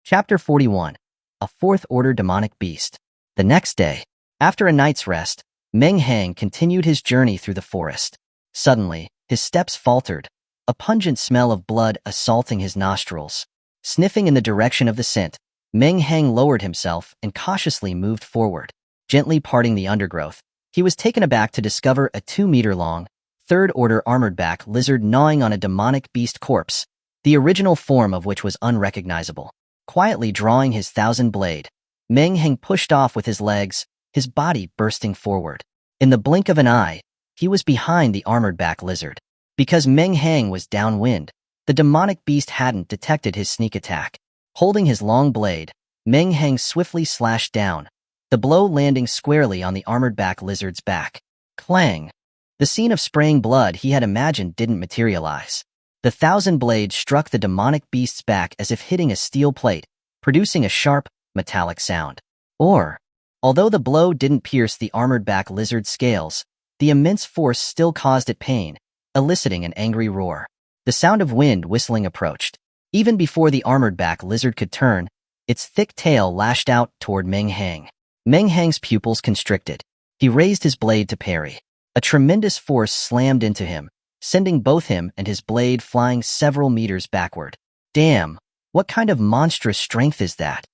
Chapter 41. A Fourth-Order Demonic Beast. The next day, after a night's rest, Meng Hang continued his journey through the forest. Suddenly, his steps faltered, a pungent smell of blood assaulting his nostrils. Sniffing in the direction of the scent, Meng Hang lowered himself and cautiously moved forward. Gently parting the undergrowth, he was taken aback to discover a 2-meter-long, third-order armored-back lizard gnawing on a demonic beast corpse, the original form of which was unrecognizable. Quietly drawing his 1,000-blade, Meng Hang pushed off with his legs, his body bursting forward. In the blink of an eye, he was behind the armored-back lizard. Because Meng Hang was downwind, the demonic beast hadn't detected his sneak attack. Holding his long blade, Meng Hang swiftly slashed down, the blow landing squarely on the armored-back lizard's back. Clang! The scene of spraying blood he had imagined didn't materialize. The 1,000 blades struck the demonic beast's back as if hitting a steel plate, producing a sharp, metallic sound. Although the blow didn't pierce the armored-back lizard's scales, the immense force still caused it pain, eliciting an angry roar. The sound of wind whistling approached. Even before the armored-back lizard could turn, its thick tail lashed out toward Meng Hang. Meng Hang's pupils constricted. He raised his blade to parry. A tremendous force slammed into him, sending both him and his blade flying several meters backward. Damn, what kind of monstrous strength is that?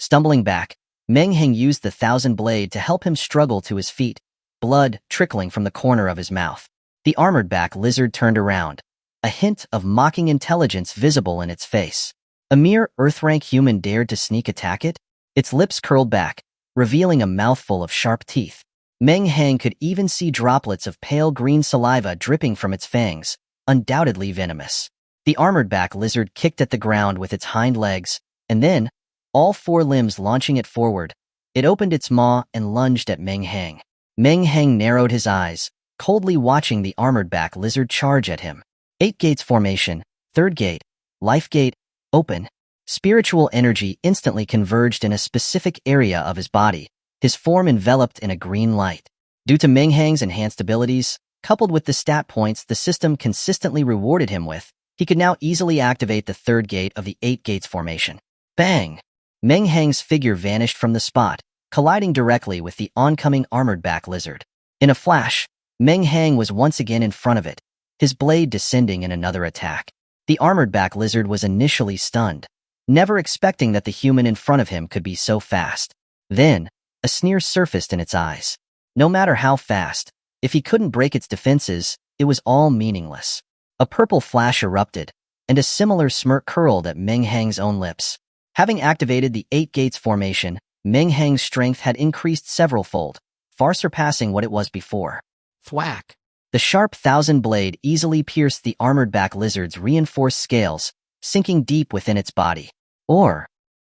Stumbling back, Meng Hang used the 1,000 blade to help him struggle to his feet, blood trickling from the corner of his mouth. The armored-back lizard turned around, a hint of mocking intelligence visible in its face. A mere Earth-rank human dared to sneak attack it? Its lips curled back, revealing a mouthful of sharp teeth. Meng Hang could even see droplets of pale green saliva dripping from its fangs, undoubtedly venomous. The armored-back lizard kicked at the ground with its hind legs, and then, all 4 limbs launching it forward, it opened its maw and lunged at Meng Hang. Meng Hang narrowed his eyes, coldly watching the armored-back lizard charge at him. 8 gates formation, 3rd gate, life gate, open. Spiritual energy instantly converged in a specific area of his body, his form enveloped in a green light. Due to Meng Hang's enhanced abilities, coupled with the stat points the system consistently rewarded him with, he could now easily activate the 3rd gate of the 8 gates formation. Bang! Meng Hang's figure vanished from the spot, colliding directly with the oncoming armored-back lizard. In a flash, Meng Hang was once again in front of it, his blade descending in another attack. The armored-back lizard was initially stunned, never expecting that the human in front of him could be so fast. Then, a sneer surfaced in its eyes. No matter how fast, if he couldn't break its defenses, it was all meaningless. A purple flash erupted, and a similar smirk curled at Meng Hang's own lips. Having activated the 8 gates formation, Meng Hang's strength had increased several-fold, far surpassing what it was before. Thwack! The sharp 1,000 blade easily pierced the armored-back lizard's reinforced scales, sinking deep within its body.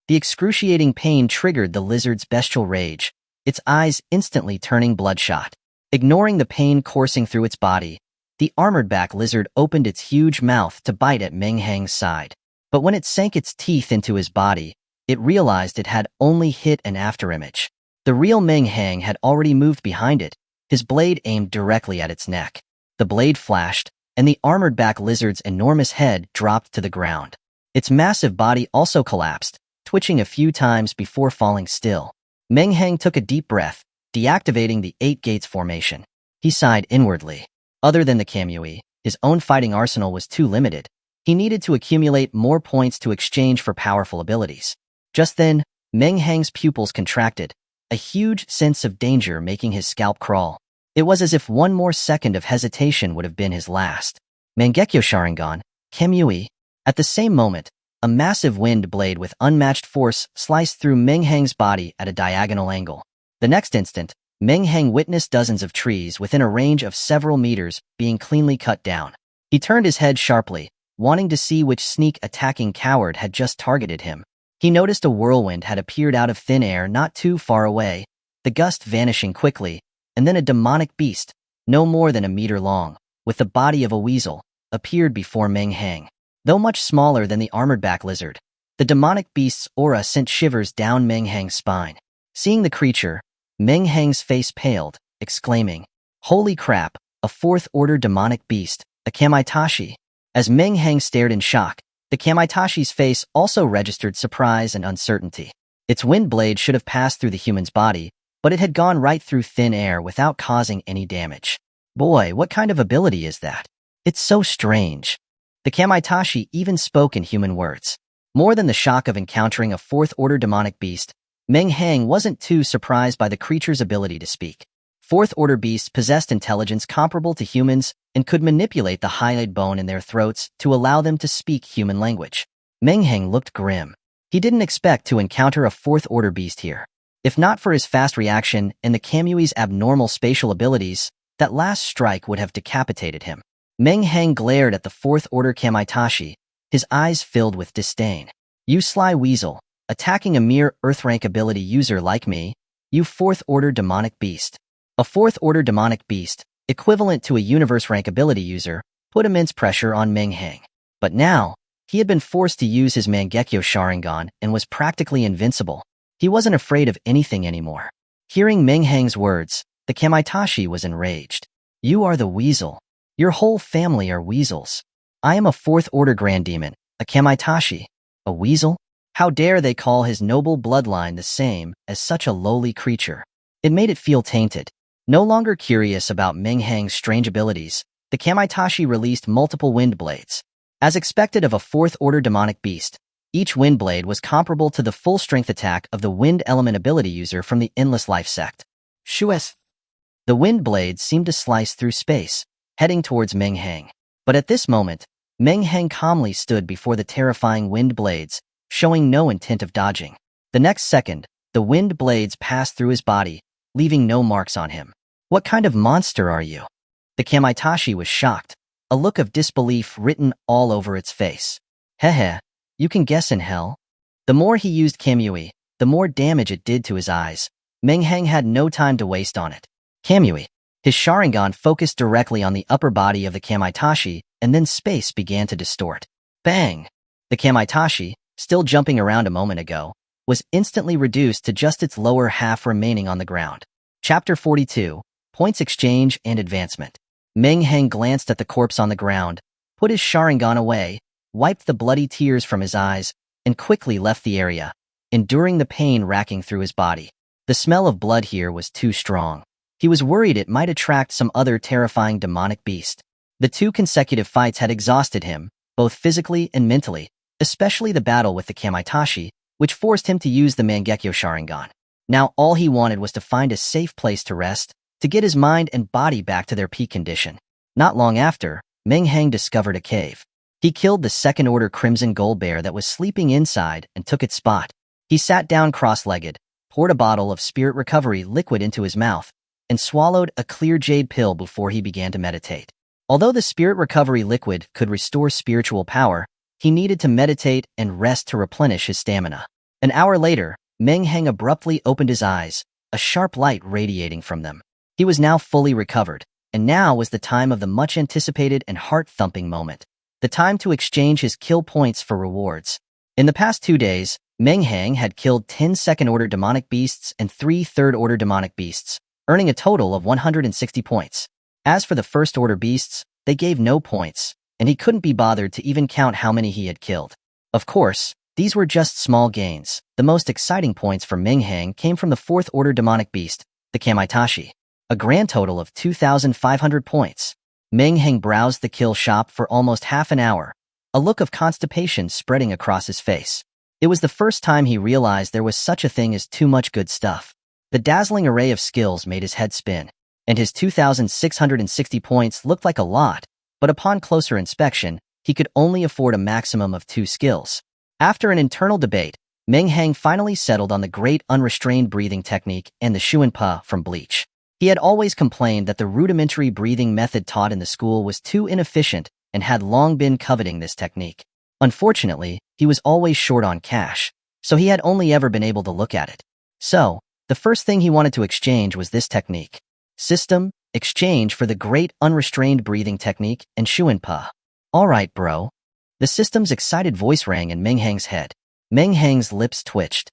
The excruciating pain triggered the lizard's bestial rage, its eyes instantly turning bloodshot. Ignoring the pain coursing through its body, the armored-back lizard opened its huge mouth to bite at Meng Hang's side. But when it sank its teeth into his body, it realized it had only hit an afterimage. The real Meng Hang had already moved behind it, his blade aimed directly at its neck. The blade flashed, and the armored-back lizard's enormous head dropped to the ground. Its massive body also collapsed, twitching a few times before falling still. Meng Hang took a deep breath, deactivating the 8 gates formation. He sighed inwardly. Other than the Kamui, his own fighting arsenal was too limited. He needed to accumulate more points to exchange for powerful abilities. Just then, Meng Hang's pupils contracted, a huge sense of danger making his scalp crawl. It was as if one more second of hesitation would have been his last. Mangekyo Sharingan, Kamui. At the same moment, a massive wind blade with unmatched force sliced through Meng Hang's body at a diagonal angle. The next instant, Meng Hang witnessed dozens of trees within a range of several meters being cleanly cut down. He turned his head sharply, wanting to see which sneak-attacking coward had just targeted him. He noticed a whirlwind had appeared out of thin air not too far away, the gust vanishing quickly, and then a demonic beast, no more than a meter long, with the body of a weasel, appeared before Meng Hang. Though much smaller than the armored-back lizard, the demonic beast's aura sent shivers down Meng Hang's spine. Seeing the creature, Meng Hang's face paled, exclaiming, "Holy crap, a 4th-order demonic beast, a Kamaitashi." As Meng Hang stared in shock, The Kamaitashi's face also registered surprise and uncertainty. Its wind blade should have passed through the human's body, but it had gone right through thin air without causing any damage. Boy, what kind of ability is that? It's so strange. The Kamaitashi even spoke in human words. More than the shock of encountering a fourth-order demonic beast, Meng Hang wasn't too surprised by the creature's ability to speak. Fourth-order beasts possessed intelligence comparable to humans and could manipulate the hyoid bone in their throats to allow them to speak human language. Meng Hang looked grim. He didn't expect to encounter a fourth-order beast here. If not for his fast reaction and the Kamui's abnormal spatial abilities, that last strike would have decapitated him. Meng Hang glared at the fourth-order Kamaitashi, his eyes filled with disdain. You sly weasel, attacking a mere Earth-rank ability user like me, you fourth-order demonic beast. A fourth-order demonic beast, equivalent to a universe-rank ability user, put immense pressure on Meng Hang. But now, he had been forced to use his Mangekyo Sharingan and was practically invincible. He wasn't afraid of anything anymore. Hearing Meng Hang's words, the Kamaitashi was enraged. You are the weasel. Your whole family are weasels. I am a fourth-order Grand Demon, a Kamaitashi. A weasel? How dare they call his noble bloodline the same as such a lowly creature? It made it feel tainted. No longer curious about Meng Hang's strange abilities, the Kamaitashi released multiple wind blades. As expected of a fourth-order demonic beast, each wind blade was comparable to the full-strength attack of the wind element ability user from the Endless Life sect. Shues. The wind blades seemed to slice through space, heading towards Meng Hang. But at this moment, Meng Hang calmly stood before the terrifying wind blades, showing no intent of dodging. The next second, the wind blades passed through his body, leaving no marks on him. What kind of monster are you? The Kamaitashi was shocked, a look of disbelief written all over its face. Hehe, you can guess in hell. The more he used Kamui, the more damage it did to his eyes. Meng Hang had no time to waste on it. Kamui. His Sharingan focused directly on the upper body of the Kamaitashi, and then space began to distort. Bang! The Kamaitashi, still jumping around a moment ago, was instantly reduced to just its lower half remaining on the ground. Chapter 42, Points Exchange and Advancement. Meng Hang glanced at the corpse on the ground, put his Sharingan away, wiped the bloody tears from his eyes, and quickly left the area, enduring the pain racking through his body. The smell of blood here was too strong. He was worried it might attract some other terrifying demonic beast. The 2 consecutive fights had exhausted him, both physically and mentally, especially the battle with the Kamaitashi, which forced him to use the Mangekyo Sharingan. Now all he wanted was to find a safe place to rest, to get his mind and body back to their peak condition. Not long after, Meng Hang discovered a cave. He killed the second-order Crimson Gold Bear that was sleeping inside and took its spot. He sat down cross-legged, poured a bottle of spirit recovery liquid into his mouth, and swallowed a clear jade pill before he began to meditate. Although the spirit recovery liquid could restore spiritual power, he needed to meditate and rest to replenish his stamina. An hour later, Meng Hang abruptly opened his eyes, a sharp light radiating from them. He was now fully recovered, and now was the time of the much-anticipated and heart-thumping moment. The time to exchange his kill points for rewards. In the past 2 days, Meng Hang had killed 10 second-order demonic beasts and 3 third-order demonic beasts, earning a total of 160 points. As for the first-order beasts, they gave no points, and he couldn't be bothered to even count how many he had killed. Of course, these were just small gains. The most exciting points for Meng Hang came from the fourth-order demonic beast, the Kamaitashi. A grand total of 2,500 points. Meng Hang browsed the kill shop for almost half an hour, a look of constipation spreading across his face. It was the first time he realized there was such a thing as too much good stuff. The dazzling array of skills made his head spin, and his 2,660 points looked like a lot, but upon closer inspection, he could only afford a maximum of 2 skills. After an internal debate, Meng Hang finally settled on the great unrestrained breathing technique and the Shuanpa from Bleach. He had always complained that the rudimentary breathing method taught in the school was too inefficient and had long been coveting this technique. Unfortunately, he was always short on cash, so he had only ever been able to look at it. So, the first thing he wanted to exchange was this technique. System, exchange for the great unrestrained breathing technique and Shuanpa. Alright, bro. The system's excited voice rang in Meng Hang's head. Meng Hang's lips twitched.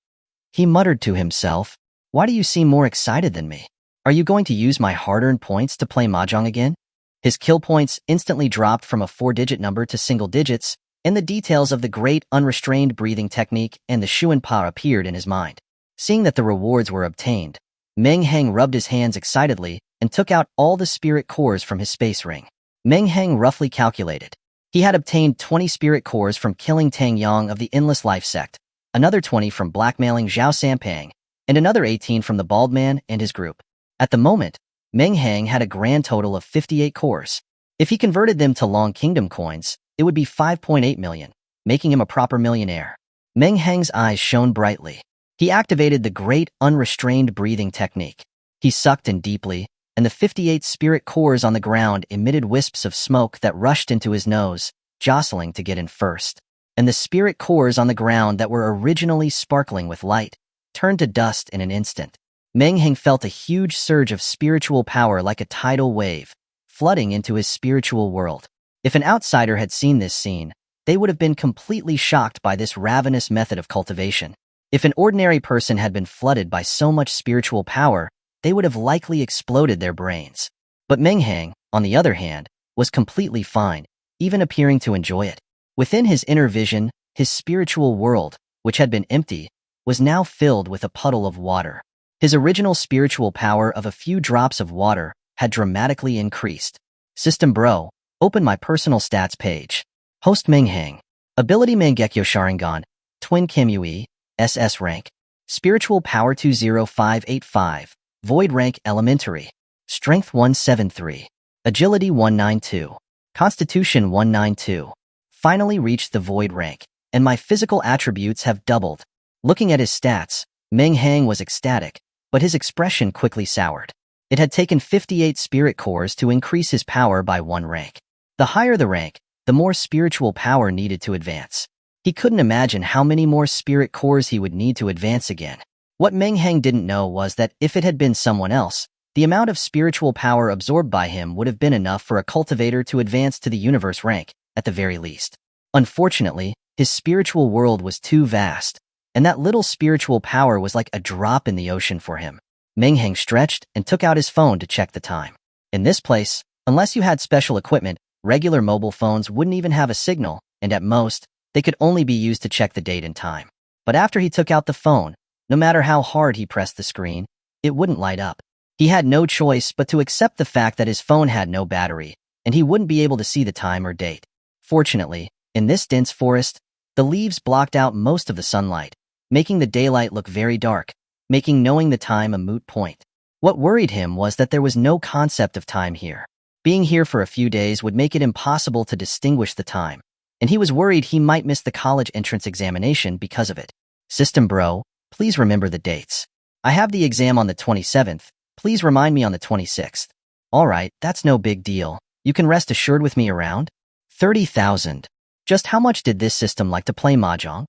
He muttered to himself, "Why do you seem more excited than me? Are you going to use my hard-earned points to play mahjong again?" His kill points instantly dropped from a 4-digit number to single digits, and the details of the great unrestrained breathing technique and the Shuanpa appeared in his mind. Seeing that the rewards were obtained, Meng Hang rubbed his hands excitedly and took out all the spirit cores from his space ring. Meng Hang roughly calculated. He had obtained 20 spirit cores from killing Tang Yang of the Endless Life sect, another 20 from blackmailing Zhao Sampang, and another 18 from the bald man and his group. At the moment, Meng Hang had a grand total of 58 cores. If he converted them to Long Kingdom coins, it would be 5.8 million, making him a proper millionaire. Meng Hang's eyes shone brightly. He activated the great unrestrained breathing technique. He sucked in deeply, and the 58 spirit cores on the ground emitted wisps of smoke that rushed into his nose, jostling to get in first. And the spirit cores on the ground that were originally sparkling with light turned to dust in an instant. Meng Hang felt a huge surge of spiritual power like a tidal wave, flooding into his spiritual world. If an outsider had seen this scene, they would have been completely shocked by this ravenous method of cultivation. If an ordinary person had been flooded by so much spiritual power, they would have likely exploded their brains. But Meng Hang, on the other hand, was completely fine, even appearing to enjoy it. Within his inner vision, his spiritual world, which had been empty, was now filled with a puddle of water. His original spiritual power of a few drops of water had dramatically increased. System Bro, open my personal stats page. Host Meng Hang. Ability Mangekyo Sharingan, Twin Kimui, SS rank. Spiritual power 20585. Void rank elementary. Strength 173. Agility 192. Constitution 192. Finally reached the void rank, and my physical attributes have doubled. Looking at his stats, Meng Hang was ecstatic, but his expression quickly soured. It had taken 58 spirit cores to increase his power by 1 rank. The higher the rank, the more spiritual power needed to advance. He couldn't imagine how many more spirit cores he would need to advance again. What Meng Hang didn't know was that if it had been someone else, the amount of spiritual power absorbed by him would have been enough for a cultivator to advance to the universe rank, at the very least. Unfortunately, his spiritual world was too vast, and that little spiritual power was like a drop in the ocean for him. Meng Hang stretched and took out his phone to check the time. In this place, unless you had special equipment, regular mobile phones wouldn't even have a signal, and at most, they could only be used to check the date and time. But after he took out the phone, no matter how hard he pressed the screen, it wouldn't light up. He had no choice but to accept the fact that his phone had no battery, and he wouldn't be able to see the time or date. Fortunately, in this dense forest, the leaves blocked out most of the sunlight, making the daylight look very dark, making knowing the time a moot point. What worried him was that there was no concept of time here. Being here for a few days would make it impossible to distinguish the time, and he was worried he might miss the college entrance examination because of it. System Bro, please remember the dates. I have the exam on the 27th, please remind me on the 26th. Alright, that's no big deal. You can rest assured with me around? 30,000. Just how much did this system like to play mahjong?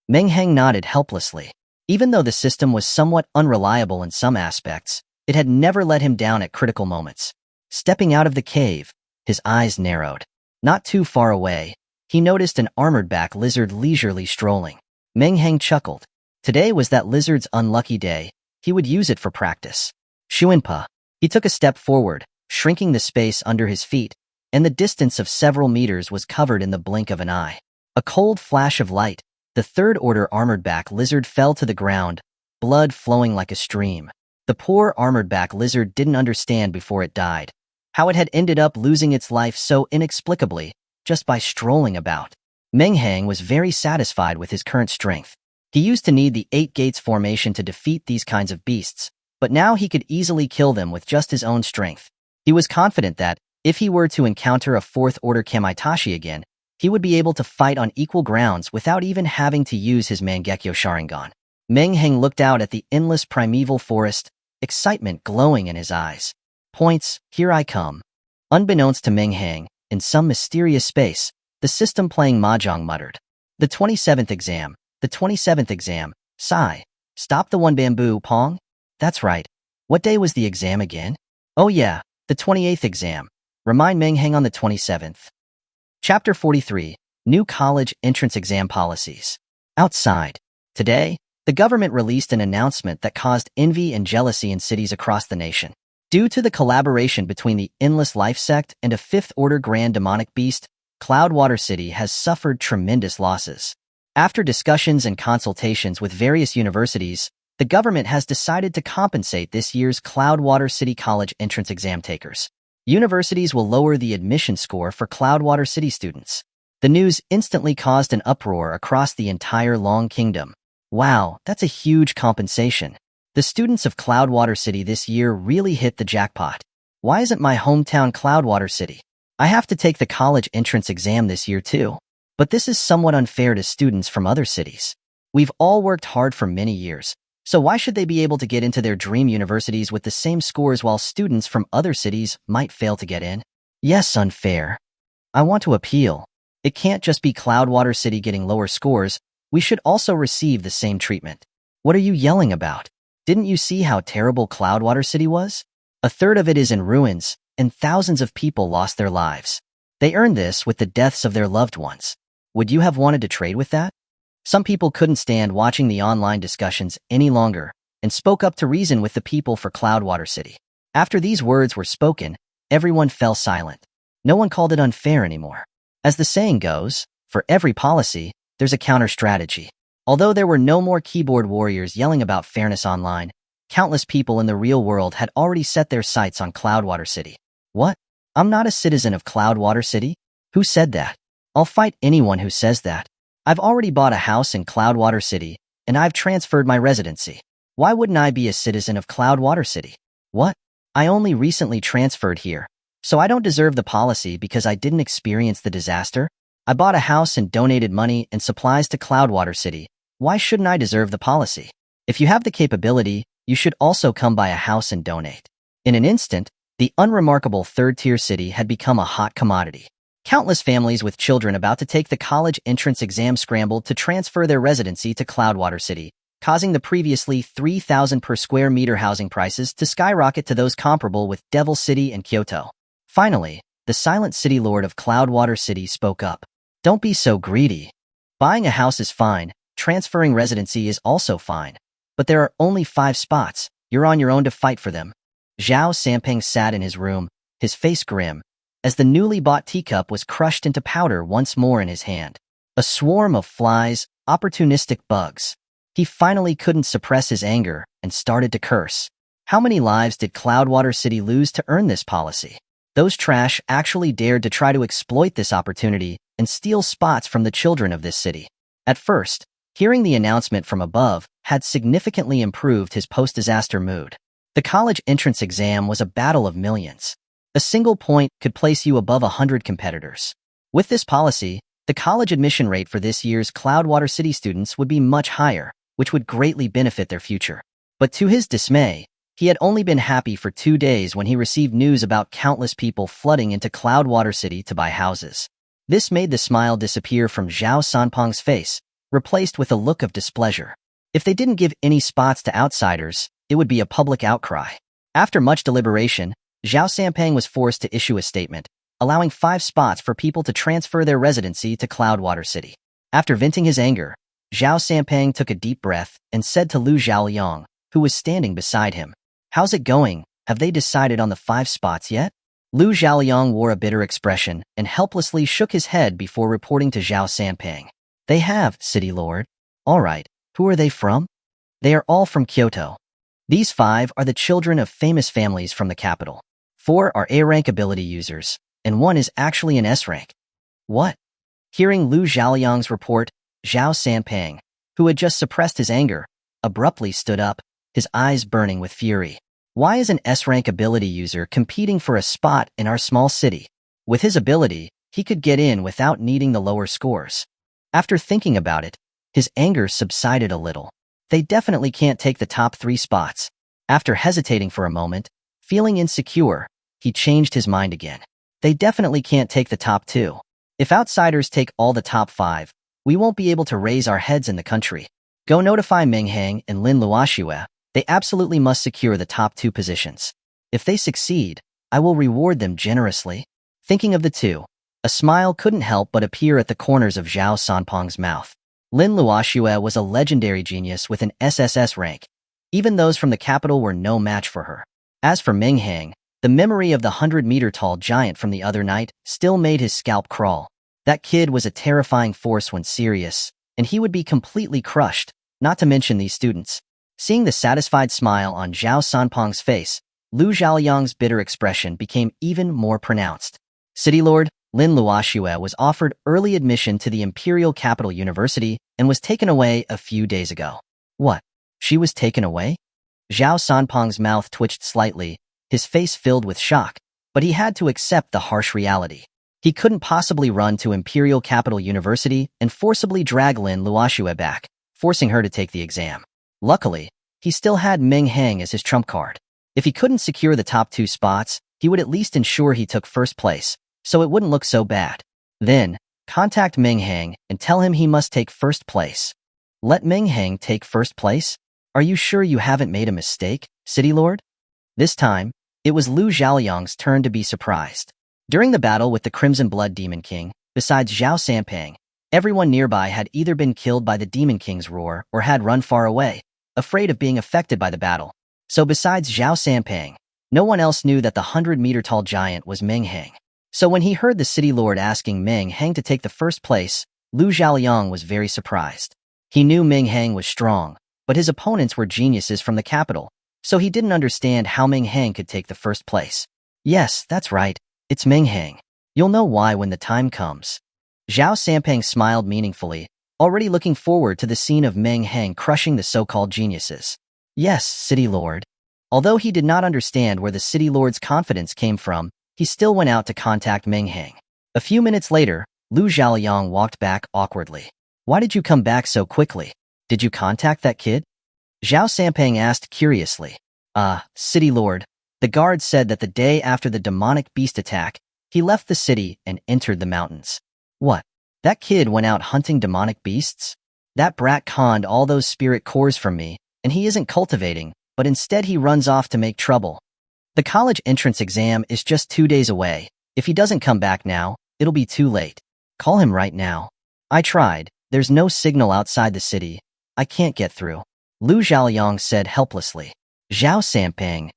Meng Hang nodded helplessly. Even though the system was somewhat unreliable in some aspects, it had never let him down at critical moments. Stepping out of the cave, his eyes narrowed. Not too far away, he noticed an armored-back lizard leisurely strolling. Meng Hang chuckled. Today was that lizard's unlucky day. He would use it for practice. Shuinpa. He took a step forward, shrinking the space under his feet, and the distance of several meters was covered in the blink of an eye. A cold flash of light, the third-order armored-back lizard fell to the ground, blood flowing like a stream. The poor armored-back lizard didn't understand before it died how it had ended up losing its life so inexplicably, just by strolling about. Meng Hang was very satisfied with his current strength. He used to need the 8 gates formation to defeat these kinds of beasts, but now he could easily kill them with just his own strength. He was confident that, if he were to encounter a 4th-order Kamaitachi again, he would be able to fight on equal grounds without even having to use his Mangekyo Sharingan. Meng Hang looked out at the endless primeval forest, excitement glowing in his eyes. Points, here I come. Unbeknownst to Meng Hang, in some mysterious space, the system playing mahjong muttered. The 27th exam, the 27th exam, sigh. Stop the one bamboo, Pong? That's right. What day was the exam again? Oh yeah, the 28th exam. Remind Meng Hang on the 27th. Chapter 43, New College Entrance Exam Policies. Outside. Today, the government released an announcement that caused envy and jealousy in cities across the nation. Due to the collaboration between the Endless Life sect and a 5th-order Grand Demonic Beast, Cloudwater City has suffered tremendous losses. After discussions and consultations with various universities, the government has decided to compensate this year's Cloudwater City College entrance exam takers. Universities will lower the admission score for Cloudwater City students. The news instantly caused an uproar across the entire Long Kingdom. Wow, that's a huge compensation. The students of Cloudwater City this year really hit the jackpot. Why isn't my hometown Cloudwater City? I have to take the college entrance exam this year too. But this is somewhat unfair to students from other cities. We've all worked hard for many years, so why should they be able to get into their dream universities with the same scores while students from other cities might fail to get in? Yes, unfair. I want to appeal. It can't just be Cloudwater City getting lower scores. We should also receive the same treatment. What are you yelling about? Didn't you see how terrible Cloudwater City was? A third of it is in ruins, and thousands of people lost their lives. They earned this with the deaths of their loved ones. Would you have wanted to trade with that? Some people couldn't stand watching the online discussions any longer and spoke up to reason with the people for Cloudwater City. After these words were spoken, everyone fell silent. No one called it unfair anymore. As the saying goes, for every policy, there's a counter-strategy. Although there were no more keyboard warriors yelling about fairness online, countless people in the real world had already set their sights on Cloudwater City. What? I'm not a citizen of Cloudwater City? Who said that? I'll fight anyone who says that. I've already bought a house in Cloudwater City, and I've transferred my residency. Why wouldn't I be a citizen of Cloudwater City? What? I only recently transferred here, so I don't deserve the policy because I didn't experience the disaster? I bought a house and donated money and supplies to Cloudwater City. Why shouldn't I deserve the policy? If you have the capability, you should also come buy a house and donate. In an instant, the unremarkable third-tier city had become a hot commodity. Countless families with children about to take the college entrance exam scrambled to transfer their residency to Cloudwater City, causing the previously 3,000 per square meter housing prices to skyrocket to those comparable with Devil City and Kyoto. Finally, the silent city lord of Cloudwater City spoke up. Don't be so greedy. Buying a house is fine, transferring residency is also fine. But there are only 5 spots. You're on your own to fight for them. Zhao Sanpeng sat in his room, his face grim, as the newly bought teacup was crushed into powder once more in his hand. A swarm of flies, opportunistic bugs. He finally couldn't suppress his anger and started to curse. How many lives did Cloudwater City lose to earn this policy? Those trash actually dared to try to exploit this opportunity and steal spots from the children of this city. At first, hearing the announcement from above had significantly improved his post-disaster mood. The college entrance exam was a battle of millions. A single point could place you above 100 competitors. With this policy, the college admission rate for this year's Cloudwater City students would be much higher, which would greatly benefit their future. But to his dismay, he had only been happy for 2 days when he received news about countless people flooding into Cloudwater City to buy houses. This made the smile disappear from Zhao Sanpeng's face, replaced with a look of displeasure. If they didn't give any spots to outsiders, it would be a public outcry. After much deliberation, Zhao Sanpeng was forced to issue a statement, allowing 5 spots for people to transfer their residency to Cloudwater City. After venting his anger, Zhao Sanpeng took a deep breath and said to Lu Zhaoliang, who was standing beside him, "How's it going? Have they decided on the 5 spots yet?" Lu Zhaoliang wore a bitter expression and helplessly shook his head before reporting to Zhao Sanpeng. "They have, City Lord." "All right, who are they from?" "They are all from Kyoto. These 5 are the children of famous families from the capital. 4 are A-rank ability users, and 1 is actually an S-rank." "What?" Hearing Lu Zhaoliang's report, Zhao Sanpeng, who had just suppressed his anger, abruptly stood up, his eyes burning with fury. Why is an S-rank ability user competing for a spot in our small city? With his ability, he could get in without needing the lower scores. After thinking about it, his anger subsided a little. They definitely can't take the top 3 spots. After hesitating for a moment, feeling insecure, he changed his mind again. They definitely can't take the top 2. If outsiders take all the top 5, we won't be able to raise our heads in the country. Go notify Meng Hang and Lin Luoxue. They absolutely must secure the top 2 positions. If they succeed, I will reward them generously. Thinking of the 2, a smile couldn't help but appear at the corners of Zhao Sanpeng's mouth. Lin Luoxue was a legendary genius with an SSS rank. Even those from the capital were no match for her. As for Meng Hang, the memory of the 100-meter-tall giant from the other night still made his scalp crawl. That kid was a terrifying force when serious, and he would be completely crushed, not to mention these students. Seeing the satisfied smile on Zhao Sanpeng's face, Lu Zhaoyang's bitter expression became even more pronounced. City Lord Lin Luoxue was offered early admission to the Imperial Capital University and was taken away a few days ago. What? She was taken away? Zhao Sanpeng's mouth twitched slightly, his face filled with shock, but he had to accept the harsh reality. He couldn't possibly run to Imperial Capital University and forcibly drag Lin Luoxue back, forcing her to take the exam. Luckily, he still had Meng Hang as his trump card. If he couldn't secure the top 2 spots, he would at least ensure he took first place, so it wouldn't look so bad. Then, contact Meng Hang and tell him he must take first place. Let Meng Hang take first place? Are you sure you haven't made a mistake, City Lord? This time, it was Lu Zhaoyang's turn to be surprised. During the battle with the Crimson Blood Demon King, besides Zhao Sanpeng, everyone nearby had either been killed by the Demon King's roar or had run far away, afraid of being affected by the battle. So besides Zhao Sanpeng, no one else knew that the 100-meter-tall giant was Meng Hang. So when he heard the City Lord asking Meng Hang to take the first place, Lu Zhaoyang was very surprised. He knew Meng Hang was strong, but his opponents were geniuses from the capital, so he didn't understand how Meng Hang could take the first place. Yes, that's right, it's Meng Hang. You'll know why when the time comes. Zhao Sanpeng smiled meaningfully, already looking forward to the scene of Meng Hang crushing the so-called geniuses. Yes, City Lord. Although he did not understand where the City Lord's confidence came from, he still went out to contact Meng Hang. A few minutes later, Lu Zhaoyang walked back awkwardly. Why did you come back so quickly? Did you contact that kid? Zhao Sanpeng asked curiously. City Lord. The guard said that the day after the demonic beast attack, he left the city and entered the mountains. What? That kid went out hunting demonic beasts? That brat conned all those spirit cores from me, and he isn't cultivating, but instead he runs off to make trouble. The college entrance exam is just 2 days away. If he doesn't come back now, it'll be too late. Call him right now. I tried. There's no signal outside the city. I can't get through. Lu Zhaoyang said helplessly. Zhao Sanpeng.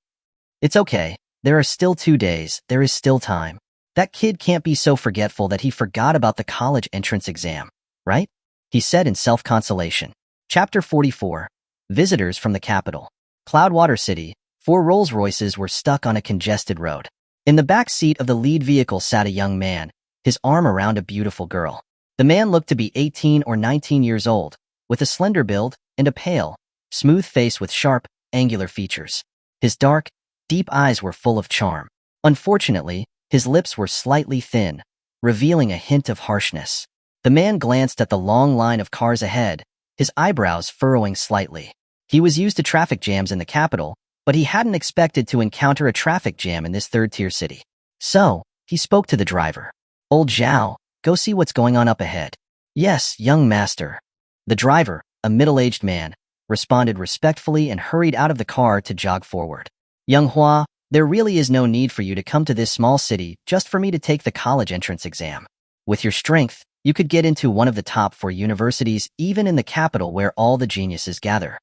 It's okay. There are still 2 days. There is still time. That kid can't be so forgetful that he forgot about the college entrance exam, right? He said in self-consolation. Chapter 44. Visitors from the capital. Cloudwater City. 4 Rolls-Royces were stuck on a congested road. In the back seat of the lead vehicle sat a young man, his arm around a beautiful girl. The man looked to be 18 or 19 years old, with a slender build and a pale, smooth face with sharp, angular features. His dark, deep eyes were full of charm. Unfortunately, his lips were slightly thin, revealing a hint of harshness. The man glanced at the long line of cars ahead, his eyebrows furrowing slightly. He was used to traffic jams in the capital, but he hadn't expected to encounter a traffic jam in this third-tier city. So, he spoke to the driver. Old Zhao, go see what's going on up ahead. Yes, young master. The driver, a middle-aged man, responded respectfully and hurried out of the car to jog forward. Young Hua, there really is no need for you to come to this small city just for me to take the college entrance exam. With your strength, you could get into one of the top 4 universities even in the capital where all the geniuses gather.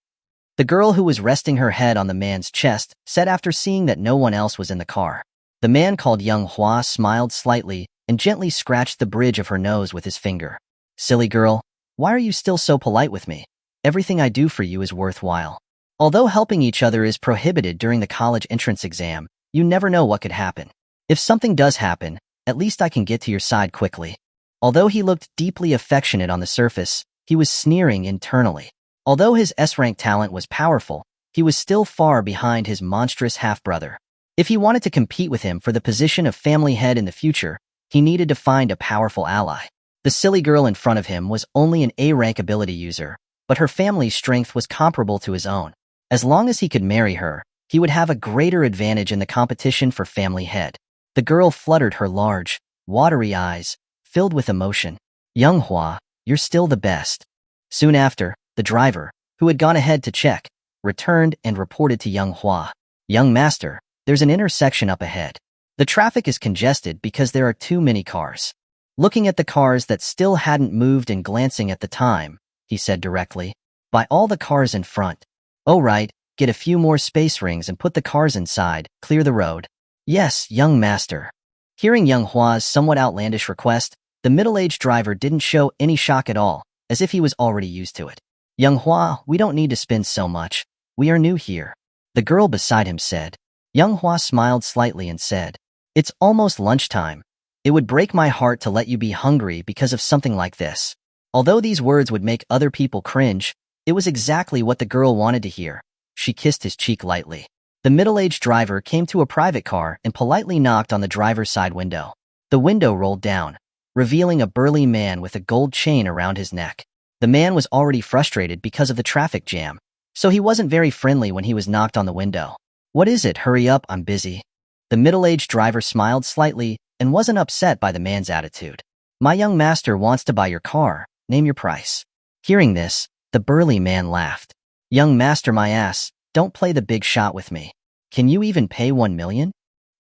The girl who was resting her head on the man's chest said after seeing that no one else was in the car. The man called Young Hua smiled slightly and gently scratched the bridge of her nose with his finger. Silly girl, why are you still so polite with me? Everything I do for you is worthwhile. Although helping each other is prohibited during the college entrance exam, you never know what could happen. If something does happen, at least I can get to your side quickly. Although he looked deeply affectionate on the surface, he was sneering internally. Although his S-rank talent was powerful, he was still far behind his monstrous half-brother. If he wanted to compete with him for the position of family head in the future, he needed to find a powerful ally. The silly girl in front of him was only an A-rank ability user, but her family's strength was comparable to his own. As long as he could marry her, he would have a greater advantage in the competition for family head. The girl fluttered her large, watery eyes, filled with emotion. Young Hua, you're still the best. Soon after, the driver, who had gone ahead to check, returned and reported to Young Hua. Young master, there's an intersection up ahead. The traffic is congested because there are too many cars. Looking at the cars that still hadn't moved and glancing at the time, he said directly. By all the cars in front. Oh right, get a few more space rings and put the cars inside, clear the road. Yes, young master. Hearing Young Hua's somewhat outlandish request, The middle-aged driver didn't show any shock at all, as if he was already used to it. Young Hua, we don't need to spend so much. We are new here. The girl beside him said. Young Hua smiled slightly and said, It's almost lunchtime. It would break my heart to let you be hungry because of something like this. Although these words would make other people cringe, it was exactly what the girl wanted to hear. She kissed his cheek lightly. The middle-aged driver came to a private car and politely knocked on the driver's side window. The window rolled down, revealing a burly man with a gold chain around his neck. The man was already frustrated because of the traffic jam, so he wasn't very friendly when he was knocked on the window. What is it? Hurry up, I'm busy. The middle-aged driver smiled slightly and wasn't upset by the man's attitude. My young master wants to buy your car. Name your price. Hearing this, the burly man laughed. Young master, my ass, don't play the big shot with me. Can you even pay 1 million?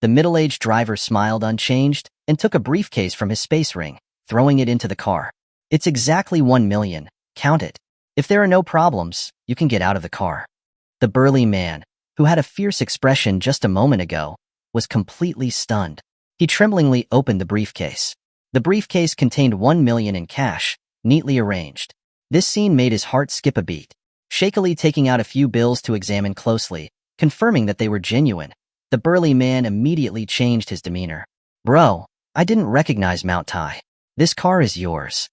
The middle-aged driver smiled unchanged and took a briefcase from his space ring, throwing it into the car. It's exactly 1 million. Count it. If there are no problems, you can get out of the car. The burly man, who had a fierce expression just a moment ago, was completely stunned. He tremblingly opened the briefcase. The briefcase contained 1 million in cash, neatly arranged. This scene made his heart skip a beat. Shakily taking out a few bills to examine closely, confirming that they were genuine, the burly man immediately changed his demeanor. Bro, I didn't recognize Mount Tai. This car is yours.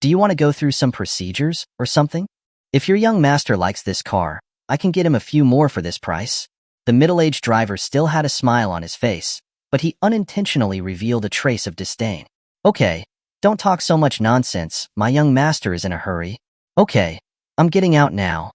Do you want to go through some procedures or something? If your young master likes this car, I can get him a few more for this price. The middle-aged driver still had a smile on his face, but he unintentionally revealed a trace of disdain. Okay, don't talk so much nonsense. My young master is in a hurry. Okay, I'm getting out now.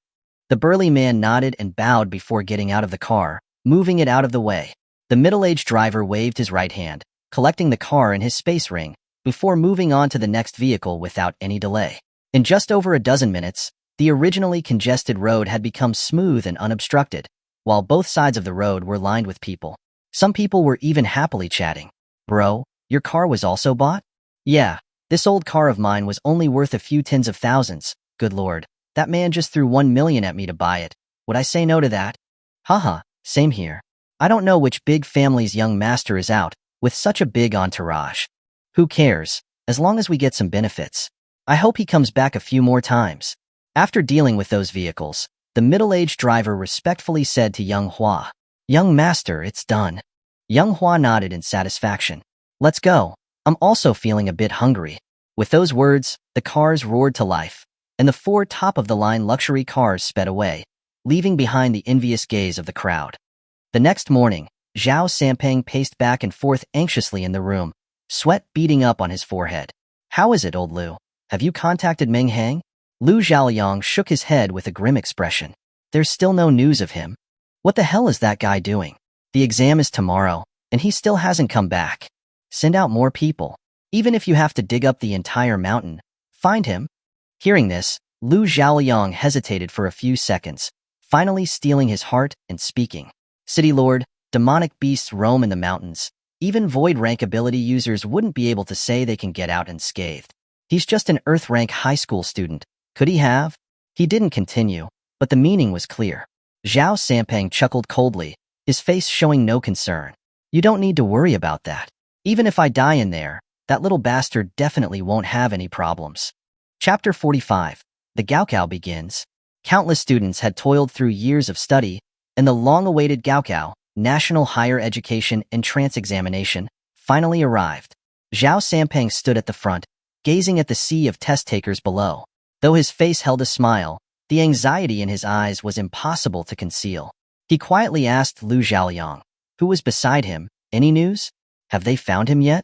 The burly man nodded and bowed before getting out of the car, moving it out of the way. The middle-aged driver waved his right hand, collecting the car in his space ring, before moving on to the next vehicle without any delay. In just over a dozen minutes, the originally congested road had become smooth and unobstructed, while both sides of the road were lined with people. Some people were even happily chatting. Bro, your car was also bought? Yeah, this old car of mine was only worth a few tens of thousands. Good lord, that man just threw 1 million at me to buy it. Would I say no to that? Haha, same here. I don't know which big family's young master is out with such a big entourage. Who cares, as long as we get some benefits. I hope he comes back a few more times. After dealing with those vehicles, the middle-aged driver respectfully said to young Hua, Young master, it's done. Young Hua nodded in satisfaction. Let's go. I'm also feeling a bit hungry. With those words, the cars roared to life, and the 4 top-of-the-line luxury cars sped away, leaving behind the envious gaze of the crowd. The next morning, Zhao Sampang paced back and forth anxiously in the room, sweat beading up on his forehead. How is it, old Lu? Have you contacted Meng Hang? Lu Zhaoyang shook his head with a grim expression. There's still no news of him. What the hell is that guy doing? The exam is tomorrow, and he still hasn't come back. Send out more people. Even if you have to dig up the entire mountain, find him. Hearing this, Lu Zhaoyang hesitated for a few seconds, finally steeling his heart and speaking. City Lord, demonic beasts roam in the mountains. Even void rank ability users wouldn't be able to say they can get out unscathed. He's just an Earth rank high school student. Could he have? He didn't continue, but the meaning was clear. Zhao Sampang chuckled coldly, his face showing no concern. You don't need to worry about that. Even if I die in there, that little bastard definitely won't have any problems. Chapter 45. The Gaokao begins. Countless students had toiled through years of study, and the long-awaited Gaokao, National Higher Education Entrance Examination, finally arrived. Zhao Sampang stood at the front, gazing at the sea of test-takers below. Though his face held a smile, the anxiety in his eyes was impossible to conceal. He quietly asked Lu Zhaoyang, who was beside him, any news? Have they found him yet?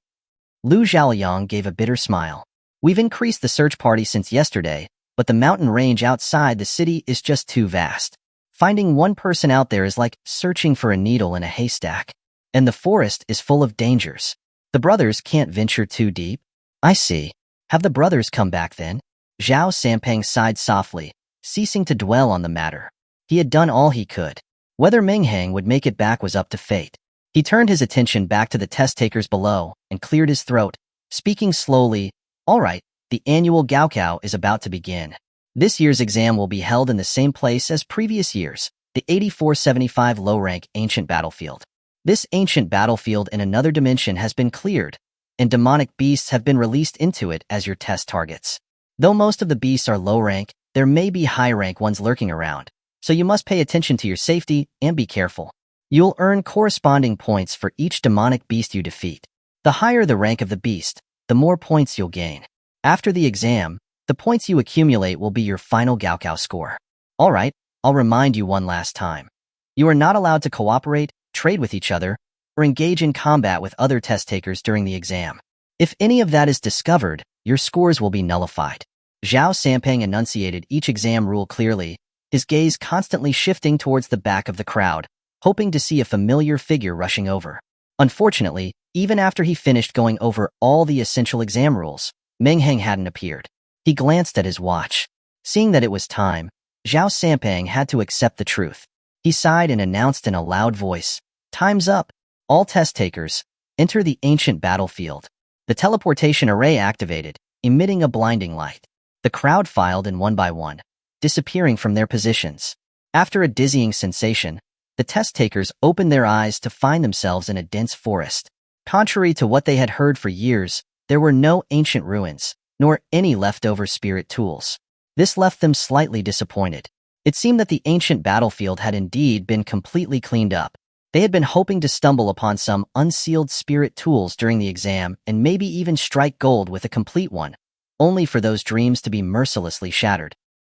Lu Zhaoyang gave a bitter smile. We've increased the search party since yesterday, but the mountain range outside the city is just too vast. Finding one person out there is like searching for a needle in a haystack. And the forest is full of dangers. The brothers can't venture too deep. I see. Have the brothers come back then? Zhao Sampang sighed softly, ceasing to dwell on the matter. He had done all he could. Whether Meng Hang would make it back was up to fate. He turned his attention back to the test-takers below and cleared his throat, speaking slowly. All right, the annual Gaokao is about to begin. This year's exam will be held in the same place as previous years, the 8475 low-rank ancient battlefield. This ancient battlefield in another dimension has been cleared, and demonic beasts have been released into it as your test targets. Though most of the beasts are low rank, there may be high rank ones lurking around, so you must pay attention to your safety and be careful. You'll earn corresponding points for each demonic beast you defeat. The higher the rank of the beast, the more points you'll gain. After the exam, the points you accumulate will be your final Gaokao score. Alright, I'll remind you one last time. You are not allowed to cooperate, trade with each other, or engage in combat with other test takers during the exam. If any of that is discovered, your scores will be nullified. Zhao Sampang enunciated each exam rule clearly, his gaze constantly shifting towards the back of the crowd, hoping to see a familiar figure rushing over. Unfortunately, even after he finished going over all the essential exam rules, Meng Hang hadn't appeared. He glanced at his watch. Seeing that it was time, Zhao Sampang had to accept the truth. He sighed and announced in a loud voice, "Time's up. All test takers, enter the ancient battlefield." The teleportation array activated, emitting a blinding light. The crowd filed in one by one, disappearing from their positions. After a dizzying sensation, the test takers opened their eyes to find themselves in a dense forest. Contrary to what they had heard for years, there were no ancient ruins, nor any leftover spirit tools. This left them slightly disappointed. It seemed that the ancient battlefield had indeed been completely cleaned up. They had been hoping to stumble upon some unsealed spirit tools during the exam and maybe even strike gold with a complete one, only for those dreams to be mercilessly shattered.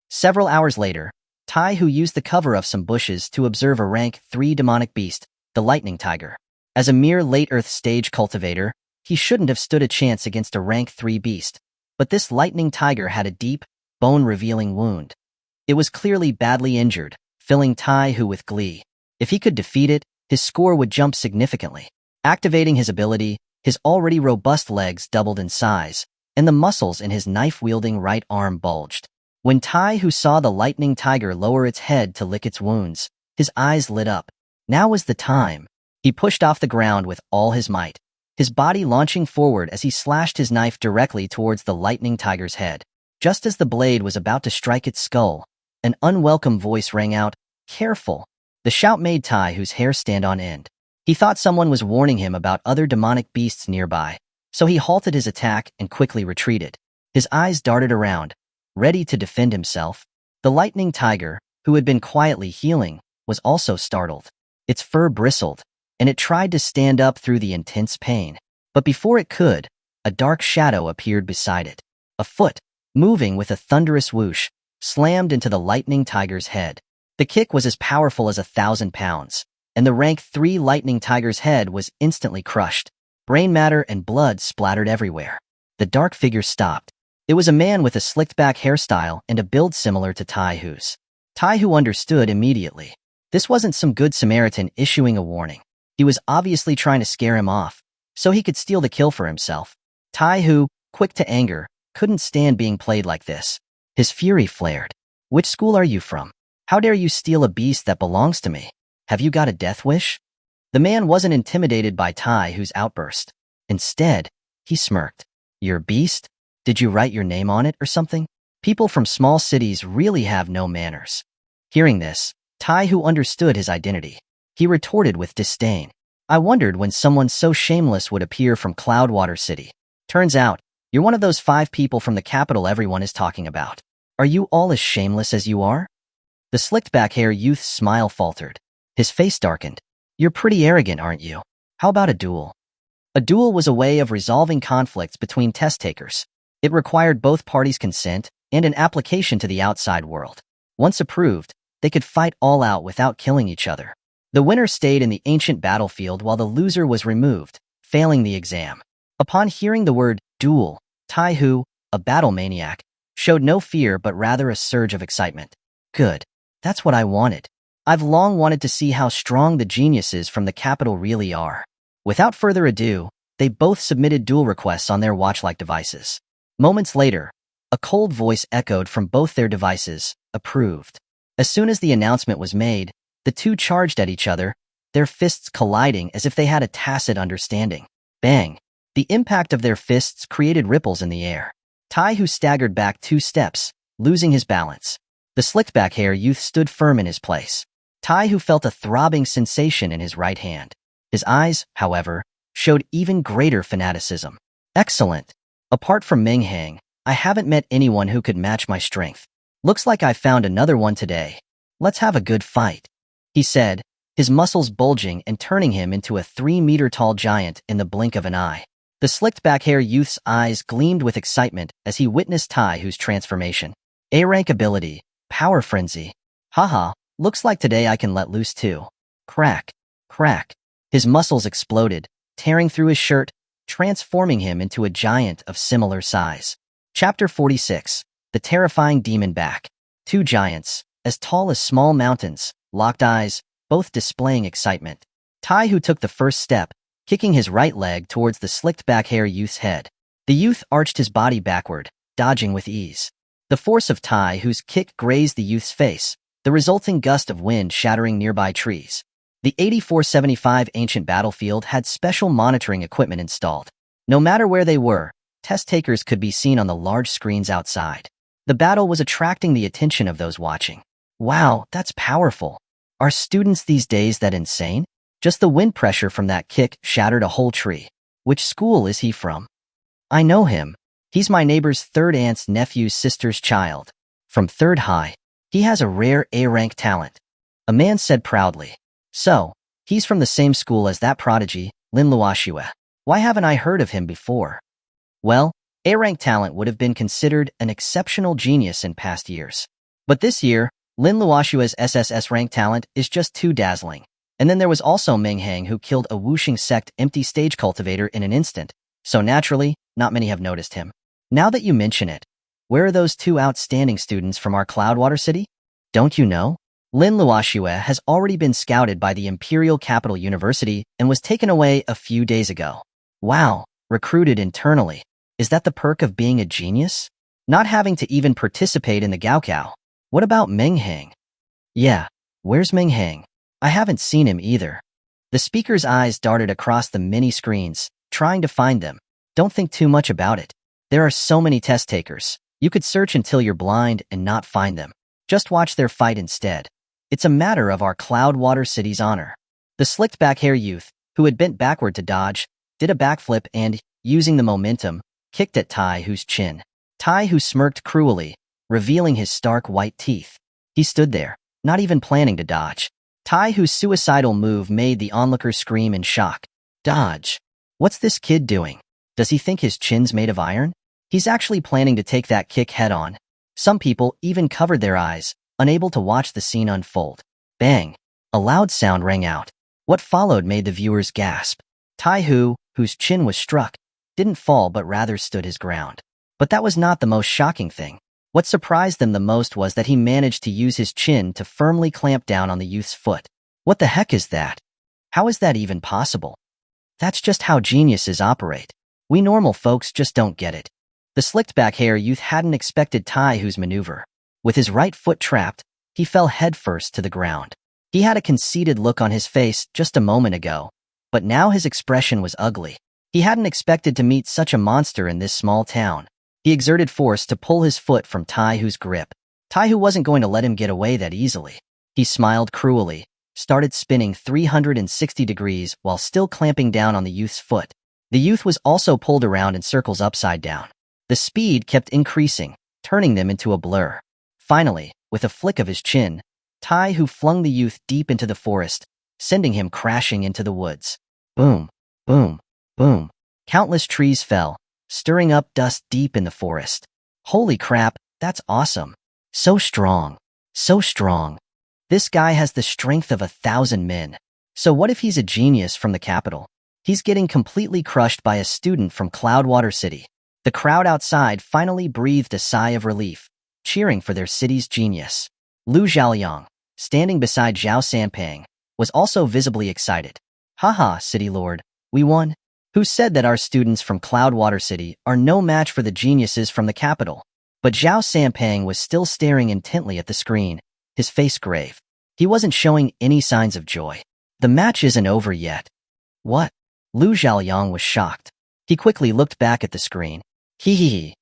Several hours later, Tai Hu used the cover of some bushes to observe a rank 3 demonic beast, the lightning tiger. As a mere late Earth stage cultivator, he shouldn't have stood a chance against a rank 3 beast, but this lightning tiger had a deep, bone-revealing wound. It was clearly badly injured, filling Tai Hu with glee. If he could defeat it, his score would jump significantly. Activating his ability, his already robust legs doubled in size, and the muscles in his knife-wielding right arm bulged. When Tai Hu saw the lightning tiger lower its head to lick its wounds, his eyes lit up. Now was the time. He pushed off the ground with all his might, his body launching forward as he slashed his knife directly towards the lightning tiger's head. Just as the blade was about to strike its skull, an unwelcome voice rang out, "Careful." The shout made Tai Hu's hair stand on end. He thought someone was warning him about other demonic beasts nearby, so he halted his attack and quickly retreated. His eyes darted around, ready to defend himself. The lightning tiger, who had been quietly healing, was also startled. Its fur bristled, and it tried to stand up through the intense pain. But before it could, a dark shadow appeared beside it. A foot, moving with a thunderous whoosh, slammed into the lightning tiger's head. The kick was as powerful as 1,000 pounds, and the rank 3 lightning tiger's head was instantly crushed. Brain matter and blood splattered everywhere. The dark figure stopped. It was a man with a slicked-back hairstyle and a build similar to Tai Hu's. Tai Hu understood immediately. This wasn't some good Samaritan issuing a warning. He was obviously trying to scare him off, so he could steal the kill for himself. Tai Hu, quick to anger, couldn't stand being played like this. His fury flared. "Which school are you from? How dare you steal a beast that belongs to me? Have you got a death wish?" The man wasn't intimidated by Tai Hu's outburst. Instead, he smirked. "Your beast? Did you write your name on it or something? People from small cities really have no manners." Hearing this, Tai Hu understood his identity. He retorted with disdain. "I wondered when someone so shameless would appear from Cloudwater City. Turns out, you're one of those 5 people from the capital everyone is talking about. Are you all as shameless as you are?" The slicked-back hair youth's smile faltered. His face darkened. "You're pretty arrogant, aren't you? How about a duel?" A duel was a way of resolving conflicts between test takers. It required both parties' consent and an application to the outside world. Once approved, they could fight all out without killing each other. The winner stayed in the ancient battlefield while the loser was removed, failing the exam. Upon hearing the word duel, Tai Hu, a battle maniac, showed no fear but rather a surge of excitement. Good. That's what I wanted. I've long wanted to see how strong the geniuses from the capital really are. Without further ado, they both submitted duel requests on their watch-like devices. Moments later, a cold voice echoed from both their devices, "Approved." As soon as the announcement was made, the two charged at each other, their fists colliding as if they had a tacit understanding. Bang! The impact of their fists created ripples in the air. Tai Hu staggered back 2 steps, losing his balance. The slicked-back hair youth stood firm in his place. Tai Hu felt a throbbing sensation in his right hand. His eyes, however, showed even greater fanaticism. Excellent. Apart from Meng Hang, I haven't met anyone who could match my strength. Looks like I found another one today. Let's have a good fight, he said, his muscles bulging and turning him into a 3-meter-tall giant in the blink of an eye. The slicked-back hair youth's eyes gleamed with excitement as he witnessed Taihu's transformation. A-rank ability, Power Frenzy. Haha, looks like today I can let loose too. Crack, crack. His muscles exploded, tearing through his shirt, transforming him into a giant of similar size. Chapter 46. The Terrifying Demon Back. Two giants, as tall as small mountains, locked eyes, both displaying excitement. Taihu took the first step, kicking his right leg towards the slicked-back hair youth's head. The youth arched his body backward, dodging with ease. The force of Taihu's kick grazed the youth's face, the resulting gust of wind shattering nearby trees. The 8475 ancient battlefield had special monitoring equipment installed. No matter where they were, test takers could be seen on the large screens outside. The battle was attracting the attention of those watching. Wow, that's powerful. Are students these days that insane? Just the wind pressure from that kick shattered a whole tree. Which school is he from? I know him. He's my neighbor's third aunt's nephew's sister's child. From third high. He has a rare A-rank talent. A man said proudly. So, he's from the same school as that prodigy, Lin Luoxue. Why haven't I heard of him before? Well, A-rank talent would have been considered an exceptional genius in past years. But this year, Lin Luoxue's SSS rank talent is just too dazzling. And then there was also Meng Hang, who killed a Wuxing sect empty stage cultivator in an instant, so naturally, not many have noticed him. Now that you mention it, where are those two outstanding students from our Cloudwater city? Don't you know? Lin Luoxue has already been scouted by the Imperial Capital University and was taken away a few days ago. Wow, recruited internally. Is that the perk of being a genius? Not having to even participate in the Gaokao. What about Meng Hang? Yeah, where's Meng Hang? I haven't seen him either. The speaker's eyes darted across the many screens, trying to find them. Don't think too much about it. There are so many test takers. You could search until you're blind and not find them. Just watch their fight instead. It's a matter of our Cloudwater city's honor. The slicked-back hair youth, who had bent backward to dodge, did a backflip and, using the momentum, kicked at Taihu's chin. Taihu smirked cruelly, revealing his stark white teeth. He stood there, not even planning to dodge. Taihu's suicidal move made the onlookers scream in shock. Dodge? What's this kid doing? Does he think his chin's made of iron? He's actually planning to take that kick head-on. Some people even covered their eyes, unable to watch the scene unfold. Bang! A loud sound rang out. What followed made the viewers gasp. Taihu, whose chin was struck, didn't fall but rather stood his ground. But that was not the most shocking thing. What surprised them the most was that he managed to use his chin to firmly clamp down on the youth's foot. What the heck is that? How is that even possible? That's just how geniuses operate. We normal folks just don't get it. The slicked-back hair youth hadn't expected Taihu's maneuver. With his right foot trapped, he fell headfirst to the ground. He had a conceited look on his face just a moment ago, but now his expression was ugly. He hadn't expected to meet such a monster in this small town. He exerted force to pull his foot from Taihu's grip. Taihu wasn't going to let him get away that easily. He smiled cruelly, started spinning 360 degrees while still clamping down on the youth's foot. The youth was also pulled around in circles upside down. The speed kept increasing, turning them into a blur. Finally, with a flick of his chin, Taihu flung the youth deep into the forest, sending him crashing into the woods. Boom, boom, boom. Countless trees fell, stirring up dust deep in the forest. Holy crap, that's awesome. So strong. So strong. This guy has the strength of 1,000 men. So what if he's a genius from the capital? He's getting completely crushed by a student from Cloudwater City. The crowd outside finally breathed a sigh of relief, cheering for their city's genius. Lu Zhaoyang, standing beside Zhao Sanpang, was also visibly excited. Haha, City Lord, we won. Who said that our students from Cloudwater City are no match for the geniuses from the capital? But Zhao Sanpang was still staring intently at the screen, his face grave. He wasn't showing any signs of joy. The match isn't over yet. What? Lu Zhaoyang was shocked. He quickly looked back at the screen. Hee hee hee.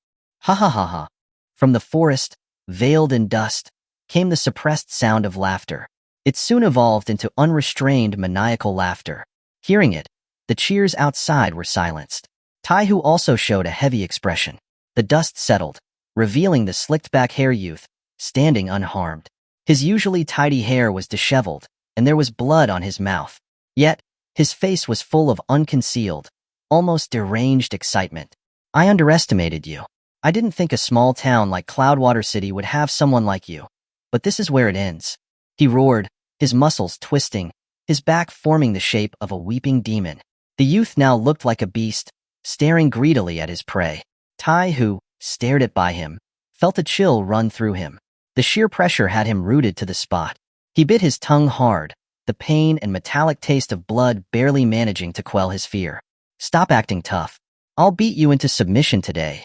Ha ha ha ha. From the forest, veiled in dust, came the suppressed sound of laughter. It soon evolved into unrestrained maniacal laughter. Hearing it, the cheers outside were silenced. Taihu also showed a heavy expression. The dust settled, revealing the slicked-back hair youth, standing unharmed. His usually tidy hair was disheveled, and there was blood on his mouth. Yet, his face was full of unconcealed, almost deranged excitement. I underestimated you. I didn't think a small town like Cloudwater City would have someone like you. But this is where it ends. He roared, his muscles twisting, his back forming the shape of a weeping demon. The youth now looked like a beast, staring greedily at his prey. Taihu, stared at by him, felt a chill run through him. The sheer pressure had him rooted to the spot. He bit his tongue hard, the pain and metallic taste of blood barely managing to quell his fear. Stop acting tough. I'll beat you into submission today.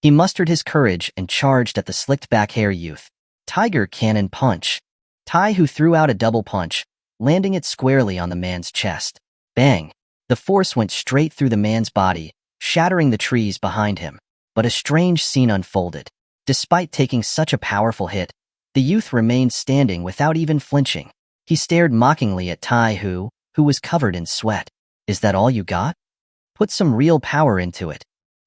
He mustered his courage and charged at the slicked-back hair youth. Tiger Cannon Punch. Taihu threw out a double punch, landing it squarely on the man's chest. Bang! The force went straight through the man's body, shattering the trees behind him. But a strange scene unfolded. Despite taking such a powerful hit, the youth remained standing without even flinching. He stared mockingly at Taihu, who was covered in sweat. Is that all you got? Put some real power into it.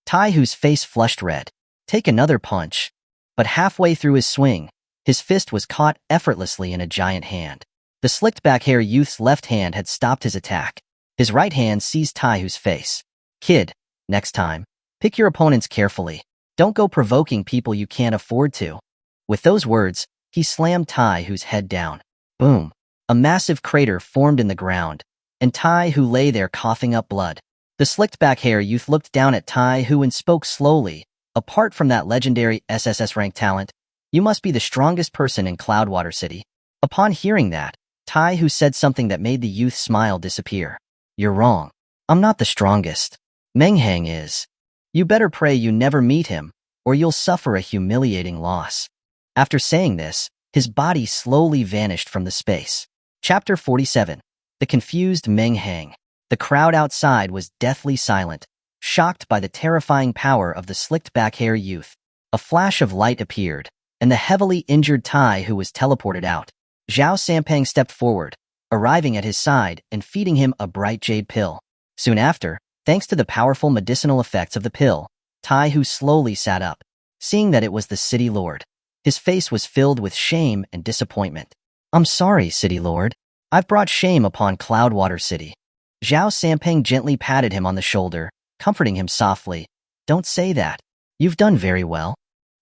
Taihu's face flushed red. Take another punch. But halfway through his swing, his fist was caught effortlessly in a giant hand. The slicked-back hair youth's left hand had stopped his attack. His right hand seized Taihu's face. Kid, next time, pick your opponents carefully. Don't go provoking people you can't afford to. With those words, he slammed Taihu's head down. Boom! A massive crater formed in the ground, and Taihu lay there coughing up blood. The slicked-back hair youth looked down at Taihu and spoke slowly. Apart from that legendary SSS rank talent, you must be the strongest person in Cloudwater City. Upon hearing that, Taihu said something that made the youth's smile disappear. You're wrong. I'm not the strongest. Meng Hang is. You better pray you never meet him, or you'll suffer a humiliating loss. After saying this, his body slowly vanished from the space. Chapter 47. The Confused Meng Hang. The crowd outside was deathly silent, shocked by the terrifying power of the slicked-back hair youth. A flash of light appeared, and the heavily injured Taihu was teleported out. Zhao Sampang stepped forward, arriving at his side and feeding him a bright jade pill. Soon after, thanks to the powerful medicinal effects of the pill, Taihu slowly sat up. Seeing that it was the City Lord, his face was filled with shame and disappointment. I'm sorry, City Lord. I've brought shame upon Cloudwater City. Zhao Sampang gently patted him on the shoulder, comforting him softly. Don't say that. You've done very well.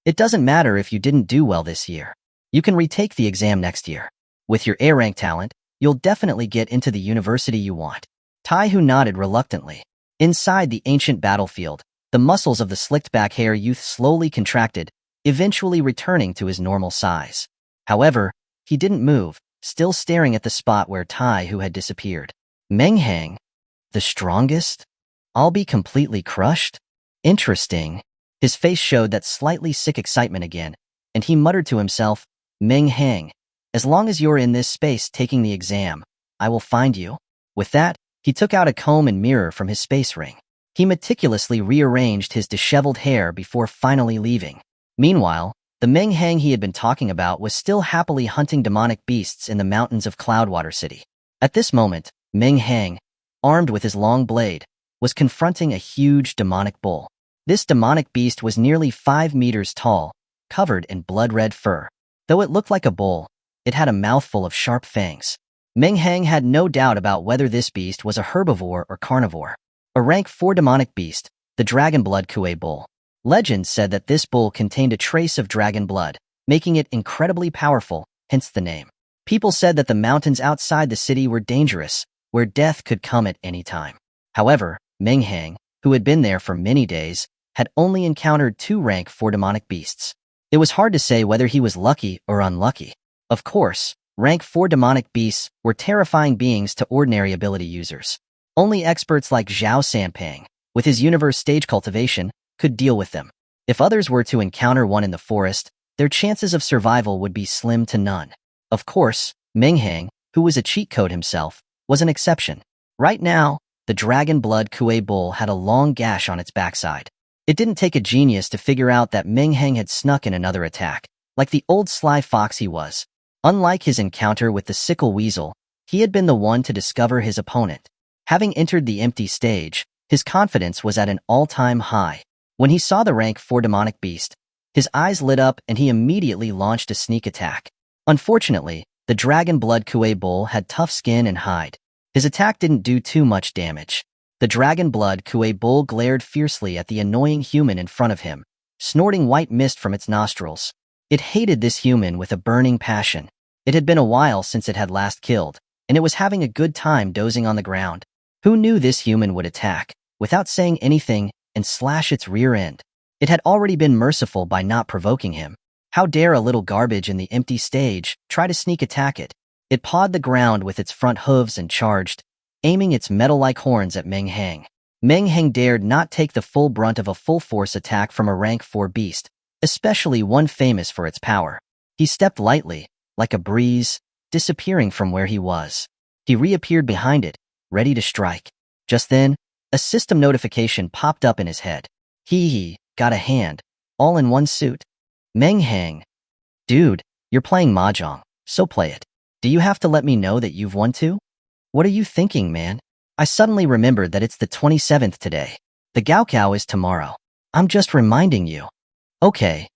It doesn't matter if you didn't do well this year. You can retake the exam next year. With your A-rank talent, you'll definitely get into the university you want. Taihu nodded reluctantly. Inside the ancient battlefield, the muscles of the slicked-back hair youth slowly contracted, eventually returning to his normal size. However, he didn't move, still staring at the spot where Taihu had disappeared. Meng Hang? The strongest? I'll be completely crushed? Interesting. His face showed that slightly sick excitement again, and he muttered to himself, Meng Hang, as long as you're in this space taking the exam, I will find you. With that, he took out a comb and mirror from his space ring. He meticulously rearranged his disheveled hair before finally leaving. Meanwhile, the Meng Hang he had been talking about was still happily hunting demonic beasts in the mountains of Cloudwater City. At this moment, Meng Hang, armed with his long blade, was confronting a huge demonic bull. This demonic beast was nearly 5 meters tall, covered in blood-red fur. Though it looked like a bull, it had a mouthful of sharp fangs. Meng Hang had no doubt about whether this beast was a herbivore or carnivore. A rank 4 demonic beast, the Dragon Blood Kue Bull. Legend said that this bull contained a trace of dragon blood, making it incredibly powerful, hence the name. People said that the mountains outside the city were dangerous, where death could come at any time. However, Meng Hang, who had been there for many days, had only encountered 2 rank 4 demonic beasts. It was hard to say whether he was lucky or unlucky. Of course, rank 4 demonic beasts were terrifying beings to ordinary ability users. Only experts like Zhao Sampang, with his universe stage cultivation, could deal with them. If others were to encounter one in the forest, their chances of survival would be slim to none. Of course, Meng Hang, who was a cheat code himself, was an exception. Right now, the Dragon Blood Kue Bull had a long gash on its backside. It didn't take a genius to figure out that Meng Hang had snuck in another attack, like the old sly fox he was. Unlike his encounter with the sickle weasel, he had been the one to discover his opponent. Having entered the empty stage, His confidence was at an all-time high. When he saw the rank 4 demonic beast, his eyes lit up and he immediately launched a sneak attack. Unfortunately, the dragon blood Kue bull had tough skin and hide. His attack didn't do too much damage. The dragon blood Kue bull glared fiercely at the annoying human in front of him, snorting white mist from its nostrils. It hated this human with a burning passion. It had been a while since it had last killed, and it was having a good time dozing on the ground. Who knew this human would attack, without saying anything, and slash its rear end? It had already been merciful by not provoking him. How dare a little garbage in the empty stage try to sneak attack it? It pawed the ground with its front hooves and charged, aiming its metal-like horns at Meng Hang. Meng Hang dared not take the full brunt of a full-force attack from a rank 4 beast, especially one famous for its power. He stepped lightly, like a breeze, disappearing from where he was. He reappeared behind it, ready to strike. Just then, a system notification popped up in his head. He got a hand, all in one suit. Meng Hang. Dude, you're playing mahjong, so play it. Do you have to let me know that you've won too? What are you thinking, man? I suddenly remembered that it's the 27th today. The Gaokao is tomorrow. I'm just reminding you. Okay.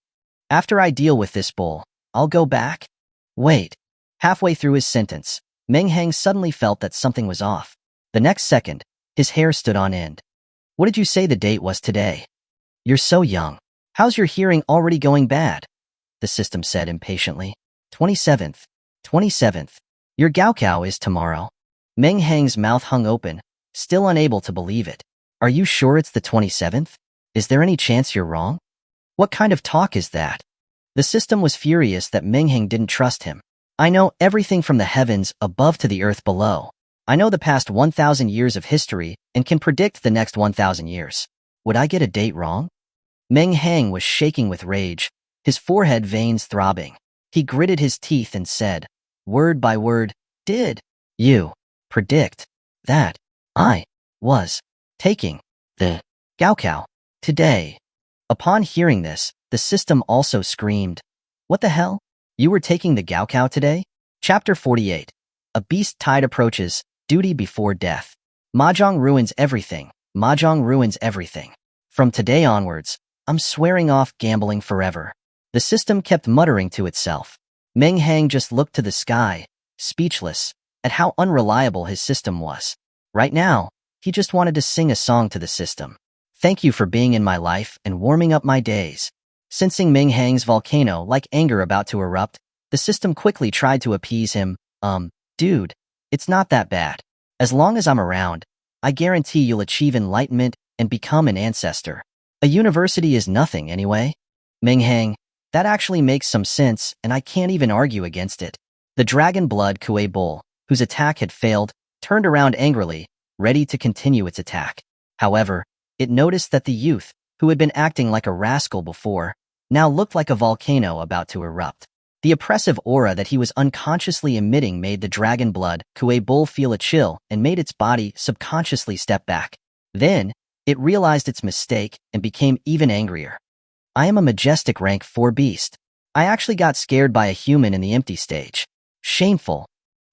After I deal with this bull, I'll go back? Wait. Halfway through his sentence, Meng Hang suddenly felt that something was off. The next second, his hair stood on end. What did you say the date was today? You're so young. How's your hearing already going bad? The system said impatiently. 27th. 27th. Your Gaokao is tomorrow. Meng Hang's mouth hung open, still unable to believe it. Are you sure it's the 27th? Is there any chance you're wrong? What kind of talk is that? The system was furious that Meng Hang didn't trust him. I know everything from the heavens above to the earth below. I know the past 1,000 years of history and can predict the next 1,000 years. Would I get a date wrong? Meng Hang was shaking with rage, his forehead veins throbbing. He gritted his teeth and said, word by word, did you predict that I was taking the Gaokao today? Upon hearing this, the system also screamed, what the hell? You were taking the Gaokao today? Chapter 48. A beast tide approaches, duty before death. Mahjong ruins everything. Mahjong ruins everything. From today onwards, I'm swearing off gambling forever. The system kept muttering to itself. Meng Hang just looked to the sky, speechless, at how unreliable his system was. Right now, he just wanted to sing a song to the system. Thank you for being in my life and warming up my days. Sensing Meng Hang's volcano-like anger about to erupt, the system quickly tried to appease him. Dude, it's not that bad. As long as I'm around, I guarantee you'll achieve enlightenment and become an ancestor. A university is nothing anyway. Meng Hang, that actually makes some sense and I can't even argue against it. The dragon blood Kue bull, whose attack had failed, turned around angrily, ready to continue its attack. However, it noticed that the youth, who had been acting like a rascal before, now looked like a volcano about to erupt. The oppressive aura that he was unconsciously emitting made the dragon blood Kue bull feel a chill and made its body subconsciously step back. Then, it realized its mistake and became even angrier. I am a majestic rank 4 beast. I actually got scared by a human in the empty stage. Shameful.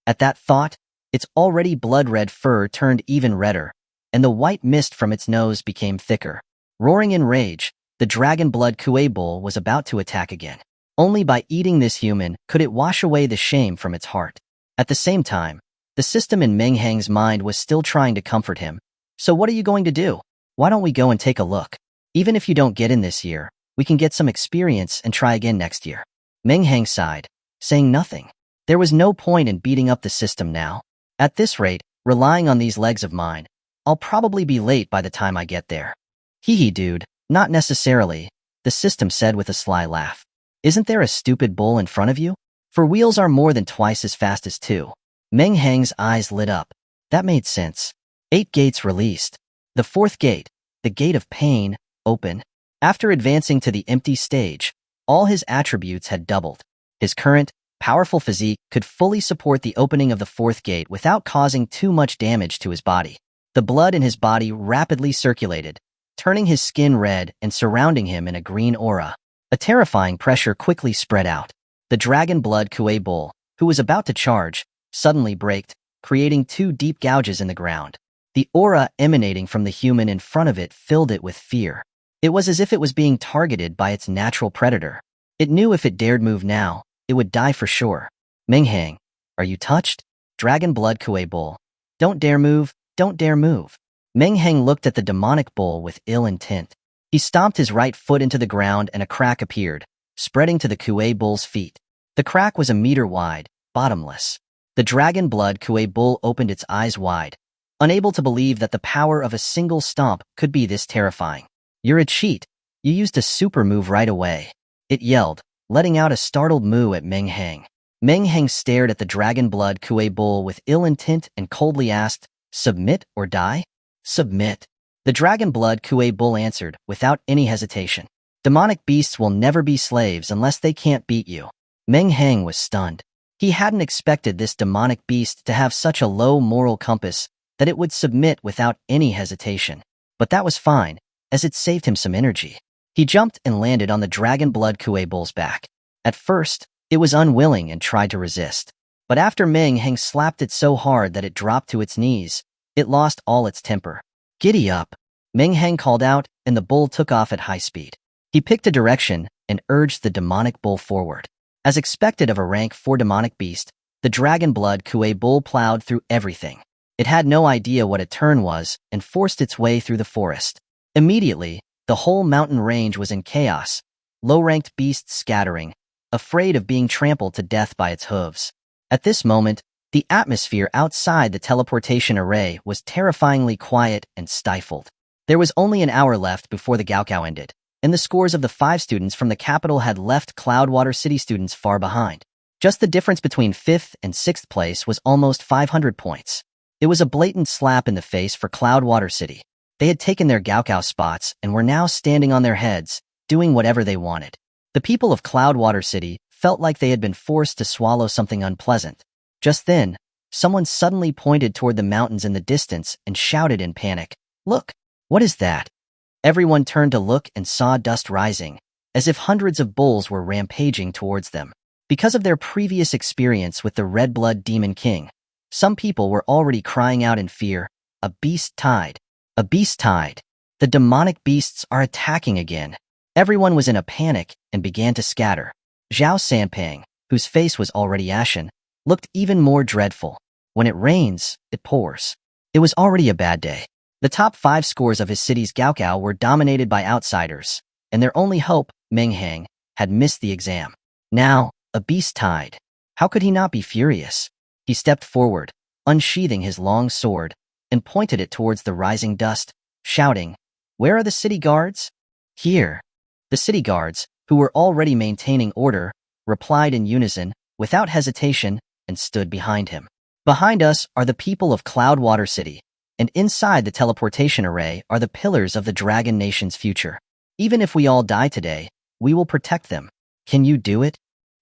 At that thought, its already blood-red fur turned even redder, and the white mist from its nose became thicker. Roaring in rage, the dragon blood Kue bull was about to attack again. Only by eating this human could it wash away the shame from its heart. At the same time, the system in Meng Hang's mind was still trying to comfort him. So what are you going to do? Why don't we go and take a look? Even if you don't get in this year, we can get some experience and try again next year. Meng Hang sighed, saying nothing. There was no point in beating up the system now. At this rate, relying on these legs of mine, I'll probably be late by the time I get there. Hee dude, not necessarily, the system said with a sly laugh. Isn't there a stupid bull in front of you? For wheels are more than twice as fast as 2. Meng Hang's eyes lit up. That made sense. 8 gates released. The 4th gate, the gate of pain, open. After advancing to the empty stage, all his attributes had doubled. His current, powerful physique could fully support the opening of the 4th gate without causing too much damage to his body. The blood in his body rapidly circulated, turning his skin red and surrounding him in a green aura. A terrifying pressure quickly spread out. The dragon blood Kue bull, who was about to charge, suddenly braked, creating 2 deep gouges in the ground. The aura emanating from the human in front of it filled it with fear. It was as if it was being targeted by its natural predator. It knew if it dared move now, it would die for sure. Meng Hang, are you touched? Dragon Blood Kue Bull. Don't dare move, don't dare move. Meng Hang looked at the demonic bull with ill intent. He stomped his right foot into the ground and a crack appeared, spreading to the Kue bull's feet. The crack was a meter wide, bottomless. The Dragon Blood Kue bull opened its eyes wide, unable to believe that the power of a single stomp could be this terrifying. You're a cheat. You used a super move right away. It yelled, letting out a startled moo at Meng Hang. Meng Hang stared at the Dragon Blood Kue bull with ill intent and coldly asked, submit or die? Submit. The Dragon Blood Kue bull answered, without any hesitation. Demonic beasts will never be slaves unless they can't beat you. Meng Hang was stunned. He hadn't expected this demonic beast to have such a low moral compass that it would submit without any hesitation. But that was fine, as it saved him some energy. He jumped and landed on the Dragon Blood Kue bull's back. At first, it was unwilling and tried to resist. But after Meng Hang slapped it so hard that it dropped to its knees, it lost all its temper. Giddy up, Meng Hang called out, and the bull took off at high speed. He picked a direction and urged the demonic bull forward. As expected of a rank 4 demonic beast, the Dragon Blood Kue bull plowed through everything. It had no idea what a turn was and forced its way through the forest. Immediately, the whole mountain range was in chaos, low-ranked beasts scattering, afraid of being trampled to death by its hooves. At this moment, the atmosphere outside the teleportation array was terrifyingly quiet and stifled. There was only an hour left before the Gaokao ended, and the scores of the 5 students from the capital had left Cloudwater City students far behind. Just the difference between 5th and 6th place was almost 500 points. It was a blatant slap in the face for Cloudwater City. They had taken their Gaokao spots and were now standing on their heads, doing whatever they wanted. The people of Cloudwater City felt like they had been forced to swallow something unpleasant. Just then, someone suddenly pointed toward the mountains in the distance and shouted in panic, "Look! What is that?" Everyone turned to look and saw dust rising, as if hundreds of bulls were rampaging towards them. Because of their previous experience with the Red Blood Demon King, some people were already crying out in fear, "A beast tide! A beast tide! The demonic beasts are attacking again!" Everyone was in a panic and began to scatter. Zhao Sanpeng, whose face was already ashen, looked even more dreadful. When it rains, it pours. It was already a bad day. The top 5 scores of his city's Gaokao were dominated by outsiders, and their only hope, Meng Hang, had missed the exam. Now, a beast tide. How could he not be furious? He stepped forward, unsheathing his long sword, and pointed it towards the rising dust, shouting, "Where are the city guards?" "Here." The city guards, who were already maintaining order, replied in unison, without hesitation, and stood behind him. "Behind us are the people of Cloudwater City, and inside the teleportation array are the pillars of the Dragon Nation's future. Even if we all die today, we will protect them. Can you do it?"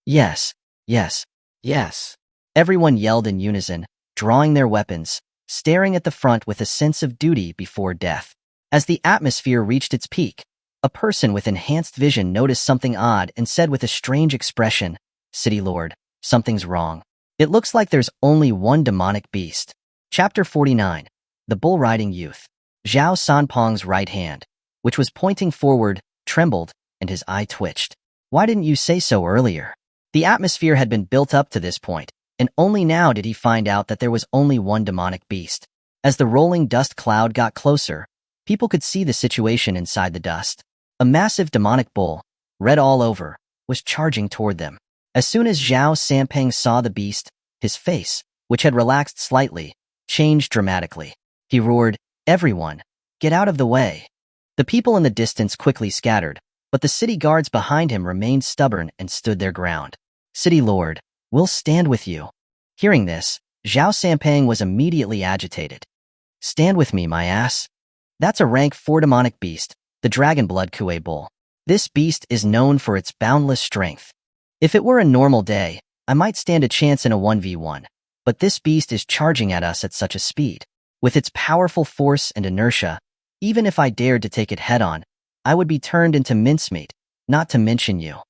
"Yes, yes, yes." Everyone yelled in unison, drawing their weapons, staring at the front with a sense of duty before death. As the atmosphere reached its peak, a person with enhanced vision noticed something odd and said with a strange expression, "City Lord, something's wrong. It looks like there's only one demonic beast." Chapter 49. The Bull-Riding Youth. Zhao Sanpeng's right hand, which was pointing forward, trembled, and his eye twitched. "Why didn't you say so earlier?" The atmosphere had been built up to this point, and only now did he find out that there was only one demonic beast. As the rolling dust cloud got closer, people could see the situation inside the dust. A massive demonic bull, red all over, was charging toward them. As soon as Zhao Sanpeng saw the beast, his face, which had relaxed slightly, changed dramatically. He roared, "Everyone, get out of the way." The people in the distance quickly scattered, but the city guards behind him remained stubborn and stood their ground. "City Lord, we'll stand with you." Hearing this, Zhao Sanpeng was immediately agitated. "Stand with me, my ass. That's a rank 4 demonic beast, the Dragon Blood Kue Bull. This beast is known for its boundless strength. If it were a normal day, I might stand a chance in a 1v1, but this beast is charging at us at such a speed. With its powerful force and inertia, even if I dared to take it head-on, I would be turned into mincemeat, not to mention you.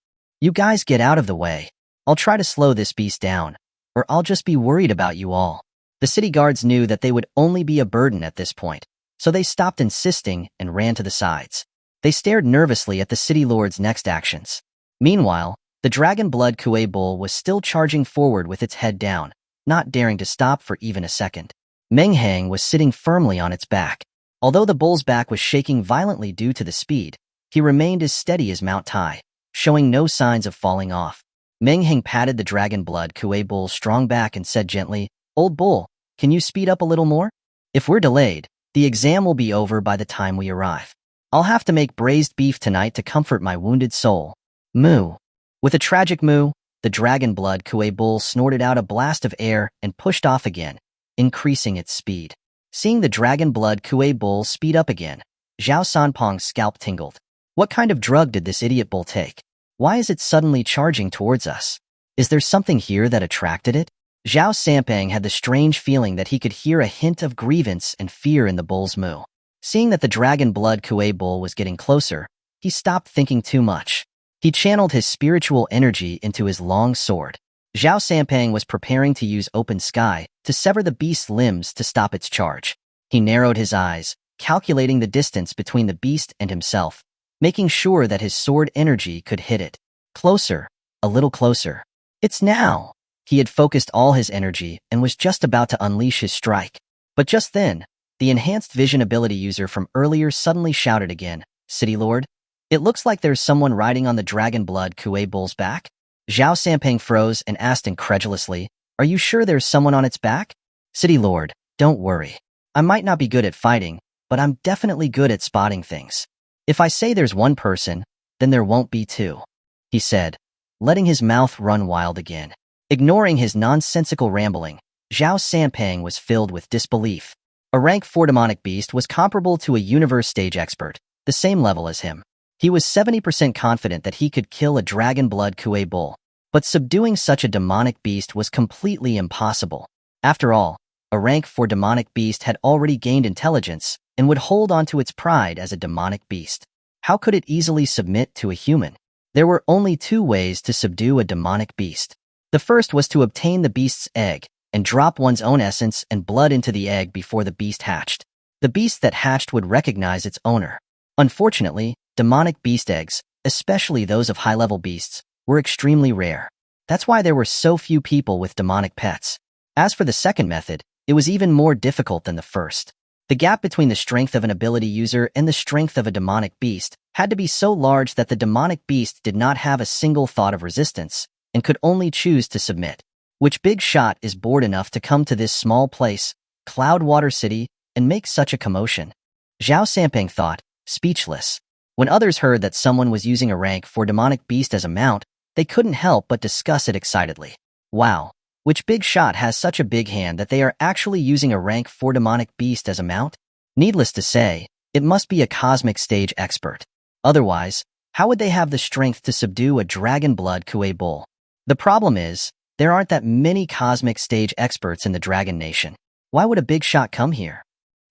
You guys get out of the way. I'll try to slow this beast down, or I'll just be worried about you all." The city guards knew that they would only be a burden at this point, so they stopped insisting and ran to the sides. They stared nervously at the city lord's next actions. Meanwhile, the dragon blood Kuei bull was still charging forward with its head down, not daring to stop for even a second. Meng Hang was sitting firmly on its back. Although the bull's back was shaking violently due to the speed, he remained as steady as Mount Tai, showing no signs of falling off. Meng Hang patted the dragon blood Kuei bull's strong back and said gently, "Old bull, can you speed up a little more? If we're delayed, the exam will be over by the time we arrive. I'll have to make braised beef tonight to comfort my wounded soul." Moo. With a tragic moo, the dragon blood Kuei bull snorted out a blast of air and pushed off again, increasing its speed. Seeing the dragon blood Kuei bull speed up again, Zhao Sanpeng's scalp tingled. What kind of drug did this idiot bull take? Why is it suddenly charging towards us? Is there something here that attracted it? Zhao Sanpeng had the strange feeling that he could hear a hint of grievance and fear in the bull's moo. Seeing that the dragon blood Kuei bull was getting closer, he stopped thinking too much. He channeled his spiritual energy into his long sword. Zhao Sanpeng was preparing to use open sky to sever the beast's limbs to stop its charge. He narrowed his eyes, calculating the distance between the beast and himself, making sure that his sword energy could hit it. Closer, a little closer. It's now! He had focused all his energy and was just about to unleash his strike. But just then, the enhanced vision ability user from earlier suddenly shouted again, "City Lord? It looks like there's someone riding on the dragon blood Kuei bull's back." Zhao Sanpeng froze and asked incredulously, "Are you sure there's someone on its back?" "City Lord, don't worry. I might not be good at fighting, but I'm definitely good at spotting things. If I say there's one person, then there won't be two," he said, letting his mouth run wild again. Ignoring his nonsensical rambling, Zhao Sanpeng was filled with disbelief. A rank 4 demonic beast was comparable to a universe stage expert, the same level as him. He was 70% confident that he could kill a dragon blood Kuei bull, but subduing such a demonic beast was completely impossible. After all, a rank 4 demonic beast had already gained intelligence and would hold on to its pride as a demonic beast. How could it easily submit to a human? There were only two ways to subdue a demonic beast. The first was to obtain the beast's egg and drop one's own essence and blood into the egg before the beast hatched. The beast that hatched would recognize its owner. Unfortunately, demonic beast eggs, especially those of high-level beasts, were extremely rare. That's why there were so few people with demonic pets. As for the second method, it was even more difficult than the first. The gap between the strength of an ability user and the strength of a demonic beast had to be so large that the demonic beast did not have a single thought of resistance and could only choose to submit. Which big shot is bored enough to come to this small place, Cloudwater City, and make such a commotion? Zhao Sanpeng thought, speechless. When others heard that someone was using a rank 4 demonic beast as a mount, they couldn't help but discuss it excitedly. Wow, which big shot has such a big hand that they are actually using a rank 4 demonic beast as a mount? Needless to say, it must be a cosmic stage expert. Otherwise, how would they have the strength to subdue a dragon blood Kuei bull? The problem is, there aren't that many cosmic stage experts in the Dragon Nation. Why would a big shot come here?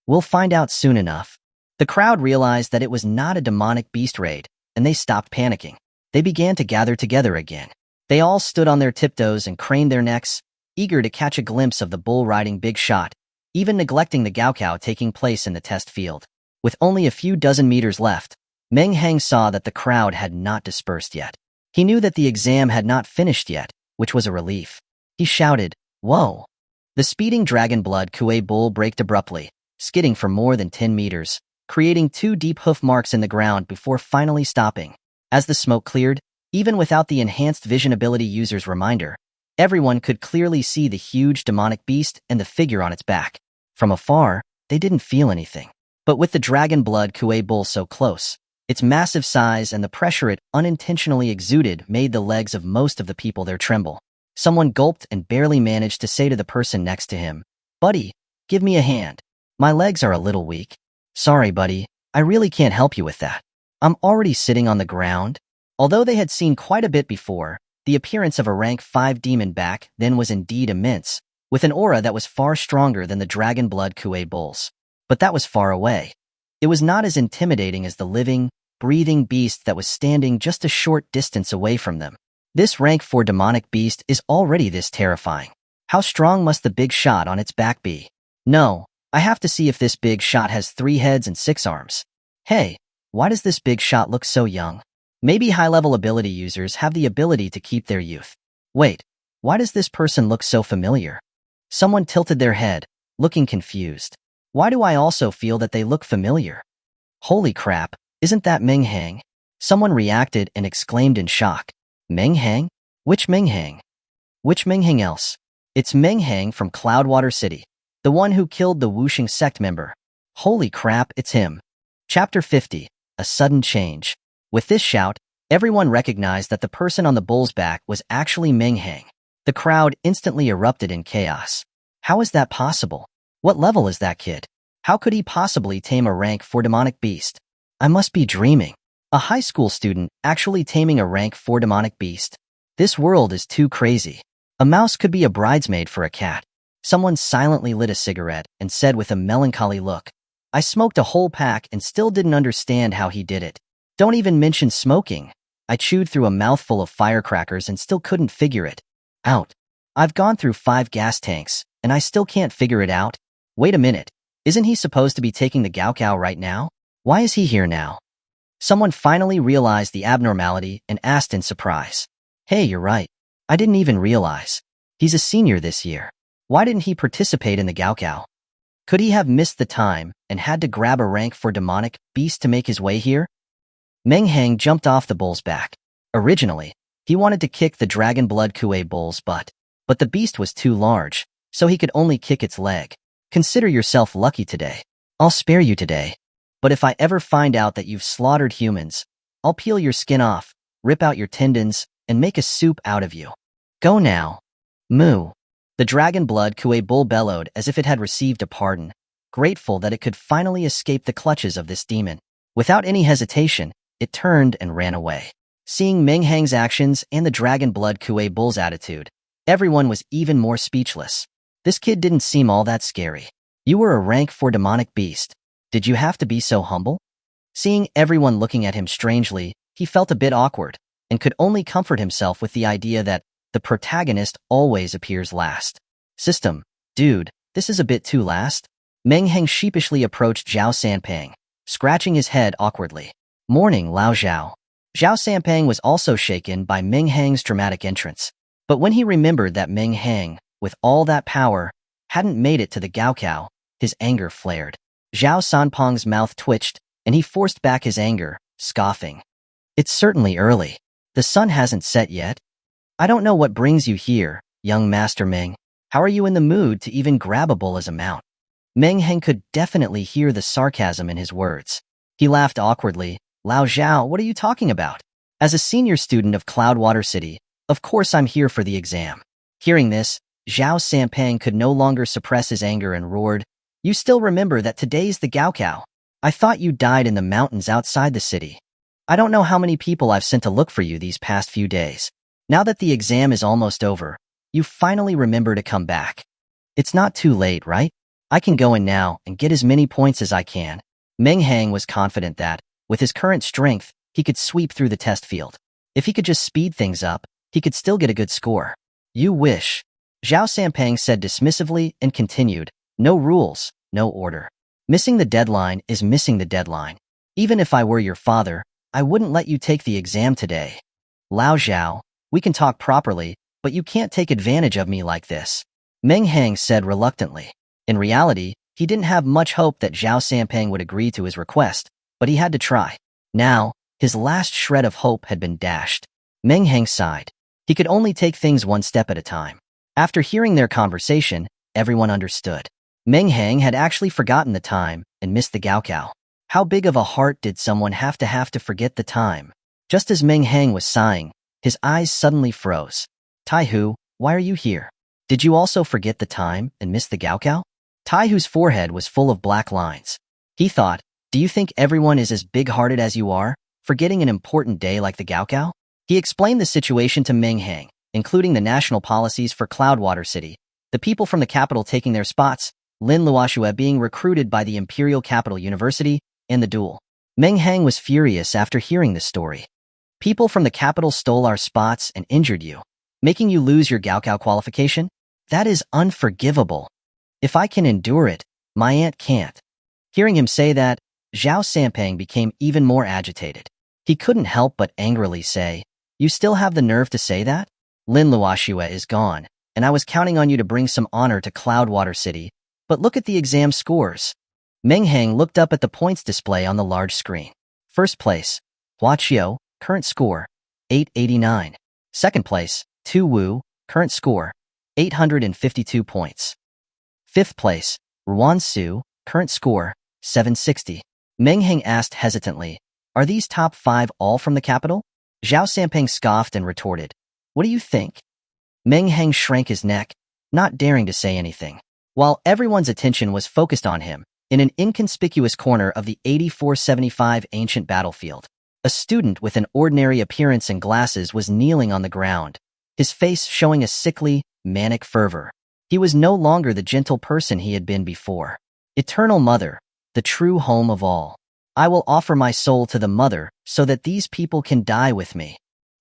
We'll find out soon enough. The crowd realized that it was not a demonic beast raid, and they stopped panicking. They began to gather together again. They all stood on their tiptoes and craned their necks, eager to catch a glimpse of the bull riding big shot, even neglecting the Gaokao taking place in the test field. With only a few dozen meters left, Meng Hang saw that the crowd had not dispersed yet. He knew that the exam had not finished yet, which was a relief. He shouted, "Whoa!" The speeding dragon blood Kuei bull braked abruptly, skidding for more than 10 meters, creating 2 deep hoof marks in the ground before finally stopping. As the smoke cleared, even without the enhanced vision ability user's reminder, everyone could clearly see the huge demonic beast and the figure on its back. From afar, they didn't feel anything. But with the dragon blood Kuei bull so close, its massive size and the pressure it unintentionally exuded made the legs of most of the people there tremble. Someone gulped and barely managed to say to the person next to him, "Buddy, give me a hand. My legs are a little weak." "Sorry, buddy, I really can't help you with that. I'm already sitting on the ground." Although they had seen quite a bit before, the appearance of a rank 5 demon back then was indeed immense, with an aura that was far stronger than the dragon blood Kuei bulls. But that was far away. It was not as intimidating as the living, breathing beast that was standing just a short distance away from them. This rank 4 demonic beast is already this terrifying. How strong must the big shot on its back be? No, I have to see if this big shot has 3 heads and 6 arms. Hey, why does this big shot look so young? Maybe high-level ability users have the ability to keep their youth. Wait, why does this person look so familiar? Someone tilted their head, looking confused. Why do I also feel that they look familiar? Holy crap, isn't that Meng Hang? Someone reacted and exclaimed in shock. Meng Hang? Which Meng Hang? Which Meng Hang else? It's Meng Hang from Cloudwater City, the one who killed the Wuxing sect member. Holy crap, it's him. Chapter 50, A Sudden Change. With this shout, everyone recognized that the person on the bull's back was actually Meng Hang. The crowd instantly erupted in chaos. How is that possible? What level is that kid? How could he possibly tame a rank 4 demonic beast? I must be dreaming. A high school student actually taming a rank 4 demonic beast? This world is too crazy. A mouse could be a bridesmaid for a cat. Someone silently lit a cigarette and said with a melancholy look, I smoked a whole pack and still didn't understand how he did it. Don't even mention smoking. I chewed through a mouthful of firecrackers and still couldn't figure it out. I've gone through 5 gas tanks, and I still can't figure it out. Wait a minute. Isn't he supposed to be taking the Gaokao right now? Why is he here now? Someone finally realized the abnormality and asked in surprise. Hey, you're right. I didn't even realize. He's a senior this year. Why didn't he participate in the Gaokao? Could he have missed the time and had to grab a rank 4 demonic beast to make his way here? Meng Hang jumped off the bull's back. Originally, he wanted to kick the Dragon Blood Kue bull's butt, but the beast was too large, so he could only kick its leg. Consider yourself lucky today. I'll spare you today. But if I ever find out that you've slaughtered humans, I'll peel your skin off, rip out your tendons, and make a soup out of you. Go now. Moo. The Dragon Blood Kue bull bellowed as if it had received a pardon, grateful that it could finally escape the clutches of this demon. Without any hesitation, it turned and ran away. Seeing Meng Hang's actions and the Dragon Blood Kue bull's attitude, everyone was even more speechless. This kid didn't seem all that scary. You were a rank 4 demonic beast. Did you have to be so humble? Seeing everyone looking at him strangely, he felt a bit awkward, and could only comfort himself with the idea that the protagonist always appears last. System, dude, this is a bit too last. Meng Hang sheepishly approached Zhao Sanpang, scratching his head awkwardly. Morning, Lao Zhao. Zhao Sanpang was also shaken by Meng Hang's dramatic entrance, but when he remembered that Meng Hang, with all that power, hadn't made it to the Gaokao, his anger flared. Zhao Sanpang's mouth twitched, and he forced back his anger, scoffing. It's certainly early. The sun hasn't set yet. I don't know what brings you here, young Master Meng. How are you in the mood to even grab a bull as a mount? Meng Hang could definitely hear the sarcasm in his words. He laughed awkwardly. Lao Zhao, what are you talking about? As a senior student of Cloudwater City, of course I'm here for the exam. Hearing this, Zhao Sanpang could no longer suppress his anger and roared, You still remember that today's the Gaokao. I thought you died in the mountains outside the city. I don't know how many people I've sent to look for you these past few days. Now that the exam is almost over, you finally remember to come back. It's not too late, right? I can go in now and get as many points as I can. Meng Hang was confident that, with his current strength, he could sweep through the test field. If he could just speed things up, he could still get a good score. You wish. Zhao Sanpang said dismissively and continued, No rules, no order. Missing the deadline is missing the deadline. Even if I were your father, I wouldn't let you take the exam today. Lao Zhao, we can talk properly, but you can't take advantage of me like this. Meng Hang said reluctantly. In reality, he didn't have much hope that Zhao Sanpang would agree to his request, but he had to try. Now, his last shred of hope had been dashed. Meng Hang sighed. He could only take things one step at a time. After hearing their conversation, everyone understood. Meng Hang had actually forgotten the time and missed the Gaokao. How big of a heart did someone have to forget the time? Just as Meng Hang was sighing, his eyes suddenly froze. Taihu, why are you here? Did you also forget the time and miss the Gaokao? Taihu's forehead was full of black lines. He thought, do you think everyone is as big-hearted as you are, forgetting an important day like the Gaokao? He explained the situation to Meng Hang, including the national policies for Cloudwater City, the people from the capital taking their spots, Lin Luoxue being recruited by the Imperial Capital University, and the duel. Meng Hang was furious after hearing this story. People from the capital stole our spots and injured you, making you lose your Gaokao qualification? That is unforgivable. If I can endure it, my aunt can't. Hearing him say that, Zhao Sampang became even more agitated. He couldn't help but angrily say, "You still have the nerve to say that? Lin Luoxue is gone, and I was counting on you to bring some honor to Cloudwater City, but look at the exam scores." Meng Hang looked up at the points display on the large screen. First place, Hua Qiu, current score, 889. Second place, Tu Wu, current score, 852 points. Fifth place, Ruan Su, current score, 760. Meng Hang asked hesitantly, "Are these top 5 all from the capital?" Zhao Sampang scoffed and retorted, "What do you think?" Meng Hang shrank his neck, not daring to say anything. While everyone's attention was focused on him, in an inconspicuous corner of the 8475 ancient battlefield, a student with an ordinary appearance and glasses was kneeling on the ground, his face showing a sickly, manic fervor. He was no longer the gentle person he had been before. "Eternal Mother, the true home of all. I will offer my soul to the Mother so that these people can die with me."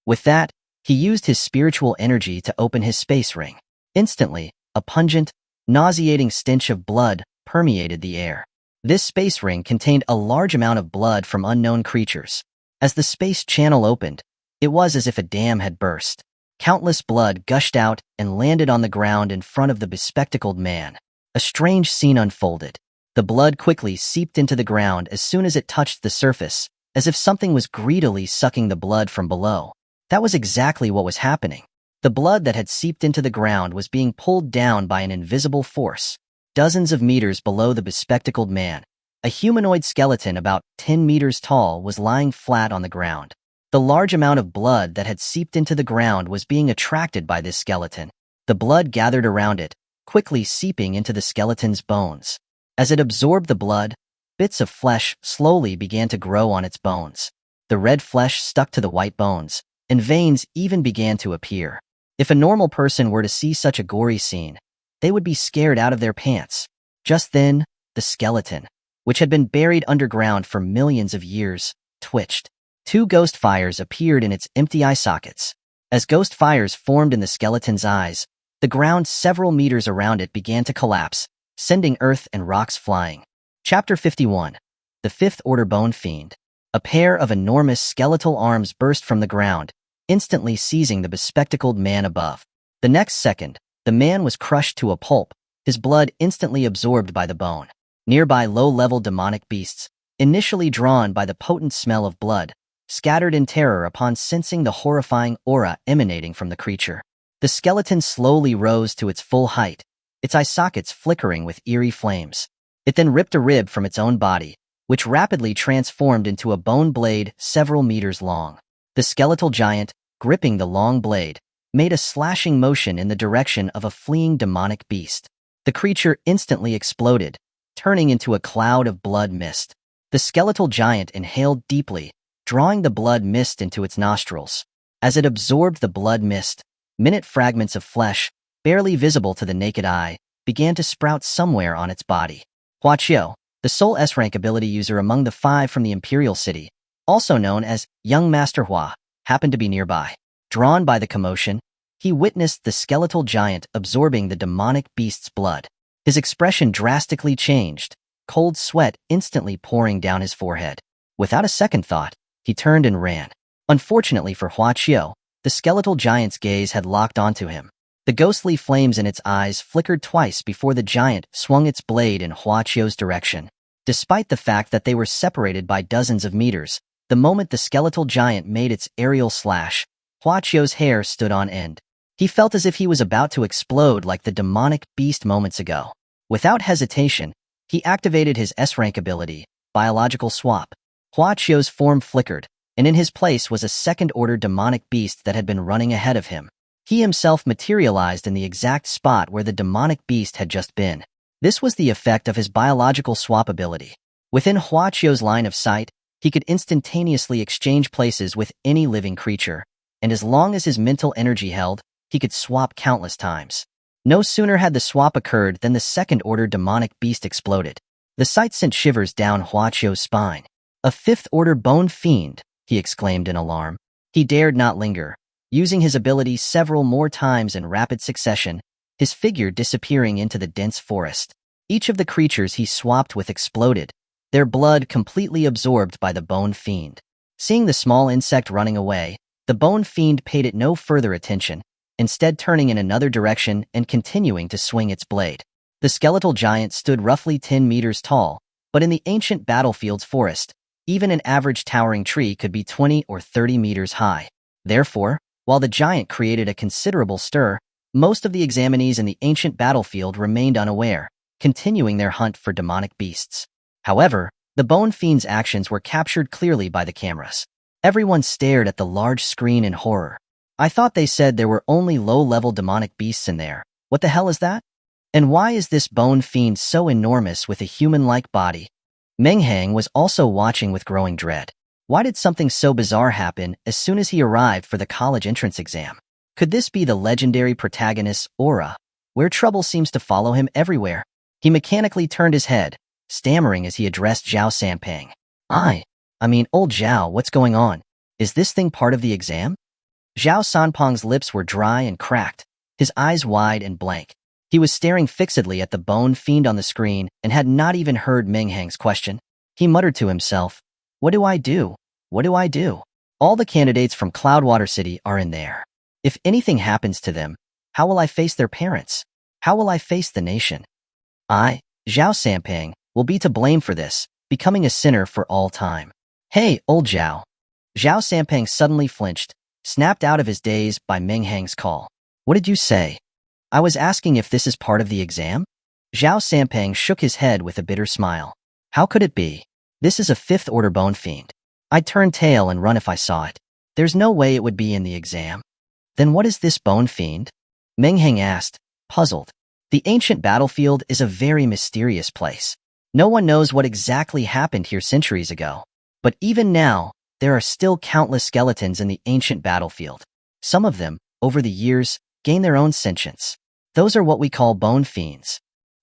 With that, he used his spiritual energy to open his space ring. Instantly, a pungent, nauseating stench of blood permeated the air. This space ring contained a large amount of blood from unknown creatures. As the space channel opened, it was as if a dam had burst. Countless blood gushed out and landed on the ground in front of the bespectacled man. A strange scene unfolded. The blood quickly seeped into the ground as soon as it touched the surface, as if something was greedily sucking the blood from below. That was exactly what was happening. The blood that had seeped into the ground was being pulled down by an invisible force. Dozens of meters below the bespectacled man, a humanoid skeleton about 10 meters tall was lying flat on the ground. The large amount of blood that had seeped into the ground was being attracted by this skeleton. The blood gathered around it, quickly seeping into the skeleton's bones. As it absorbed the blood, bits of flesh slowly began to grow on its bones. The red flesh stuck to the white bones, and veins even began to appear. If a normal person were to see such a gory scene, they would be scared out of their pants. Just then, the skeleton, which had been buried underground for millions of years, twitched. 2 ghost fires appeared in its empty eye sockets. As ghost fires formed in the skeleton's eyes, the ground several meters around it began to collapse, sending earth and rocks flying. Chapter 51. The Fifth Order Bone Fiend. A pair of enormous skeletal arms burst from the ground, instantly seizing the bespectacled man above. The next second, the man was crushed to a pulp, his blood instantly absorbed by the bone. Nearby low-level demonic beasts, initially drawn by the potent smell of blood, scattered in terror upon sensing the horrifying aura emanating from the creature. The skeleton slowly rose to its full height, its eye sockets flickering with eerie flames. It then ripped a rib from its own body, which rapidly transformed into a bone blade several meters long. The skeletal giant, gripping the long blade, made a slashing motion in the direction of a fleeing demonic beast. The creature instantly exploded, turning into a cloud of blood mist. The skeletal giant inhaled deeply, drawing the blood mist into its nostrils. As it absorbed the blood mist, minute fragments of flesh, barely visible to the naked eye, began to sprout somewhere on its body. Hua Qiu, the sole S-rank ability user among the 5 from the Imperial City, also known as Young Master Hua, happened to be nearby. Drawn by the commotion, he witnessed the skeletal giant absorbing the demonic beast's blood. His expression drastically changed, cold sweat instantly pouring down his forehead. Without a second thought, he turned and ran. Unfortunately for Hua Qiu, the skeletal giant's gaze had locked onto him. The ghostly flames in its eyes flickered twice before the giant swung its blade in Hua Qiu's direction. Despite the fact that they were separated by dozens of meters, the moment the skeletal giant made its aerial slash, Hua Qiu's hair stood on end. He felt as if he was about to explode like the demonic beast moments ago. Without hesitation, he activated his S-rank ability, Biological Swap. Hua Qiu's form flickered, and in his place was a second-order demonic beast that had been running ahead of him. He himself materialized in the exact spot where the demonic beast had just been. This was the effect of his Biological Swap ability. Within Hua Qiu's line of sight, he could instantaneously exchange places with any living creature, and as long as his mental energy held, he could swap countless times. No sooner had the swap occurred than the second-order demonic beast exploded. The sight sent shivers down Hua Qiu's spine. "A fifth-order bone fiend," he exclaimed in alarm. He dared not linger. Using his ability several more times in rapid succession, his figure disappearing into the dense forest. Each of the creatures he swapped with exploded, their blood completely absorbed by the Bone Fiend. Seeing the small insect running away, the Bone Fiend paid it no further attention, instead turning in another direction and continuing to swing its blade. The skeletal giant stood roughly 10 meters tall, but in the ancient battlefield's forest, even an average towering tree could be 20 or 30 meters high. Therefore, while the giant created a considerable stir, most of the examinees in the ancient battlefield remained unaware, continuing their hunt for demonic beasts. However, the Bone Fiend's actions were captured clearly by the cameras. Everyone stared at the large screen in horror. I thought they said there were only low-level demonic beasts in there. What the hell is that? And why is this Bone Fiend so enormous with a human-like body? Meng Hang was also watching with growing dread. Why did something so bizarre happen as soon as he arrived for the college entrance exam? Could this be the legendary protagonist's aura, where trouble seems to follow him everywhere? He mechanically turned his head, stammering as he addressed Zhao Sanpeng. I mean, old Zhao, what's going on? Is this thing part of the exam? Zhao Sanpeng's lips were dry and cracked, his eyes wide and blank. He was staring fixedly at the Bone Fiend on the screen and had not even heard Meng Hang's question. He muttered to himself, "What do I do? What do I do? All the candidates from Cloudwater City are in there. If anything happens to them, how will I face their parents? How will I face the nation? I, Zhao Sanpeng, will be to blame for this, becoming a sinner for all time." "Hey, old Zhao." Zhao Sanpeng suddenly flinched, snapped out of his daze by Meng Hang's call. "What did you say?" "I was asking if this is part of the exam?" Zhao Sanpeng shook his head with a bitter smile. "How could it be? This is a fifth-order Bone Fiend. I'd turn tail and run if I saw it. There's no way it would be in the exam." "Then what is this Bone Fiend?" Meng Hang asked, puzzled. The ancient battlefield is a very mysterious place. No one knows what exactly happened here centuries ago. But even now, there are still countless skeletons in the ancient battlefield. Some of them, over the years, gain their own sentience. Those are what we call Bone Fiends.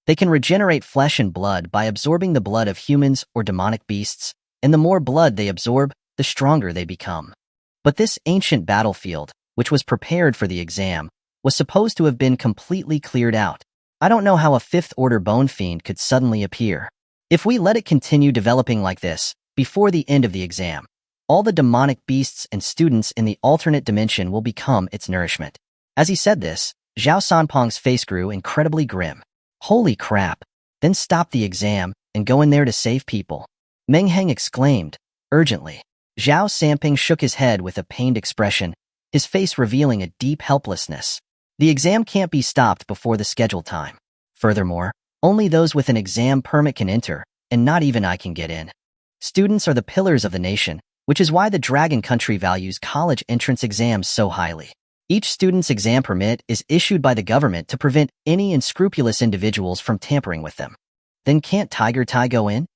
They can regenerate flesh and blood by absorbing the blood of humans or demonic beasts, and the more blood they absorb, the stronger they become. But this ancient battlefield, which was prepared for the exam, was supposed to have been completely cleared out. I don't know how a fifth-order Bone Fiend could suddenly appear. If we let it continue developing like this, before the end of the exam, all the demonic beasts and students in the alternate dimension will become its nourishment. As he said this, Zhao Sanpeng's face grew incredibly grim. Holy crap! Then stop the exam and go in there to save people. Meng Hang exclaimed, urgently. Zhao Sanpeng shook his head with a pained expression, his face revealing a deep helplessness. The exam can't be stopped before the scheduled time. Furthermore, only those with an exam permit can enter, and not even I can get in. Students are the pillars of the nation, which is why the Dragon Country values college entrance exams so highly. Each student's exam permit is issued by the government to prevent any unscrupulous individuals from tampering with them. Then can't Tiger Tai go in?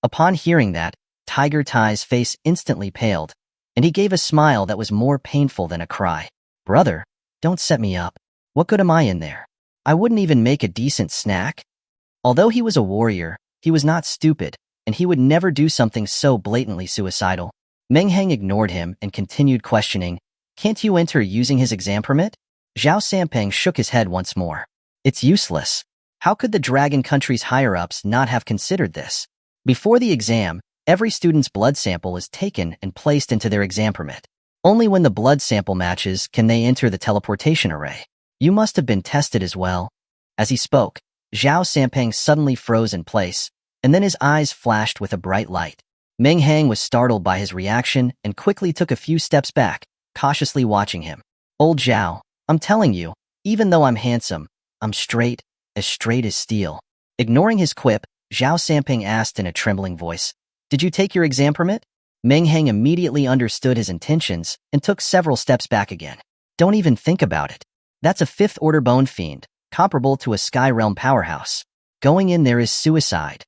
Upon hearing that, Tiger Tai's face instantly paled, and he gave a smile that was more painful than a cry. Brother, don't set me up. What good am I in there? I wouldn't even make a decent snack. Although he was a warrior, he was not stupid, and he would never do something so blatantly suicidal. Meng Hang ignored him and continued questioning, can't you enter using his exam permit? Zhao Sanpeng shook his head once more. It's useless. How could the Dragon Country's higher-ups not have considered this? Before the exam, every student's blood sample is taken and placed into their exam permit. Only when the blood sample matches can they enter the teleportation array. You must have been tested as well. As he spoke, Zhao Sanpeng suddenly froze in place, and then his eyes flashed with a bright light. Meng Hang was startled by his reaction and quickly took a few steps back, cautiously watching him. Old Zhao, I'm telling you, even though I'm handsome, I'm straight as steel. Ignoring his quip, Zhao Sanpeng asked in a trembling voice, Did you take your exam permit? Meng Hang immediately understood his intentions and took several steps back again. Don't even think about it. That's a fifth-order Bone Fiend, comparable to a Sky Realm powerhouse. Going in there is suicide.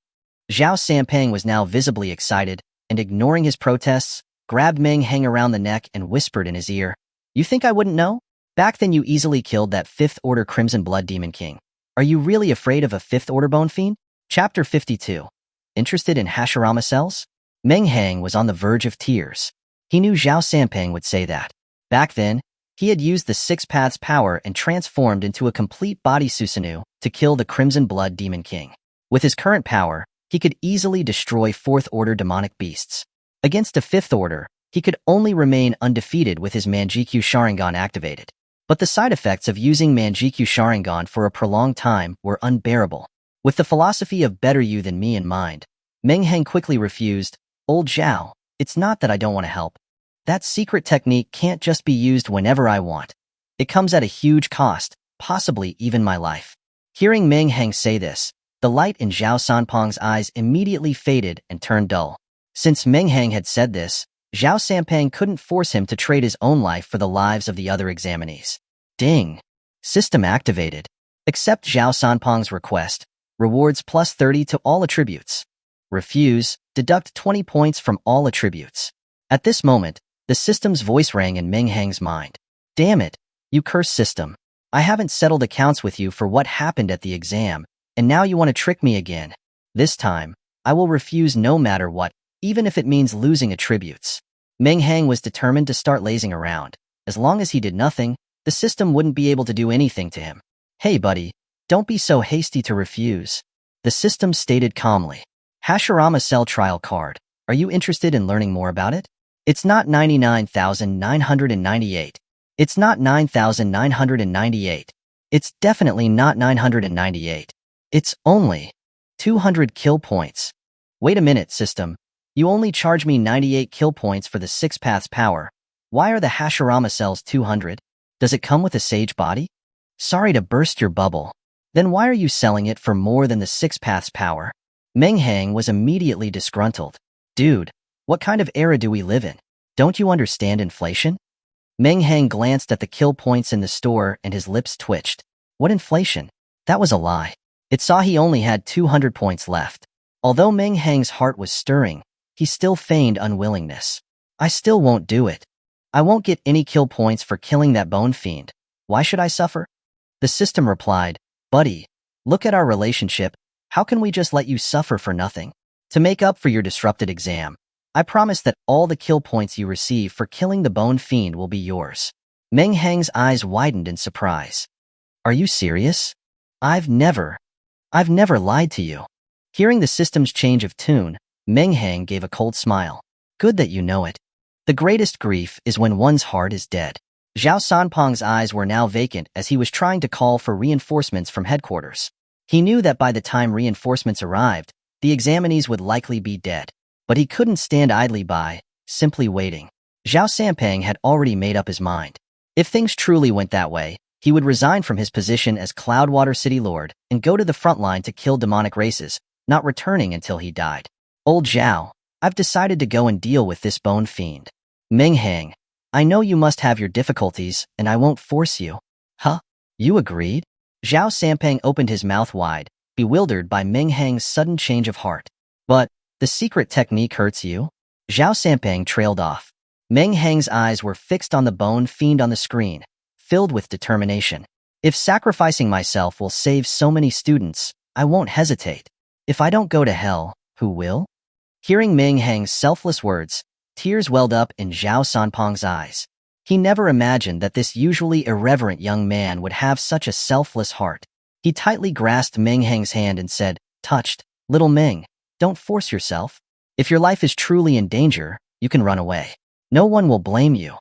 Zhao Sanpeng was now visibly excited, and ignoring his protests, grabbed Meng Hang around the neck and whispered in his ear, You think I wouldn't know? Back then you easily killed that fifth-order Crimson Blood Demon King. Are you really afraid of a fifth-order Bone Fiend? Chapter 52. Interested in Hashirama cells? Meng Hang was on the verge of tears. He knew Zhao Sanpeng would say that. Back then, He had used the Six Paths power and transformed into a complete body Susanoo to kill the Crimson Blood Demon King. With his current power, he could easily destroy fourth-order demonic beasts. Against a fifth order, he could only remain undefeated with his Manjikyu Sharingan activated. But the side effects of using Manjikyu Sharingan for a prolonged time were unbearable. With the philosophy of better you than me in mind, Meng Hang quickly refused. Old Zhao, it's not that I don't want to help. That secret technique can't just be used whenever I want. It comes at a huge cost, possibly even my life. Hearing Meng Hang say this, the light in Zhao Sanpeng's eyes immediately faded and turned dull. Since Meng Hang had said this, Zhao Sanpeng couldn't force him to trade his own life for the lives of the other examinees. Ding! System activated. Accept Zhao Sanpeng's request. Rewards plus 30 to all attributes. Refuse. Deduct 20 points from all attributes. At this moment, the system's voice rang in Meng Hang's mind. Damn it, you cursed system. I haven't settled accounts with you for what happened at the exam, and now you want to trick me again. This time, I will refuse no matter what, even if it means losing attributes. Meng Hang was determined to start lazing around. As long as he did nothing, the system wouldn't be able to do anything to him. Hey buddy, don't be so hasty to refuse. The system stated calmly. Hashirama Cell Trial Card. Are you interested in learning more about it? It's not 99,998. It's not 9,998. It's definitely not 998. It's only 200 kill points. Wait a minute, system. You only charge me 98 kill points for the Six Paths power. Why are the Hashirama cells 200? Does it come with a sage body? Sorry to burst your bubble. Then why are you selling it for more than the Six Paths power? Meng Hang was immediately disgruntled. Dude, what kind of era do we live in? Don't you understand inflation? Meng Hang glanced at the kill points in the store and his lips twitched. What inflation? That was a lie. It saw he only had 200 points left. Although Meng Hang's heart was stirring, he still feigned unwillingness. I still won't do it. I won't get any kill points for killing that bone fiend. Why should I suffer? The system replied, Buddy, look at our relationship. How can we just let you suffer for nothing? To make up for your disrupted exam, I promise that all the kill points you receive for killing the bone fiend will be yours. Meng Hang's eyes widened in surprise. Are you serious? I've never lied to you. Hearing the system's change of tune, Meng Hang gave a cold smile. Good that you know it. The greatest grief is when one's heart is dead. Zhao Sanpeng's eyes were now vacant as he was trying to call for reinforcements from headquarters. He knew that by the time reinforcements arrived, the examinees would likely be dead. But he couldn't stand idly by, simply waiting. Zhao Sanpeng had already made up his mind. If things truly went that way, he would resign from his position as Cloudwater City Lord and go to the front line to kill demonic races, not returning until he died. Old Zhao, I've decided to go and deal with this bone fiend. Meng Hang, I know you must have your difficulties, and I won't force you. Huh? You agreed? Zhao Sanpeng opened his mouth wide, bewildered by Meng Hang's sudden change of heart. But the secret technique hurts you? Zhao Sanpeng trailed off. Meng Hang's eyes were fixed on the bone fiend on the screen, filled with determination. If sacrificing myself will save so many students, I won't hesitate. If I don't go to hell, who will? Hearing Meng Hang's selfless words, tears welled up in Zhao Sanpeng's eyes. He never imagined that this usually irreverent young man would have such a selfless heart. He tightly grasped Meng Hang's hand and said, touched, Little Meng, don't force yourself. If your life is truly in danger, you can run away. No one will blame you.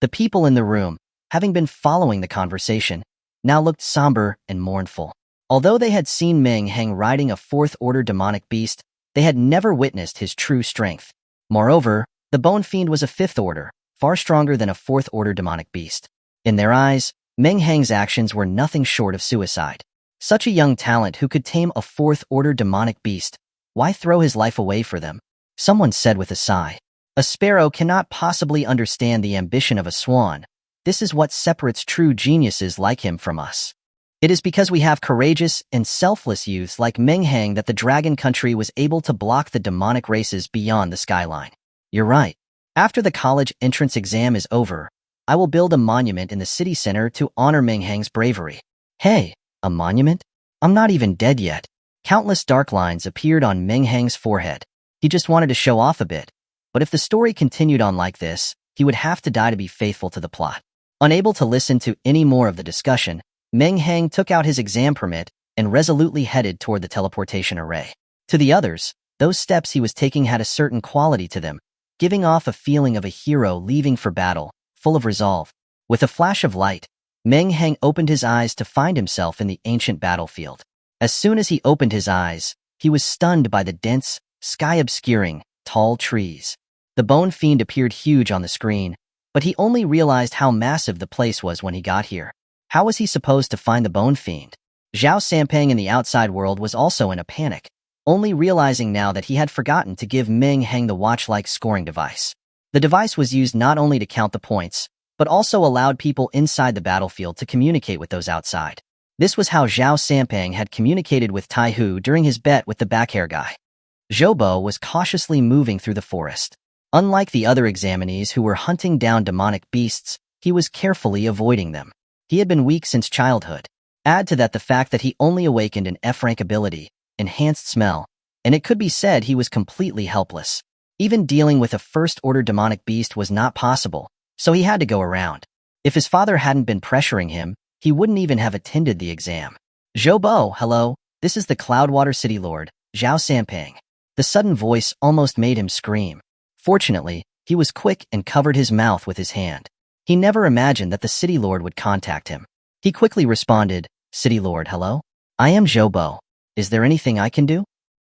The people in the room, having been following the conversation, now looked somber and mournful. Although they had seen Meng Hang riding a fourth-order demonic beast, they had never witnessed his true strength. Moreover, the bone fiend was a fifth order, far stronger than a fourth-order demonic beast. In their eyes, Meng Hang's actions were nothing short of suicide. Such a young talent who could tame a fourth-order demonic beast, why throw his life away for them? Someone said with a sigh. A sparrow cannot possibly understand the ambition of a swan. This is what separates true geniuses like him from us. It is because we have courageous and selfless youths like Meng Hang that the Dragon Country was able to block the demonic races beyond the skyline. You're right. After the college entrance exam is over, I will build a monument in the city center to honor Meng Hang's bravery. Hey, a monument? I'm not even dead yet. Countless dark lines appeared on Meng Hang's forehead. He just wanted to show off a bit. But if the story continued on like this, he would have to die to be faithful to the plot. Unable to listen to any more of the discussion, Meng Hang took out his exam permit and resolutely headed toward the teleportation array. To the others, those steps he was taking had a certain quality to them, giving off a feeling of a hero leaving for battle, full of resolve. With a flash of light, Meng Hang opened his eyes to find himself in the ancient battlefield. As soon as he opened his eyes, he was stunned by the dense, sky-obscuring, tall trees. The Bone Fiend appeared huge on the screen, but he only realized how massive the place was when he got here. How was he supposed to find the Bone Fiend? Zhao Sampang in the outside world was also in a panic, only realizing now that he had forgotten to give Meng Hang the watch-like scoring device. The device was used not only to count the points, but also allowed people inside the battlefield to communicate with those outside. This was how Zhao Sampang had communicated with Tai Hu during his bet with the back-hair guy. Zhou was cautiously moving through the forest. Unlike the other examinees who were hunting down demonic beasts, he was carefully avoiding them. He had been weak since childhood. Add to that the fact that he only awakened an F-rank ability, enhanced smell, and it could be said he was completely helpless. Even dealing with a first-order demonic beast was not possible, so he had to go around. If his father hadn't been pressuring him, he wouldn't even have attended the exam. Zhou, hello, this is the Cloudwater City Lord, Zhao Sampang. The sudden voice almost made him scream. Fortunately, he was quick and covered his mouth with his hand. He never imagined that the City Lord would contact him. He quickly responded, City Lord, hello? I am Zhou. Is there anything I can do?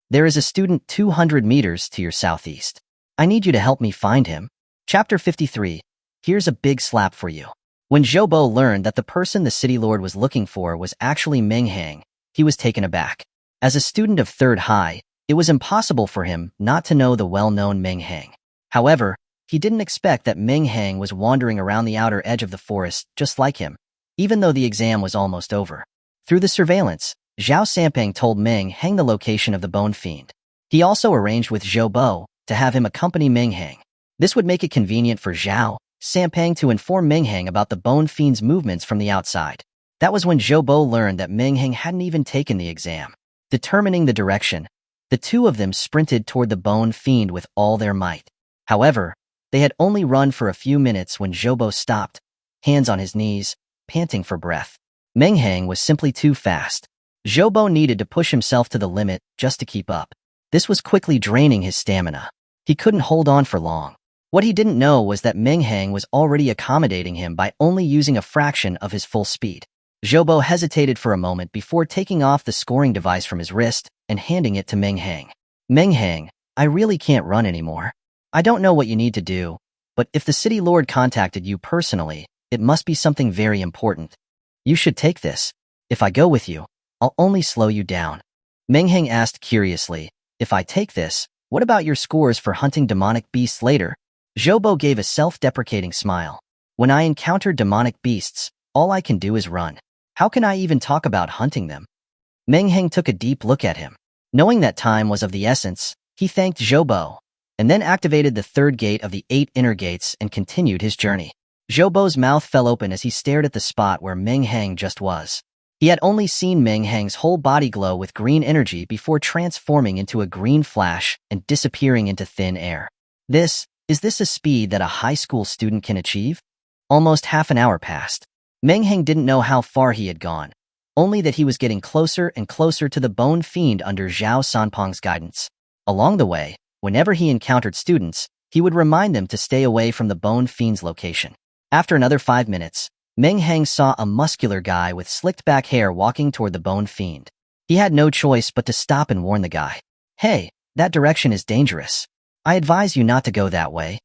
There is a student 200 meters to your southeast. I need you to help me find him. Chapter 53. Here's a big slap for you. When Zhou learned that the person the City Lord was looking for was actually Meng Hang, he was taken aback. As a student of Third High, it was impossible for him not to know the well-known Meng Hang. However, he didn't expect that Meng Hang was wandering around the outer edge of the forest just like him, even though the exam was almost over. Through the surveillance, Zhao Sampang told Meng Hang the location of the Bone Fiend. He also arranged with Zhou to have him accompany Meng Hang. This would make it convenient for Zhao Sampang to inform Meng Hang about the Bone Fiend's movements from the outside. That was when Zhou learned that Meng Hang hadn't even taken the exam. Determining the direction, the two of them sprinted toward the Bone Fiend with all their might. However, they had only run for a few minutes when Zhou stopped, hands on his knees, panting for breath. Meng Hang was simply too fast. Zhou needed to push himself to the limit just to keep up. This was quickly draining his stamina. He couldn't hold on for long. What he didn't know was that Meng Hang was already accommodating him by only using a fraction of his full speed. Zhou hesitated for a moment before taking off the scoring device from his wrist and handing it to Meng Hang. Meng Hang, I really can't run anymore. I don't know what you need to do, but if the City Lord contacted you personally, it must be something very important. You should take this. If I go with you, I'll only slow you down. Meng Hang asked curiously, if I take this, what about your scores for hunting demonic beasts later? Zhou gave a self-deprecating smile. When I encounter demonic beasts, all I can do is run. How can I even talk about hunting them? Meng Hang took a deep look at him. Knowing that time was of the essence, he thanked Zhou, and then activated the third gate of the 8 inner gates and continued his journey. Zhou's mouth fell open as he stared at the spot where Meng Hang just was. He had only seen Meng Hang's whole body glow with green energy before transforming into a green flash and disappearing into thin air. Is this a speed that a high school student can achieve? Almost half an hour passed. Meng Hang didn't know how far he had gone, only that he was getting closer and closer to the Bone Fiend under Zhao Sanpang's guidance. Along the way, whenever he encountered students, he would remind them to stay away from the Bone Fiend's location. After another 5 minutes, Meng Hang saw a muscular guy with slicked-back hair walking toward the Bone Fiend. He had no choice but to stop and warn the guy. Hey, that direction is dangerous. I advise you not to go that way.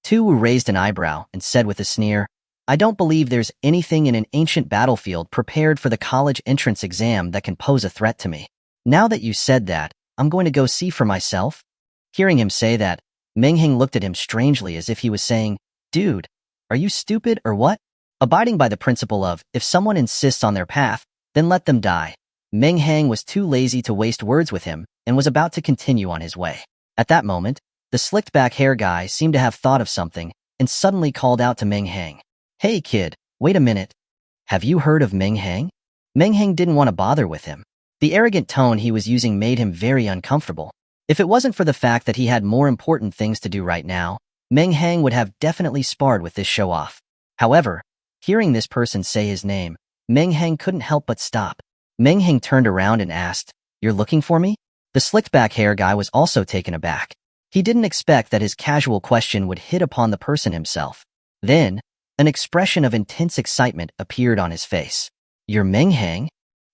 Tu raised an eyebrow and said with a sneer, I don't believe there's anything in an ancient battlefield prepared for the college entrance exam that can pose a threat to me. Now that you said that, I'm going to go see for myself. Hearing him say that, Meng Hang looked at him strangely as if he was saying, Dude, are you stupid or what? Abiding by the principle of, if someone insists on their path, then let them die, Meng Hang was too lazy to waste words with him and was about to continue on his way. At that moment, the slicked-back hair guy seemed to have thought of something and suddenly called out to Meng Hang. Hey kid, wait a minute. Have you heard of Meng Hang? Meng Hang didn't want to bother with him. The arrogant tone he was using made him very uncomfortable. If it wasn't for the fact that he had more important things to do right now, Meng Hang would have definitely sparred with this show-off. However, Hearing this person say his name, Meng Hang couldn't help but stop. Meng Hang turned around and asked, "You're looking for me?" The slicked-back hair guy was also taken aback. He didn't expect that his casual question would hit upon the person himself. Then, an expression of intense excitement appeared on his face. "You're Meng Hang?"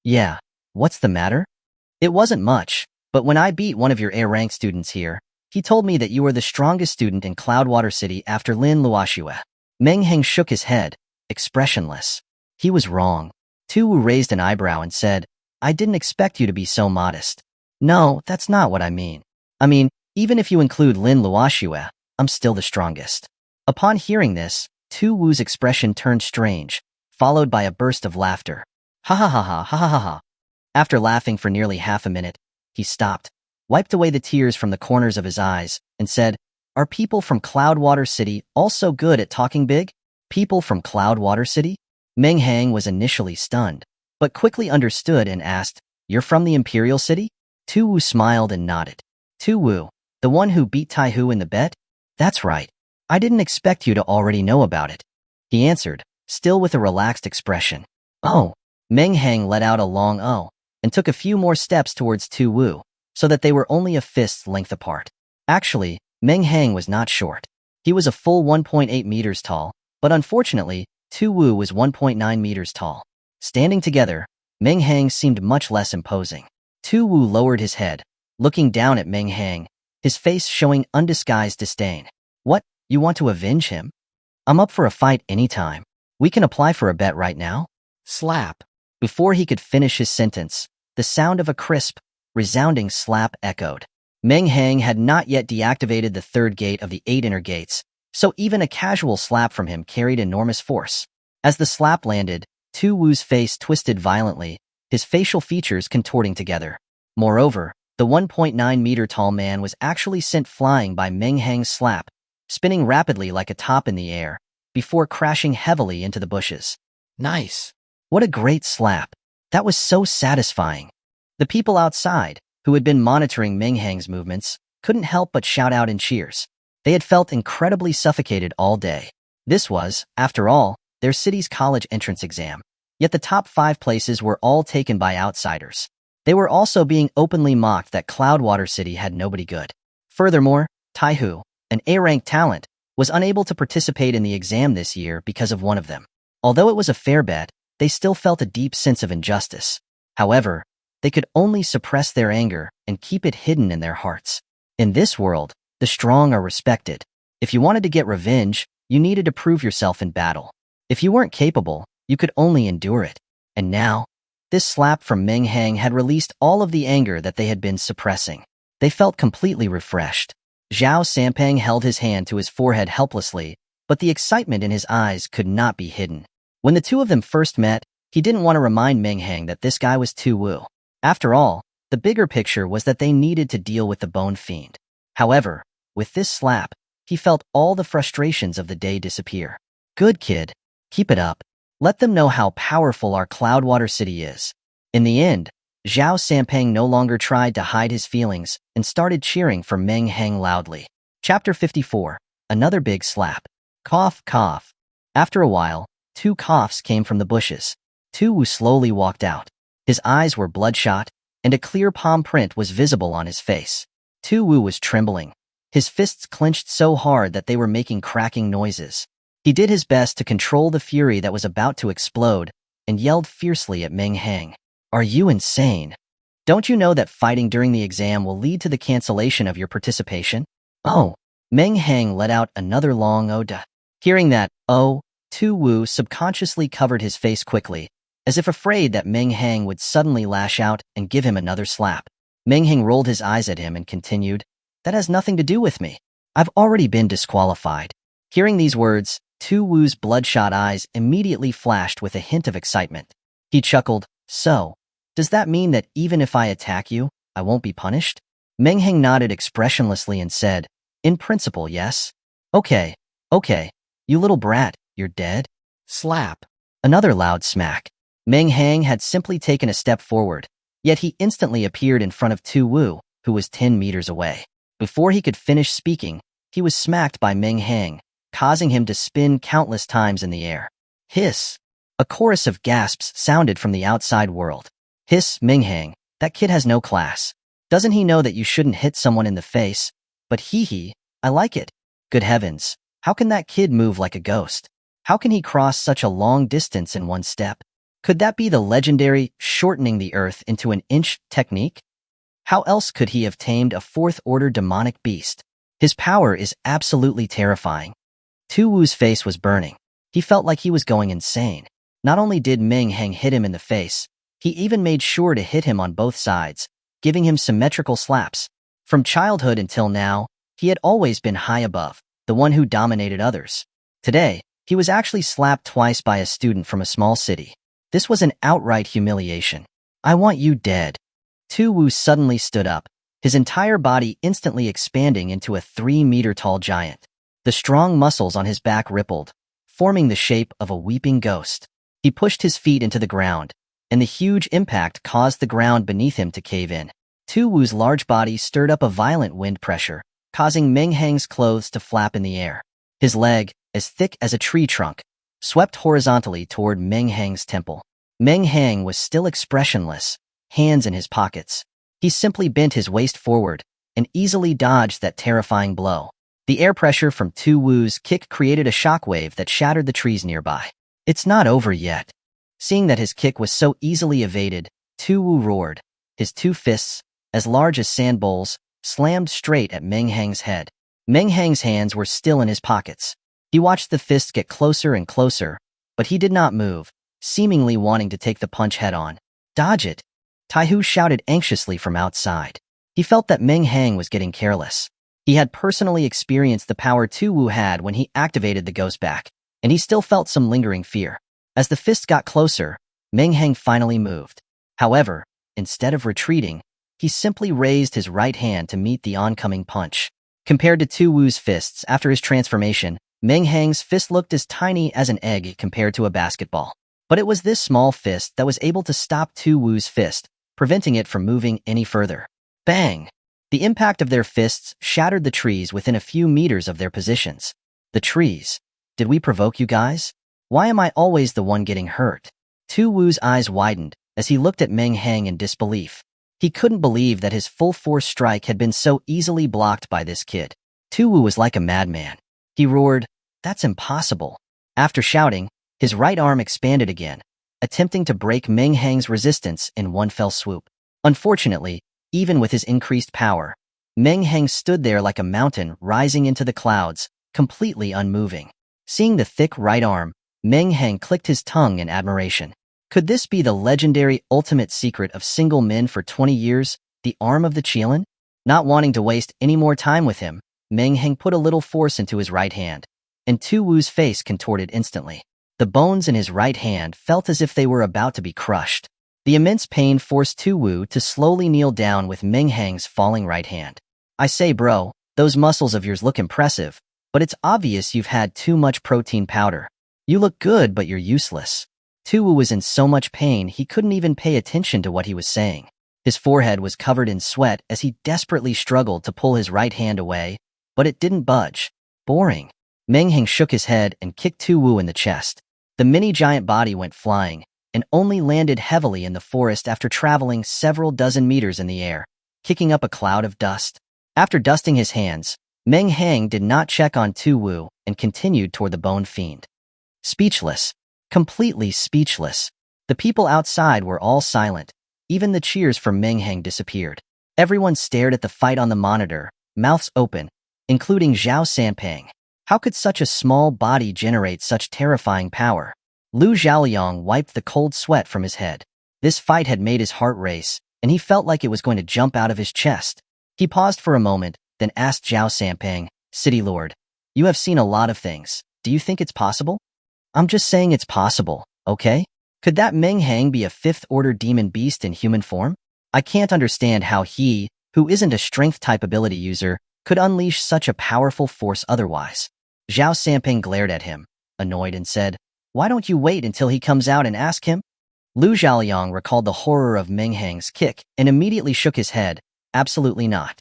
"Yeah. What's the matter?" "It wasn't much, but when I beat one of your A-rank students here, he told me that you were the strongest student in Cloudwater City after Lin Luoxue." Meng Hang shook his head, expressionless. He was wrong. Tuwu raised an eyebrow and said, "I didn't expect you to be so modest." "No, that's not what I mean. Even if you include Lin Luoxue, I'm still the strongest." Upon hearing this, Tuwu's expression turned strange, followed by a burst of laughter. "Ha ha ha ha ha ha ha ha." After laughing for nearly half a minute, he stopped, wiped away the tears from the corners of his eyes, and said, "Are people from Cloudwater City also good at talking big?" "People from Cloudwater City?" Meng Hang was initially stunned, but quickly understood and asked, "You're from the Imperial City?" Tuwu smiled and nodded. "Tuwu, the one who beat Taihu in the bet?" "That's right. I didn't expect you to already know about it," he answered, still with a relaxed expression. "Oh." Meng Hang let out a long "oh" and took a few more steps towards Tuwu, so that they were only a fist's length apart. Actually, Meng Hang was not short. He was a full 1.8 meters tall, but unfortunately, Tuwu was 1.9 meters tall. Standing together, Meng Hang seemed much less imposing. Tuwu lowered his head, looking down at Meng Hang, his face showing undisguised disdain. "What, you want to avenge him? I'm up for a fight anytime. We can apply for a bet right now." Slap. Before he could finish his sentence, the sound of a crisp, resounding slap echoed. Meng Hang had not yet deactivated the third gate of the 8 inner gates, so even a casual slap from him carried enormous force. As the slap landed, Tuwu's face twisted violently, his facial features contorting together. Moreover, the 1.9-meter-tall man was actually sent flying by Meng Hang's slap, spinning rapidly like a top in the air, before crashing heavily into the bushes. "Nice. What a great slap. That was so satisfying." The people outside, who had been monitoring Meng Hang's movements, couldn't help but shout out in cheers. They had felt incredibly suffocated all day. This was, after all, their city's college entrance exam. Yet the top 5 places were all taken by outsiders. They were also being openly mocked that Cloudwater City had nobody good. Furthermore, Taihu, an A-rank talent, was unable to participate in the exam this year because of one of them. Although it was a fair bet, they still felt a deep sense of injustice. However, they could only suppress their anger and keep it hidden in their hearts. In this world, the strong are respected. If you wanted to get revenge, you needed to prove yourself in battle. If you weren't capable, you could only endure it. And now, this slap from Meng Hang had released all of the anger that they had been suppressing. They felt completely refreshed. Zhao Sampang held his hand to his forehead helplessly, but the excitement in his eyes could not be hidden. When the two of them first met, he didn't want to remind Meng Hang that this guy was Tuwu. After all, the bigger picture was that they needed to deal with the Bone Fiend. However, with this slap, he felt all the frustrations of the day disappear. "Good kid. Keep it up. Let them know how powerful our Cloudwater City is." In the end, Zhao Sampang no longer tried to hide his feelings and started cheering for Meng Hang loudly. Chapter 54. Another big slap. Cough, cough. After a while, 2 coughs came from the bushes. Tuwu slowly walked out. His eyes were bloodshot, and a clear palm print was visible on his face. Tuwu was trembling. His fists clenched so hard that they were making cracking noises. He did his best to control the fury that was about to explode and yelled fiercely at Meng Hang. "Are you insane? Don't you know that fighting during the exam will lead to the cancellation of your participation?" "Oh." Meng Hang let out another long "oh." Hearing that "oh," Tuwu subconsciously covered his face quickly, as if afraid that Meng Hang would suddenly lash out and give him another slap. Meng Hang rolled his eyes at him and continued, "That has nothing to do with me. I've already been disqualified." Hearing these words, Tuwu's bloodshot eyes immediately flashed with a hint of excitement. He chuckled, "So, does that mean that even if I attack you, I won't be punished?" Meng Hang nodded expressionlessly and said, "In principle, yes." Okay, you little brat, you're dead." Slap. Another loud smack. Meng Hang had simply taken a step forward, yet he instantly appeared in front of Tuwu, who was 10 meters away. Before he could finish speaking, he was smacked by Meng Hang, causing him to spin countless times in the air. Hiss! A chorus of gasps sounded from the outside world. Hiss, Meng Hang, that kid has no class. Doesn't he know that you shouldn't hit someone in the face? But hee, I like it. Good heavens, how can that kid move like a ghost? How can he cross such a long distance in one step? Could that be the legendary shortening the earth into an inch technique? How else could he have tamed a fourth-order demonic beast? His power is absolutely terrifying. Tu Wu's face was burning. He felt like he was going insane. Not only did Meng Hang hit him in the face, he even made sure to hit him on both sides, giving him symmetrical slaps. From childhood until now, he had always been high above, the one who dominated others. Today, he was actually slapped twice by a student from a small city. This was an outright humiliation. I want you dead. Tu Wu suddenly stood up, his entire body instantly expanding into a 3-meter-tall giant. The strong muscles on his back rippled, forming the shape of a weeping ghost. He pushed his feet into the ground, and the huge impact caused the ground beneath him to cave in. Tu Wu's large body stirred up a violent wind pressure, causing Meng Hang's clothes to flap in the air. His leg, as thick as a tree trunk, swept horizontally toward Meng Hang's temple. Meng Hang was still expressionless, hands in his pockets. He simply bent his waist forward and easily dodged that terrifying blow. The air pressure from Tu Wu's kick created a shockwave that shattered the trees nearby. It's not over yet. Seeing that his kick was so easily evaded, Tu Wu roared. His two fists, as large as sand bowls, slammed straight at Meng Hang's head. Meng Hang's hands were still in his pockets. He watched the fists get closer and closer, but he did not move, seemingly wanting to take the punch head-on. Dodge it! Taihu shouted anxiously from outside. He felt that Meng Hang was getting careless. He had personally experienced the power Tu Wu had when he activated the ghost back, and he still felt some lingering fear. As the fist got closer, Meng Hang finally moved. However, instead of retreating, he simply raised his right hand to meet the oncoming punch. Compared to Tu Wu's fists after his transformation, Meng Hang's fist looked as tiny as an egg compared to a basketball. But it was this small fist that was able to stop Tu Wu's fist, preventing it from moving any further. Bang! The impact of their fists shattered the trees within a few meters of their positions. The trees. Did we provoke you guys? Why am I always the one getting hurt? Tu Wu's eyes widened as he looked at Meng Hang in disbelief. He couldn't believe that his full-force strike had been so easily blocked by this kid. Tu Wu was like a madman. He roared, "That's impossible." After shouting, his right arm expanded again, attempting to break Meng Hang's resistance in one fell swoop. Unfortunately, even with his increased power, Meng Hang stood there like a mountain rising into the clouds, completely unmoving. Seeing the thick right arm, Meng Hang clicked his tongue in admiration. Could this be the legendary ultimate secret of single men for 20 years, the arm of the Qilin? Not wanting to waste any more time with him, Meng Hang put a little force into his right hand, and Tu Wu's face contorted instantly. The bones in his right hand felt as if they were about to be crushed. The immense pain forced Tu Wu to slowly kneel down with Meng Hang's falling right hand. I say, bro, those muscles of yours look impressive, but it's obvious you've had too much protein powder. You look good, but you're useless. Tu Wu was in so much pain he couldn't even pay attention to what he was saying. His forehead was covered in sweat as he desperately struggled to pull his right hand away, but it didn't budge. Boring. Meng Hang shook his head and kicked Tu Wu in the chest. The mini-giant body went flying, and only landed heavily in the forest after traveling several dozen meters in the air, kicking up a cloud of dust. After dusting his hands, Meng Hang did not check on Tu Wu and continued toward the bone fiend. Speechless. Completely speechless. The people outside were all silent. Even the cheers for Meng Hang disappeared. Everyone stared at the fight on the monitor, mouths open, including Zhao Sanpeng. How could such a small body generate such terrifying power? Lu Zhaoliang wiped the cold sweat from his head. This fight had made his heart race, and he felt like it was going to jump out of his chest. He paused for a moment, then asked Zhao Sanpeng, "City Lord, you have seen a lot of things. Do you think it's possible?" "I'm just saying it's possible, okay? Could that Meng Hang be a fifth-order demon beast in human form? I can't understand how he, who isn't a strength-type ability user, could unleash such a powerful force otherwise." Zhao Sanpeng glared at him, annoyed, and said, "Why don't you wait until he comes out and ask him?" Lu Zhaoliang recalled the horror of Meng Hang's kick and immediately shook his head. Absolutely not.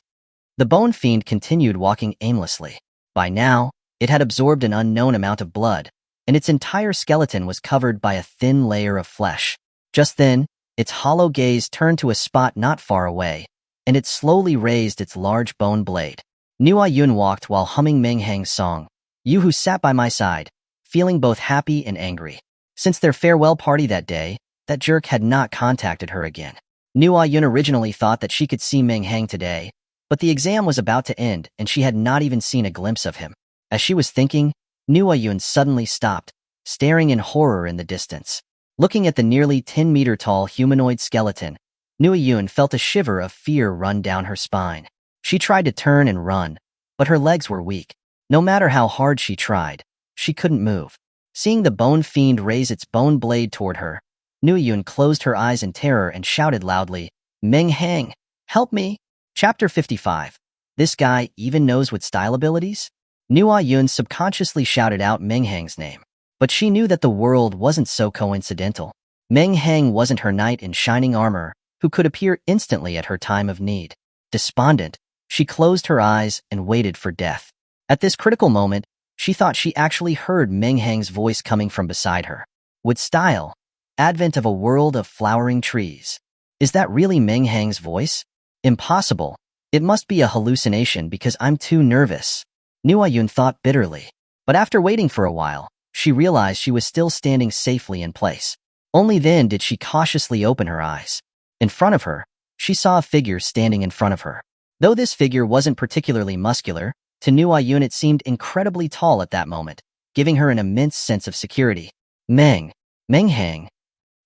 The bone fiend continued walking aimlessly. By now, it had absorbed an unknown amount of blood, and its entire skeleton was covered by a thin layer of flesh. Just then, its hollow gaze turned to a spot not far away, and it slowly raised its large bone blade. Nua Yun walked while humming Meng Hang's song, "You Who Sat By My Side," feeling both happy and angry. Since their farewell party that day, that jerk had not contacted her again. Nua Yun originally thought that she could see Meng Hang today, but the exam was about to end and she had not even seen a glimpse of him. As she was thinking, Nua Yun suddenly stopped, staring in horror in the distance. Looking at the nearly 10-meter-tall humanoid skeleton, Nua Yun felt a shiver of fear run down her spine. She tried to turn and run, but her legs were weak. No matter how hard she tried, she couldn't move. Seeing the bone fiend raise its bone blade toward her, Nua Yun closed her eyes in terror and shouted loudly, "Meng Hang, help me!" Chapter 55. This guy even knows what style abilities? Nua Yun subconsciously shouted out Meng Hang's name. But she knew that the world wasn't so coincidental. Meng Hang wasn't her knight in shining armor, who could appear instantly at her time of need. Despondent, she closed her eyes and waited for death. At this critical moment, she thought she actually heard Meng Hang's voice coming from beside her. With style, advent of a world of flowering trees. Is that really Meng Hang's voice? Impossible. It must be a hallucination because I'm too nervous. Nua Yun thought bitterly. But after waiting for a while, she realized she was still standing safely in place. Only then did she cautiously open her eyes. In front of her, she saw a figure standing in front of her. Though this figure wasn't particularly muscular, to Nua Yun it seemed incredibly tall at that moment, giving her an immense sense of security. Meng Hang,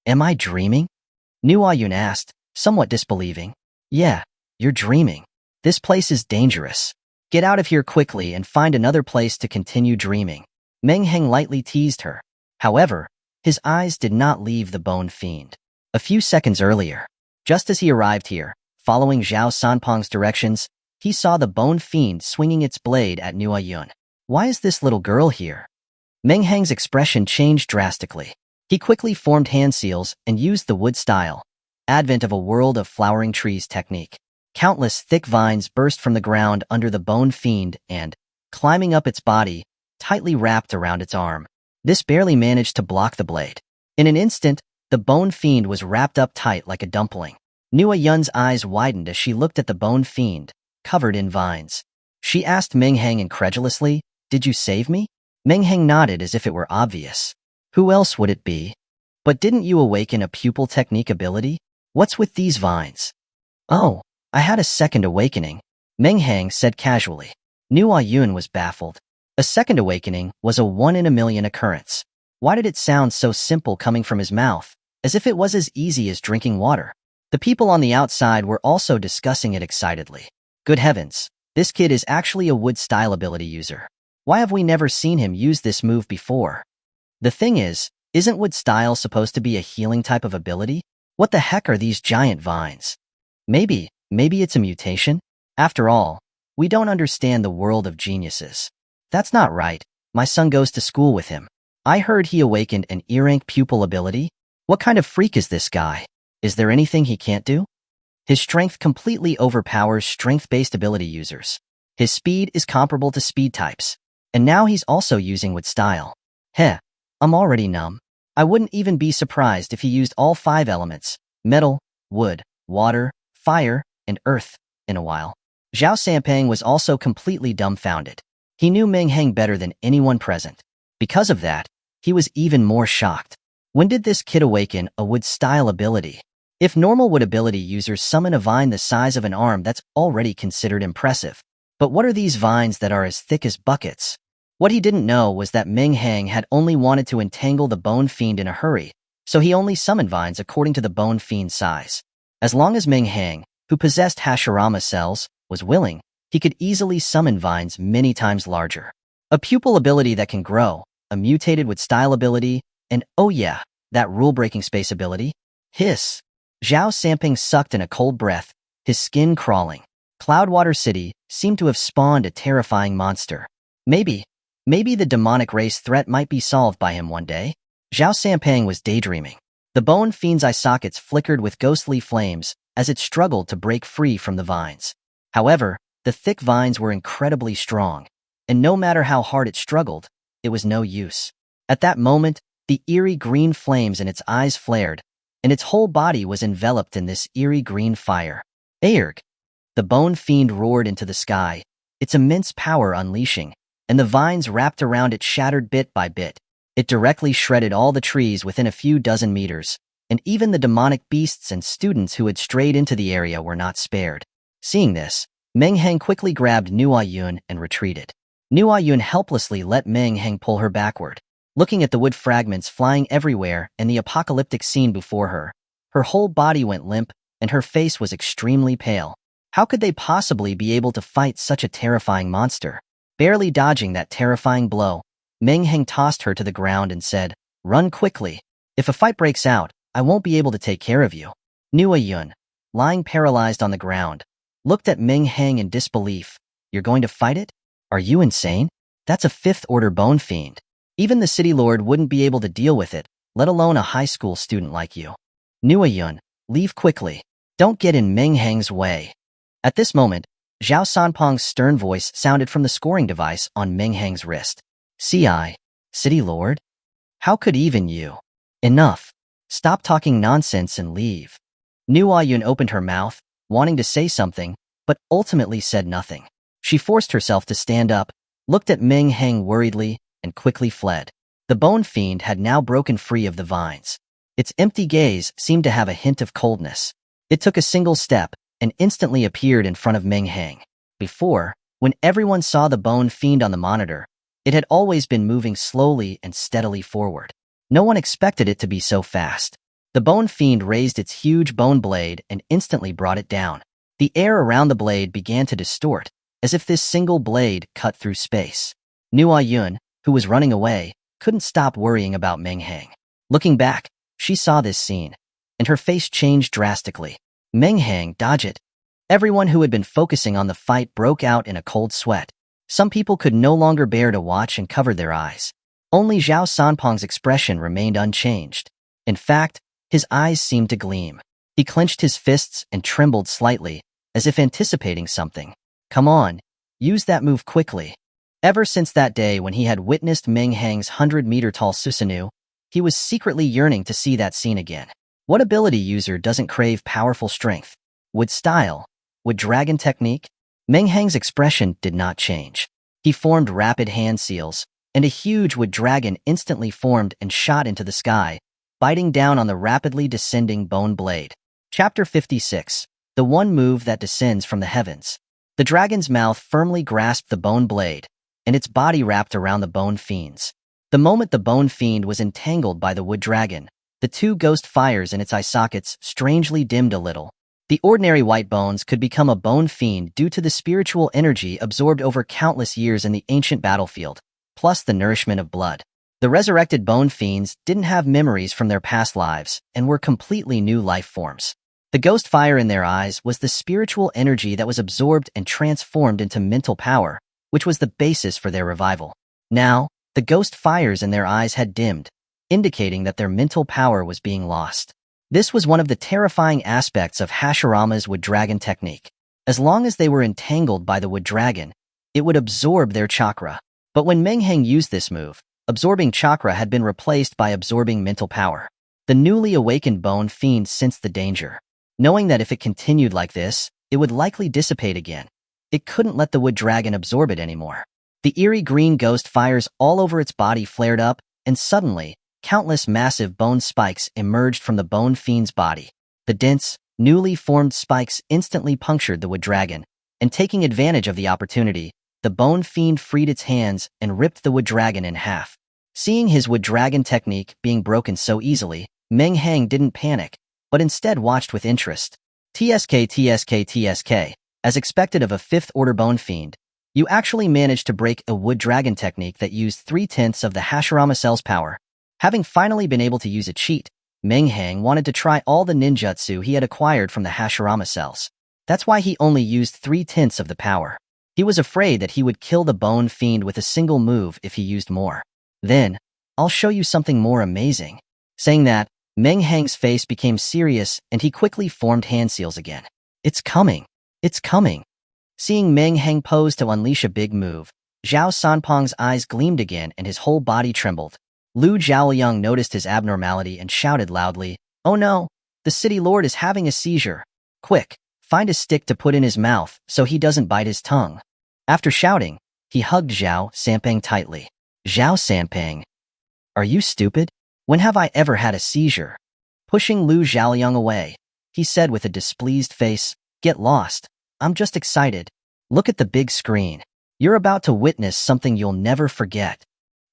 am I dreaming? Nua Yun asked, somewhat disbelieving. Yeah, you're dreaming. This place is dangerous. Get out of here quickly and find another place to continue dreaming. Meng Hang lightly teased her. However, his eyes did not leave the bone fiend. A few seconds earlier, just as he arrived here, following Zhao Sanpeng's directions, he saw the bone fiend swinging its blade at Nua Yun. Why is this little girl here? Meng Hang's expression changed drastically. He quickly formed hand seals and used the wood style, advent of a world of flowering trees technique. Countless thick vines burst from the ground under the bone fiend and, climbing up its body, tightly wrapped around its arm. This barely managed to block the blade. In an instant, the bone fiend was wrapped up tight like a dumpling. Nua Yun's eyes widened as she looked at the bone fiend, covered in vines. She asked Meng Hang incredulously, "Did you save me?" Meng Hang nodded as if it were obvious. Who else would it be? But didn't you awaken a pupil technique ability? What's with these vines? Oh, I had a second awakening, Meng Hang said casually. Nua Yun was baffled. A second awakening was a 1 in a million occurrence. Why did it sound so simple coming from his mouth, as if it was as easy as drinking water? The people on the outside were also discussing it excitedly. Good heavens, this kid is actually a wood style ability user. Why have we never seen him use this move before? The thing is, isn't wood style supposed to be a healing type of ability? What the heck are these giant vines? Maybe it's a mutation? After all, we don't understand the world of geniuses. That's not right. My son goes to school with him. I heard he awakened an E-rank pupil ability. What kind of freak is this guy? Is there anything he can't do? His strength completely overpowers strength-based ability users. His speed is comparable to speed types. And now he's also using wood style. Heh, I'm already numb. I wouldn't even be surprised if he used all 5 elements, metal, wood, water, fire, and earth, in a while. Zhao Sanpeng was also completely dumbfounded. He knew Meng Hang better than anyone present. Because of that, he was even more shocked. When did this kid awaken a wood style ability? If normal wood ability users summon a vine the size of an arm, that's already considered impressive. But what are these vines that are as thick as buckets? What he didn't know was that Meng Hang had only wanted to entangle the bone fiend in a hurry, so he only summoned vines according to the bone fiend's size. As long as Meng Hang, who possessed Hashirama cells, was willing, he could easily summon vines many times larger. A pupil ability that can grow, a mutated with style ability, and oh yeah, that rule-breaking space ability. Hiss. Zhao Sanpeng sucked in a cold breath, his skin crawling. Cloudwater City seemed to have spawned a terrifying monster. Maybe the demonic race threat might be solved by him one day. Zhao Sanpeng was daydreaming. The bone fiend's eye sockets flickered with ghostly flames as it struggled to break free from the vines. However, the thick vines were incredibly strong, and no matter how hard it struggled, it was no use. At that moment, the eerie green flames in its eyes flared, and its whole body was enveloped in this eerie green fire. Aerg! The bone fiend roared into the sky, its immense power unleashing, and the vines wrapped around it shattered bit by bit. It directly shredded all the trees within a few dozen meters, and even the demonic beasts and students who had strayed into the area were not spared. Seeing this, Meng Hang quickly grabbed Nuo-Yun and retreated. Nuo-Yun helplessly let Meng Hang pull her backward. Looking at the wood fragments flying everywhere and the apocalyptic scene before her, her whole body went limp and her face was extremely pale. How could they possibly be able to fight such a terrifying monster? Barely dodging that terrifying blow, Meng Hang tossed her to the ground and said, "Run quickly. If a fight breaks out, I won't be able to take care of you." Nuo-Yun, lying paralyzed on the ground, looked at Meng Hang in disbelief. "You're going to fight it? Are you insane? That's a fifth-order bone fiend. Even the city lord wouldn't be able to deal with it, let alone a high school student like you. Nuo-Yun, leave quickly. Don't get in Meng Hang's way." At this moment, Zhao Sanpong's stern voice sounded from the scoring device on Meng Hang's wrist. "CI, City Lord? How could even you? Enough. Stop talking nonsense and leave." Nuo-Yun opened her mouth, wanting to say something, but ultimately said nothing. She forced herself to stand up, looked at Meng Hang worriedly, and quickly fled. The bone fiend had now broken free of the vines. Its empty gaze seemed to have a hint of coldness. It took a single step, and instantly appeared in front of Meng Hang. Before, when everyone saw the bone fiend on the monitor, it had always been moving slowly and steadily forward. No one expected it to be so fast. The bone fiend raised its huge bone blade and instantly brought it down. The air around the blade began to distort, as if this single blade cut through space. Nuo-Yun, who was running away, couldn't stop worrying about Meng Hang. Looking back, she saw this scene, and her face changed drastically. Meng Hang, dodge it. Everyone who had been focusing on the fight broke out in a cold sweat. Some people could no longer bear to watch and covered their eyes. Only Zhao Sanpong's expression remained unchanged. In fact, his eyes seemed to gleam. He clenched his fists and trembled slightly, as if anticipating something. "Come on, use that move quickly." Ever since that day when he had witnessed Meng Hang's 100-meter-tall Susanoo, he was secretly yearning to see that scene again. What ability user doesn't crave powerful strength? Would style? Would dragon technique? Meng Hang's expression did not change. He formed rapid hand seals, and a huge wood dragon instantly formed and shot into the sky, biting down on the rapidly descending bone blade. Chapter 56. The One Move That Descends from the Heavens. The dragon's mouth firmly grasped the bone blade, and its body wrapped around the bone fiend's. The moment the bone fiend was entangled by the wood dragon, the two ghost fires in its eye sockets strangely dimmed a little. The ordinary white bones could become a bone fiend due to the spiritual energy absorbed over countless years in the ancient battlefield, plus the nourishment of blood. The resurrected bone fiends didn't have memories from their past lives and were completely new life forms. The ghost fire in their eyes was the spiritual energy that was absorbed and transformed into mental power, which was the basis for their revival. Now, the ghost fires in their eyes had dimmed, indicating that their mental power was being lost. This was one of the terrifying aspects of Hashirama's wood dragon technique. As long as they were entangled by the wood dragon, it would absorb their chakra. But when Meng Hang used this move, absorbing chakra had been replaced by absorbing mental power. The newly awakened bone fiend sensed the danger. Knowing that if it continued like this, it would likely dissipate again. It couldn't let the wood dragon absorb it anymore. The eerie green ghost fires all over its body flared up, and suddenly, countless massive bone spikes emerged from the bone fiend's body. The dense, newly formed spikes instantly punctured the wood dragon, and taking advantage of the opportunity, the bone fiend freed its hands and ripped the wood dragon in half. Seeing his wood dragon technique being broken so easily, Meng Hang didn't panic, but instead watched with interest. TSK. As expected of a fifth-order bone fiend, you actually managed to break a wood dragon technique that used 3/10 of the Hashirama cell's power. Having finally been able to use a cheat, Meng Hang wanted to try all the ninjutsu he had acquired from the Hashirama cells. That's why he only used 3/10 of the power. He was afraid that he would kill the bone fiend with a single move if he used more. "Then, I'll show you something more amazing." Saying that, Meng Hang's face became serious and he quickly formed hand seals again. "It's coming. It's coming." Seeing Meng Hang pose to unleash a big move, Zhao Sanpong's eyes gleamed again and his whole body trembled. Lu Zhaoyang noticed his abnormality and shouted loudly, "Oh no! The city lord is having a seizure. Quick, find a stick to put in his mouth so he doesn't bite his tongue." After shouting, he hugged Zhao Sanpeng tightly. "Zhao Sanpeng, are you stupid? When have I ever had a seizure?" Pushing Lu Zhaoyang away, he said with a displeased face, "Get lost. I'm just excited. Look at the big screen. You're about to witness something you'll never forget."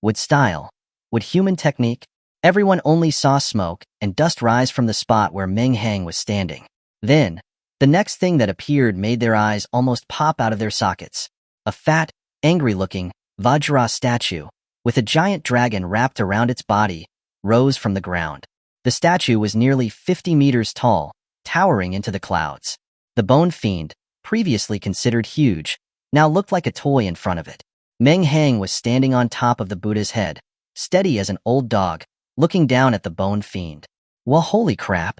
With style, with human technique, everyone only saw smoke and dust rise from the spot where Meng Hang was standing. Then, the next thing that appeared made their eyes almost pop out of their sockets. A fat, angry-looking Vajra statue, with a giant dragon wrapped around its body, rose from the ground. The statue was nearly 50 meters tall, towering into the clouds. The bone fiend, previously considered huge, now looked like a toy in front of it. Meng Hang was standing on top of the Buddha's head, steady as an old dog, looking down at the bone fiend. "Well, holy crap!"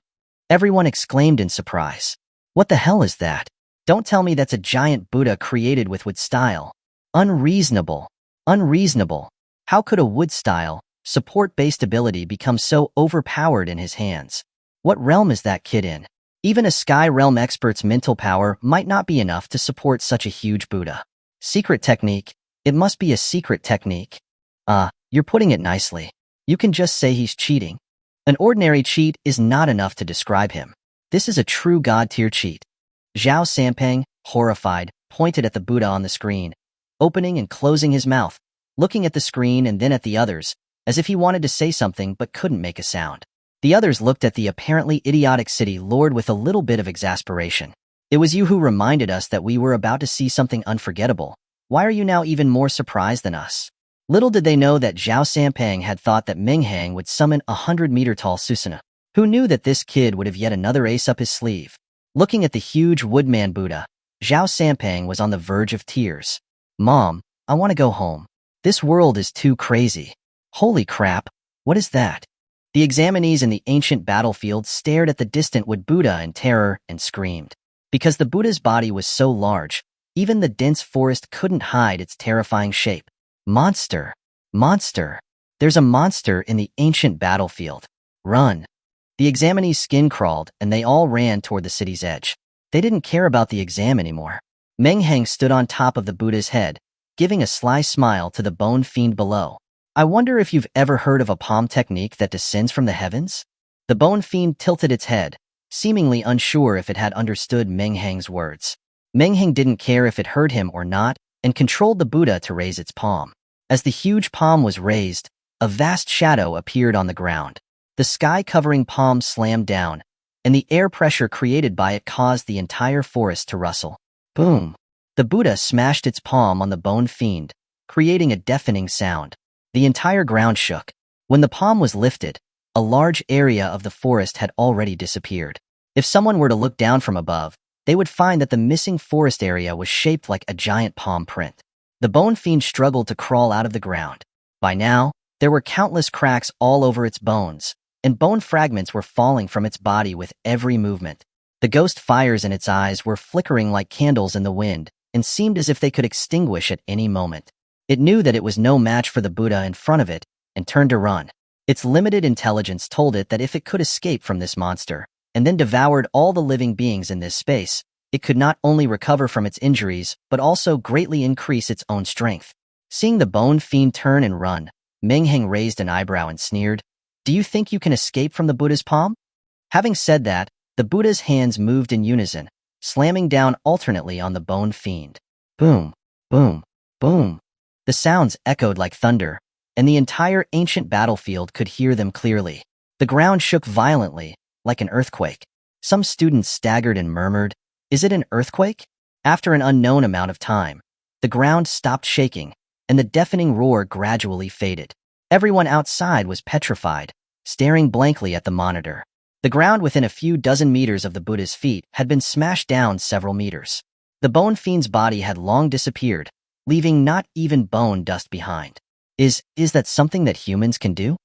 everyone exclaimed in surprise. "What the hell is that? Don't tell me that's a giant Buddha created with wood style. Unreasonable. Unreasonable. How could a wood style, support-based ability become so overpowered in his hands? What realm is that kid in? Even a Sky Realm expert's mental power might not be enough to support such a huge Buddha. Secret technique? It must be a secret technique. You're putting it nicely. You can just say he's cheating. An ordinary cheat is not enough to describe him. This is a true god-tier cheat." Zhao Sanpeng, horrified, pointed at the Buddha on the screen, opening and closing his mouth, looking at the screen and then at the others, as if he wanted to say something but couldn't make a sound. The others looked at the apparently idiotic city lord with a little bit of exasperation. "It was you who reminded us that we were about to see something unforgettable. Why are you now even more surprised than us?" Little did they know that Zhao Sanpeng had thought that Meng Hang would summon a 100-meter-tall Susana. Who knew that this kid would have yet another ace up his sleeve? Looking at the huge woodman Buddha, Zhao Sanpeng was on the verge of tears. "Mom, I want to go home. This world is too crazy. Holy crap, what is that?" The examinees in the ancient battlefield stared at the distant wood Buddha in terror and screamed. Because the Buddha's body was so large, even the dense forest couldn't hide its terrifying shape. "Monster! Monster! There's a monster in the ancient battlefield. Run!" The examinees' skin crawled, and they all ran toward the city's edge. They didn't care about the exam anymore. Meng Hang stood on top of the Buddha's head, giving a sly smile to the bone fiend below. "I wonder if you've ever heard of a palm technique that descends from the heavens?" The bone fiend tilted its head, seemingly unsure if it had understood Meng Hang's words. Meng Hang didn't care if it heard him or not, and controlled the Buddha to raise its palm. As the huge palm was raised, a vast shadow appeared on the ground. The sky-covering palm slammed down, and the air pressure created by it caused the entire forest to rustle. Boom! The Buddha smashed its palm on the bone fiend, creating a deafening sound. The entire ground shook. When the palm was lifted, a large area of the forest had already disappeared. If someone were to look down from above, they would find that the missing forest area was shaped like a giant palm print. The bone fiend struggled to crawl out of the ground. By now, there were countless cracks all over its bones, and bone fragments were falling from its body with every movement. The ghost fires in its eyes were flickering like candles in the wind, and seemed as if they could extinguish at any moment. It knew that it was no match for the Buddha in front of it, and turned to run. Its limited intelligence told it that if it could escape from this monster, and then devoured all the living beings in this space, it could not only recover from its injuries, but also greatly increase its own strength. Seeing the bone fiend turn and run, Meng Hang raised an eyebrow and sneered, "Do you think you can escape from the Buddha's palm?" Having said that, the Buddha's hands moved in unison, slamming down alternately on the bone fiend. Boom, boom, boom. The sounds echoed like thunder, and the entire ancient battlefield could hear them clearly. The ground shook violently, like an earthquake. Some students staggered and murmured, "Is it an earthquake?" After an unknown amount of time, the ground stopped shaking, and the deafening roar gradually faded. Everyone outside was petrified, staring blankly at the monitor. The ground within a few dozen meters of the Buddha's feet had been smashed down several meters. The bone fiend's body had long disappeared, leaving not even bone dust behind. Is that something that humans can do?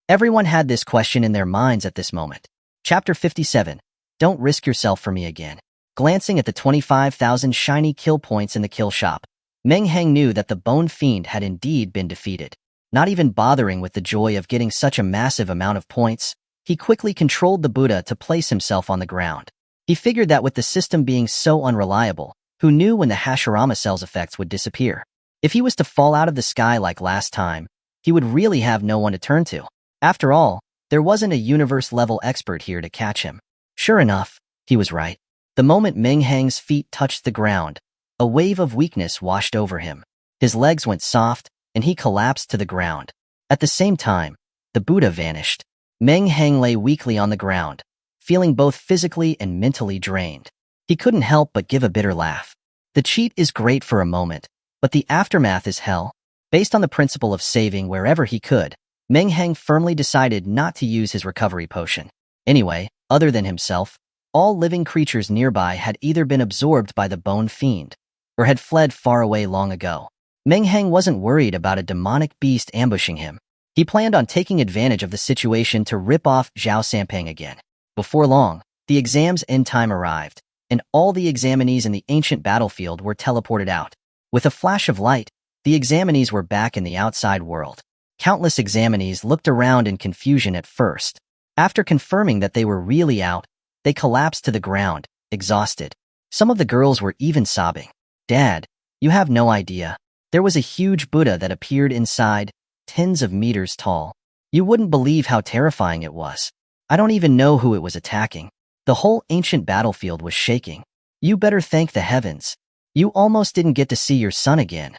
Everyone had this question in their minds at this moment. Chapter 57. Don't risk yourself for me again. Glancing at the 25,000 shiny kill points in the kill shop, Meng Hang knew that the bone fiend had indeed been defeated. Not even bothering with the joy of getting such a massive amount of points, he quickly controlled the Buddha to place himself on the ground. He figured that with the system being so unreliable, who knew when the Hashirama cell's effects would disappear? If he was to fall out of the sky like last time, he would really have no one to turn to. After all, there wasn't a universe-level expert here to catch him. Sure enough, he was right. The moment Meng Hang's feet touched the ground, a wave of weakness washed over him. His legs went soft, and he collapsed to the ground. At the same time, the Buddha vanished. Meng Hang lay weakly on the ground, feeling both physically and mentally drained. He couldn't help but give a bitter laugh. The cheat is great for a moment, but the aftermath is hell. Based on the principle of saving wherever he could, Meng Hang firmly decided not to use his recovery potion. Anyway, other than himself, all living creatures nearby had either been absorbed by the Bone Fiend or had fled far away long ago. Meng Hang wasn't worried about a demonic beast ambushing him. He planned on taking advantage of the situation to rip off Zhao Sanpeng again. Before long, the exam's end time arrived, and all the examinees in the ancient battlefield were teleported out. With a flash of light, the examinees were back in the outside world. Countless examinees looked around in confusion at first. After confirming that they were really out, they collapsed to the ground, exhausted. Some of the girls were even sobbing. "Dad, you have no idea. There was a huge Buddha that appeared inside, tens of meters tall. You wouldn't believe how terrifying it was. I don't even know who it was attacking. The whole ancient battlefield was shaking. You better thank the heavens. You almost didn't get to see your son again."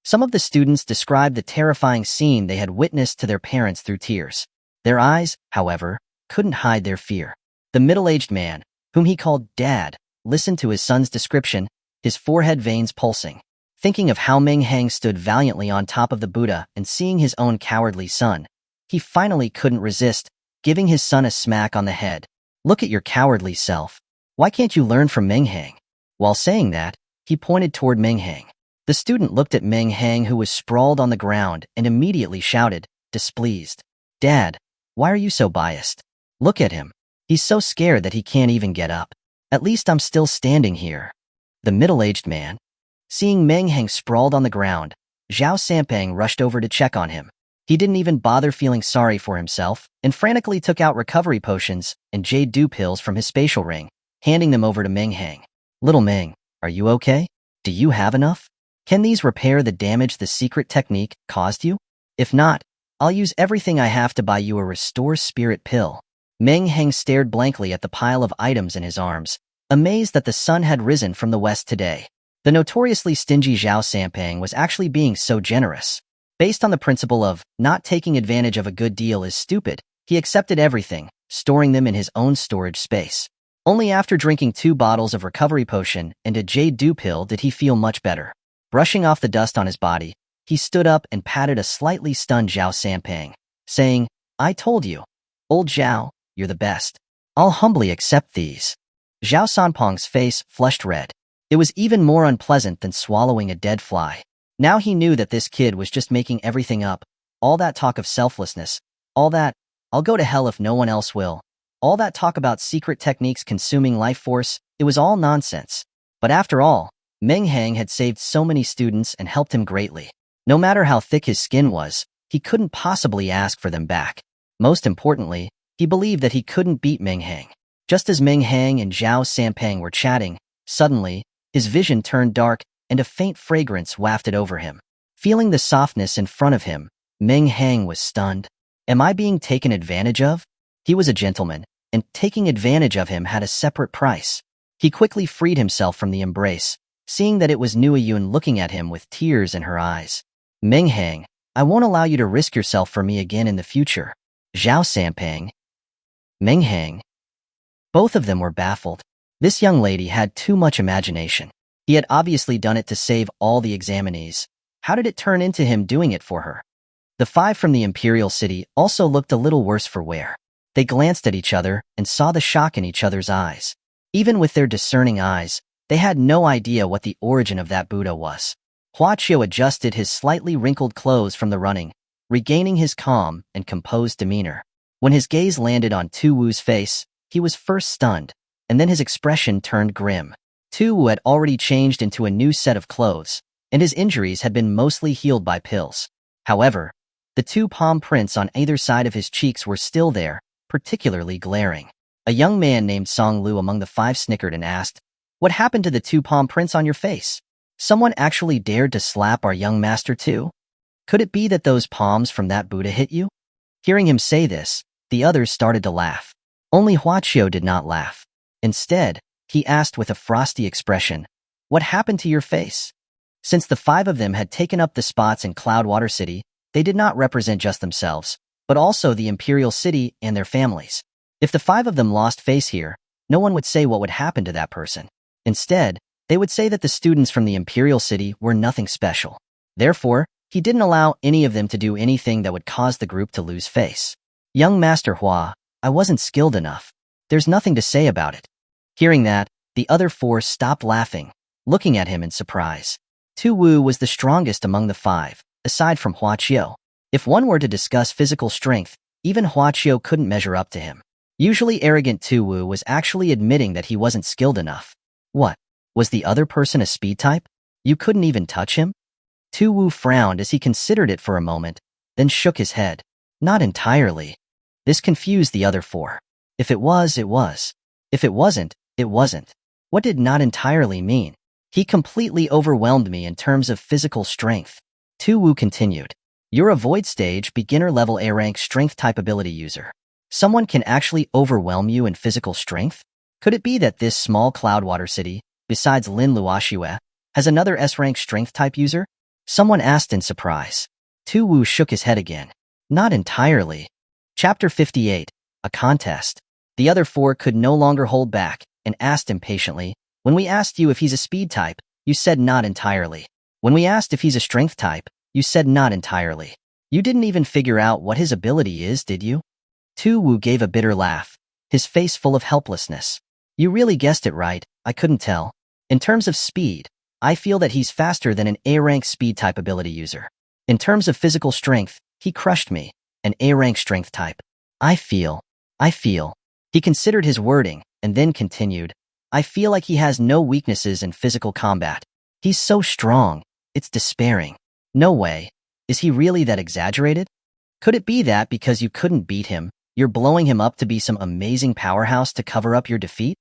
Some of the students described the terrifying scene they had witnessed to their parents through tears. Their eyes, however, couldn't hide their fear. The middle-aged man, whom he called Dad, listened to his son's description, his forehead veins pulsing. Thinking of how Meng Hang stood valiantly on top of the Buddha and seeing his own cowardly son, he finally couldn't resist, giving his son a smack on the head. "Look at your cowardly self. Why can't you learn from Meng Hang?" While saying that, he pointed toward Meng Hang. The student looked at Meng Hang, who was sprawled on the ground, and immediately shouted, displeased, "Dad, why are you so biased? Look at him. He's so scared that he can't even get up. At least I'm still standing here." The middle-aged man, seeing Meng Hang sprawled on the ground, Zhao Sanpeng rushed over to check on him. He didn't even bother feeling sorry for himself and frantically took out recovery potions and jade dew pills from his spatial ring, handing them over to Meng Hang. "Little Meng, are you okay? Do you have enough? Can these repair the damage the secret technique caused you? If not, I'll use everything I have to buy you a restore spirit pill." Meng Hang stared blankly at the pile of items in his arms, amazed that the sun had risen from the west today. The notoriously stingy Zhao Sanpeng was actually being so generous. Based on the principle of not taking advantage of a good deal is stupid, he accepted everything, storing them in his own storage space. Only after drinking 2 bottles of recovery potion and a jade dew pill did he feel much better. Brushing off the dust on his body, he stood up and patted a slightly stunned Zhao Sanpeng, saying, "I told you. Old Zhao, you're the best. I'll humbly accept these." Zhao Sanpeng's face flushed red. It was even more unpleasant than swallowing a dead fly. Now he knew that this kid was just making everything up. All that talk of selflessness, all that, "I'll go to hell if no one else will," all that talk about secret techniques consuming life force, it was all nonsense. But after all, Meng Hang had saved so many students and helped him greatly. No matter how thick his skin was, he couldn't possibly ask for them back. Most importantly, he believed that he couldn't beat Meng Hang. Just as Meng Hang and Zhao Sanpeng were chatting, suddenly, his vision turned dark and a faint fragrance wafted over him. Feeling the softness in front of him, Meng Hang was stunned. Am I being taken advantage of? He was a gentleman, and taking advantage of him had a separate price. He quickly freed himself from the embrace, seeing that it was Nuiyun looking at him with tears in her eyes. "Meng Hang, I won't allow you to risk yourself for me again in the future." Zhao Sanpeng, Meng Hang. Both of them were baffled. This young lady had too much imagination. He had obviously done it to save all the examinees. How did it turn into him doing it for her? The 5 from the Imperial City also looked a little worse for wear. They glanced at each other and saw the shock in each other's eyes. Even with their discerning eyes, they had no idea what the origin of that Buddha was. Hua Qiu adjusted his slightly wrinkled clothes from the running, regaining his calm and composed demeanor. When his gaze landed on Tu Wu's face, he was first stunned, and then his expression turned grim. Tu Wu had already changed into a new set of clothes, and his injuries had been mostly healed by pills. However, The two palm prints on either side of his cheeks were still there, particularly glaring. A young man named Song Lu among the five snickered and asked, "What happened to the two palm prints on your face? Someone actually dared to slap our young master too? Could it be that those palms from that Buddha hit you?" Hearing him say this, the others started to laugh. Only Huachio did not laugh. Instead, he asked with a frosty expression, "What happened to your face?" Since the five of them had taken up the spots in Cloudwater City, they did not represent just themselves, but also the Imperial City and their families. If the five of them lost face here, no one would say what would happen to that person. Instead, they would say that the students from the Imperial City were nothing special. Therefore, he didn't allow any of them to do anything that would cause the group to lose face. "Young Master Hua, I wasn't skilled enough. There's nothing to say about it." Hearing that, the other four stopped laughing, looking at him in surprise. Tu Wu was the strongest among the five, aside from Huachio. If one were to discuss physical strength, even Huachio couldn't measure up to him. Usually arrogant Tu Wu was actually admitting that he wasn't skilled enough. What? Was the other person a speed type? You couldn't even touch him? Tu Wu frowned as he considered it for a moment, then shook his head. Not entirely. This confused the other four. If it was, it was. If it wasn't, it wasn't. What did not entirely mean? He completely overwhelmed me in terms of physical strength. Tu Wu continued. You're a Void Stage, beginner-level A-rank strength type ability user. Someone can actually overwhelm you in physical strength? Could it be that this small Cloudwater City, besides Lin Luoxue, has another S-rank strength type user? Someone asked in surprise. Tu Wu shook his head again. Not entirely. Chapter 58, A Contest. The other four could no longer hold back and asked impatiently, "When we asked you if he's a speed type, you said not entirely. When we asked if he's a strength type, you said not entirely. You didn't even figure out what his ability is, did you?" Tu Wu gave a bitter laugh, his face full of helplessness. "You really guessed it right, I couldn't tell. In terms of speed, I feel that he's faster than an A-rank speed type ability user. In terms of physical strength, he crushed me, an A-rank strength type. I feel. He considered his wording and then continued, "I feel like he has no weaknesses in physical combat. He's so strong, it's despairing. No way. Is he really that exaggerated? Could it be that because you couldn't beat him, you're blowing him up to be some amazing powerhouse to cover up your defeat?"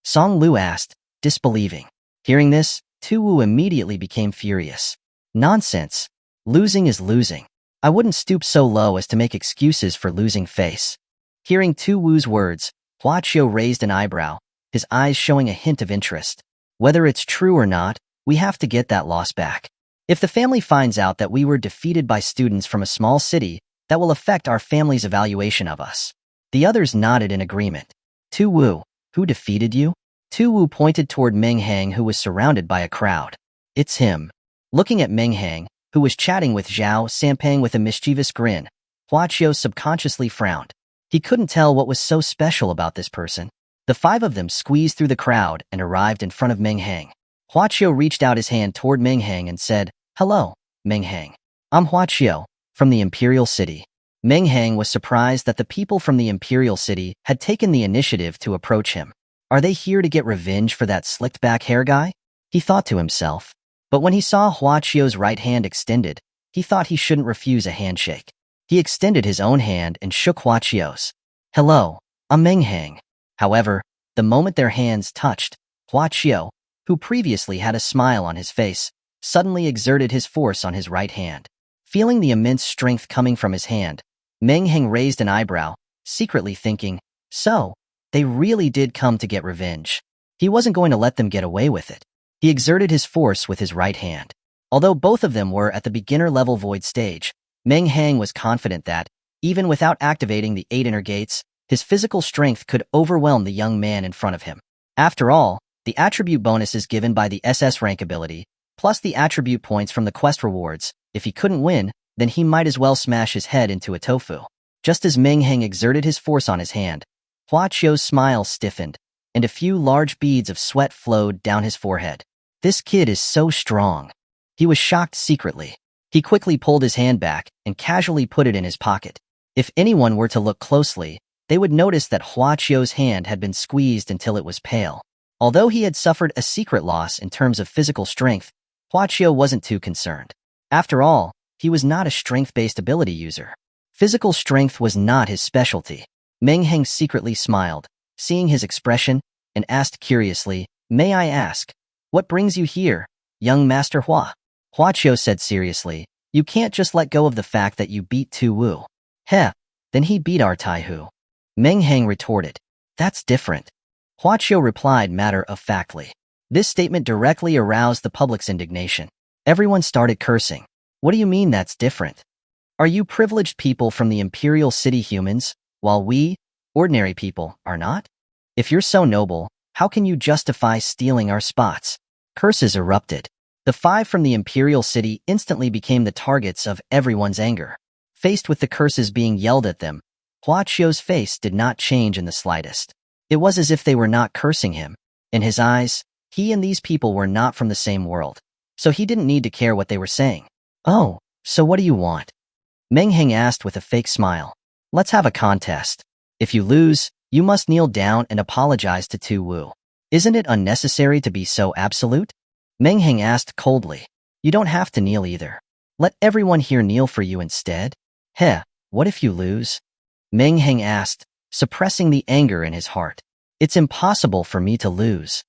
Song Lu asked, disbelieving. Hearing this, Tu Wu immediately became furious. Nonsense. Losing is losing. I wouldn't stoop so low as to make excuses for losing face. Hearing Tu Wu's words, Huachio raised an eyebrow, his eyes showing a hint of interest. "Whether it's true or not, we have to get that loss back. If the family finds out that we were defeated by students from a small city, that will affect our family's evaluation of us." The others nodded in agreement. "Tu Wu, who defeated you?" Tu Wu pointed toward Meng Hang, who was surrounded by a crowd. "It's him." Looking at Meng Hang, who was chatting with Zhao Sampang with a mischievous grin, Huachio subconsciously frowned. He couldn't tell what was so special about this person. The five of them squeezed through the crowd and arrived in front of Meng Hang. Huachio reached out his hand toward Meng Hang and said, "Hello, Meng Hang. I'm Huachio, from the Imperial City." Meng Hang was surprised that the people from the Imperial City had taken the initiative to approach him. Are they here to get revenge for that slicked-back hair guy? He thought to himself. But when he saw Huachio's right hand extended, he thought he shouldn't refuse a handshake. He extended his own hand and shook Huachio's. "Hello, I'm Meng Hang." However, the moment their hands touched, Huachio, who previously had a smile on his face, suddenly exerted his force on his right hand. Feeling the immense strength coming from his hand, Meng Hang raised an eyebrow, secretly thinking, so, they really did come to get revenge. He wasn't going to let them get away with it. He exerted his force with his right hand. Although both of them were at the beginner-level Void Stage, Meng Hang was confident that, even without activating the 8 inner gates, his physical strength could overwhelm the young man in front of him. After all, the attribute bonuses given by the SS rank ability, plus the attribute points from the quest rewards, if he couldn't win, then he might as well smash his head into a tofu. Just as Meng Hang exerted his force on his hand, Huachio's smile stiffened, and a few large beads of sweat flowed down his forehead. This kid is so strong. He was shocked secretly. He quickly pulled his hand back and casually put it in his pocket. If anyone were to look closely, they would notice that Huachio's hand had been squeezed until it was pale. Although he had suffered a secret loss in terms of physical strength, Huachio wasn't too concerned. After all, he was not a strength-based ability user. Physical strength was not his specialty. Meng Hang secretly smiled, seeing his expression, and asked curiously, "May I ask, what brings you here, young Master Hua?" Hua Qiu said seriously, "You can't just let go of the fact that you beat Tu Wu." "Heh, then he beat our Taihu." Meng Hang retorted. "That's different." Hua Qiu replied matter-of-factly. This statement directly aroused the public's indignation. Everyone started cursing. "What do you mean that's different? Are you privileged people from the Imperial City humans, while we, ordinary people, are not? If you're so noble, how can you justify stealing our spots?" Curses erupted. The 5 from the Imperial City instantly became the targets of everyone's anger. Faced with the curses being yelled at them, Hua Qiu's face did not change in the slightest. It was as if they were not cursing him. In his eyes, he and these people were not from the same world, so he didn't need to care what they were saying. "Oh, so what do you want?" Meng Hang asked with a fake smile. "Let's have a contest. If you lose, you must kneel down and apologize to Tu Wu. Isn't it unnecessary to be so absolute?" Meng Hang asked coldly. "You don't have to kneel either. Let everyone here kneel for you instead." "Heh, what if you lose?" Meng Hang asked, suppressing the anger in his heart. "It's impossible for me to lose."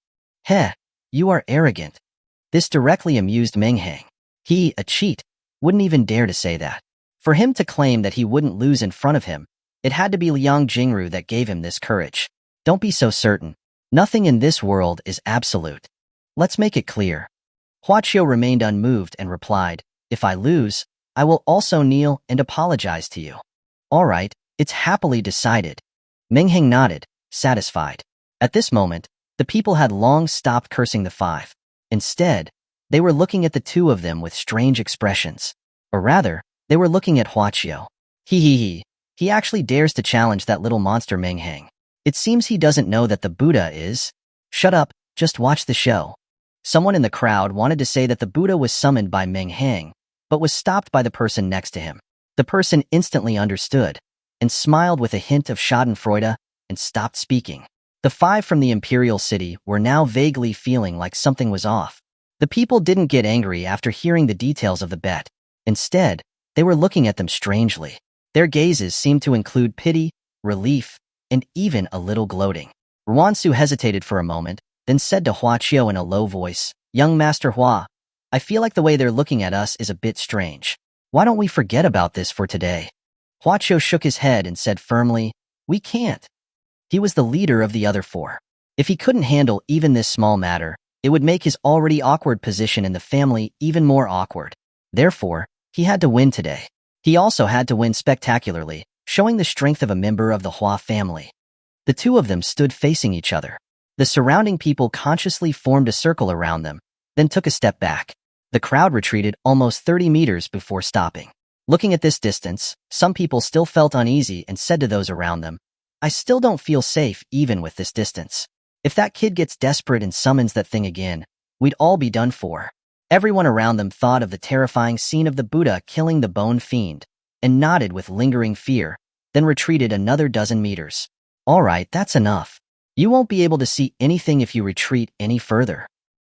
"Heh, you are arrogant." This directly amused Meng Hang. He, a cheat, wouldn't even dare to say that. For him to claim that he wouldn't lose in front of him, it had to be Liang Jingru that gave him this courage. "Don't be so certain. Nothing in this world is absolute. Let's make it clear." Hua Qiu remained unmoved and replied, "If I lose, I will also kneel and apologize to you." "All right, it's happily decided." Meng Hang nodded, satisfied. At this moment, the people had long stopped cursing the 5. Instead, they were looking at the 2 of them with strange expressions. Or rather, they were looking at Hua Qiu. He actually dares to challenge that little monster Meng Hang. It seems he doesn't know that the Buddha is... Shut up, just watch the show. Someone in the crowd wanted to say that the Buddha was summoned by Meng Hang, but was stopped by the person next to him. The person instantly understood, and smiled with a hint of schadenfreude, and stopped speaking. The 5 from the Imperial City were now vaguely feeling like something was off. The people didn't get angry after hearing the details of the bet. Instead, they were looking at them strangely. Their gazes seemed to include pity, relief, and even a little gloating. Ruansu hesitated for a moment, then said to Hua Qiu in a low voice, "Young Master Hua, I feel like the way they're looking at us is a bit strange. Why don't we forget about this for today?" Hua Qiu shook his head and said firmly, "We can't." He was the leader of the other 4. If he couldn't handle even this small matter, it would make his already awkward position in the family even more awkward. Therefore, he had to win today. He also had to win spectacularly, showing the strength of a member of the Hua family. The 2 of them stood facing each other. The surrounding people consciously formed a circle around them, then took a step back. The crowd retreated almost 30 meters before stopping. Looking at this distance, some people still felt uneasy and said to those around them, "I still don't feel safe even with this distance. If that kid gets desperate and summons that thing again, we'd all be done for." Everyone around them thought of the terrifying scene of the Buddha killing the bone fiend, and nodded with lingering fear, then retreated another dozen meters. "All right, that's enough. You won't be able to see anything if you retreat any further.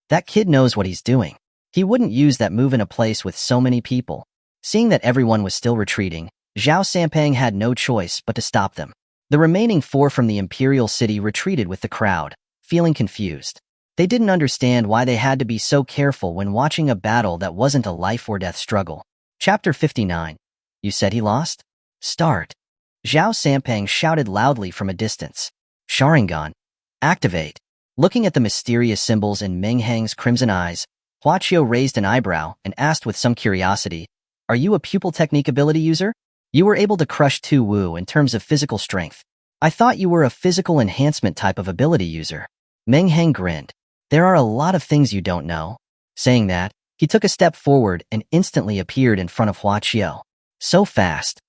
That kid knows what he's doing. He wouldn't use that move in a place with so many people." Seeing that everyone was still retreating, Zhao Sampang had no choice but to stop them. The remaining 4 from the Imperial City retreated with the crowd, feeling confused. They didn't understand why they had to be so careful when watching a battle that wasn't a life-or-death struggle. Chapter 59. You said he lost? Start. Zhao Sampang shouted loudly from a distance. Sharingan. Activate. Looking at the mysterious symbols in Meng Hang's crimson eyes, Hua Qiu raised an eyebrow and asked with some curiosity, "Are you a pupil technique ability user? You were able to crush Tu Wu in terms of physical strength. I thought you were a physical enhancement type of ability user." Meng Hang grinned. "There are a lot of things you don't know." Saying that, he took a step forward and instantly appeared in front of Hua Qiu. So fast.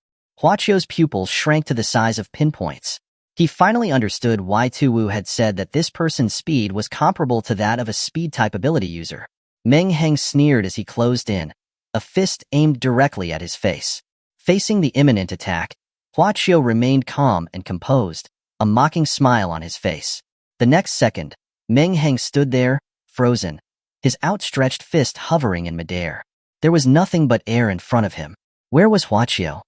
Hua Qiu's pupils shrank to the size of pinpoints. He finally understood why Tu Wu had said that this person's speed was comparable to that of a speed-type ability user. Meng Hang sneered as he closed in, a fist aimed directly at his face. Facing the imminent attack, Hua Qiu remained calm and composed, a mocking smile on his face. The next second, Meng Hang stood there, frozen, his outstretched fist hovering in midair. There was nothing but air in front of him. Where was Huachio?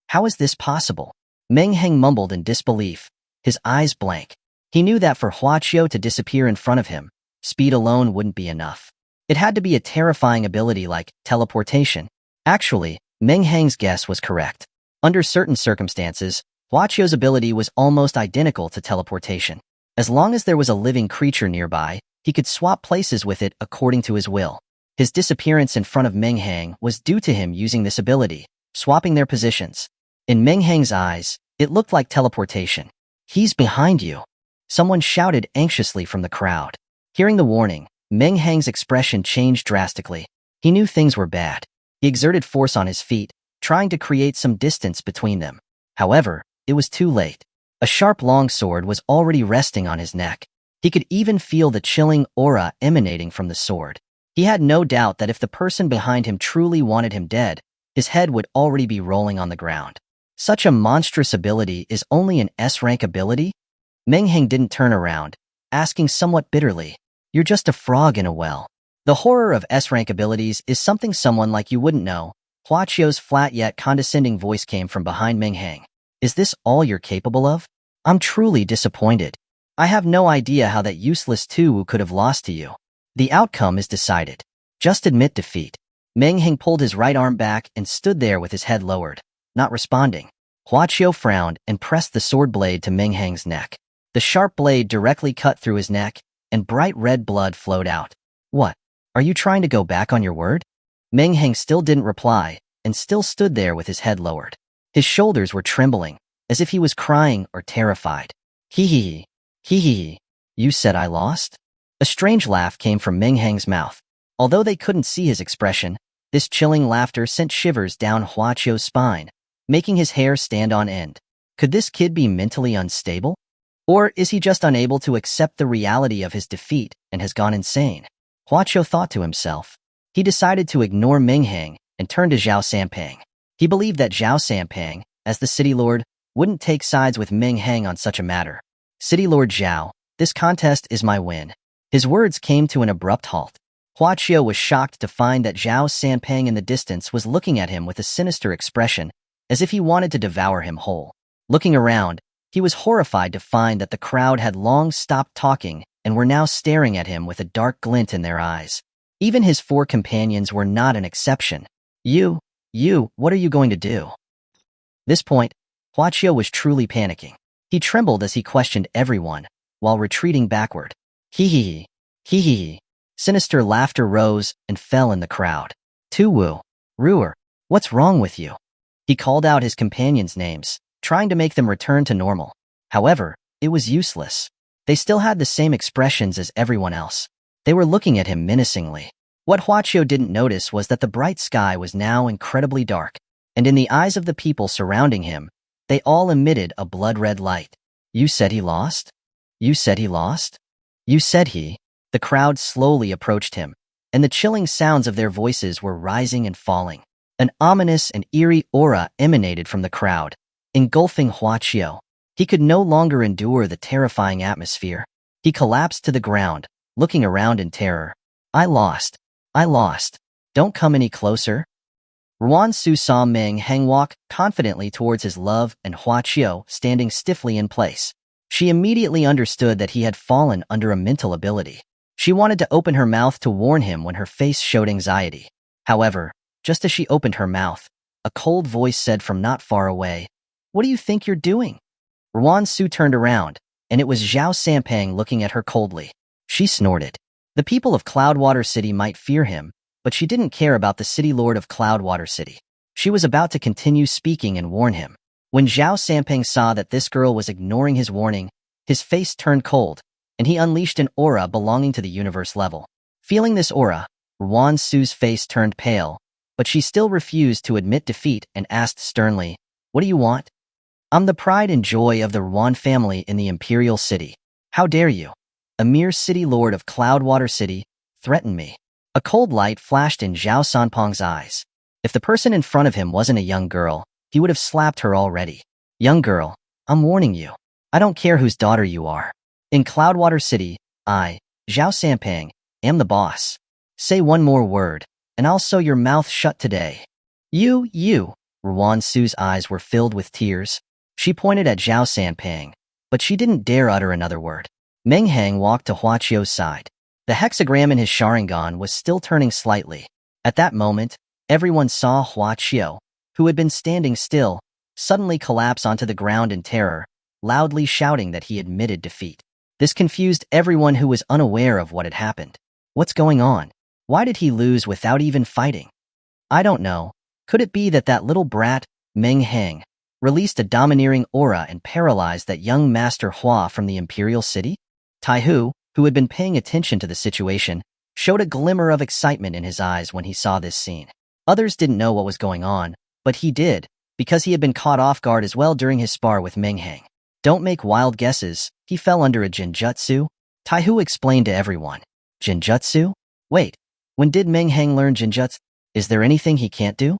How is this possible? Meng Hang mumbled in disbelief, his eyes blank. He knew that for Huachio to disappear in front of him, speed alone wouldn't be enough. It had to be a terrifying ability like teleportation. Actually, Meng Hang's guess was correct. Under certain circumstances, Huachio's ability was almost identical to teleportation. As long as there was a living creature nearby, he could swap places with it according to his will. His disappearance in front of Meng Hang was due to him using this ability, swapping their positions. In Meng Hang's eyes, it looked like teleportation. He's behind you. Someone shouted anxiously from the crowd. Hearing the warning, Meng Hang's expression changed drastically. He knew things were bad. He exerted force on his feet, trying to create some distance between them. However, it was too late. A sharp long sword was already resting on his neck. He could even feel the chilling aura emanating from the sword. He had no doubt that if the person behind him truly wanted him dead, his head would already be rolling on the ground. Such a monstrous ability is only an S-rank ability? Meng Hang didn't turn around, asking somewhat bitterly, "You're just a frog in a well." The horror of S-rank abilities is something someone like you wouldn't know. Huachio's flat yet condescending voice came from behind Meng Hang. "Is this all you're capable of? I'm truly disappointed. I have no idea how that useless Tuwu could have lost to you. The outcome is decided. Just admit defeat." Meng Hang pulled his right arm back and stood there with his head lowered, not responding. Huachio frowned and pressed the sword blade to Meng Hang's neck. The sharp blade directly cut through his neck, and bright red blood flowed out. "What? Are you trying to go back on your word?" Meng Hang still didn't reply, and still stood there with his head lowered. His shoulders were trembling, as if he was crying or terrified. Hee hee hee. You said I lost? A strange laugh came from Meng Hang's mouth. Although they couldn't see his expression, this chilling laughter sent shivers down Huachio's spine, making his hair stand on end. Could this kid be mentally unstable? Or is he just unable to accept the reality of his defeat and has gone insane? Huachio thought to himself. He decided to ignore Meng Hang and turn to Zhao Sanpang. He believed that Zhao Sanpang, as the city lord, wouldn't take sides with Meng Hang on such a matter. "City Lord Zhao, this contest is my win." His words came to an abrupt halt. Huachio was shocked to find that Zhao Sanpang in the distance was looking at him with a sinister expression, as if he wanted to devour him whole. Looking around, he was horrified to find that the crowd had long stopped talking and were now staring at him with a dark glint in their eyes. Even his 4 companions were not an exception. You, what are you going to do?" This point, Huachio was truly panicking. He trembled as he questioned everyone, while retreating backward. Hee hee hee. Sinister laughter rose and fell in the crowd. "Tuwu, Ruer, what's wrong with you?" He called out his companions' names, trying to make them return to normal. However, it was useless. They still had the same expressions as everyone else. They were looking at him menacingly. What Huachio didn't notice was that the bright sky was now incredibly dark, and in the eyes of the people surrounding him, they all emitted a blood-red light. "You said he lost? You said he lost? You said he..." The crowd slowly approached him, and the chilling sounds of their voices were rising and falling. An ominous and eerie aura emanated from the crowd, engulfing Huachio. He could no longer endure the terrifying atmosphere. He collapsed to the ground, looking around in terror. I lost. Don't come any closer." Ruan-Su saw Meng Hang walk confidently towards his love and Huachio standing stiffly in place. She immediately understood that he had fallen under a mental ability. She wanted to open her mouth to warn him when her face showed anxiety. However, just as she opened her mouth, a cold voice said from not far away, "What do you think you're doing?" Ruan-Su turned around, and it was Zhao Sanpang looking at her coldly. She snorted. The people of Cloudwater City might fear him, but she didn't care about the city lord of Cloudwater City. She was about to continue speaking and warn him. When Zhao Sanpang saw that this girl was ignoring his warning, his face turned cold, and he unleashed an aura belonging to the universe level. Feeling this aura, Ruan-Su's face turned pale, but she still refused to admit defeat and asked sternly, "What do you want?" "I'm the pride and joy of the Ruan family in the Imperial City. How dare you, a mere city lord of Cloudwater City, threaten me?" A cold light flashed in Zhao Sanpang's eyes. If the person in front of him wasn't a young girl, he would have slapped her already. "Young girl, I'm warning you. I don't care whose daughter you are. In Cloudwater City, I, Zhao Sanpang, am the boss. Say one more word, and I'll sew your mouth shut today. You. Ruan Su's eyes were filled with tears. She pointed at Zhao Sanpang, but she didn't dare utter another word. Meng Hang walked to Hua Chio's side. The hexagram in his Sharingan was still turning slightly. At that moment, everyone saw Hua Chio, who had been standing still, suddenly collapse onto the ground in terror, loudly shouting that he admitted defeat. This confused everyone who was unaware of what had happened. What's going on? Why did he lose without even fighting? I don't know. Could it be that that little brat, Meng Hang, released a domineering aura and paralyzed that young Master Hua from the Imperial City? Taihu, who had been paying attention to the situation, showed a glimmer of excitement in his eyes when he saw this scene. Others didn't know what was going on, but he did, because he had been caught off guard as well during his spar with Meng Hang. Don't make wild guesses, he fell under a Jinjutsu. Taihu explained to everyone. Jinjutsu? Wait, when did Meng Hang learn Jinjutsu? Is there anything he can't do?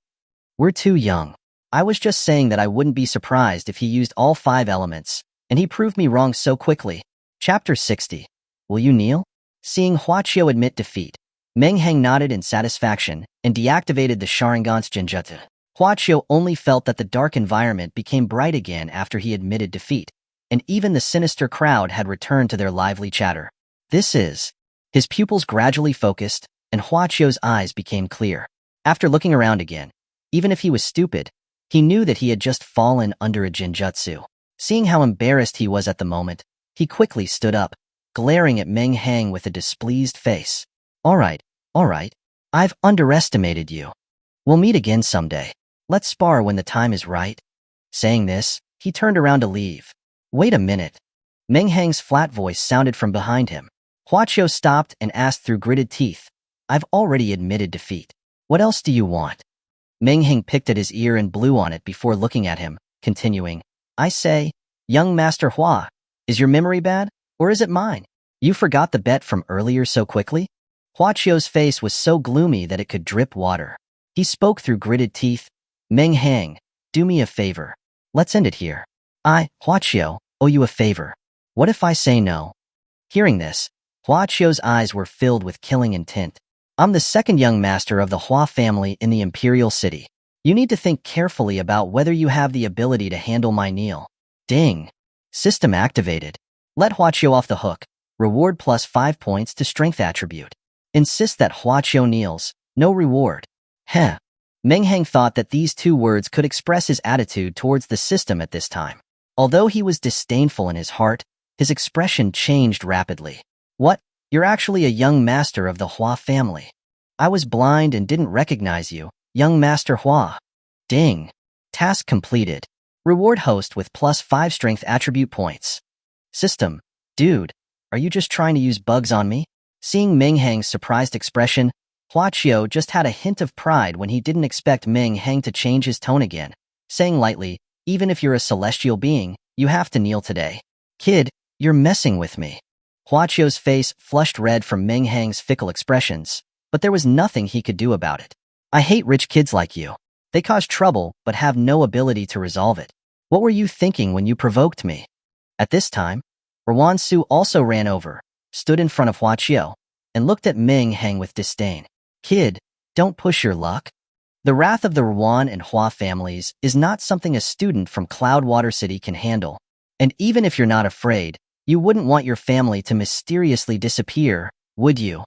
We're too young. I was just saying that I wouldn't be surprised if he used all 5 elements, and he proved me wrong so quickly. Chapter 60. Will you kneel? Seeing Hua Chio admit defeat, Meng Hang nodded in satisfaction and deactivated the Sharingan's Jinjutsu. Hua Chio only felt that the dark environment became bright again after he admitted defeat, and even the sinister crowd had returned to their lively chatter. This is. His pupils gradually focused, and Hua Chio's eyes became clear. After looking around again, even if he was stupid, he knew that he had just fallen under a Jinjutsu. Seeing how embarrassed he was at the moment, he quickly stood up, glaring at Meng Hang with a displeased face. All right. I've underestimated you. We'll meet again someday. Let's spar when the time is right. Saying this, he turned around to leave. Wait a minute. Meng Hang's flat voice sounded from behind him. Hua Chio stopped and asked through gritted teeth. I've already admitted defeat. What else do you want? Meng Hang picked at his ear and blew on it before looking at him, continuing. I say, young Master Hua, is your memory bad, or is it mine? You forgot the bet from earlier so quickly? Hua Chio's face was so gloomy that it could drip water. He spoke through gritted teeth. Meng Hang, do me a favor. Let's end it here. I, Hua Chio, owe you a favor. What if I say no? Hearing this, Hua Chio's eyes were filled with killing intent. I'm the second young master of the Hua family in the Imperial City. You need to think carefully about whether you have the ability to handle my kneel. Ding. System activated. Let Hua Chio off the hook. Reward plus 5 points to strength attribute. Insist that Hua Chio kneels. No reward. Heh. Meng Hang thought that these 2 words could express his attitude towards the system at this time. Although he was disdainful in his heart, his expression changed rapidly. What? You're actually a young master of the Hua family. I was blind and didn't recognize you, young Master Hua. Ding. Task completed. Reward host with plus 5 strength attribute points. System. Dude, are you just trying to use bugs on me? Seeing Meng Hang's surprised expression, Hua Chio just had a hint of pride when he didn't expect Meng Hang to change his tone again, saying lightly, even if you're a celestial being, you have to kneel today. Kid, you're messing with me. Hua Chio's face flushed red from Meng Hang's fickle expressions, but there was nothing he could do about it. I hate rich kids like you. They cause trouble but have no ability to resolve it. What were you thinking when you provoked me? At this time, Ruan Su also ran over, stood in front of Hua Chio, and looked at Meng Hang with disdain. Kid, don't push your luck. The wrath of the Ruan and Hua families is not something a student from Cloudwater City can handle. And even if you're not afraid, you wouldn't want your family to mysteriously disappear, would you?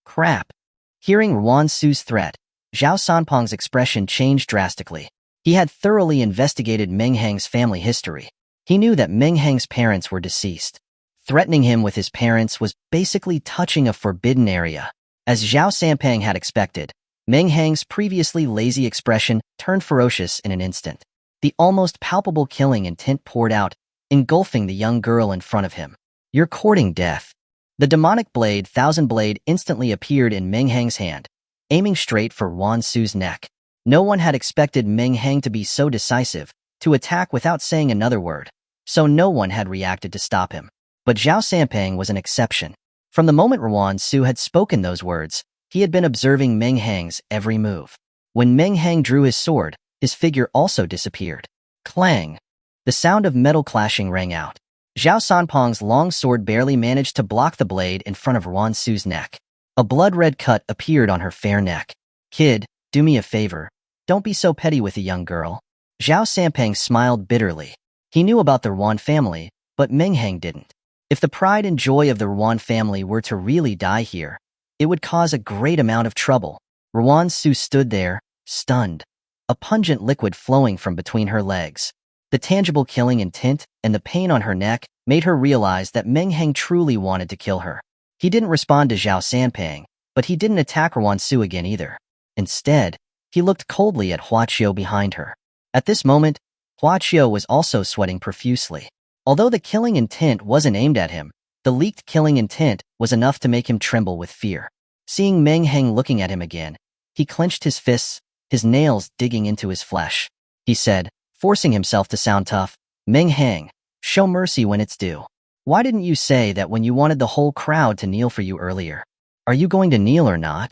Crap. Hearing Ruan Su's threat, Zhao Sanpeng's expression changed drastically. He had thoroughly investigated Meng Hang's family history. He knew that Meng Hang's parents were deceased. Threatening him with his parents was basically touching a forbidden area. As Zhao Sanpeng had expected, Meng Hang's previously lazy expression turned ferocious in an instant. The almost palpable killing intent poured out, engulfing the young girl in front of him. You're courting death. The demonic blade, Thousand Blade, instantly appeared in Meng Hang's hand, aiming straight for Ruan Su's neck. No one had expected Meng Hang to be so decisive, to attack without saying another word, so no one had reacted to stop him. But Zhao Sanpeng was an exception. From the moment Ruan Su had spoken those words, he had been observing Meng Hang's every move. When Meng Hang drew his sword, his figure also disappeared. Clang! The sound of metal clashing rang out. Zhao Sanpeng's long sword barely managed to block the blade in front of Ruan Su's neck. A blood-red cut appeared on her fair neck. Kid, do me a favor. Don't be so petty with a young girl. Zhao Sanpeng smiled bitterly. He knew about the Ruan family, but Meng Hang didn't. If the pride and joy of the Ruan family were to really die here, it would cause a great amount of trouble. Ruan Su stood there, stunned, a pungent liquid flowing from between her legs. The tangible killing intent and the pain on her neck made her realize that Meng Hang truly wanted to kill her. He didn't respond to Zhao Sanpeng, but he didn't attack Ruan Su again either. Instead, he looked coldly at Hua Qiu behind her. At this moment, Hua Qiu was also sweating profusely. Although the killing intent wasn't aimed at him, the leaked killing intent was enough to make him tremble with fear. Seeing Meng Hang looking at him again, he clenched his fists, his nails digging into his flesh. He said, forcing himself to sound tough, "Meng Hang, show mercy when it's due. Why didn't you say that when you wanted the whole crowd to kneel for you earlier? Are you going to kneel or not?"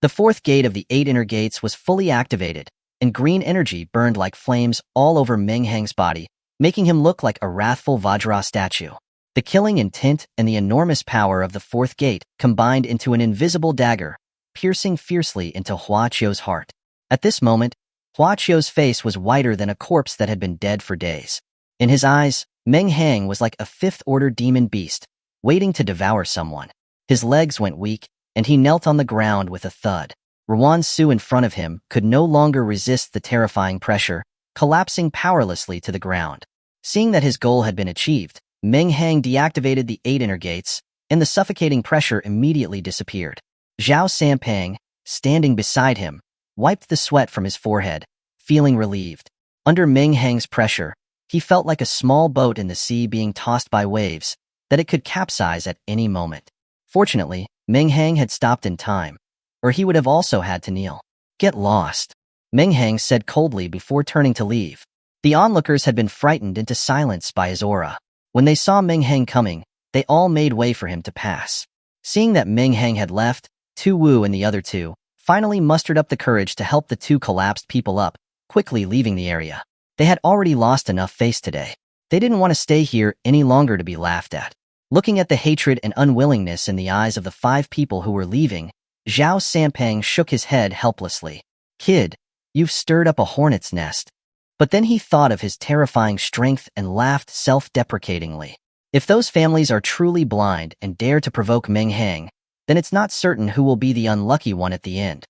The fourth gate of the 8 inner gates was fully activated, and green energy burned like flames all over Meng Hang's body, making him look like a wrathful Vajra statue. The killing intent and the enormous power of the fourth gate combined into an invisible dagger, piercing fiercely into Hua Qiu's heart. At this moment, Hua Qiu's face was whiter than a corpse that had been dead for days. In his eyes, Meng Hang was like a fifth-order demon beast, waiting to devour someone. His legs went weak, and he knelt on the ground with a thud. Ruan Su in front of him could no longer resist the terrifying pressure, collapsing powerlessly to the ground. Seeing that his goal had been achieved, Meng Hang deactivated the 8 inner gates, and the suffocating pressure immediately disappeared. Zhao Sanpeng, standing beside him, wiped the sweat from his forehead, feeling relieved. Under Meng Hang's pressure, he felt like a small boat in the sea being tossed by waves, that it could capsize at any moment. Fortunately, Meng Hang had stopped in time, or he would have also had to kneel. "Get lost," Meng Hang said coldly before turning to leave. The onlookers had been frightened into silence by his aura. When they saw Meng Hang coming, they all made way for him to pass. Seeing that Meng Hang had left, Tu Wu and the other two finally mustered up the courage to help the two collapsed people up, quickly leaving the area. They had already lost enough face today. They didn't want to stay here any longer to be laughed at. Looking at the hatred and unwillingness in the eyes of the 5 people who were leaving, Zhao Sanpeng shook his head helplessly. "Kid, you've stirred up a hornet's nest." But then he thought of his terrifying strength and laughed self-deprecatingly. If those families are truly blind and dare to provoke Meng Hang, then it's not certain who will be the unlucky one at the end.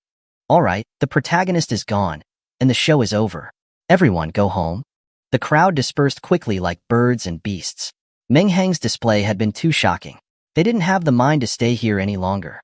All right, the protagonist is gone, and the show is over. Everyone go home. The crowd dispersed quickly like birds and beasts. Meng Hang's display had been too shocking. They didn't have the mind to stay here any longer.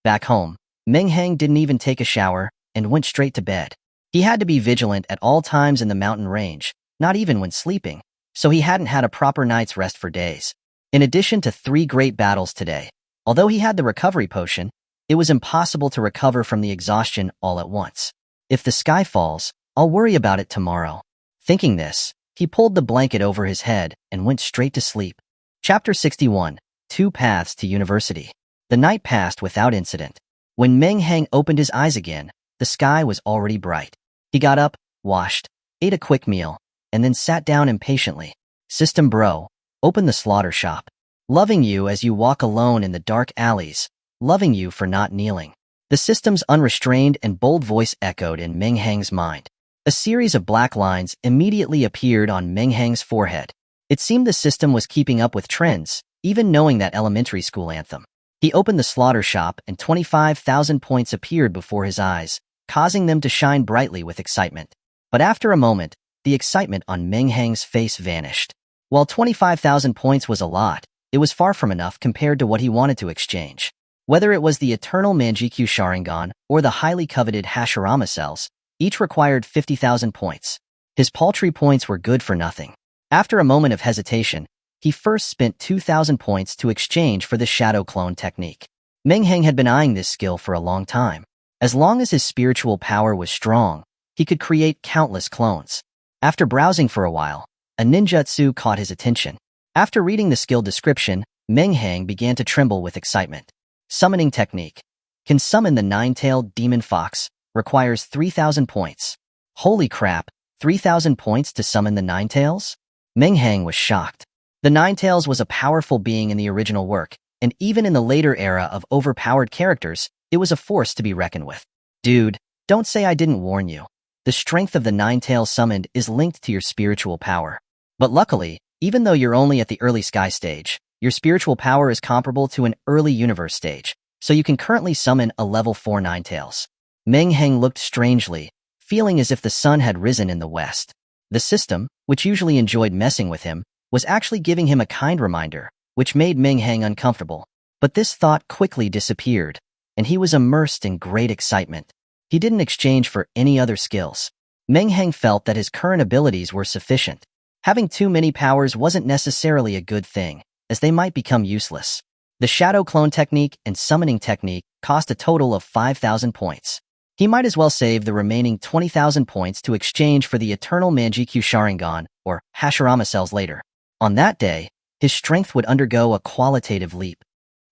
Back home, Meng Hang didn't even take a shower and went straight to bed. He had to be vigilant at all times in the mountain range, not even when sleeping, so he hadn't had a proper night's rest for days. In addition to 3 great battles today, although he had the recovery potion, it was impossible to recover from the exhaustion all at once. If the sky falls, I'll worry about it tomorrow. Thinking this, he pulled the blanket over his head and went straight to sleep. Chapter 61, 2 Paths to University. The night passed without incident. When Meng Hang opened his eyes again, the sky was already bright. He got up, washed, ate a quick meal, and then sat down impatiently. "System bro, open the slaughter shop. Loving you as you walk alone in the dark alleys, loving you for not kneeling." The system's unrestrained and bold voice echoed in Meng Hang's mind. A series of black lines immediately appeared on Meng Hang's forehead. It seemed the system was keeping up with trends, even knowing that elementary school anthem. He opened the slaughter shop and 25,000 points appeared before his eyes, causing them to shine brightly with excitement. But after a moment, the excitement on Meng Hang's face vanished. While 25,000 points was a lot, it was far from enough compared to what he wanted to exchange. Whether it was the eternal Manjikyu Sharingan or the highly coveted Hashirama cells, each required 50,000 points. His paltry points were good for nothing. After a moment of hesitation, he first spent 2,000 points to exchange for the shadow clone technique. Meng Hang had been eyeing this skill for a long time. As long as his spiritual power was strong, he could create countless clones. After browsing for a while, a ninjutsu caught his attention. After reading the skill description, Meng Hang began to tremble with excitement. Summoning technique. Can summon the 9-tailed demon fox, requires 3,000 points. Holy crap, 3,000 points to summon the 9-tails? Meng Hang was shocked. The 9-tails was a powerful being in the original work, and even in the later era of overpowered characters, it was a force to be reckoned with. Dude, Don't say I didn't warn you. The strength of the nine tails summoned is linked to your spiritual power. But luckily, even though you're only at the early sky stage, your spiritual power is comparable to an early universe stage, so you can currently summon a level 4 nine tails. Meng Hang looked strangely, feeling as if the sun had risen in the west. The system, which usually enjoyed messing with him, was actually giving him a kind reminder, which made Meng Hang uncomfortable. But this thought quickly disappeared, and he was immersed in great excitement. He didn't exchange for any other skills. Meng Hang felt that his current abilities were sufficient. Having too many powers wasn't necessarily a good thing, as they might become useless. The Shadow Clone Technique and Summoning Technique cost a total of 5,000 points. He might as well save the remaining 20,000 points to exchange for the Eternal Manjikyu Sharingan, or Hashirama cells later. On that day, his strength would undergo a qualitative leap.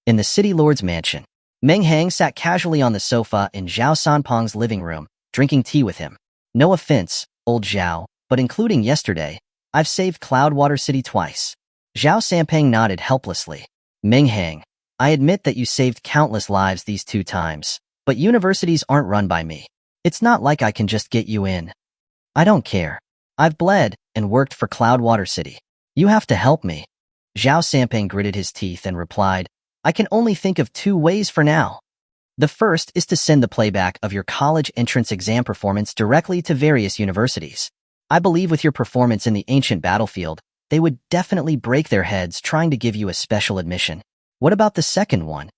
In the City Lord's mansion, Meng Hang sat casually on the sofa in Zhao Sanpeng's living room, drinking tea with him. No offense, old Zhao, but including yesterday, I've saved Cloudwater City twice. Zhao Sanpeng nodded helplessly. Meng Hang, I admit that you saved countless lives these 2 times, but universities aren't run by me. It's not like I can just get you in. I don't care. I've bled and worked for Cloudwater City. You have to help me. Zhao Sanpeng gritted his teeth and replied, I can only think of 2 ways for now. The first is to send the playback of your college entrance exam performance directly to various universities. I believe with your performance in the ancient battlefield, they would definitely break their heads trying to give you a special admission. What about the second one?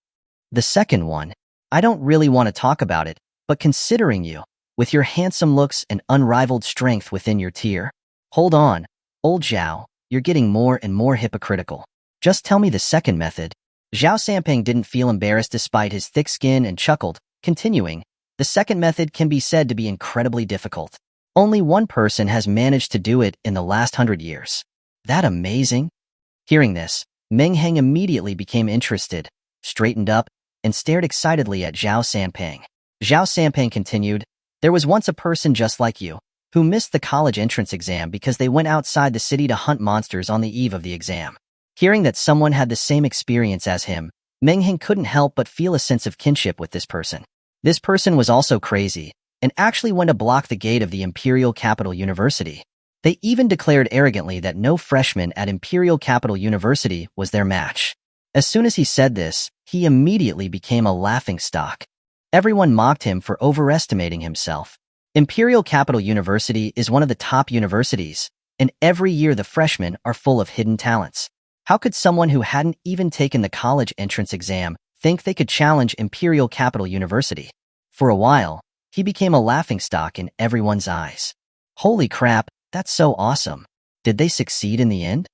The second one? I don't really want to talk about it, but considering you, with your handsome looks and unrivaled strength within your tier. Hold on, old Zhao, you're getting more and more hypocritical. Just tell me the second method. Zhao Sanpeng didn't feel embarrassed despite his thick skin and chuckled, continuing, the second method can be said to be incredibly difficult. Only one person has managed to do it in the last 100 years. That amazing? Hearing this, Meng Hang immediately became interested, straightened up, and stared excitedly at Zhao Sanpeng. Zhao Sanpeng continued, there was once a person just like you, who missed the college entrance exam because they went outside the city to hunt monsters on the eve of the exam. Hearing that someone had the same experience as him, Meng Hang couldn't help but feel a sense of kinship with this person. This person was also crazy, and actually went to block the gate of the Imperial Capital University. They even declared arrogantly that no freshman at Imperial Capital University was their match. As soon as he said this, he immediately became a laughingstock. Everyone mocked him for overestimating himself. Imperial Capital University is one of the top universities, and every year the freshmen are full of hidden talents. How could someone who hadn't even taken the college entrance exam think they could challenge Imperial Capital University? For a while, he became a laughingstock in everyone's eyes. Holy crap, that's so awesome. Did they succeed in the end?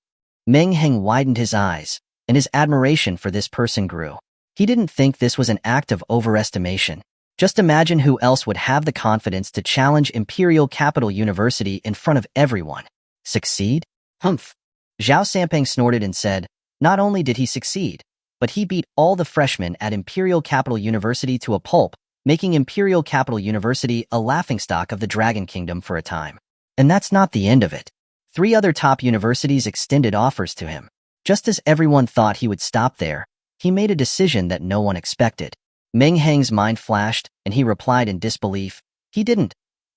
Meng Hang widened his eyes, and his admiration for this person grew. He didn't think this was an act of overestimation. Just imagine who else would have the confidence to challenge Imperial Capital University in front of everyone. Succeed? Humph. Zhao Sanpeng snorted and said, not only did he succeed, but he beat all the freshmen at Imperial Capital University to a pulp, making Imperial Capital University a laughingstock of the Dragon Kingdom for a time. And that's not the end of it. 3 other top universities extended offers to him. Just as everyone thought he would stop there, he made a decision that no one expected. Meng Hang's mind flashed, and he replied in disbelief, he didn't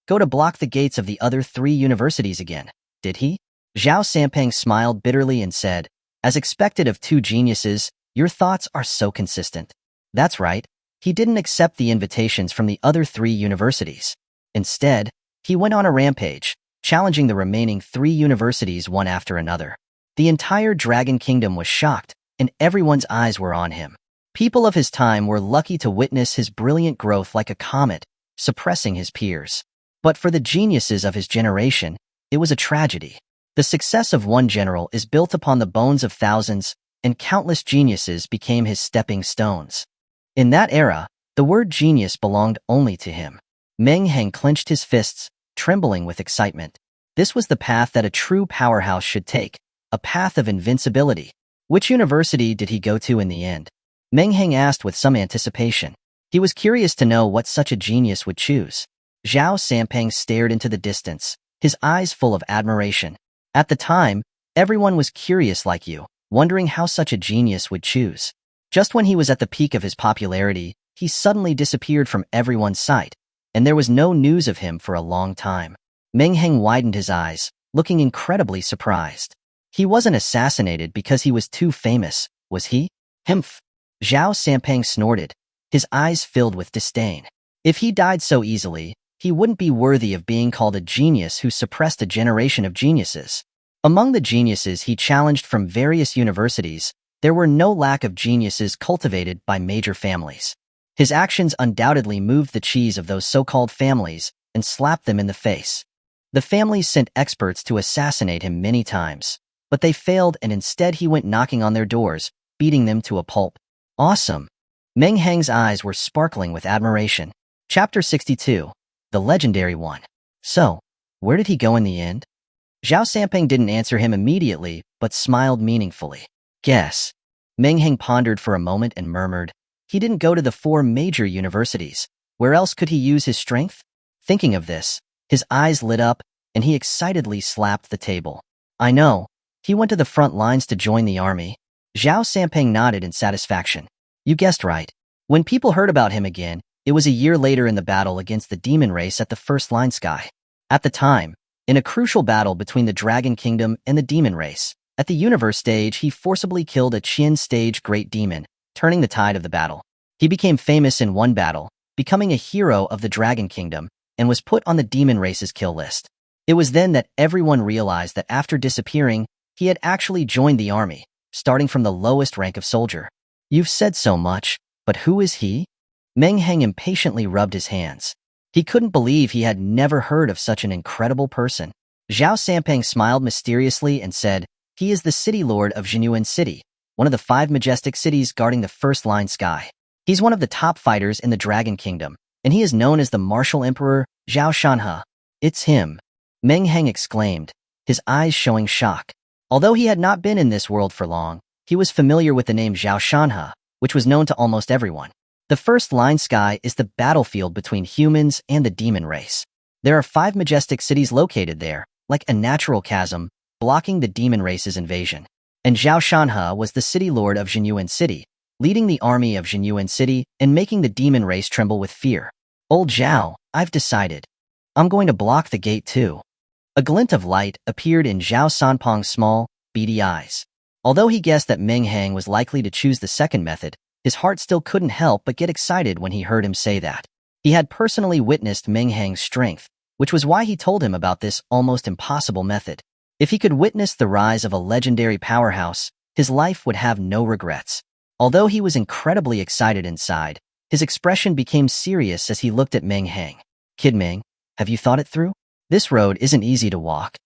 go to block the gates of the other 3 universities again, did he? Zhao Sanpeng smiled bitterly and said, as expected of 2 geniuses, your thoughts are so consistent. That's right, he didn't accept the invitations from the other 3 universities. Instead, he went on a rampage, challenging the remaining 3 universities one after another. The entire Dragon Kingdom was shocked, and everyone's eyes were on him. People of his time were lucky to witness his brilliant growth like a comet, suppressing his peers. But for the geniuses of his generation, it was a tragedy. The success of one general is built upon the bones of thousands, and countless geniuses became his stepping stones. In that era, the word genius belonged only to him. Meng Hang clenched his fists, trembling with excitement. This was the path that a true powerhouse should take, a path of invincibility. Which university did he go to in the end? Meng Hang asked with some anticipation. He was curious to know what such a genius would choose. Zhao Sanpeng stared into the distance, his eyes full of admiration. At the time, everyone was curious like you, wondering how such a genius would choose. Just when he was at the peak of his popularity, he suddenly disappeared from everyone's sight. and there was no news of him for a long time. Meng Hang widened his eyes, looking incredibly surprised. He wasn't assassinated because he was too famous, was he? Humph. Zhao Sampang snorted, his eyes filled with disdain. If he died so easily, he wouldn't be worthy of being called a genius who suppressed a generation of geniuses. Among the geniuses he challenged from various universities, there were no lack of geniuses cultivated by major families. His actions undoubtedly moved the cheese of those so-called families and slapped them in the face. The families sent experts to assassinate him many times, but they failed, and instead he went knocking on their doors, beating them to a pulp. Awesome. Meng Hang's eyes were sparkling with admiration. Chapter 62. The Legendary One. So, where did he go in the end? Zhao Sampang didn't answer him immediately, but smiled meaningfully. Guess. Meng Hang pondered for a moment and murmured, he didn't go to the 4 major universities. Where else could he use his strength? Thinking of this, his eyes lit up, and he excitedly slapped the table. I know. He went to the front lines to join the army. Zhao Sampang nodded in satisfaction. You guessed right. When people heard about him again, it was a year later in the battle against the demon race at the first line sky. At the time, in a crucial battle between the Dragon Kingdom and the demon race, at the universe stage he forcibly killed a Qian stage great demon, turning the tide of the battle. He became famous in one battle, becoming a hero of the Dragon Kingdom, and was put on the demon race's kill list. It was then that everyone realized that after disappearing, he had actually joined the army, starting from the lowest rank of soldier. You've said so much, but who is he? Meng Hang impatiently rubbed his hands. He couldn't believe he had never heard of such an incredible person. Zhao Sampang smiled mysteriously and said, he is the city lord of Jinyuan City, one of the 5 majestic cities guarding the first line sky. He's one of the top fighters in the Dragon Kingdom, and he is known as the martial emperor, Zhao Shanhe. It's him. Meng Hang exclaimed, his eyes showing shock. Although he had not been in this world for long, he was familiar with the name Zhao Shanhe, which was known to almost everyone. The first line sky is the battlefield between humans and the demon race. There are 5 majestic cities located there, like a natural chasm, blocking the demon race's invasion. And Zhao Shanhe was the city lord of Jinyuan City, leading the army of Jinyuan City and making the demon race tremble with fear. Old Zhao, I've decided. I'm going to block the gate too. A glint of light appeared in Zhao Sanpang's small, beady eyes. Although he guessed that Meng Hang was likely to choose the second method, his heart still couldn't help but get excited when he heard him say that. He had personally witnessed Meng Hang's strength, which was why he told him about this almost impossible method. If he could witness the rise of a legendary powerhouse, his life would have no regrets. Although he was incredibly excited inside, his expression became serious as he looked at Meng Hang. Kid Meng, have you thought it through? This road isn't easy to walk.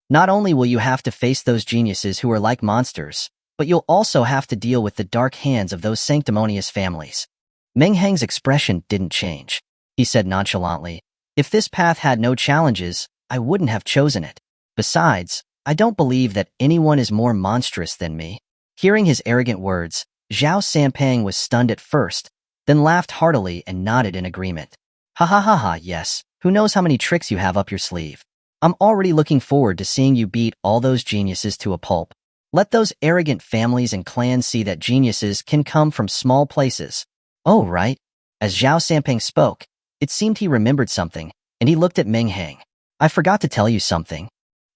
Not only will you have to face those geniuses who are like monsters, but you'll also have to deal with the dark hands of those sanctimonious families. Meng Hang's expression didn't change. He said nonchalantly, if this path had no challenges, I wouldn't have chosen it. Besides, I don't believe that anyone is more monstrous than me. Hearing his arrogant words, Zhao Sampang was stunned at first, then laughed heartily and nodded in agreement. Ha ha ha ha, yes, who knows how many tricks you have up your sleeve. I'm already looking forward to seeing you beat all those geniuses to a pulp. Let those arrogant families and clans see that geniuses can come from small places. Oh, right. As Zhao Sampang spoke, it seemed he remembered something, and he looked at Meng Hang. I forgot to tell you something.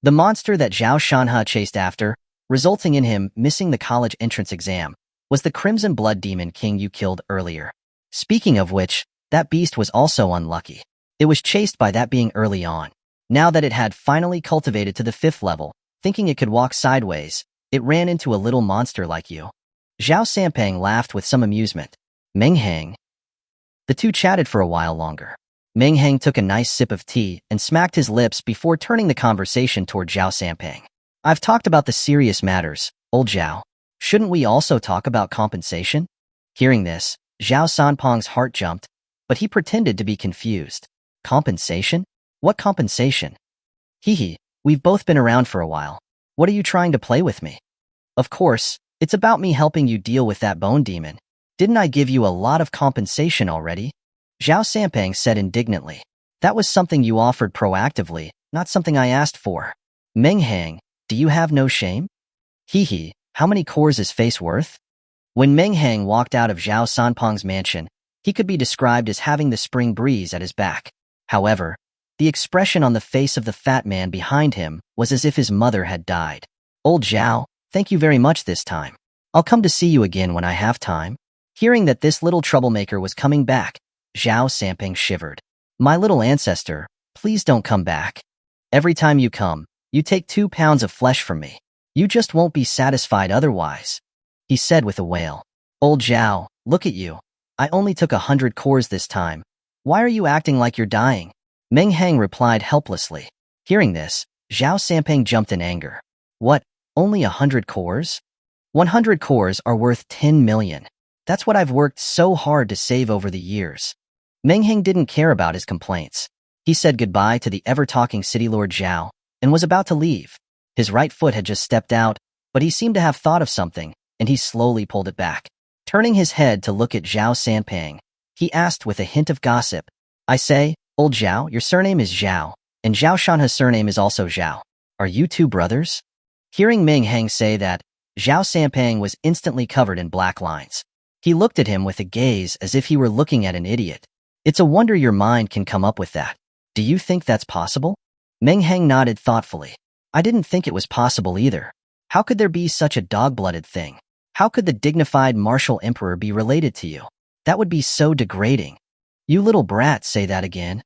The monster that Zhao Shanhe chased after, resulting in him missing the college entrance exam, was the Crimson Blood Demon King you killed earlier. Speaking of which, that beast was also unlucky. It was chased by that being early on. Now that it had finally cultivated to the 5th level, thinking it could walk sideways, it ran into a little monster like you. Zhao Sampang laughed with some amusement. Meng Hang. The two chatted for a while longer. Meng Hang took a nice sip of tea and smacked his lips before turning the conversation toward Zhao Sampang. I've talked about the serious matters, old Zhao. Shouldn't we also talk about compensation? Hearing this, Zhao Sanpang's heart jumped, but he pretended to be confused. Compensation? What compensation? Hee, we've both been around for a while. What are you trying to play with me? Of course, it's about me helping you deal with that bone demon. Didn't I give you a lot of compensation already? Zhao Sampang said indignantly. That was something you offered proactively, not something I asked for. Meng Hang, do you have no shame? Hee, how many cores is face worth? When Meng Hang walked out of Zhao Sanpang's mansion, he could be described as having the spring breeze at his back. However, the expression on the face of the fat man behind him was as if his mother had died. Old Zhao, thank you very much this time. I'll come to see you again when I have time. Hearing that this little troublemaker was coming back, Zhao Sanping shivered. My little ancestor, please don't come back. Every time you come, you take 2 pounds of flesh from me. You just won't be satisfied otherwise, he said with a wail. Old Zhao, look at you. I only took 100 cores this time. Why are you acting like you're dying? Meng Hang replied helplessly. Hearing this, Zhao Sanping jumped in anger. What, only 100 cores? 100 cores are worth 10 million. That's what I've worked so hard to save over the years. Meng Hang didn't care about his complaints. He said goodbye to the ever-talking city lord Zhao and was about to leave. His right foot had just stepped out, but he seemed to have thought of something, and he slowly pulled it back. Turning his head to look at Zhao Sanping, he asked with a hint of gossip, I say, old Zhao, your surname is Zhao, and Zhao Shanhe's surname is also Zhao. Are you 2 brothers? Hearing Meng Hang say that, Zhao Sanping was instantly covered in black lines. He looked at him with a gaze as if he were looking at an idiot. It's a wonder your mind can come up with that. Do you think that's possible? Meng Hang nodded thoughtfully. I didn't think it was possible either. How could there be such a dog-blooded thing? How could the dignified martial emperor be related to you? That would be so degrading. You little brat, say that again.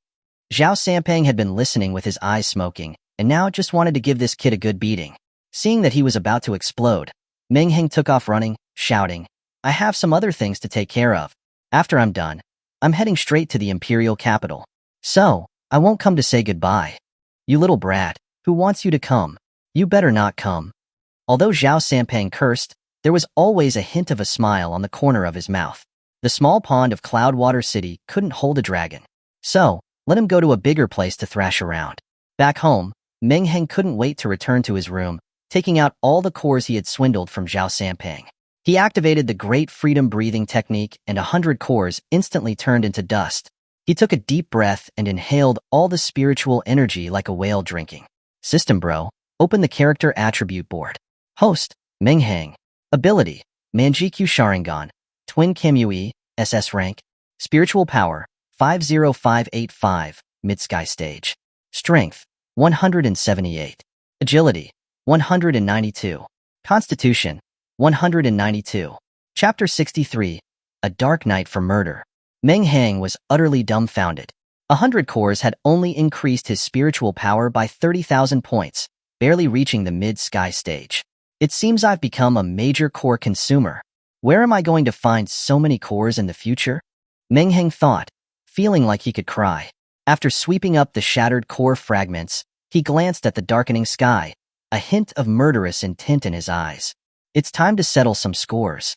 Zhao Sanping had been listening with his eyes smoking, and now just wanted to give this kid a good beating. Seeing that he was about to explode, Meng Hang took off running, shouting, I have some other things to take care of. After I'm done, I'm heading straight to the imperial capital. So, I won't come to say goodbye. You little brat, who wants you to come? You better not come. Although Zhao Sanping cursed, there was always a hint of a smile on the corner of his mouth. The small pond of Cloudwater City couldn't hold a dragon. So, let him go to a bigger place to thrash around. Back home, Meng Hang couldn't wait to return to his room, taking out all the cores he had swindled from Zhao Sanping. He activated the great freedom breathing technique, and 100 cores instantly turned into dust. He took a deep breath and inhaled all the spiritual energy like a whale drinking. System Bro, open the character attribute board. Host, Meng Hang. Ability, Manjikyu Sharingan. Twin Kamui, SS rank. Spiritual power, 50585, mid-sky stage. Strength, 178. Agility, 192. Constitution, 192. Chapter 63, A Dark Night for Murder. Meng Hang was utterly dumbfounded. 100 cores had only increased his spiritual power by 30,000 points, barely reaching the mid-sky stage. It seems I've become a major core consumer. Where am I going to find so many cores in the future? Meng Hang thought, feeling like he could cry. After sweeping up the shattered core fragments, he glanced at the darkening sky, a hint of murderous intent in his eyes. It's time to settle some scores.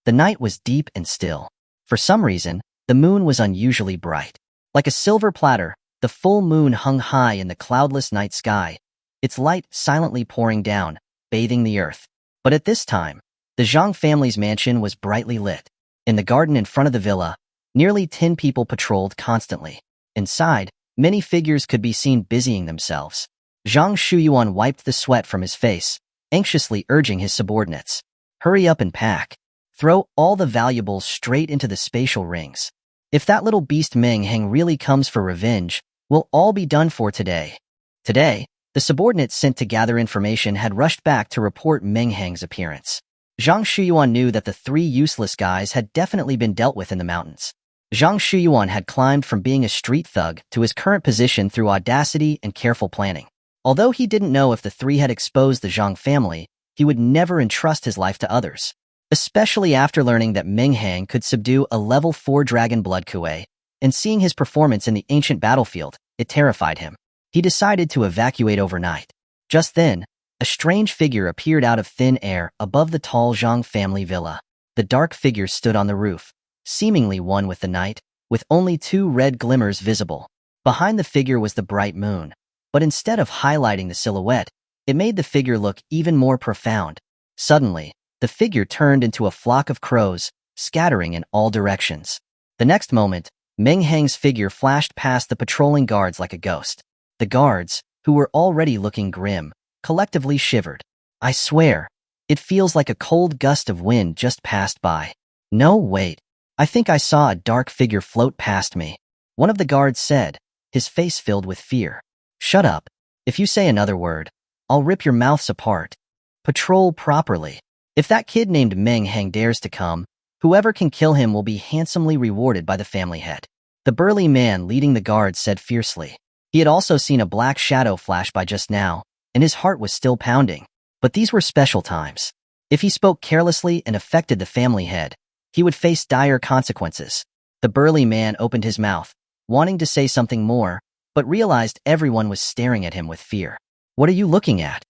The night was deep and still. For some reason, the moon was unusually bright. Like a silver platter, the full moon hung high in the cloudless night sky, its light silently pouring down, bathing the earth. But at this time, the Zhang family's mansion was brightly lit. In the garden in front of the villa, nearly 10 people patrolled constantly. Inside, many figures could be seen busying themselves. Zhang Shuyuan wiped the sweat from his face, anxiously urging his subordinates. Hurry up and pack. Throw all the valuables straight into the spatial rings. If that little beast Meng Hang really comes for revenge, we'll all be done for today. Today, the subordinates sent to gather information had rushed back to report Meng Hang's appearance. Zhang Shuyuan knew that the 3 useless guys had definitely been dealt with in the mountains. Zhang Shuyuan had climbed from being a street thug to his current position through audacity and careful planning. Although he didn't know if the 3 had exposed the Zhang family, he would never entrust his life to others. Especially after learning that Meng Hang could subdue a level 4 dragon blood Kuei, and seeing his performance in the ancient battlefield, it terrified him. He decided to evacuate overnight. Just then, a strange figure appeared out of thin air above the tall Zhang family villa. The dark figure stood on the roof, seemingly one with the night, with only 2 red glimmers visible. Behind the figure was the bright moon, but instead of highlighting the silhouette, it made the figure look even more profound. Suddenly, the figure turned into a flock of crows, scattering in all directions. The next moment, Meng Hang's figure flashed past the patrolling guards like a ghost. The guards, who were already looking grim, collectively shivered. I swear, it feels like a cold gust of wind just passed by. No, wait. I think I saw a dark figure float past me. One of the guards said. his face filled with fear. "Shut up. If you say another word, I'll rip your mouths apart. Patrol properly. If that kid named Meng Hang dares to come, whoever can kill him will be handsomely rewarded by the family head." The burly man leading the guards said fiercely. He had also seen a black shadow flash by just now, and his heart was still pounding. But these were special times. If he spoke carelessly and affected the family head, he would face dire consequences. The burly man opened his mouth, wanting to say something more, but realized everyone was staring at him with fear. "What are you looking at?"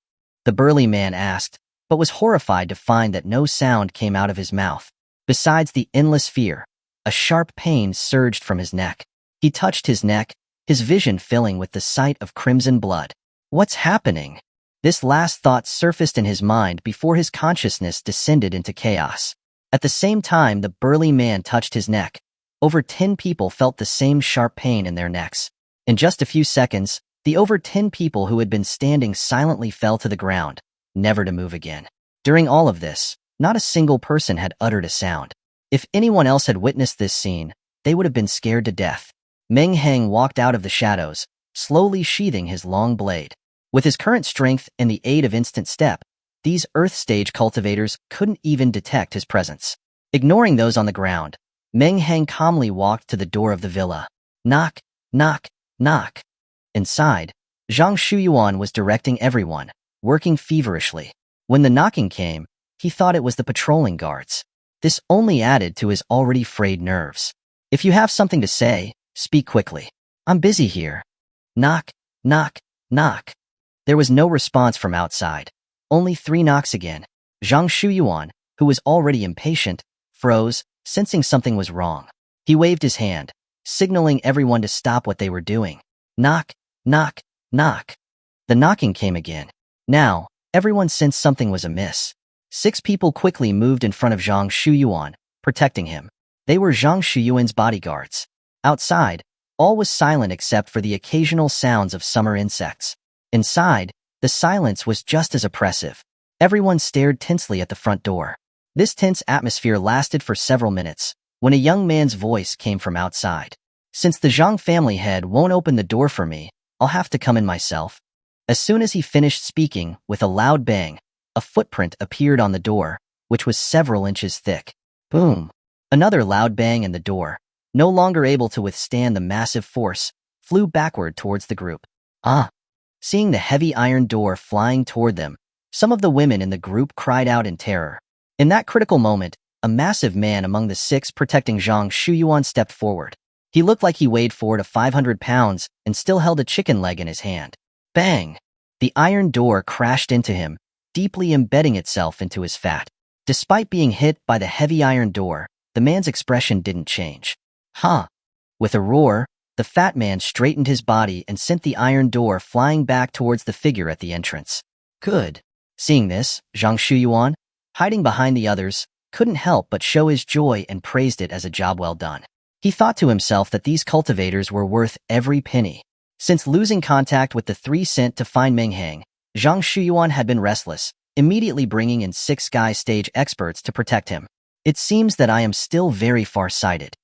the burly man asked, but was horrified to find that no sound came out of his mouth. Besides the endless fear, a sharp pain surged from his neck. He touched his neck, his vision filling with the sight of crimson blood. What's happening? This last thought surfaced in his mind before his consciousness descended into chaos. At the same time the burly man touched his neck, over 10 people felt the same sharp pain in their necks. In just a few seconds, the over 10 people who had been standing silently fell to the ground, never to move again. During all of this, not a single person had uttered a sound. If anyone else had witnessed this scene, they would have been scared to death. Meng Hang walked out of the shadows, slowly sheathing his long blade. With his current strength and the aid of instant step, these Earth Stage cultivators couldn't even detect his presence. Ignoring those on the ground, Meng Hang calmly walked to the door of the villa. Knock, knock, knock. Inside, Zhang Shuyuan was directing everyone, working feverishly. When the knocking came, he thought it was the patrolling guards. This only added to his already frayed nerves. "If you have something to say, speak quickly. I'm busy here." Knock, knock, knock. There was no response from outside. Only 3 knocks again. Zhang Shuyuan, who was already impatient, froze, sensing something was wrong. He waved his hand, signaling everyone to stop what they were doing. Knock, knock, knock. The knocking came again. Now, everyone sensed something was amiss. 6 people quickly moved in front of Zhang Shuyuan, protecting him. They were Zhang Shuyuan's bodyguards. Outside, all was silent except for the occasional sounds of summer insects. Inside, the silence was just as oppressive. Everyone stared tensely at the front door. This tense atmosphere lasted for several minutes, when a young man's voice came from outside. "Since the Zhang family head won't open the door for me, I'll have to come in myself." As soon as he finished speaking, with a loud bang, a footprint appeared on the door, which was several inches thick. Boom! Another loud bang and the door, no longer able to withstand the massive force, flew backward towards the group. "Ah!" Seeing the heavy iron door flying toward them, some of the women in the group cried out in terror. In that critical moment, a massive man among the 6 protecting Zhang Shuyuan stepped forward. He looked like he weighed 4 to 500 pounds and still held a chicken leg in his hand. Bang! The iron door crashed into him, deeply embedding itself into his fat. Despite being hit by the heavy iron door, the man's expression didn't change. "Huh!" With a roar, the fat man straightened his body and sent the iron door flying back towards the figure at the entrance. "Good." Seeing this, Zhang Shuyuan, hiding behind the others, couldn't help but show his joy and praised it as a job well done. He thought to himself that these cultivators were worth every penny. Since losing contact with the 3 sent to find Meng Hang, Zhang Shuyuan had been restless, immediately bringing in 6 Sky Stage experts to protect him. "It seems that I am still very far-sighted,"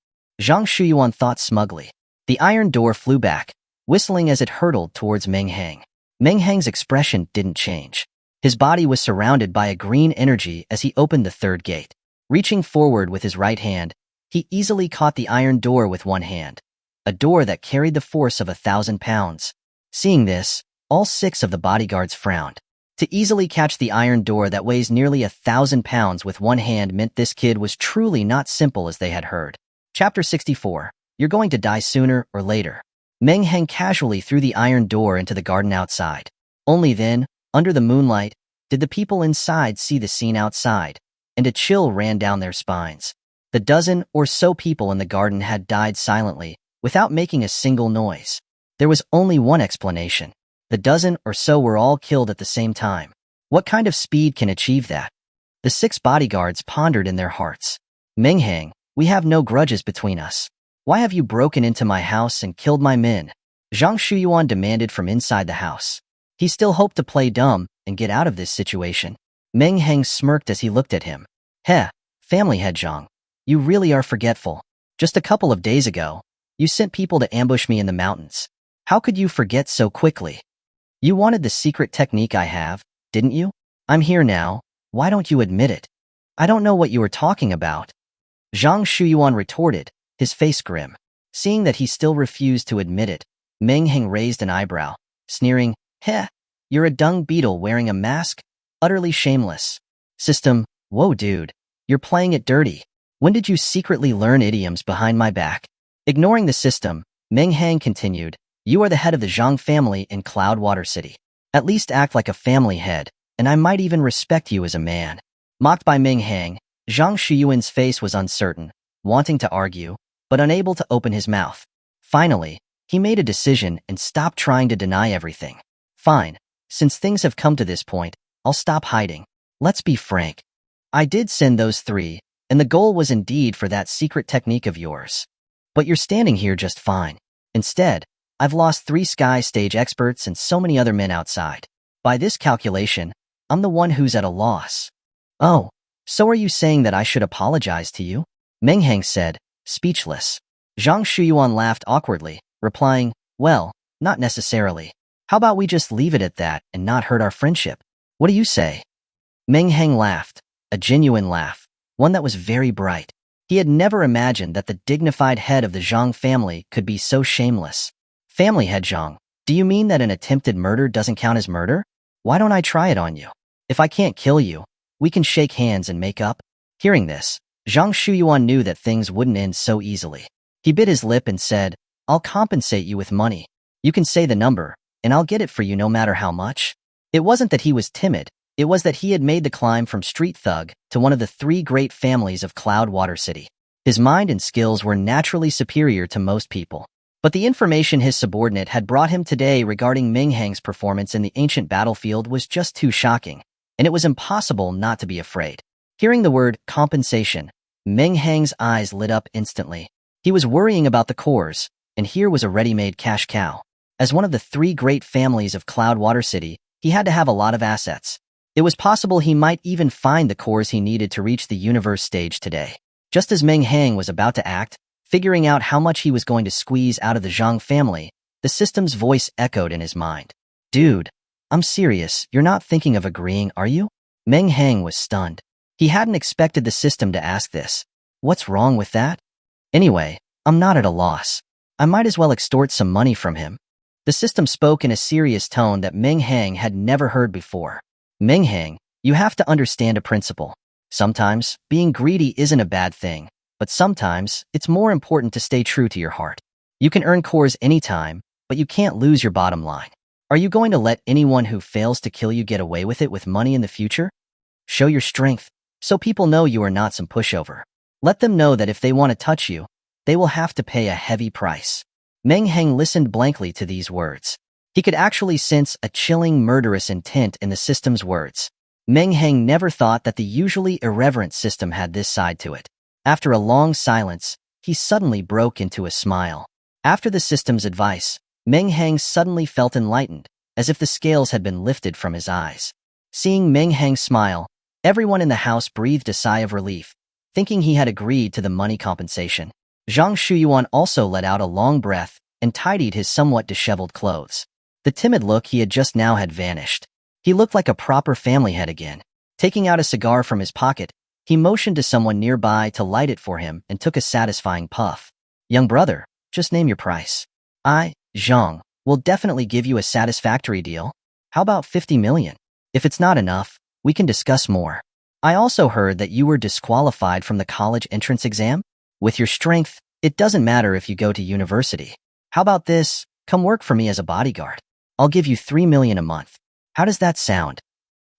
Zhang Shuyuan thought smugly. The iron door flew back, whistling as it hurtled towards Meng Hang. Meng Hang's expression didn't change. His body was surrounded by a green energy as he opened the 3rd gate. Reaching forward with his right hand, he easily caught the iron door with one hand, a door that carried the force of 1,000 pounds. Seeing this, all 6 of the bodyguards frowned. To easily catch the iron door that weighs nearly 1,000 pounds with one hand meant this kid was truly not simple as they had heard. Chapter 64. You're going to die sooner or later. Meng Hang casually threw the iron door into the garden outside. Only then, under the moonlight, did the people inside see the scene outside, and a chill ran down their spines. The dozen or so people in the garden had died silently, without making a single noise. There was only one explanation. The dozen or so were all killed at the same time. What kind of speed can achieve that? The 6 bodyguards pondered in their hearts. "Meng Hang, we have no grudges between us. Why have you broken into my house and killed my men?" Zhang Shuyuan demanded from inside the house. He still hoped to play dumb and get out of this situation. Meng Hang smirked as he looked at him. "Heh, family head Zhang, you really are forgetful. Just a couple of days ago, you sent people to ambush me in the mountains. How could you forget so quickly? You wanted the secret technique I have, didn't you? I'm here now. Why don't you admit it? I don't know what you were talking about. Zhang Shuyuan retorted, his face grim. Seeing that he still refused to admit it, Meng Hang raised an eyebrow, sneering, Heh, you're a dung beetle wearing a mask? Utterly shameless. System, whoa dude, you're playing it dirty. When did you secretly learn idioms behind my back? Ignoring the system, Meng Hang continued, you are the head of the Zhang family in Cloudwater City. At least act like a family head, and I might even respect you as a man. Mocked by Meng Hang, Zhang Shuyuan's face was uncertain, wanting to argue, but unable to open his mouth. Finally, he made a decision and stopped trying to deny everything. Fine, since things have come to this point, I'll stop hiding. Let's be frank. I did send those three, and the goal was indeed for that secret technique of yours. But you're standing here just fine. Instead, I've lost 3 sky stage experts and so many other men outside. By this calculation, I'm the one who's at a loss. Oh, so are you saying that I should apologize to you? Meng Hang said, speechless. Zhang Shuyuan laughed awkwardly, replying, well, not necessarily. How about we just leave it at that and not hurt our friendship? What do you say? Meng Hang laughed, a genuine laugh, one that was very bright. He had never imagined that the dignified head of the Zhang family could be so shameless. Family head Zhang, do you mean that an attempted murder doesn't count as murder? Why don't I try it on you? If I can't kill you, we can shake hands and make up. Hearing this, Zhang Shuyuan knew that things wouldn't end so easily. He bit his lip and said, I'll compensate you with money. You can say the number, and I'll get it for you no matter how much. It wasn't that he was timid, it was that he had made the climb from street thug to one of the 3 great families of Cloudwater City. His mind and skills were naturally superior to most people. But the information his subordinate had brought him today regarding Meng Hang's performance in the ancient battlefield was just too shocking, and it was impossible not to be afraid. Hearing the word compensation, Meng Hang's eyes lit up instantly. He was worrying about the cores, and here was a ready-made cash cow. As one of the 3 great families of Cloudwater City, he had to have a lot of assets. It was possible he might even find the cores he needed to reach the universe stage today. Just as Meng Hang was about to act, figuring out how much he was going to squeeze out of the Zhang family, the system's voice echoed in his mind. Dude, I'm serious, you're not thinking of agreeing, are you? Meng Hang was stunned. He hadn't expected the system to ask this. What's wrong with that? Anyway, I'm not at a loss. I might as well extort some money from him. The system spoke in a serious tone that Meng Hang had never heard before. Meng Hang, you have to understand a principle. Sometimes, being greedy isn't a bad thing. But sometimes, it's more important to stay true to your heart. You can earn cores anytime, but you can't lose your bottom line. Are you going to let anyone who fails to kill you get away with it with money in the future? Show your strength, so people know you are not some pushover. Let them know that if they want to touch you, they will have to pay a heavy price. Meng Hang listened blankly to these words. He could actually sense a chilling, murderous intent in the system's words. Meng Hang never thought that the usually irreverent system had this side to it. After a long silence, he suddenly broke into a smile. After the system's advice, Meng Hang suddenly felt enlightened, as if the scales had been lifted from his eyes. Seeing Meng Hang smile, everyone in the house breathed a sigh of relief, thinking he had agreed to the money compensation. Zhang Shuyuan also let out a long breath and tidied his somewhat disheveled clothes. The timid look he had just now had vanished. He looked like a proper family head again. Taking out a cigar from his pocket, he motioned to someone nearby to light it for him and took a satisfying puff. Young brother, just name your price. I, Zhang, will definitely give you a satisfactory deal. How about 50 million? If it's not enough, we can discuss more. I also heard that you were disqualified from the college entrance exam. With your strength, it doesn't matter if you go to university. How about this? Come work for me as a bodyguard. I'll give you 3 million a month. How does that sound?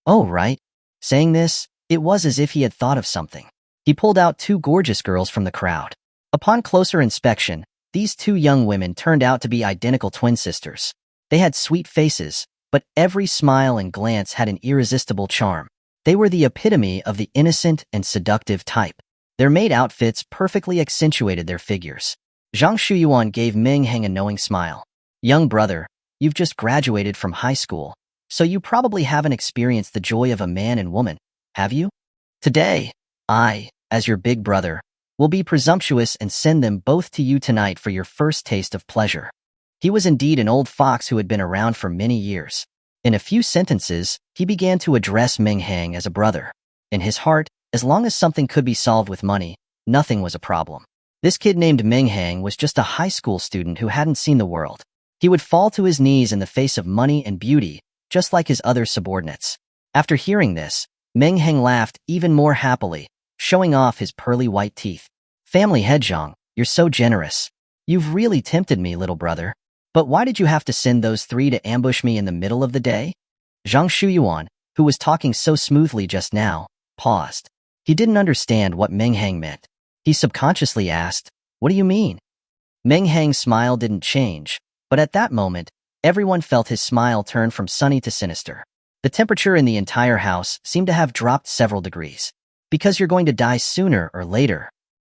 Oh, right. Saying this, it was as if he had thought of something. He pulled out 2 gorgeous girls from the crowd. Upon closer inspection, these 2 young women turned out to be identical twin sisters. They had sweet faces, but every smile and glance had an irresistible charm. They were the epitome of the innocent and seductive type. Their maid outfits perfectly accentuated their figures. Zhang Shuyuan gave Meng Hang a knowing smile. Young brother, you've just graduated from high school, so you probably haven't experienced the joy of a man and woman, have you? Today, I, as your big brother, will be presumptuous and send them both to you tonight for your first taste of pleasure. He was indeed an old fox who had been around for many years. In a few sentences, he began to address Meng Hang as a brother. In his heart, as long as something could be solved with money, nothing was a problem. This kid named Meng Hang was just a high school student who hadn't seen the world. He would fall to his knees in the face of money and beauty, just like his other subordinates. After hearing this, Meng Hang laughed even more happily, showing off his pearly white teeth. Family head Zhang, you're so generous. You've really tempted me, little brother. But why did you have to send those three to ambush me in the middle of the day? Zhang Shuyuan, who was talking so smoothly just now, paused. He didn't understand what Meng Hang meant. He subconsciously asked, "What do you mean?" Meng Hang's smile didn't change, but at that moment, everyone felt his smile turn from sunny to sinister. The temperature in the entire house seemed to have dropped several degrees. Because you're going to die sooner or later.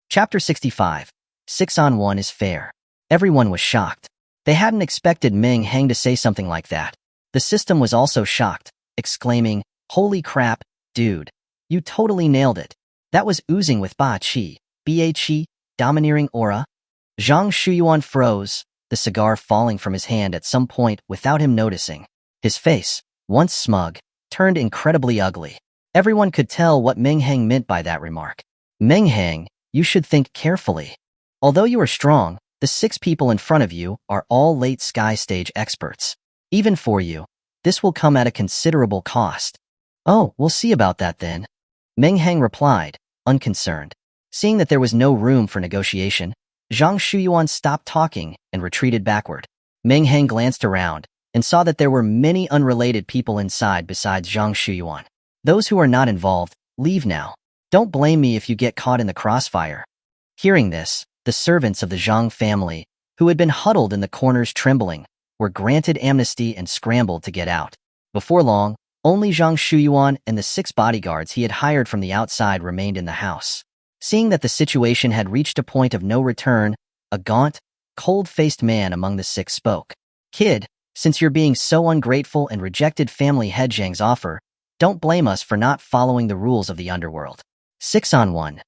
Chapter 65. 6-on-1 is fair. Everyone was shocked. They hadn't expected Meng Hang to say something like that. The system was also shocked, exclaiming, "Holy crap, dude. You totally nailed it. That was oozing with Ba Qi, Ba-Qi, domineering aura." Zhang Shuyuan froze, the cigar falling from his hand at some point without him noticing. His face, once smug, turned incredibly ugly. Everyone could tell what Meng Hang meant by that remark. Meng Hang, you should think carefully. Although you are strong, the 6 people in front of you are all late sky stage experts. Even for you, this will come at a considerable cost. Oh, we'll see about that then. Meng Hang replied, unconcerned. Seeing that there was no room for negotiation, Zhang Shuyuan stopped talking and retreated backward. Meng Hang glanced around and saw that there were many unrelated people inside besides Zhang Shuyuan. Those who are not involved, leave now. Don't blame me if you get caught in the crossfire. Hearing this, the servants of the Zhang family, who had been huddled in the corners trembling, were granted amnesty and scrambled to get out. Before long, only Zhang Shuyuan and the 6 bodyguards he had hired from the outside remained in the house. Seeing that the situation had reached a point of no return, a gaunt, cold-faced man among the 6 spoke. "Kid, since you're being so ungrateful and rejected family head Zhang's offer, don't blame us for not following the rules of the underworld." 6-on-1.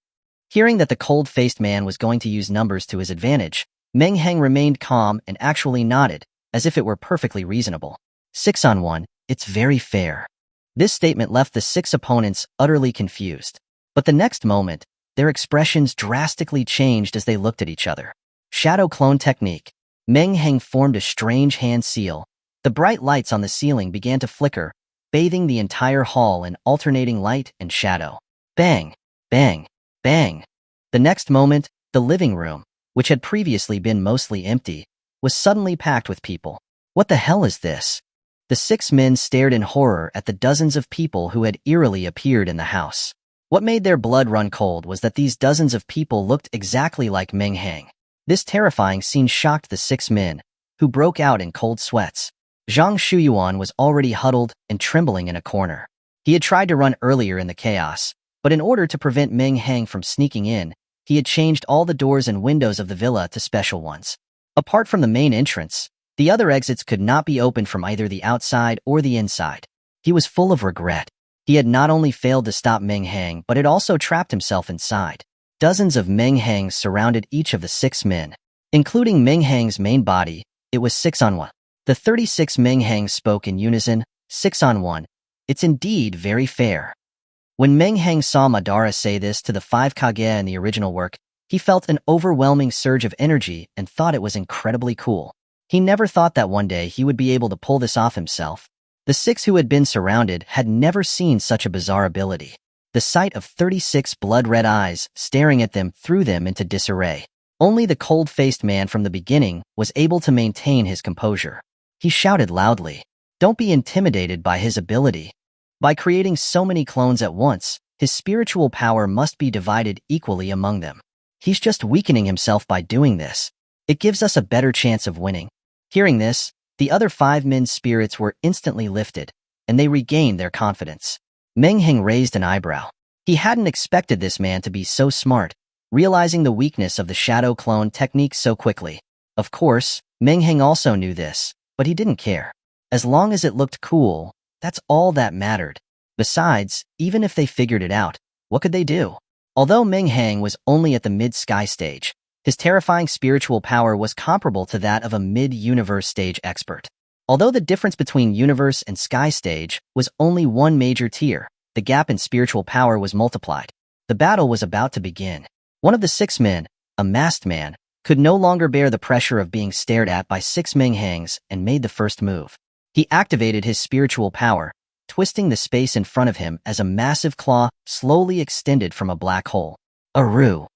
Hearing that the cold-faced man was going to use numbers to his advantage, Meng Hang remained calm and actually nodded, as if it were perfectly reasonable. 6-on-1, it's very fair. This statement left the 6 opponents utterly confused. But the next moment, their expressions drastically changed as they looked at each other. Shadow clone technique. Meng Hang formed a strange hand seal. The bright lights on the ceiling began to flicker, bathing the entire hall in alternating light and shadow. Bang! Bang! Bang! The next moment, the living room, which had previously been mostly empty, was suddenly packed with people. What the hell is this? The 6 men stared in horror at the dozens of people who had eerily appeared in the house. What made their blood run cold was that these dozens of people looked exactly like Meng Hang. This terrifying scene shocked the 6 men, who broke out in cold sweats. Zhang Shuyuan was already huddled and trembling in a corner. He had tried to run earlier in the chaos, but in order to prevent Meng Hang from sneaking in, he had changed all the doors and windows of the villa to special ones. Apart from the main entrance, the other exits could not be opened from either the outside or the inside. He was full of regret. He had not only failed to stop Meng Hang, but had also trapped himself inside. Dozens of Meng Hangs surrounded each of the 6 men. Including Meng Hang's main body, it was 6-on-1. The 36 Meng Hangs spoke in unison, 6-on-1. It's indeed very fair. When Meng Hang saw Madara say this to the 5 Kage in the original work, he felt an overwhelming surge of energy and thought it was incredibly cool. He never thought that one day he would be able to pull this off himself. The 6 who had been surrounded had never seen such a bizarre ability. The sight of 36 blood-red eyes staring at them threw them into disarray. Only the cold-faced man from the beginning was able to maintain his composure. He shouted loudly, "Don't be intimidated by his ability. By creating so many clones at once, his spiritual power must be divided equally among them. He's just weakening himself by doing this. It gives us a better chance of winning." Hearing this, the other 5 men's spirits were instantly lifted, and they regained their confidence. Meng Hang raised an eyebrow. He hadn't expected this man to be so smart, realizing the weakness of the shadow clone technique so quickly. Of course, Meng Hang also knew this, but he didn't care. As long as it looked cool, that's all that mattered. Besides, even if they figured it out, what could they do? Although Meng Hang was only at the mid-sky stage, His terrifying spiritual power was comparable to that of a mid-universe stage expert. Although the difference between universe and sky stage was only one major tier, the gap in spiritual power was multiplied. The battle was about to begin. One of the 6 men, a masked man, could no longer bear the pressure of being stared at by 6 Meng Hangs and made the first move. He activated his spiritual power, twisting the space in front of him as a massive claw slowly extended from a black hole. Aru!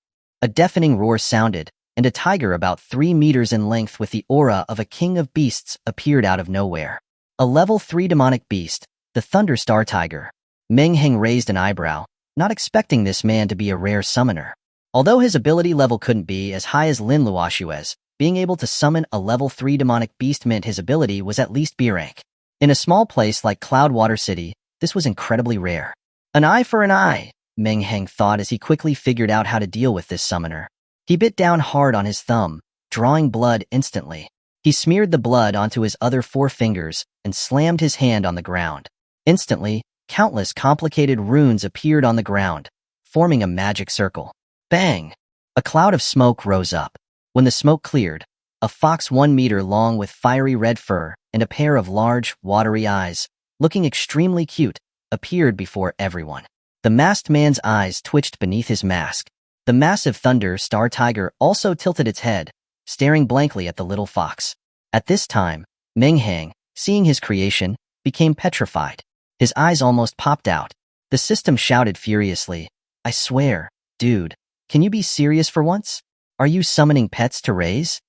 A deafening roar sounded, and a tiger about 3 meters in length with the aura of a king of beasts appeared out of nowhere. A level 3 demonic beast, the Thunder Star Tiger. Meng Hang raised an eyebrow, not expecting this man to be a rare summoner. Although his ability level couldn't be as high as Lin Luoxue's, being able to summon a level 3 demonic beast meant his ability was at least B rank. In a small place like Cloudwater City, this was incredibly rare. An eye for an eye, Meng Hang thought as he quickly figured out how to deal with this summoner. He bit down hard on his thumb, drawing blood instantly. He smeared the blood onto his other 4 fingers and slammed his hand on the ground. Instantly, countless complicated runes appeared on the ground, forming a magic circle. Bang! A cloud of smoke rose up. When the smoke cleared, a fox 1 meter long with fiery red fur and a pair of large, watery eyes, looking extremely cute, appeared before everyone. The masked man's eyes twitched beneath his mask. The massive Thunder Star Tiger also tilted its head, staring blankly at the little fox. At this time, Meng Hang, seeing his creation, became petrified. His eyes almost popped out. The system shouted furiously, "I swear, dude, can you be serious for once? Are you summoning pets to raise?"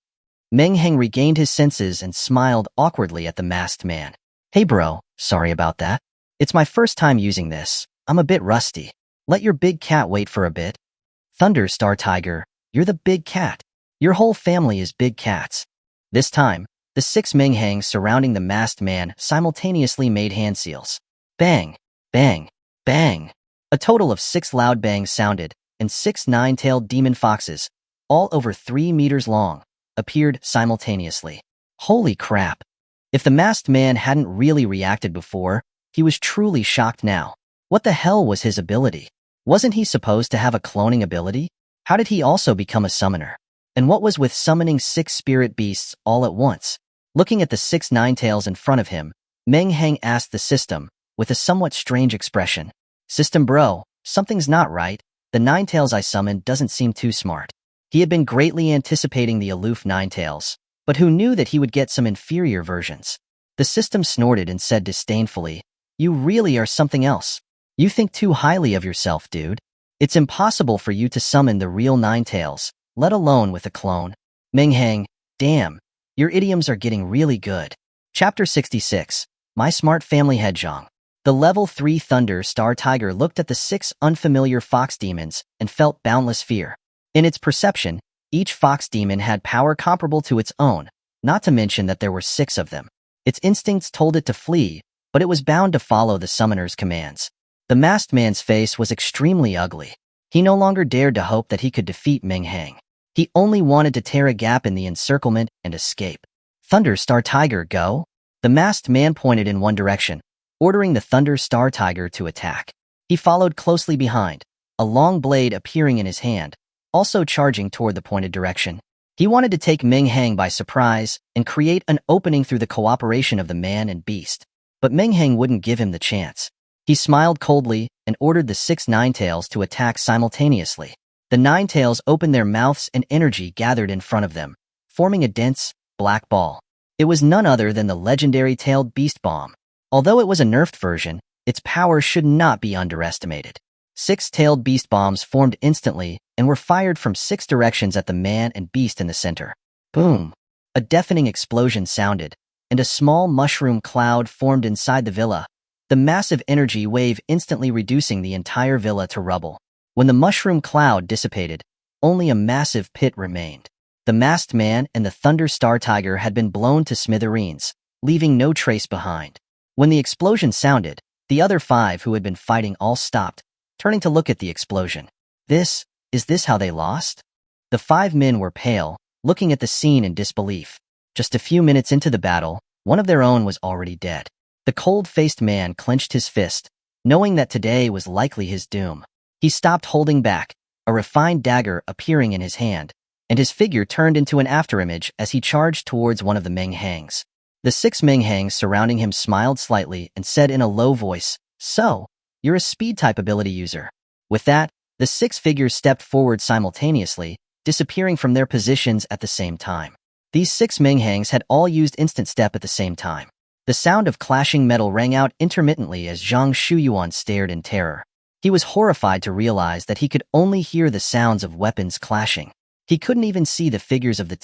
Meng Hang regained his senses and smiled awkwardly at the masked man. "Hey bro, sorry about that. It's my first time using this. I'm a bit rusty. Let your big cat wait for a bit." "Thunder Star Tiger, you're the big cat. Your whole family is big cats." This time, the 6 Meng Hangs surrounding the masked man simultaneously made hand seals. Bang! Bang! Bang! A total of 6 loud bangs sounded, and 6 nine-tailed demon foxes, all over 3 meters long, appeared simultaneously. Holy crap! If the masked man hadn't really reacted before, he was truly shocked now. What the hell was his ability? Wasn't he supposed to have a cloning ability? How did he also become a summoner? And what was with summoning 6 spirit beasts all at once? Looking at the 6 ninetails in front of him, Meng Hang asked the system, with a somewhat strange expression. "System bro, something's not right. The ninetails I summoned doesn't seem too smart." He had been greatly anticipating the aloof ninetails, but who knew that he would get some inferior versions? The system snorted and said disdainfully, "You really are something else. You think too highly of yourself, dude. It's impossible for you to summon the real ninetails, let alone with a clone." Meng Hang, damn, your idioms are getting really good. Chapter 66, My Smart Family Hedgehog. The level 3 Thunder Star Tiger looked at the 6 unfamiliar fox demons and felt boundless fear. In its perception, each fox demon had power comparable to its own, not to mention that there were 6 of them. Its instincts told it to flee, but it was bound to follow the summoner's commands. The masked man's face was extremely ugly. He no longer dared to hope that he could defeat Meng Hang. He only wanted to tear a gap in the encirclement and escape. "Thunder Star Tiger, go!" The masked man pointed in one direction, ordering the Thunder Star Tiger to attack. He followed closely behind, a long blade appearing in his hand, also charging toward the pointed direction. He wanted to take Meng Hang by surprise and create an opening through the cooperation of the man and beast. But Meng Hang wouldn't give him the chance. He smiled coldly and ordered the 6 ninetails to attack simultaneously. The ninetails opened their mouths and energy gathered in front of them, forming a dense, black ball. It was none other than the legendary tailed beast bomb. Although it was a nerfed version, its power should not be underestimated. 6 tailed beast bombs formed instantly and were fired from 6 directions at the man and beast in the center. Boom! A deafening explosion sounded, and a small mushroom cloud formed inside the villa, the massive energy wave instantly reducing the entire villa to rubble. When the mushroom cloud dissipated, only a massive pit remained. The masked man and the Thunder Star Tiger had been blown to smithereens, leaving no trace behind. When the explosion sounded, the other 5 who had been fighting all stopped, turning to look at the explosion. Is this how they lost? The 5 men were pale, looking at the scene in disbelief. Just a few minutes into the battle, one of their own was already dead. The cold-faced man clenched his fist, knowing that today was likely his doom. He stopped holding back, a refined dagger appearing in his hand, and his figure turned into an afterimage as he charged towards one of the Meng Hangs. The 6 Meng Hangs surrounding him smiled slightly and said in a low voice, "So, you're a speed-type ability user." With that, the 6 figures stepped forward simultaneously, disappearing from their positions at the same time. These 6 Meng Hangs had all used instant step at the same time. The sound of clashing metal rang out intermittently as Zhang Shuyuan stared in terror. He was horrified to realize that he could only hear the sounds of weapons clashing. He couldn't even see the figures of the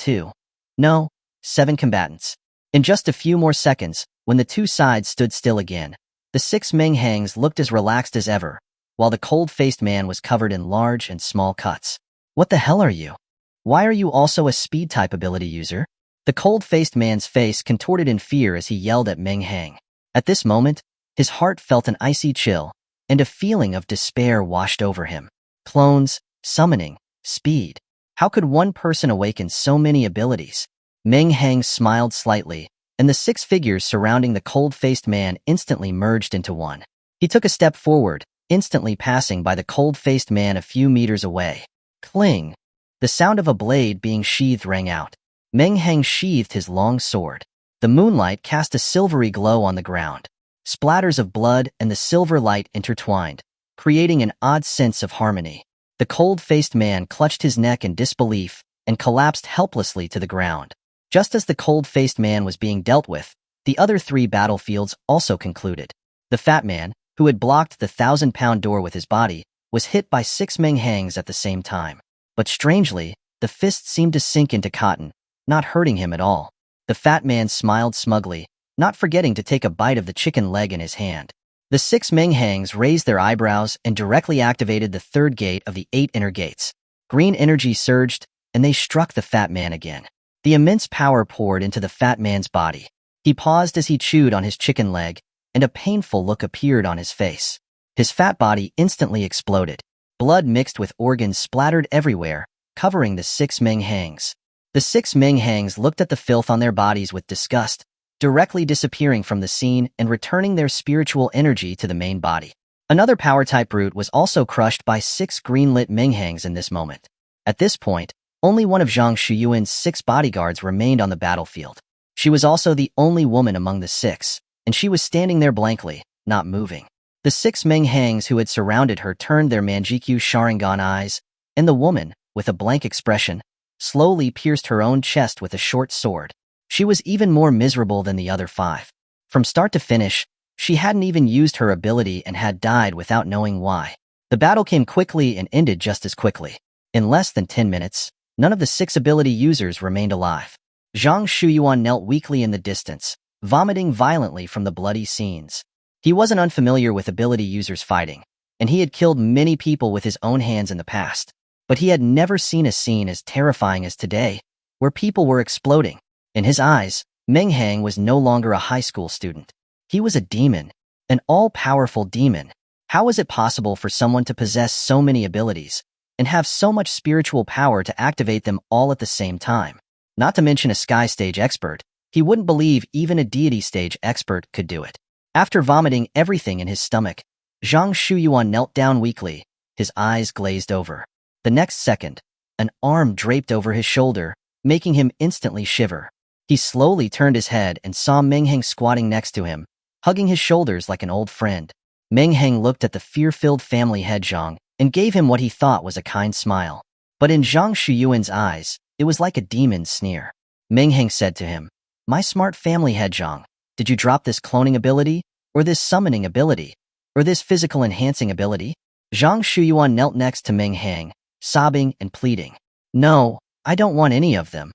7 combatants. In just a few more seconds, when the 2 sides stood still again, the 6 Meng Hangs looked as relaxed as ever, while the cold-faced man was covered in large and small cuts. "What the hell are you? Why are you also a speed-type ability user?" The cold-faced man's face contorted in fear as he yelled at Meng Hang. At this moment, his heart felt an icy chill, and a feeling of despair washed over him. Clones, summoning, speed. How could one person awaken so many abilities? Meng Hang smiled slightly, and the 6 figures surrounding the cold-faced man instantly merged into one. He took a step forward, instantly passing by the cold-faced man a few meters away. Cling! The sound of a blade being sheathed rang out. Meng Hang sheathed his long sword. The moonlight cast a silvery glow on the ground. Splatters of blood and the silver light intertwined, creating an odd sense of harmony. The cold-faced man clutched his neck in disbelief and collapsed helplessly to the ground. Just as the cold-faced man was being dealt with, the other 3 battlefields also concluded. The fat man, who had blocked the 1,000-pound door with his body, was hit by 6 Meng Hangs at the same time. But strangely, the fist seemed to sink into cotton, not hurting him at all. The fat man smiled smugly, not forgetting to take a bite of the chicken leg in his hand. The 6 Meng Hangs raised their eyebrows and directly activated the 3rd gate of the 8 inner gates. Green energy surged, and they struck the fat man again. The immense power poured into the fat man's body. He paused as he chewed on his chicken leg, and a painful look appeared on his face. His fat body instantly exploded. Blood mixed with organs splattered everywhere, covering the 6 Meng Hangs. The 6 Meng Hangs looked at the filth on their bodies with disgust, directly disappearing from the scene and returning their spiritual energy to the main body. Another power-type brute was also crushed by 6 green-lit Meng Hangs in this moment. At this point, only one of Zhang Shuyuan's 6 bodyguards remained on the battlefield. She was also the only woman among the 6, and she was standing there blankly, not moving. The 6 Meng Hangs who had surrounded her turned their Manjikyu Sharingan eyes, and the woman, with a blank expression, slowly pierced her own chest with a short sword. She was even more miserable than the other 5. From start to finish, she hadn't even used her ability and had died without knowing why. The battle came quickly and ended just as quickly. In less than 10 minutes, none of the 6 ability users remained alive. Zhang Shuyuan knelt weakly in the distance, vomiting violently from the bloody scenes. He wasn't unfamiliar with ability users fighting, and he had killed many people with his own hands in the past. But he had never seen a scene as terrifying as today, where people were exploding. In his eyes, Meng Hang was no longer a high school student. He was a demon, an all-powerful demon. How was it possible for someone to possess so many abilities and have so much spiritual power to activate them all at the same time? Not to mention a sky stage expert, he wouldn't believe even a deity stage expert could do it. After vomiting everything in his stomach, Zhang Shuyuan knelt down weakly, his eyes glazed over. The next second, an arm draped over his shoulder, making him instantly shiver. He slowly turned his head and saw Meng Hang squatting next to him, hugging his shoulders like an old friend. Meng Hang looked at the fear-filled family head Zhang and gave him what he thought was a kind smile. But in Zhang Shuyuan's eyes, it was like a demon's sneer. Meng Hang said to him, "My smart family head Zhang, did you drop this cloning ability, or this summoning ability, or this physical enhancing ability?" Zhang Shuyuan knelt next to Meng Hang, sobbing and pleading. "No, I don't want any of them.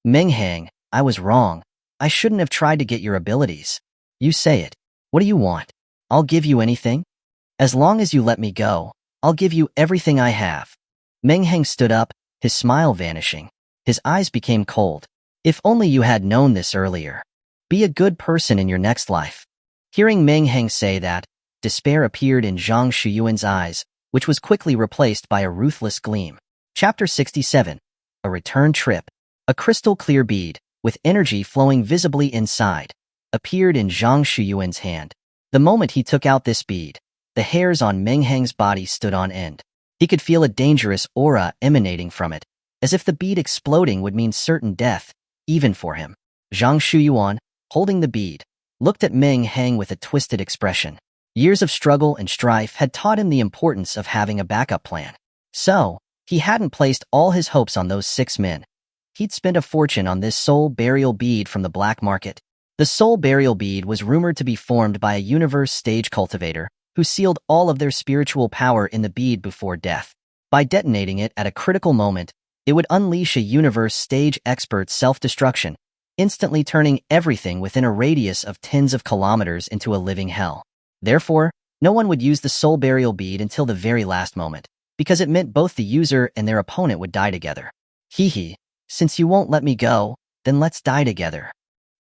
Meng Hang, I was wrong. I shouldn't have tried to get your abilities. You say it. What do you want? I'll give you anything. As long as you let me go, I'll give you everything I have." Meng Hang stood up, his smile vanishing. His eyes became cold. "If only you had known this earlier. Be a good person in your next life." Hearing Meng Hang say that, despair appeared in Zhang Shuyuan's eyes, which was quickly replaced by a ruthless gleam. Chapter 67. A Return Trip. A crystal-clear bead, with energy flowing visibly inside, appeared in Zhang Shuyuan's hand. The moment he took out this bead, the hairs on Meng Hang's body stood on end. He could feel a dangerous aura emanating from it, as if the bead exploding would mean certain death, even for him. Zhang Shuyuan, holding the bead, looked at Meng Hang with a twisted expression. Years of struggle and strife had taught him the importance of having a backup plan. So, he hadn't placed all his hopes on those 6 men. He'd spent a fortune on this soul burial bead from the black market. The soul burial bead was rumored to be formed by a universe stage cultivator who sealed all of their spiritual power in the bead before death. By detonating it at a critical moment, it would unleash a universe stage expert's self-destruction, instantly turning everything within a radius of tens of kilometers into a living hell. Therefore, no one would use the soul burial bead until the very last moment, because it meant both the user and their opponent would die together. Hee, since you won't let me go, then let's die together.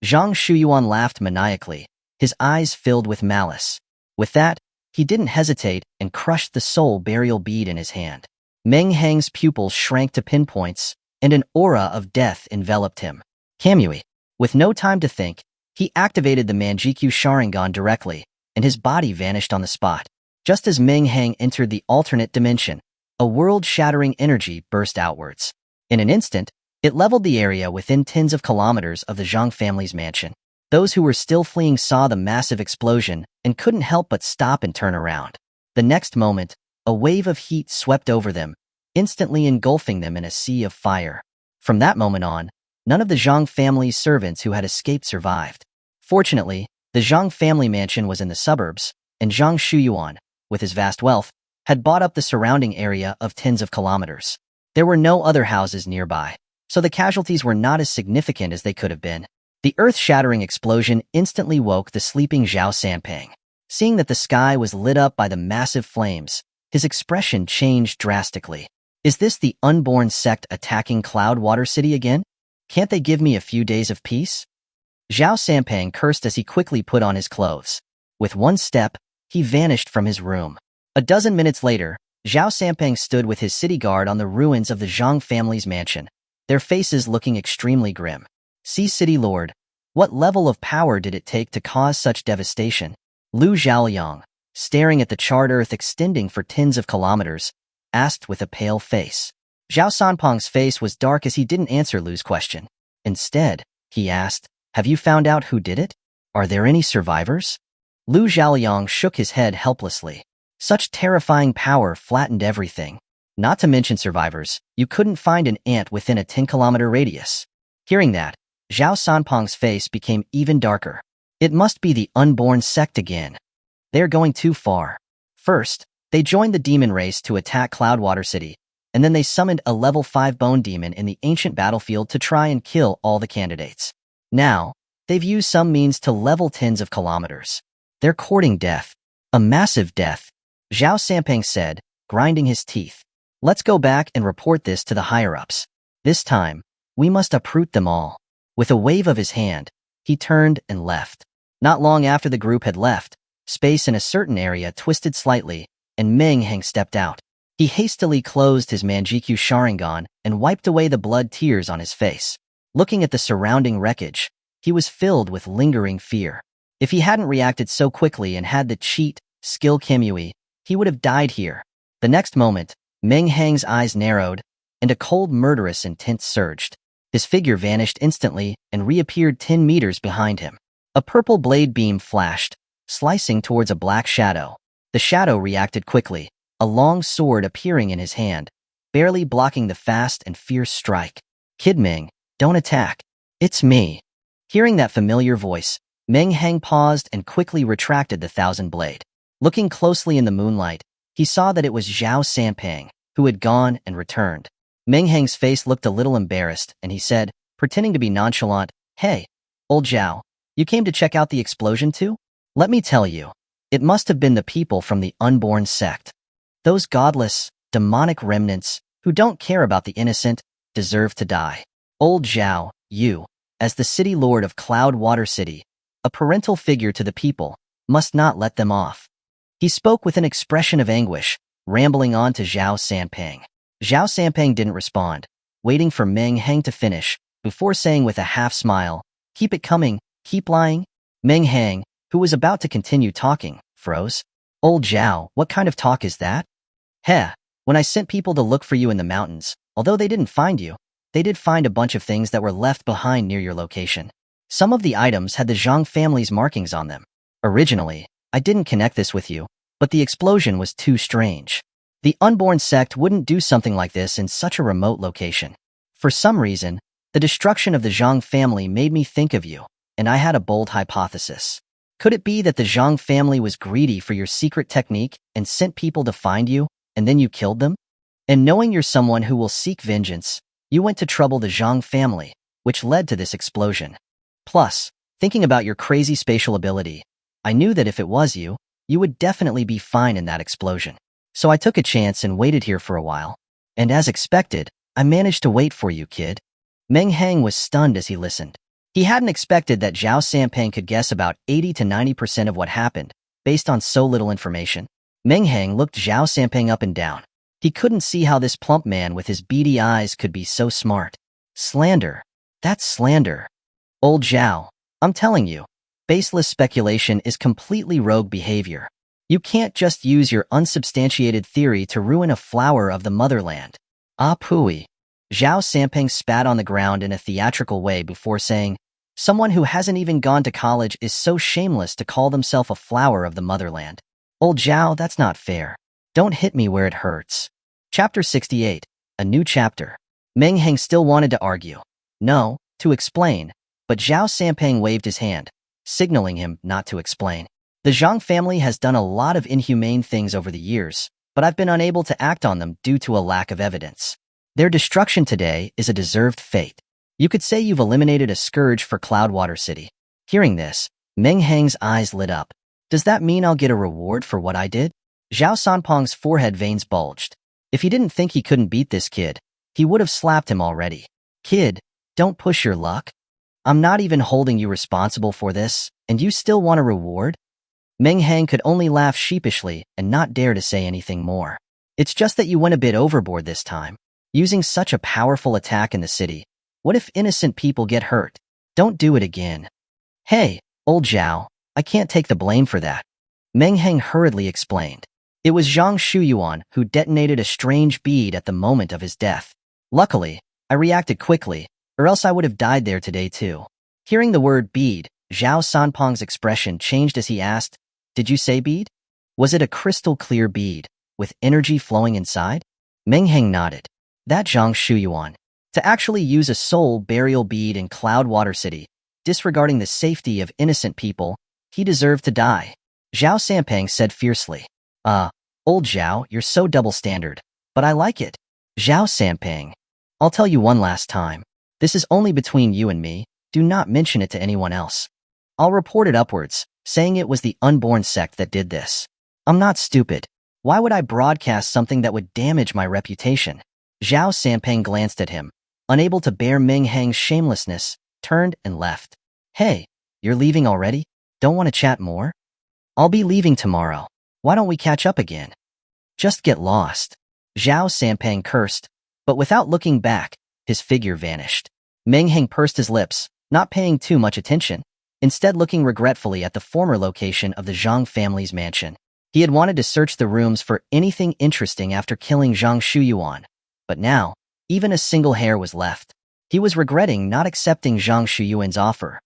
Zhang Shuyuan laughed maniacally, his eyes filled with malice. With that, he didn't hesitate and crushed the soul burial bead in his hand. Meng Hang's pupils shrank to pinpoints, and an aura of death enveloped him. Kamui. With no time to think, he activated the Manjikyu Sharingan directly, and his body vanished on the spot. Just as Meng Hang entered the alternate dimension, a world-shattering energy burst outwards. In an instant, it leveled the area within tens of kilometers of the Zhang family's mansion. Those who were still fleeing saw the massive explosion and couldn't help but stop and turn around. The next moment, a wave of heat swept over them, instantly engulfing them in a sea of fire. From that moment on, none of the Zhang family's servants who had escaped survived. Fortunately, the Zhang family mansion was in the suburbs, and Zhang Shuyuan, with his vast wealth, had bought up the surrounding area of tens of kilometers. There were no other houses nearby, so the casualties were not as significant as they could have been. The earth-shattering explosion instantly woke the sleeping Zhao Sanpeng. Seeing that the sky was lit up by the massive flames, his expression changed drastically. Is this the unborn sect attacking Cloud Water City again? Can't they give me a few days of peace? Zhao Sanpeng cursed as he quickly put on his clothes. With one step, he vanished from his room. A dozen minutes later, Zhao Sanpeng stood with his city guard on the ruins of the Zhang family's mansion, their faces looking extremely grim. See, City Lord, what level of power did it take to cause such devastation? Lu Zhaoyang, staring at the charred earth extending for tens of kilometers, asked with a pale face. Zhao Sanpeng's face was dark as he didn't answer Lu's question. Instead, he asked, "Have you found out who did it? Are there any survivors?" Lu Zhaoyang shook his head helplessly. Such terrifying power flattened everything. Not to mention survivors, you couldn't find an ant within a 10-kilometer radius. Hearing that, Zhao Sanpeng's face became even darker. It must be the unborn sect again. They're going too far. First, they joined the demon race to attack Cloudwater City, and then they summoned a level 5 bone demon in the ancient battlefield to try and kill all the candidates. Now, they've used some means to level tens of kilometers. They're courting death. A massive death. Zhao Sanpeng said, grinding his teeth. Let's go back and report this to the higher-ups. This time, we must uproot them all. With a wave of his hand, he turned and left. Not long after the group had left, space in a certain area twisted slightly, and Meng Hang stepped out. He hastily closed his Manjikyu Sharingan and wiped away the blood tears on his face. Looking at the surrounding wreckage, he was filled with lingering fear. If he hadn't reacted so quickly and had the cheat, skill Kamui, he would have died here. The next moment, Meng Hang's eyes narrowed, and a cold murderous intent surged. His figure vanished instantly and reappeared 10 meters behind him. A purple blade beam flashed, slicing towards a black shadow. The shadow reacted quickly, a long sword appearing in his hand, barely blocking the fast and fierce strike. Kid Meng, don't attack. It's me. Hearing that familiar voice, Meng Hang paused and quickly retracted the 1,000 blade. Looking closely in the moonlight, he saw that it was Zhao Sanpeng, who had gone and returned. Meng Hang's face looked a little embarrassed, and he said, pretending to be nonchalant, "Hey, old Zhao, you came to check out the explosion too? Let me tell you, it must have been the people from the unborn sect. Those godless, demonic remnants, who don't care about the innocent, deserve to die. Old Zhao, you, as the city lord of Cloud Water City, a parental figure to the people, must not let them off." He spoke with an expression of anguish, rambling on to Zhao Sanpeng. Zhao Sanpeng didn't respond, waiting for Meng Hang to finish, before saying with a half-smile, "Keep it coming, keep lying." Meng Hang, who was about to continue talking, froze. "Old Zhao, what kind of talk is that? Heh, when I sent people to look for you in the mountains, Although they didn't find you, they did find a bunch of things that were left behind near your location. Some of the items had the Zhang family's markings on them. Originally, I didn't connect this with you, but the explosion was too strange. The unborn sect wouldn't do something like this in such a remote location. For some reason, the destruction of the Zhang family made me think of you, and I had a bold hypothesis. Could it be that the Zhang family was greedy for your secret technique and sent people to find you, and then you killed them? And knowing you're someone who will seek vengeance, you went to trouble the Zhang family, which led to this explosion. Plus, thinking about your crazy spatial ability, I knew that if it was you, you would definitely be fine in that explosion. So I took a chance and waited here for a while. And as expected, I managed to wait for you, kid. Meng Hang was stunned as he listened. He hadn't expected that Zhao Sanpeng could guess about 80 to 90% of what happened, based on so little information. Meng Hang looked Zhao Sanpeng up and down. He couldn't see how this plump man with his beady eyes could be so smart. Slander. That's slander. Old Zhao, I'm telling you, baseless speculation is completely rogue behavior. You can't just use your unsubstantiated theory to ruin a flower of the motherland. Ah pooey. Zhao Sanpeng spat on the ground in a theatrical way before saying, someone who hasn't even gone to college is so shameless to call themselves a flower of the motherland. Old Zhao, that's not fair. Don't hit me where it hurts. Chapter 68, a new chapter. Meng Hang still wanted to argue. No, to explain, but Zhao Sanpeng waved his hand, signaling him not to explain. The Zhang family has done a lot of inhumane things over the years, but I've been unable to act on them due to a lack of evidence. Their destruction today is a deserved fate. You could say you've eliminated a scourge for Cloudwater City. Hearing this, Meng Hang's eyes lit up. Does that mean I'll get a reward for what I did? Zhao Sanpeng's forehead veins bulged. If he didn't think he couldn't beat this kid, he would have slapped him already. Kid, don't push your luck. I'm not even holding you responsible for this, and you still want a reward? Meng Hang could only laugh sheepishly and not dare to say anything more. It's just that you went a bit overboard this time. Using such a powerful attack in the city, what if innocent people get hurt? Don't do it again. Hey, old Zhao, I can't take the blame for that. Meng Hang hurriedly explained. It was Zhang Shuyuan who detonated a strange bead at the moment of his death. Luckily, I reacted quickly, or else I would have died there today too. Hearing the word bead, Zhao Sanpeng's expression changed as he asked, did you say bead? Was it a crystal clear bead, with energy flowing inside? Meng Hang nodded. That Zhang Shuyuan. To actually use a soul burial bead in Cloudwater City, disregarding the safety of innocent people, he deserved to die. Zhao Sanpeng said fiercely. Old Zhao, you're so double-standard, but I like it. Zhao Sanpeng. I'll tell you one last time. This is only between you and me. Do not mention it to anyone else. I'll report it upwards, saying it was the unborn sect that did this. I'm not stupid. Why would I broadcast something that would damage my reputation? Zhao Sanpeng glanced at him, unable to bear Meng Hang's shamelessness, turned and left. Hey, you're leaving already? Don't want to chat more? I'll be leaving tomorrow. Why don't we catch up again? Just get lost. Zhao Sanpeng cursed, but without looking back, his figure vanished. Meng Hang pursed his lips, not paying too much attention, instead looking regretfully at the former location of the Zhang family's mansion. He had wanted to search the rooms for anything interesting after killing Zhang Shuyuan, but now, even a single hair was left. He was regretting not accepting Zhang Shuyuan's offer.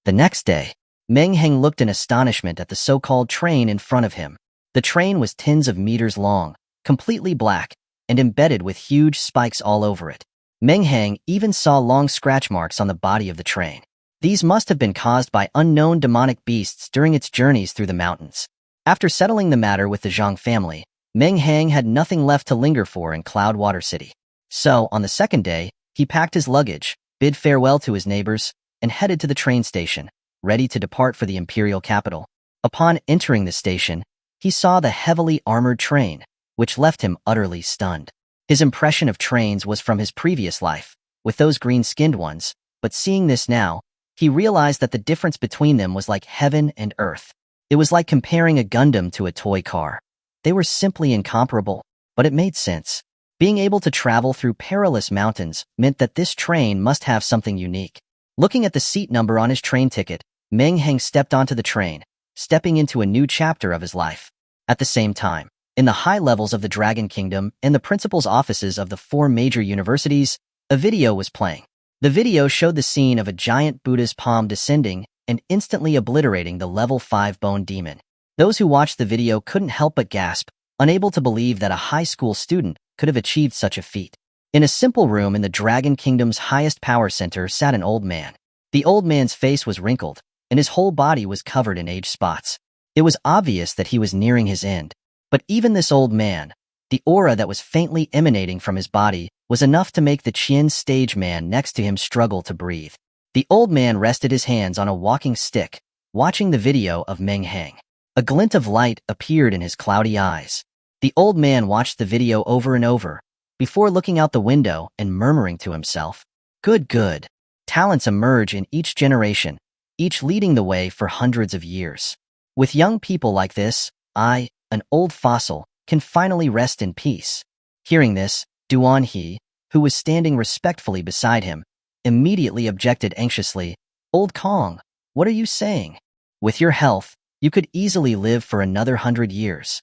The next day, Meng Hang looked in astonishment at the so-called train in front of him. The train was tens of meters long, completely black, and embedded with huge spikes all over it. Meng Hang even saw long scratch marks on the body of the train. These must have been caused by unknown demonic beasts during its journeys through the mountains. After settling the matter with the Zhang family, Meng Hang had nothing left to linger for in Cloudwater City. So, on the second day, he packed his luggage, bid farewell to his neighbors, and headed to the train station, ready to depart for the imperial capital. Upon entering the station, he saw the heavily armored train, which left him utterly stunned. His impression of trains was from his previous life, with those green-skinned ones, but seeing this now, he realized that the difference between them was like heaven and earth. It was like comparing a Gundam to a toy car. They were simply incomparable, but it made sense. Being able to travel through perilous mountains meant that this train must have something unique. Looking at the seat number on his train ticket, Meng Hang stepped onto the train, stepping into a new chapter of his life. At the same time, In the high levels of the Dragon Kingdom and the principal's offices of the 4 major universities, a video was playing. The video showed the scene of a giant Buddha's palm descending and instantly obliterating the level 5 bone demon. Those who watched the video couldn't help but gasp, unable to believe that a high school student could have achieved such a feat. In a simple room in the Dragon Kingdom's highest power center sat an old man. The old man's face was wrinkled, and his whole body was covered in age spots. It was obvious that he was nearing his end. But even this old man, the aura that was faintly emanating from his body, was enough to make the Qian stage man next to him struggle to breathe. The old man rested his hands on a walking stick, watching the video of Meng Hang. A glint of light appeared in his cloudy eyes. The old man watched the video over and over, before looking out the window and murmuring to himself, "Good, good." Talents emerge in each generation, each leading the way for hundreds of years. With young people like this, I, an old fossil, can finally rest in peace. Hearing this, Duan He, who was standing respectfully beside him, immediately objected anxiously, "Old Kong, what are you saying? With your health, you could easily live for another 100 years.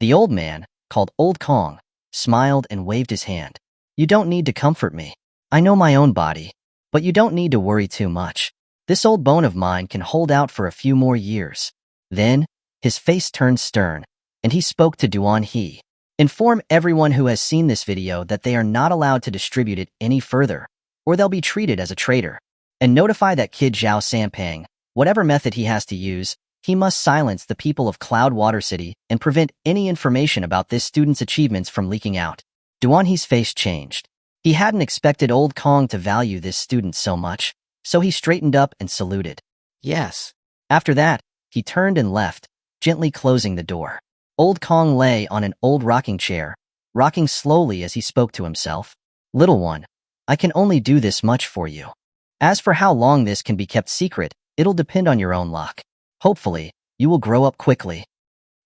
The old man, called Old Kong, smiled and waved his hand. "You don't need to comfort me. I know my own body, but you don't need to worry too much. This old bone of mine can hold out for a few more years." Then, his face turned stern, and he spoke to Duan He. "Inform everyone who has seen this video that they are not allowed to distribute it any further, or they'll be treated as a traitor. And notify that kid Zhao Sampang, whatever method he has to use, he must silence the people of Cloud Water City and prevent any information about this student's achievements from leaking out." Duan He's face changed. He hadn't expected Old Kong to value this student so much, so he straightened up and saluted. "Yes." After that, he turned and left, gently closing the door. Old Kong lay on an old rocking chair, rocking slowly as he spoke to himself. "Little one, I can only do this much for you. As for how long this can be kept secret, it'll depend on your own luck. Hopefully, you will grow up quickly."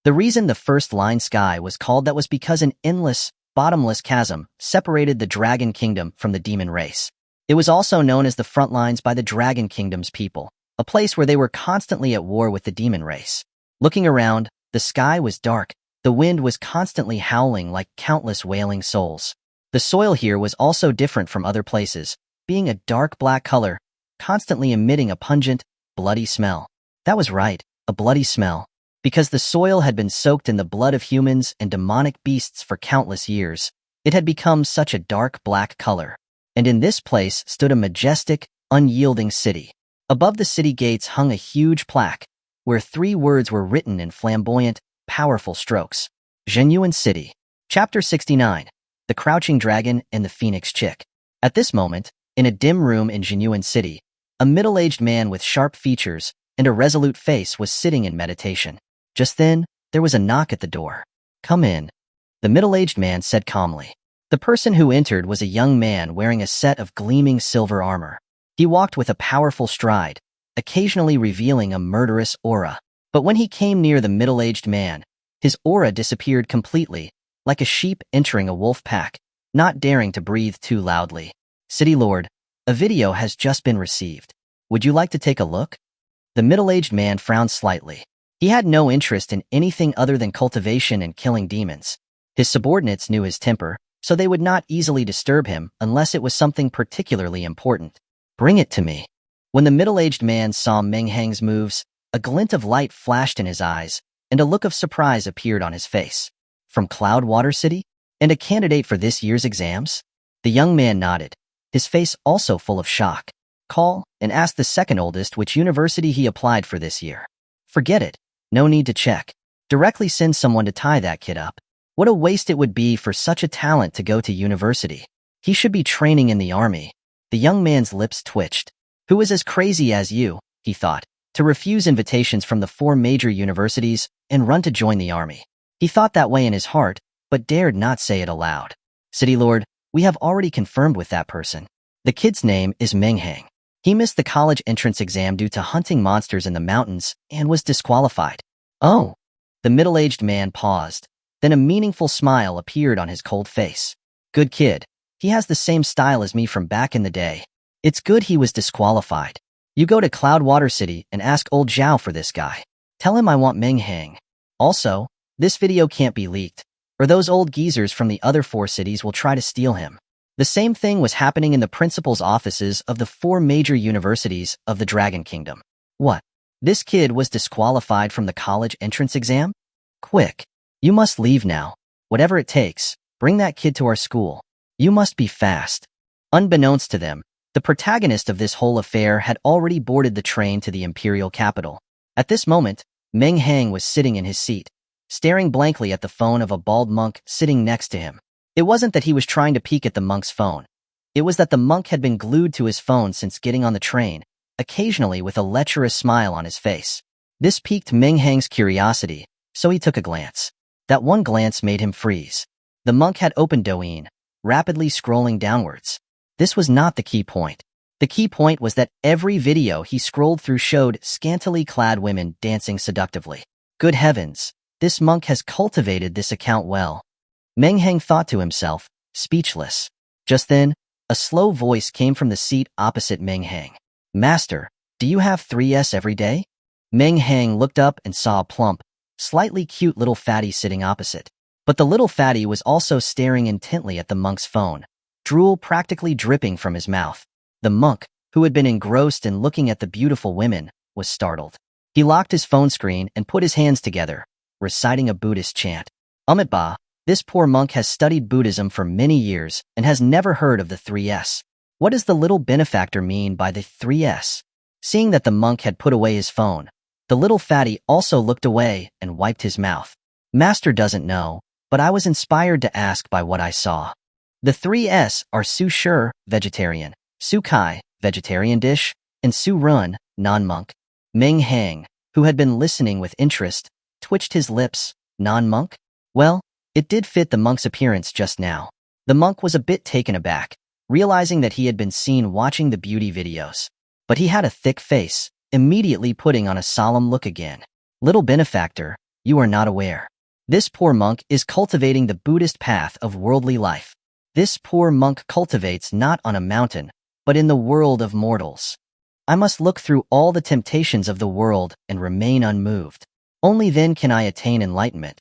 The reason the first line sky was called that was because an endless, bottomless chasm separated the Dragon Kingdom from the demon race. It was also known as the front lines by the Dragon Kingdom's people, a place where they were constantly at war with the demon race. Looking around, the sky was dark, the wind was constantly howling like countless wailing souls. The soil here was also different from other places, being a dark black color, constantly emitting a pungent, bloody smell. That was right, a bloody smell. Because the soil had been soaked in the blood of humans and demonic beasts for countless years, it had become such a dark black color. And in this place stood a majestic, unyielding city. Above the city gates hung a huge plaque, where 3 words were written in flamboyant, powerful strokes. Zhenyuan City. Chapter 69. The Crouching Dragon and the Phoenix Chick. At this moment, in a dim room in Zhenyuan City, a middle-aged man with sharp features and a resolute face was sitting in meditation. Just then, there was a knock at the door. "Come in," the middle-aged man said calmly. The person who entered was a young man wearing a set of gleaming silver armor. He walked with a powerful stride, occasionally revealing a murderous aura. But when he came near the middle-aged man, his aura disappeared completely, like a sheep entering a wolf pack, not daring to breathe too loudly. "City Lord, a video has just been received. Would you like to take a look?" The middle-aged man frowned slightly. He had no interest in anything other than cultivation and killing demons. His subordinates knew his temper, so they would not easily disturb him unless it was something particularly important. "Bring it to me." When the middle-aged man saw Meng Hang's moves, a glint of light flashed in his eyes, and a look of surprise appeared on his face. "From Cloud Water City? And a candidate for this year's exams?" The young man nodded, his face also full of shock. "Call and ask the second oldest which university he applied for this year." "Forget it. No need to check. Directly send someone to tie that kid up. What a waste it would be for such a talent to go to university. He should be training in the army." The young man's lips twitched. Who is as crazy as you, he thought, to refuse invitations from the 4 major universities and run to join the army. He thought that way in his heart, but dared not say it aloud. "City Lord, we have already confirmed with that person. The kid's name is Meng Hang. He missed the college entrance exam due to hunting monsters in the mountains and was disqualified." "Oh." The middle-aged man paused. Then a meaningful smile appeared on his cold face. "Good kid. He has the same style as me from back in the day. It's good he was disqualified. You go to Cloud Water City and ask old Zhao for this guy. Tell him I want Meng Hang. Also, this video can't be leaked, or those old geezers from the other 4 cities will try to steal him. The same thing was happening in the principal's offices of the 4 major universities of the Dragon Kingdom. What? This kid was disqualified from the college entrance exam? Quick. You must leave now. Whatever it takes, bring that kid to our school. You must be fast. Unbeknownst to them, the protagonist of this whole affair had already boarded the train to the imperial capital. At this moment, Meng Hang was sitting in his seat, staring blankly at the phone of a bald monk sitting next to him. It wasn't that he was trying to peek at the monk's phone. It was that the monk had been glued to his phone since getting on the train, occasionally with a lecherous smile on his face. This piqued Meng Hang's curiosity, so he took a glance. That one glance made him freeze. The monk had opened Douyin, rapidly scrolling downwards. This was not the key point. The key point was that every video he scrolled through showed scantily clad women dancing seductively. Good heavens, this monk has cultivated this account well. Meng Hang thought to himself, speechless. Just then, a slow voice came from the seat opposite Meng Hang. Master, do you have 3S every day? Meng Hang looked up and saw a plump, slightly cute little fatty sitting opposite. But the little fatty was also staring intently at the monk's phone, drool practically dripping from his mouth. The monk, who had been engrossed in looking at the beautiful women, was startled. He locked his phone screen and put his hands together, reciting a Buddhist chant. Ba, this poor monk has studied Buddhism for many years and has never heard of the 3S. What does the little benefactor mean by the 3S? Seeing that the monk had put away his phone, the little fatty also looked away and wiped his mouth. Master doesn't know, but I was inspired to ask by what I saw. The 3S are Su Shi, vegetarian, Su Kai, vegetarian dish, and Su Run, non-monk. Meng Hang, who had been listening with interest, twitched his lips. Non-monk? Well, it did fit the monk's appearance just now. The monk was a bit taken aback, realizing that he had been seen watching the beauty videos. But he had a thick face, immediately putting on a solemn look again. Little benefactor, you are not aware. This poor monk is cultivating the Buddhist path of worldly life. This poor monk cultivates not on a mountain, but in the world of mortals. I must look through all the temptations of the world and remain unmoved. Only then can I attain enlightenment.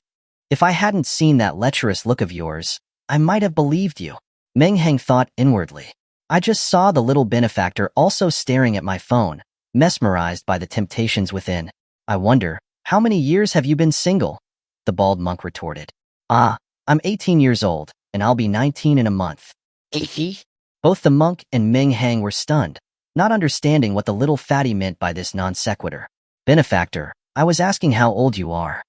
If I hadn't seen that lecherous look of yours, I might have believed you. Meng Hang thought inwardly. I just saw the little benefactor also staring at my phone, mesmerized by the temptations within. I wonder, how many years have you been single? The bald monk retorted. I'm 18 years old, and I'll be 19 in a month. Both the monk and Meng Hang were stunned, not understanding what the little fatty meant by this non sequitur. Benefactor, I was asking how old you are.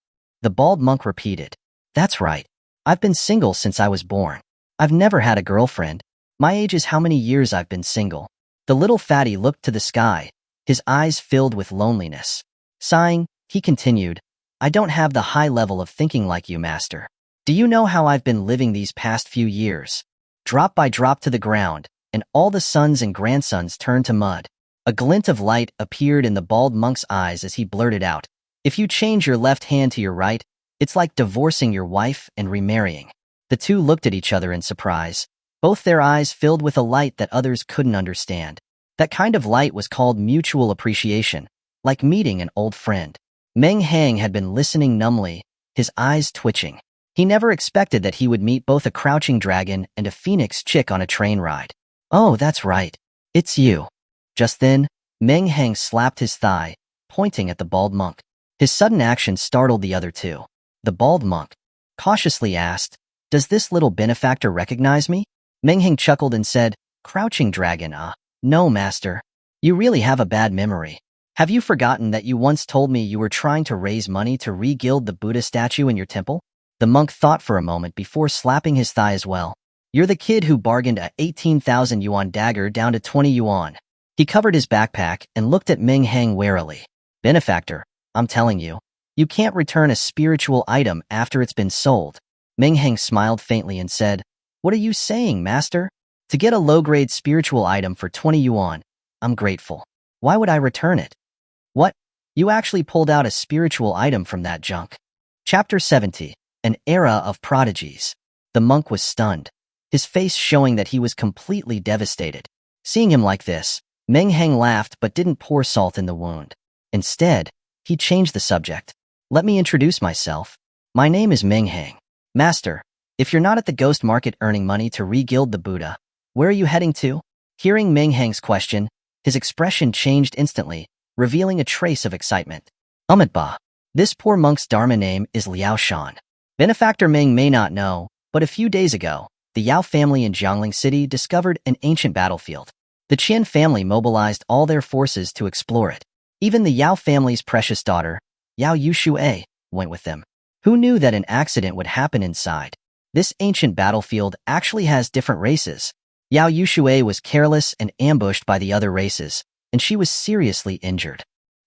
The bald monk repeated. That's right. I've been single since I was born. I've never had a girlfriend. My age is how many years I've been single. The little fatty looked to the sky, his eyes filled with loneliness. Sighing, he continued, I don't have the high level of thinking like you, master. Do you know how I've been living these past few years? Drop by drop to the ground, and all the sons and grandsons turned to mud. A glint of light appeared in the bald monk's eyes as he blurted out, if you change your left hand to your right, it's like divorcing your wife and remarrying. The two looked at each other in surprise, both their eyes filled with a light that others couldn't understand. That kind of light was called mutual appreciation, like meeting an old friend. Meng Hang had been listening numbly, his eyes twitching. He never expected that he would meet both a crouching dragon and a phoenix chick on a train ride. Oh, that's right. It's you. Just then, Meng Hang slapped his thigh, pointing at the bald monk. His sudden action startled the other two. The bald monk cautiously asked, Does this little benefactor recognize me? Meng Hang chuckled and said, Crouching dragon, no, master. You really have a bad memory. Have you forgotten that you once told me you were trying to raise money to re-gild the Buddha statue in your temple? The monk thought for a moment before slapping his thigh as well. You're the kid who bargained a 18,000 yuan dagger down to 20 yuan. He covered his backpack and looked at Meng Hang warily. Benefactor, I'm telling you, you can't return a spiritual item after it's been sold. Meng Hang smiled faintly and said, What are you saying, master? To get a low-grade spiritual item for 20 yuan, I'm grateful. Why would I return it? What? You actually pulled out a spiritual item from that junk. Chapter 70. An Era of Prodigies. The monk was stunned, his face showing that he was completely devastated. Seeing him like this, Meng Hang laughed but didn't pour salt in the wound. Instead, he changed the subject. Let me introduce myself. My name is Meng Hang. Master, if you're not at the ghost market earning money to re-gild the Buddha, where are you heading to? Hearing Meng Hang's question, his expression changed instantly, revealing a trace of excitement. Ba. This poor monk's dharma name is Liao Shan. Benefactor Meng may not know, but a few days ago, the Yao family in Jiangling City discovered an ancient battlefield. The Qian family mobilized all their forces to explore it. Even the Yao family's precious daughter, Yao Yuxue, went with them. Who knew that an accident would happen inside? This ancient battlefield actually has different races. Yao Yuxue was careless and ambushed by the other races, and she was seriously injured.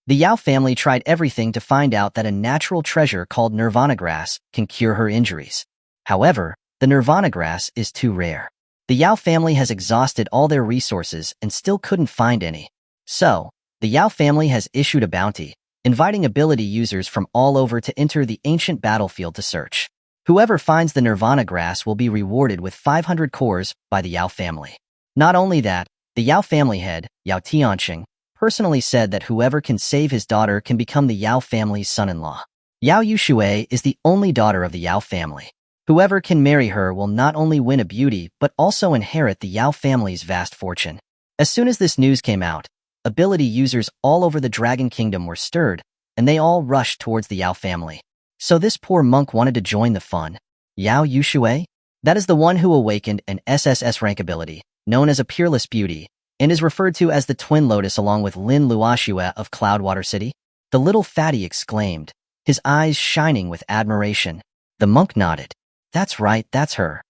The Yao family tried everything to find out that a natural treasure called nirvana grass can cure her injuries. However, the nirvana grass is too rare. The Yao family has exhausted all their resources and still couldn't find any. So, the Yao family has issued a bounty, inviting ability users from all over to enter the ancient battlefield to search. Whoever finds the nirvana grass will be rewarded with 500 cores by the Yao family. Not only that, the Yao family head, Yao Tianqing, personally said that whoever can save his daughter can become the Yao family's son-in-law. Yao Yuxue is the only daughter of the Yao family. Whoever can marry her will not only win a beauty but also inherit the Yao family's vast fortune. As soon as this news came out, ability users all over the Dragon Kingdom were stirred, and they all rushed towards the Yao family. So this poor monk wanted to join the fun. Yao Yuxue? That is the one who awakened an SSS rank ability, known as a Peerless Beauty, and is referred to as the Twin Lotus along with Lin Luoxue of Cloudwater City. The little fatty exclaimed, his eyes shining with admiration. The monk nodded. That's right, that's her.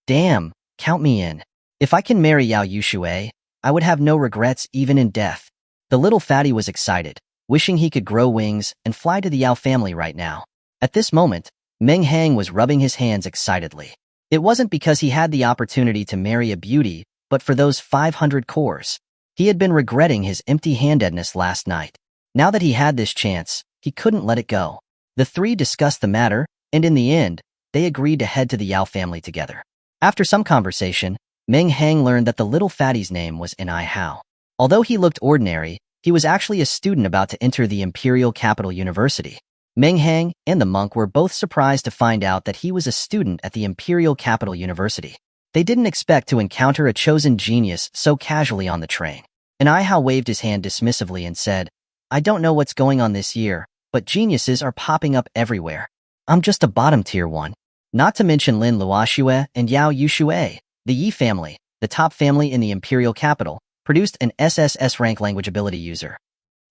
Damn, count me in. If I can marry Yao Yuxue, I would have no regrets even in death. The little fatty was excited, wishing he could grow wings and fly to the Yao family right now. At this moment, Meng Hang was rubbing his hands excitedly. It wasn't because he had the opportunity to marry a beauty, but for those 500 cores. He had been regretting his empty-handedness last night. Now that he had this chance, he couldn't let it go. The three discussed the matter, and in the end, they agreed to head to the Yao family together. After some conversation, Meng Hang learned that the little fatty's name was Nai Hao. Although he looked ordinary, he was actually a student about to enter the Imperial Capital University. Meng Hang and the monk were both surprised to find out that he was a student at the Imperial Capital University. They didn't expect to encounter a chosen genius so casually on the train. Nai Hao waved his hand dismissively and said, I don't know what's going on this year, but geniuses are popping up everywhere. I'm just a bottom-tier one. Not to mention Lin Luoxue and Yao Yuxue, the Yi family, the top family in the Imperial Capital, produced an SSS rank language ability user.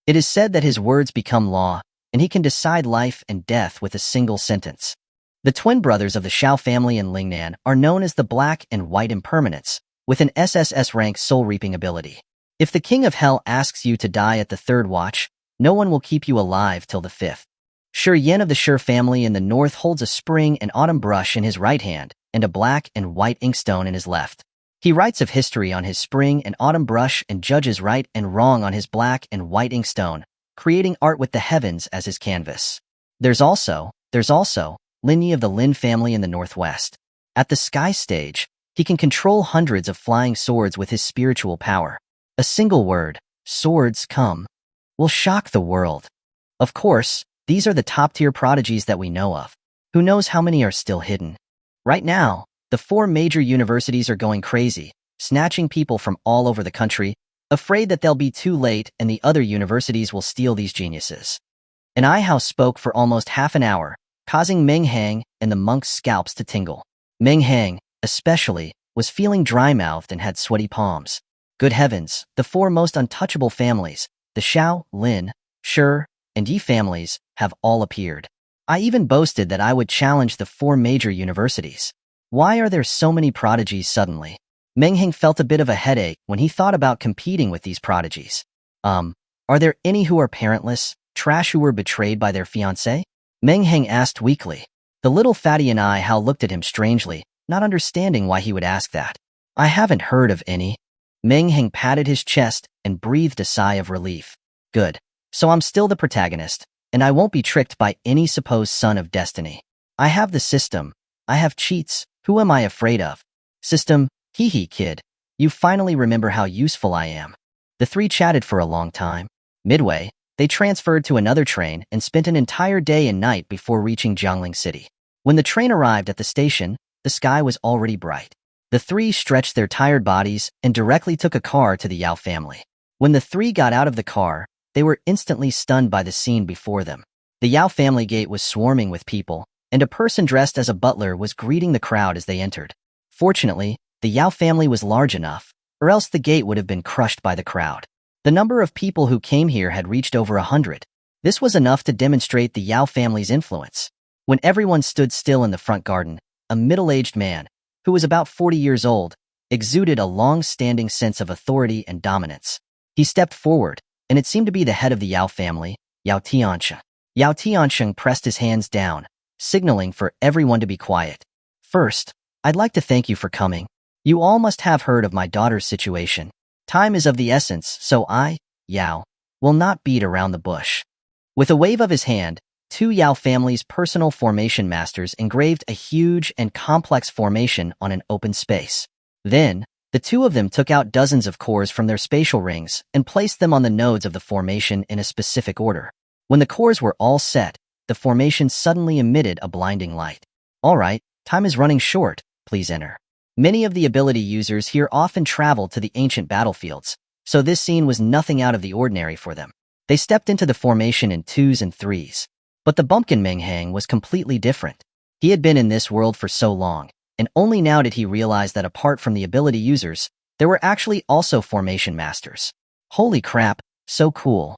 It is said that his words become law, and he can decide life and death with a single sentence. The twin brothers of the Shao family in Lingnan are known as the Black and White Impermanents, with an SSS rank soul-reaping ability. If the King of Hell asks you to die at the third watch, no one will keep you alive till the fifth. Shi Yen of the Shi family in the north holds a spring and autumn brush in his right hand and a black and white inkstone in his left. He writes of history on his spring and autumn brush and judges right and wrong on his black and white inkstone, creating art with the heavens as his canvas. There's also Lin Yi of the Lin family in the northwest. At the sky stage, he can control hundreds of flying swords with his spiritual power. A single word, swords come, will shock the world. Of course, these are the top-tier prodigies that we know of. Who knows how many are still hidden? Right now, the 4 major universities are going crazy, snatching people from all over the country, afraid that they'll be too late and the other universities will steal these geniuses. Nai Hao spoke for almost half an hour, causing Meng Hang and the monk's scalps to tingle. Meng Hang, especially, was feeling dry-mouthed and had sweaty palms. Good heavens, the 4 most untouchable families, the Shao, Lin, Shi, and Yi families, have all appeared. I even boasted that I would challenge the 4 major universities. Why are there so many prodigies suddenly? Meng Hang felt a bit of a headache when he thought about competing with these prodigies. Are there any who are parentless, trash who were betrayed by their fiancé? Meng Hang asked weakly. The little fatty Nai Hao looked at him strangely, not understanding why he would ask that. I haven't heard of any. Meng Hang patted his chest and breathed a sigh of relief. Good. So I'm still the protagonist, and I won't be tricked by any supposed son of destiny. I have the system. I have cheats. Who am I afraid of? System, hee kid. You finally remember how useful I am. The 3 chatted for a long time. Midway, they transferred to another train and spent an entire day and night before reaching Jiangling City. When the train arrived at the station, the sky was already bright. The three stretched their tired bodies and directly took a car to the Yao family. When the three got out of the car, they were instantly stunned by the scene before them. The Yao family gate was swarming with people, and a person dressed as a butler was greeting the crowd as they entered. Fortunately, the Yao family was large enough, or else the gate would have been crushed by the crowd. The number of people who came here had reached over 100. This was enough to demonstrate the Yao family's influence. When everyone stood still in the front garden, a middle-aged man, who was about 40 years old, exuded a long-standing sense of authority and dominance. He stepped forward, and it seemed to be the head of the Yao family, Yao Tiansheng. Yao Tiansheng pressed his hands down, signaling for everyone to be quiet. First, I'd like to thank you for coming. You all must have heard of my daughter's situation. Time is of the essence, so I, Yao, will not beat around the bush. With a wave of his hand, two Yao family's personal formation masters engraved a huge and complex formation on an open space. Then, the two of them took out dozens of cores from their spatial rings and placed them on the nodes of the formation in a specific order. When the cores were all set, the formation suddenly emitted a blinding light. All right, time is running short, please enter. Many of the ability users here often traveled to the ancient battlefields, so this scene was nothing out of the ordinary for them. They stepped into the formation in 2s and 3s. But the bumpkin Meng Hang was completely different. He had been in this world for so long, and only now did he realize that apart from the ability users, there were actually also formation masters. Holy crap, so cool.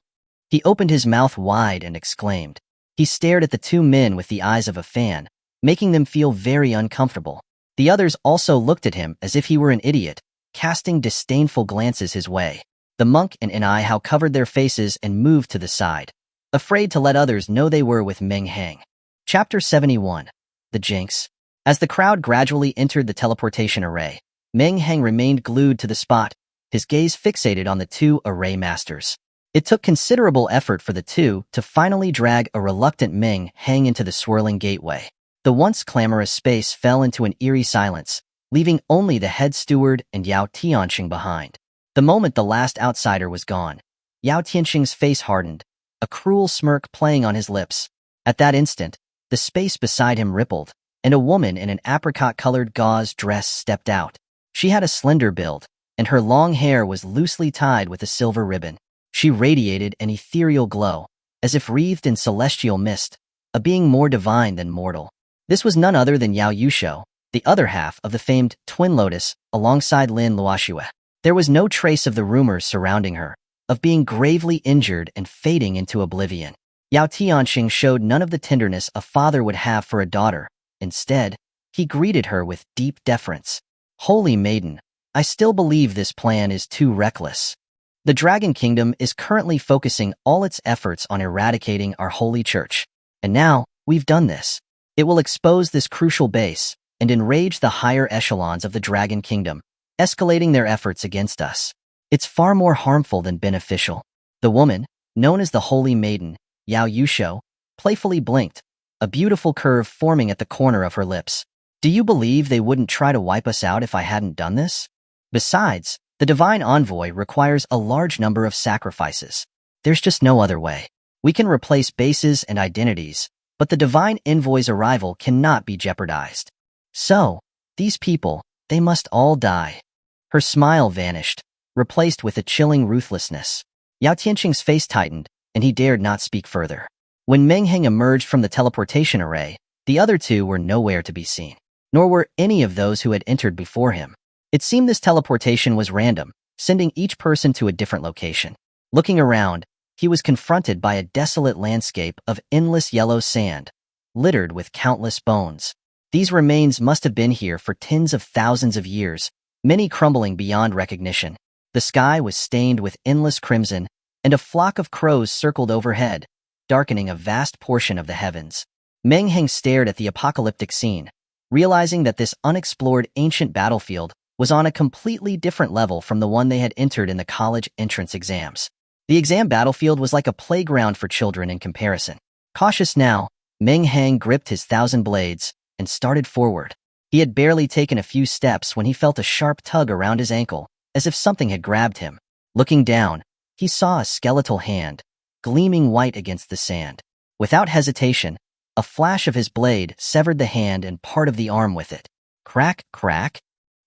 He opened his mouth wide and exclaimed. He stared at the two men with the eyes of a fan, making them feel very uncomfortable. The others also looked at him as if he were an idiot, casting disdainful glances his way. The monk and Hao covered their faces and moved to the side, afraid to let others know they were with Meng Hang. Chapter 71. The Jinx. As the crowd gradually entered the teleportation array, Meng Hang remained glued to the spot, his gaze fixated on the two array masters. It took considerable effort for the two to finally drag a reluctant Meng Hang into the swirling gateway. The once clamorous space fell into an eerie silence, leaving only the head steward and Yao Tianxing behind. The moment the last outsider was gone, Yao Tianxing's face hardened, a cruel smirk playing on his lips. At that instant, the space beside him rippled, and a woman in an apricot-colored gauze dress stepped out. She had a slender build, and her long hair was loosely tied with a silver ribbon. She radiated an ethereal glow, as if wreathed in celestial mist, a being more divine than mortal. This was none other than Yao Yusho, the other half of the famed Twin Lotus, alongside Lin Luoxue. There was no trace of the rumors surrounding her, of being gravely injured and fading into oblivion. Yao Tianxing showed none of the tenderness a father would have for a daughter. Instead, he greeted her with deep deference. Holy maiden, I still believe this plan is too reckless. The Dragon Kingdom is currently focusing all its efforts on eradicating our holy church. And now, we've done this. It will expose this crucial base and enrage the higher echelons of the Dragon Kingdom, escalating their efforts against us. It's far more harmful than beneficial. The woman, known as the Holy Maiden, Yao Yusho, playfully blinked, a beautiful curve forming at the corner of her lips. Do you believe they wouldn't try to wipe us out if I hadn't done this? Besides, the Divine Envoy requires a large number of sacrifices. There's just no other way. We can replace bases and identities, but the Divine Envoy's arrival cannot be jeopardized. So, these people, they must all die. Her smile vanished, replaced with a chilling ruthlessness. Yao Tianxing's face tightened, and he dared not speak further. When Meng Hang emerged from the teleportation array, the other two were nowhere to be seen, nor were any of those who had entered before him. It seemed this teleportation was random, sending each person to a different location. Looking around, he was confronted by a desolate landscape of endless yellow sand, littered with countless bones. These remains must have been here for tens of thousands of years, many crumbling beyond recognition. The sky was stained with endless crimson, and a flock of crows circled overhead, darkening a vast portion of the heavens. Meng Hang stared at the apocalyptic scene, realizing that this unexplored ancient battlefield was on a completely different level from the one they had entered in the college entrance exams. The exam battlefield was like a playground for children in comparison. Cautious now, Meng Hang gripped his 1,000 blades and started forward. He had barely taken a few steps when he felt a sharp tug around his ankle, as if something had grabbed him. Looking down, he saw a skeletal hand, gleaming white against the sand. Without hesitation, A flash of his blade severed the hand and part of the arm with it. Crack, crack.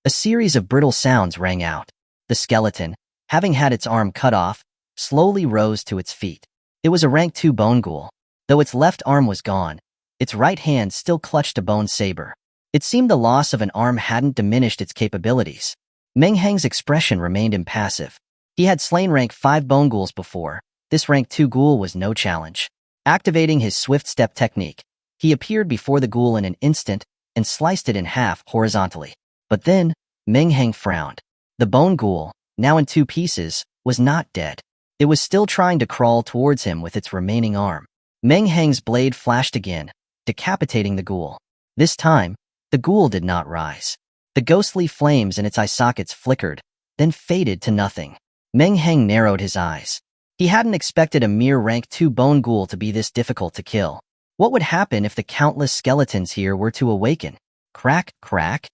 A series of brittle sounds rang out. The skeleton, having had its arm cut off, slowly rose to its feet. It was a rank 2 bone ghoul. Though its left arm was gone, its right hand still clutched a bone saber. It seemed the loss of an arm hadn't diminished its capabilities. Meng Hang's expression remained impassive. He had slain rank 5 bone ghouls before. This rank 2 ghoul was no challenge. Activating his swift step technique, he appeared before the ghoul in an instant and sliced it in half horizontally. But then, Meng Hang frowned. The bone ghoul, now in 2 pieces, was not dead. It was still trying to crawl towards him with its remaining arm. Meng Hang's blade flashed again, decapitating the ghoul. This time, the ghoul did not rise. The ghostly flames in its eye sockets flickered, then faded to nothing. Meng Hang narrowed his eyes. He hadn't expected a mere rank 2 bone ghoul to be this difficult to kill. What would happen if the countless skeletons here were to awaken? Crack, crack.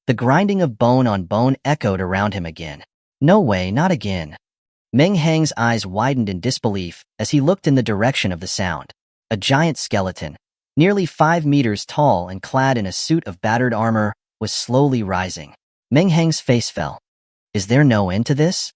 The grinding of bone on bone echoed around him again. No way, not again. Meng Hang's eyes widened in disbelief as he looked in the direction of the sound. A giant skeleton, nearly 5 meters tall and clad in a suit of battered armor, was slowly rising. Meng Hang's face fell. Is there no end to this?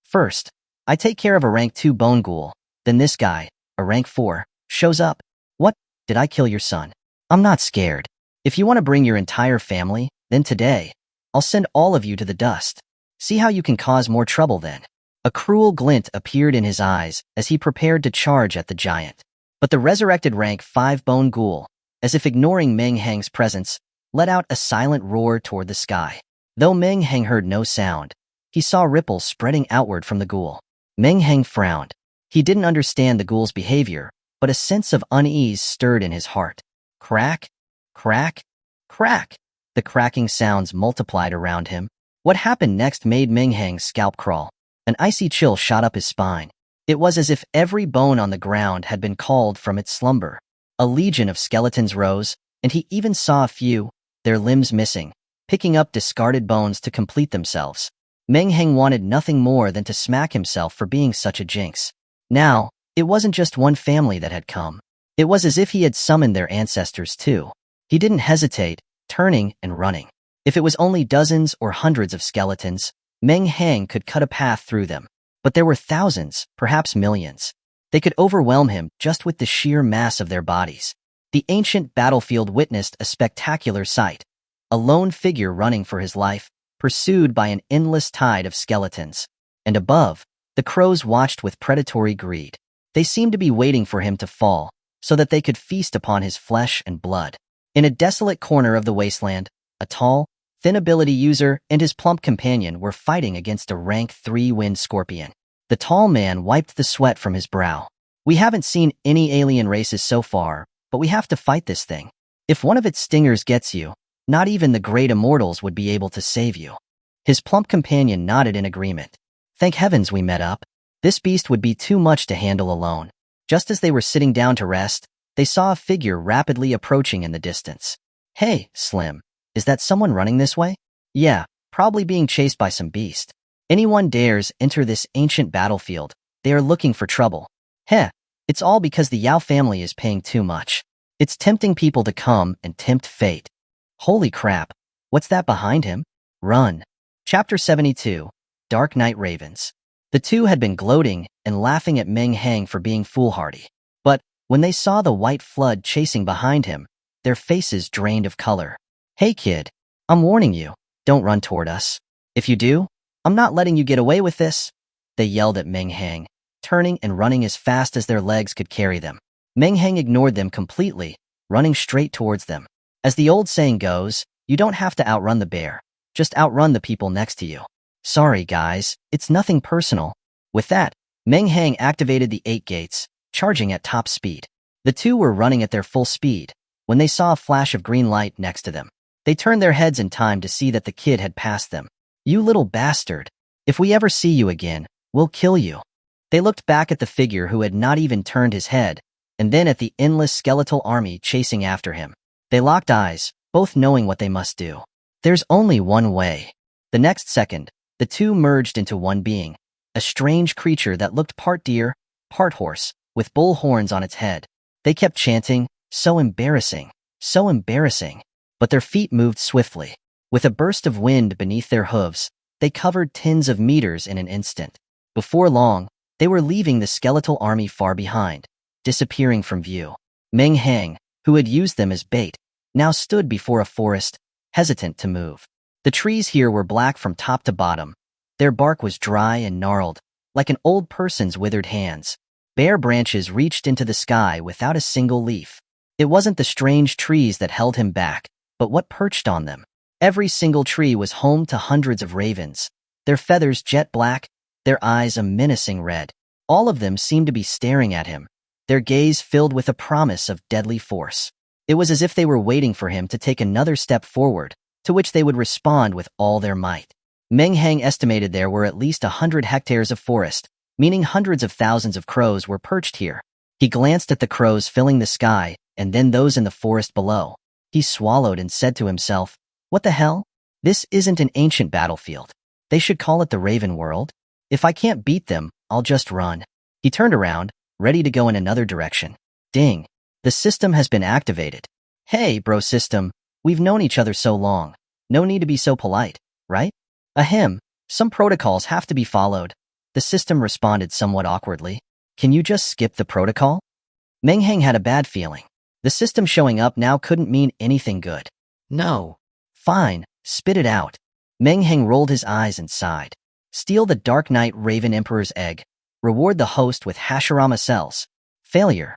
First, I take care of a rank 2 bone ghoul, then this guy, a rank 4, shows up. What? Did I kill your son? I'm not scared. If you want to bring your entire family, then today, I'll send all of you to the dust. See how you can cause more trouble then. A cruel glint appeared in his eyes as he prepared to charge at the giant. But the resurrected rank 5 bone ghoul, as if ignoring Meng Hang's presence, let out a silent roar toward the sky. Though Meng Hang heard no sound, he saw ripples spreading outward from the ghoul. Meng Hang frowned. He didn't understand the ghoul's behavior, but a sense of unease stirred in his heart. Crack, crack, crack. The cracking sounds multiplied around him. What happened next made Meng Hang's scalp crawl. An icy chill shot up his spine. It was as if every bone on the ground had been called from its slumber. A legion of skeletons rose, and he even saw a few, their limbs missing, picking up discarded bones to complete themselves. Meng Hang wanted nothing more than to smack himself for being such a jinx. Now, it wasn't just one family that had come. It was as if he had summoned their ancestors too. He didn't hesitate, turning and running. If it was only dozens or hundreds of skeletons, Meng Hang could cut a path through them. But there were thousands, perhaps millions. They could overwhelm him just with the sheer mass of their bodies. The ancient battlefield witnessed a spectacular sight. A lone figure running for his life, pursued by an endless tide of skeletons. And above, the crows watched with predatory greed. They seemed to be waiting for him to fall, so that they could feast upon his flesh and blood. In a desolate corner of the wasteland, a tall, thin ability user and his plump companion were fighting against a rank 3 wind scorpion. The tall man wiped the sweat from his brow. We haven't seen any alien races so far, but we have to fight this thing. If one of its stingers gets you, not even the great immortals would be able to save you. His plump companion nodded in agreement. Thank heavens we met up. This beast would be too much to handle alone. Just as they were sitting down to rest, they saw a figure rapidly approaching in the distance. Hey, Slim. Is that someone running this way? Yeah, probably being chased by some beast. Anyone dares enter this ancient battlefield, they are looking for trouble. Heh, it's all because the Yao family is paying too much. It's tempting people to come and tempt fate. Holy crap, what's that behind him? Run. Chapter 72, Dark Night Ravens. The two had been gloating and laughing at Meng Hang for being foolhardy. But when they saw the white flood chasing behind him, their faces drained of color. Hey kid, I'm warning you, don't run toward us. If you do, I'm not letting you get away with this. They yelled at Meng Hang, turning and running as fast as their legs could carry them. Meng Hang ignored them completely, running straight towards them. As the old saying goes, you don't have to outrun the bear, just outrun the people next to you. Sorry guys, it's nothing personal. With that, Meng Hang activated the 8 gates, charging at top speed. The two were running at their full speed when they saw a flash of green light next to them. They turned their heads in time to see that the kid had passed them. You little bastard. If we ever see you again, we'll kill you. They looked back at the figure who had not even turned his head, and then at the endless skeletal army chasing after him. They locked eyes, both knowing what they must do. There's only one way. The next second, the two merged into one being, a strange creature that looked part deer, part horse, with bull horns on its head. They kept chanting, So embarrassing. So embarrassing. But their feet moved swiftly. With a burst of wind beneath their hooves, they covered tens of meters in an instant. Before long, they were leaving the skeletal army far behind, disappearing from view. Meng Hang, who had used them as bait, now stood before a forest, hesitant to move. The trees here were black from top to bottom. Their bark was dry and gnarled, like an old person's withered hands. Bare branches reached into the sky without a single leaf. It wasn't the strange trees that held him back, but what perched on them. Every single tree was home to hundreds of ravens, their feathers jet black, their eyes a menacing red. All of them seemed to be staring at him, their gaze filled with a promise of deadly force. It was as if they were waiting for him to take another step forward, to which they would respond with all their might. Meng Hang estimated there were at least 100 hectares of forest, meaning hundreds of thousands of crows were perched here. He glanced at the crows filling the sky, and then those in the forest below. He swallowed and said to himself, "What the hell? This isn't an ancient battlefield. They should call it the Raven World. If I can't beat them, I'll just run." He turned around, ready to go in another direction. Ding! The system has been activated. "Hey, bro system, we've known each other so long. No need to be so polite, right?" "Ahem, some protocols have to be followed." The system responded somewhat awkwardly. "Can you just skip the protocol?" Meng Hang had a bad feeling. The system showing up now couldn't mean anything good. "No." "Fine, spit it out." Meng Hang rolled his eyes and sighed. "Steal the Dark Knight Raven Emperor's egg. Reward the host with Hashirama cells. Failure.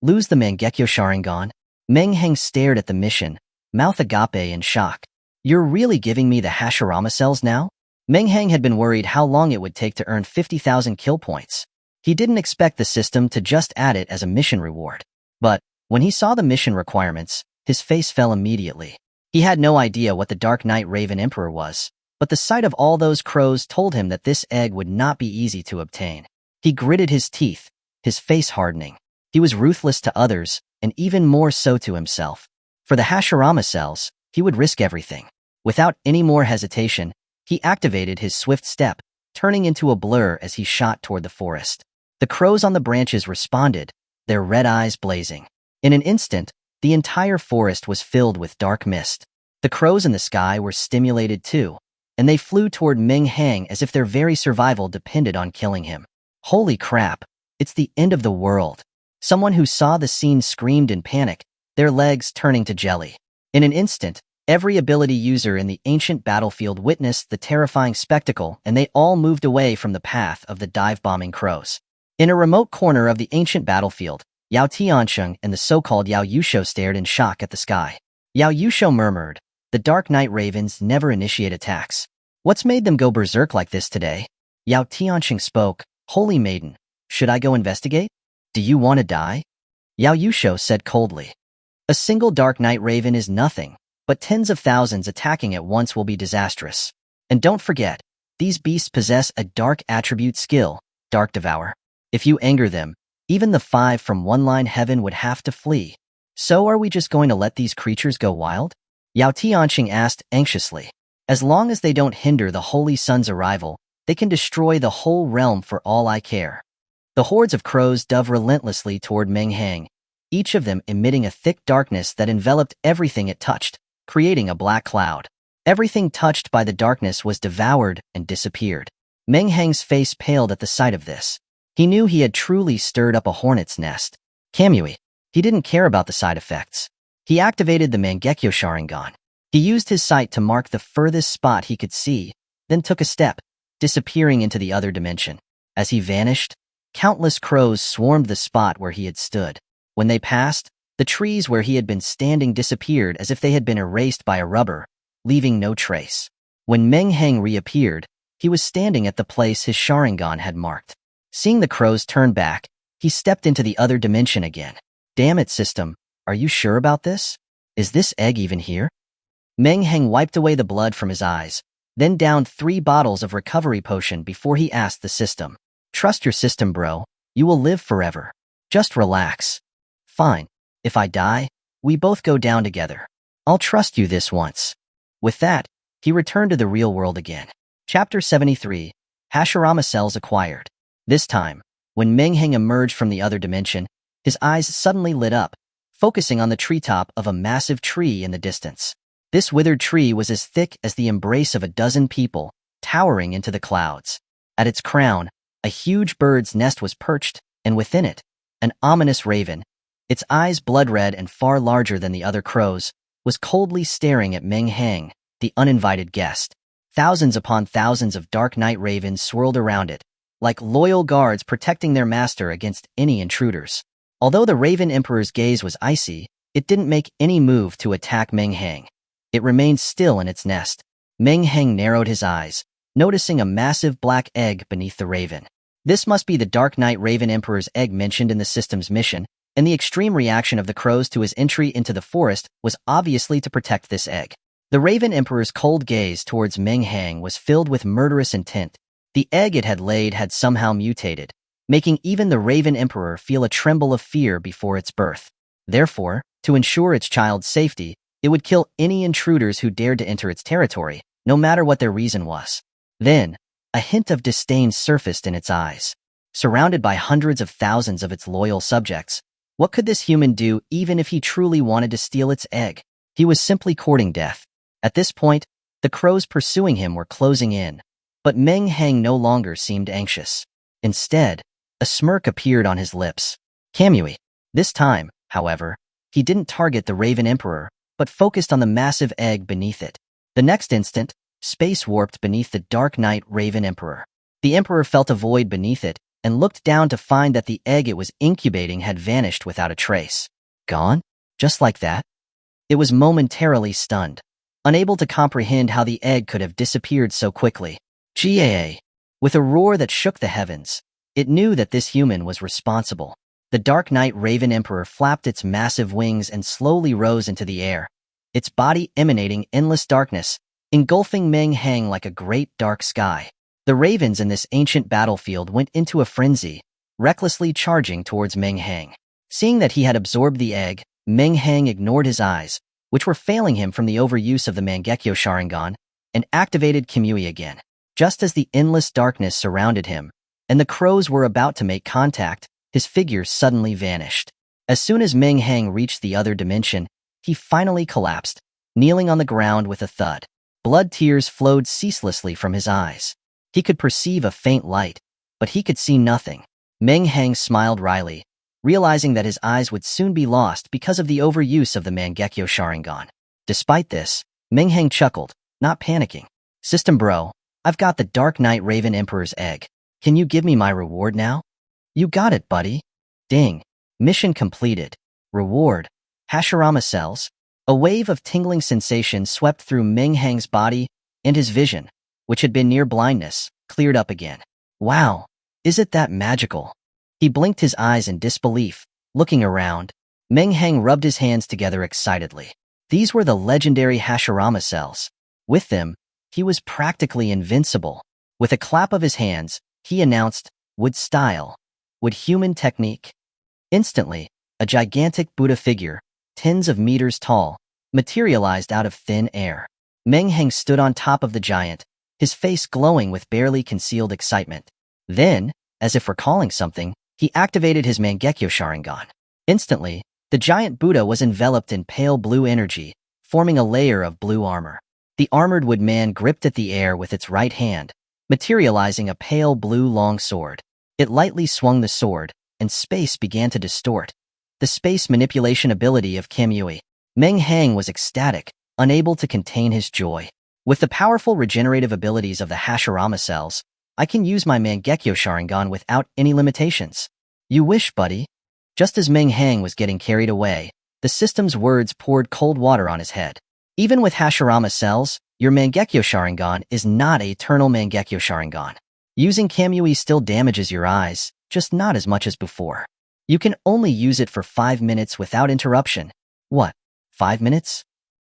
Lose the Mangekyo Sharingan." Meng Hang stared at the mission, mouth agape in shock. "You're really giving me the Hashirama cells now?" Meng Hang had been worried how long it would take to earn 50,000 kill points. He didn't expect the system to just add it as a mission reward. But when he saw the mission requirements, his face fell immediately. He had no idea what the Dark Knight Raven Emperor was, but the sight of all those crows told him that this egg would not be easy to obtain. He gritted his teeth, his face hardening. He was ruthless to others, and even more so to himself. For the Hashirama cells, he would risk everything. Without any more hesitation, he activated his swift step, turning into a blur as he shot toward the forest. The crows on the branches responded, their red eyes blazing. In an instant, the entire forest was filled with dark mist. The crows in the sky were stimulated too, and they flew toward Meng Hang as if their very survival depended on killing him. Holy crap, it's the end of the world. Someone who saw the scene screamed in panic, their legs turning to jelly. In an instant, every ability user in the ancient battlefield witnessed the terrifying spectacle, and they all moved away from the path of the dive-bombing crows. In a remote corner of the ancient battlefield, Yao Tiansheng and the so-called Yao Yusho stared in shock at the sky. Yao Yusho murmured, "The Dark Knight Ravens never initiate attacks. What's made them go berserk like this today?" Yao Tiansheng spoke, "Holy Maiden, should I go investigate? Do you want to die?" Yao Yusho said coldly, "A single Dark Knight Raven is nothing, but tens of thousands attacking at once will be disastrous. And don't forget, these beasts possess a dark attribute skill, Dark Devour. If you anger them, even the 5 from One Line Heaven would have to flee. So are we just going to let these creatures go wild?" Yao Tianqing asked anxiously. "As long as they don't hinder the Holy Sun's arrival, they can destroy the whole realm for all I care." The hordes of crows dove relentlessly toward Meng Hang, each of them emitting a thick darkness that enveloped everything it touched, creating a black cloud. Everything touched by the darkness was devoured and disappeared. Meng Hang's face paled at the sight of this. He knew he had truly stirred up a hornet's nest. Kamui. He didn't care about the side effects. He activated the Mangekyo Sharingan. He used his sight to mark the furthest spot he could see, then took a step, disappearing into the other dimension. As he vanished, countless crows swarmed the spot where he had stood. When they passed, the trees where he had been standing disappeared as if they had been erased by a rubber, leaving no trace. When Meng Hang reappeared, he was standing at the place his Sharingan had marked. Seeing the crows turn back, he stepped into the other dimension again. "Damn it, system, are you sure about this? Is this egg even here?" Meng Hang wiped away the blood from his eyes, then downed 3 bottles of recovery potion before he asked the system. "Trust your system, bro. You will live forever. Just relax." "Fine. If I die, we both go down together. I'll trust you this once." With that, he returned to the real world again. Chapter 73, Hashirama Cells Acquired. This time, when Meng Hang emerged from the other dimension, his eyes suddenly lit up, focusing on the treetop of a massive tree in the distance. This withered tree was as thick as the embrace of a dozen people, towering into the clouds. At its crown, a huge bird's nest was perched, and within it, an ominous raven, its eyes blood-red and far larger than the other crows, was coldly staring at Meng Hang, the uninvited guest. Thousands upon thousands of dark night ravens swirled around it, like loyal guards protecting their master against any intruders. Although the Raven Emperor's gaze was icy, it didn't make any move to attack Meng Hang. It remained still in its nest. Meng Hang narrowed his eyes, noticing a massive black egg beneath the raven. This must be the Dark Knight Raven Emperor's egg mentioned in the system's mission, and the extreme reaction of the crows to his entry into the forest was obviously to protect this egg. The Raven Emperor's cold gaze towards Meng Hang was filled with murderous intent. The egg it had laid had somehow mutated, making even the Raven Emperor feel a tremble of fear before its birth. Therefore, to ensure its child's safety, it would kill any intruders who dared to enter its territory, no matter what their reason was. Then, a hint of disdain surfaced in its eyes. Surrounded by hundreds of thousands of its loyal subjects, what could this human do even if he truly wanted to steal its egg? He was simply courting death. At this point, the crows pursuing him were closing in, but Meng Hang no longer seemed anxious. Instead, a smirk appeared on his lips. Kamui. This time, however, he didn't target the Raven Emperor, but focused on the massive egg beneath it. The next instant, space warped beneath the Dark Knight Raven Emperor. The Emperor felt a void beneath it and looked down to find that the egg it was incubating had vanished without a trace. Gone? Just like that? It was momentarily stunned, unable to comprehend how the egg could have disappeared so quickly. GAA. With a roar that shook the heavens, it knew that this human was responsible. The Dark Knight Raven Emperor flapped its massive wings and slowly rose into the air, its body emanating endless darkness, engulfing Meng Hang like a great dark sky. The ravens in this ancient battlefield went into a frenzy, recklessly charging towards Meng Hang. Seeing that he had absorbed the egg, Meng Hang ignored his eyes, which were failing him from the overuse of the Mangekyo Sharingan, and activated Kamui again. Just as the endless darkness surrounded him, and the crows were about to make contact, his figure suddenly vanished. As soon as Meng Hang reached the other dimension, he finally collapsed, kneeling on the ground with a thud. Blood tears flowed ceaselessly from his eyes. He could perceive a faint light, but he could see nothing. Meng Hang smiled wryly, realizing that his eyes would soon be lost because of the overuse of the Mangekyo Sharingan. Despite this, Meng Hang chuckled, not panicking. System bro, I've got the Dark Knight Raven Emperor's egg. Can you give me my reward now? You got it, buddy. Ding. Mission completed. Reward. Hashirama cells. A wave of tingling sensation swept through Meng Hang's body, and his vision, which had been near blindness, cleared up again. Wow. Is it that magical? He blinked his eyes in disbelief, looking around. Meng Hang rubbed his hands together excitedly. These were the legendary Hashirama cells. With them, he was practically invincible. With a clap of his hands, he announced, "Would style. Would human technique." Instantly, a gigantic Buddha figure, tens of meters tall, materialized out of thin air. Meng Hang stood on top of the giant, his face glowing with barely concealed excitement. Then, as if recalling something, he activated his Mangekyo Sharingan. Instantly, the giant Buddha was enveloped in pale blue energy, forming a layer of blue armor. The armored woodman gripped at the air with its right hand, materializing a pale blue long sword. It lightly swung the sword, and space began to distort. The space manipulation ability of Kamui. Meng Hang was ecstatic, unable to contain his joy. With the powerful regenerative abilities of the Hashirama cells, I can use my Mangekyo Sharingan without any limitations. You wish, buddy. Just as Meng Hang was getting carried away, the system's words poured cold water on his head. Even with Hashirama cells, your Mangekyo Sharingan is not a eternal Mangekyo Sharingan. Using Kamui still damages your eyes, just not as much as before. You can only use it for 5 minutes without interruption. What? 5 minutes?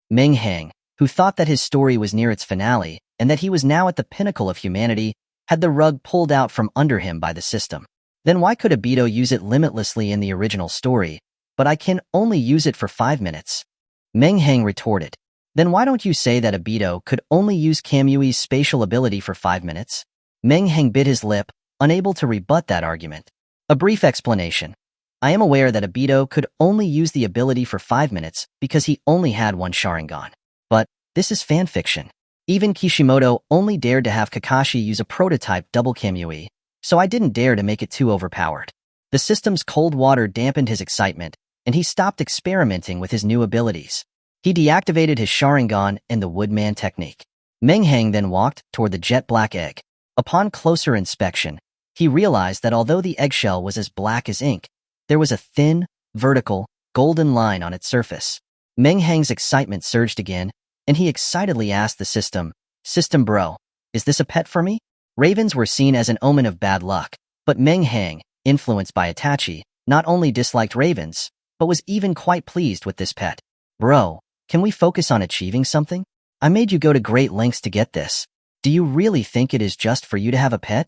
Meng Hang, who thought that his story was near its finale and that he was now at the pinnacle of humanity, had the rug pulled out from under him by the system. Then why could Obito use it limitlessly in the original story, but I can only use it for 5 minutes? Meng Hang retorted. Then why don't you say that Obito could only use Kamui's spatial ability for 5 minutes? Meng Hang bit his lip, unable to rebut that argument. A brief explanation. I am aware that Obito could only use the ability for 5 minutes because he only had one Sharingan. But this is fanfiction. Even Kishimoto only dared to have Kakashi use a prototype double Kamui, so I didn't dare to make it too overpowered. The system's cold water dampened his excitement, and he stopped experimenting with his new abilities. He deactivated his Sharingan and the Woodman technique. Meng Hang then walked toward the jet-black egg. Upon closer inspection, he realized that although the eggshell was as black as ink, there was a thin, vertical, golden line on its surface. Meng Hang's excitement surged again, and he excitedly asked the system, "System bro, is this a pet for me?" Ravens were seen as an omen of bad luck, but Meng Hang, influenced by Itachi, not only disliked ravens, but was even quite pleased with this pet. "Bro, can we focus on achieving something? I made you go to great lengths to get this. Do you really think it is just for you to have a pet?"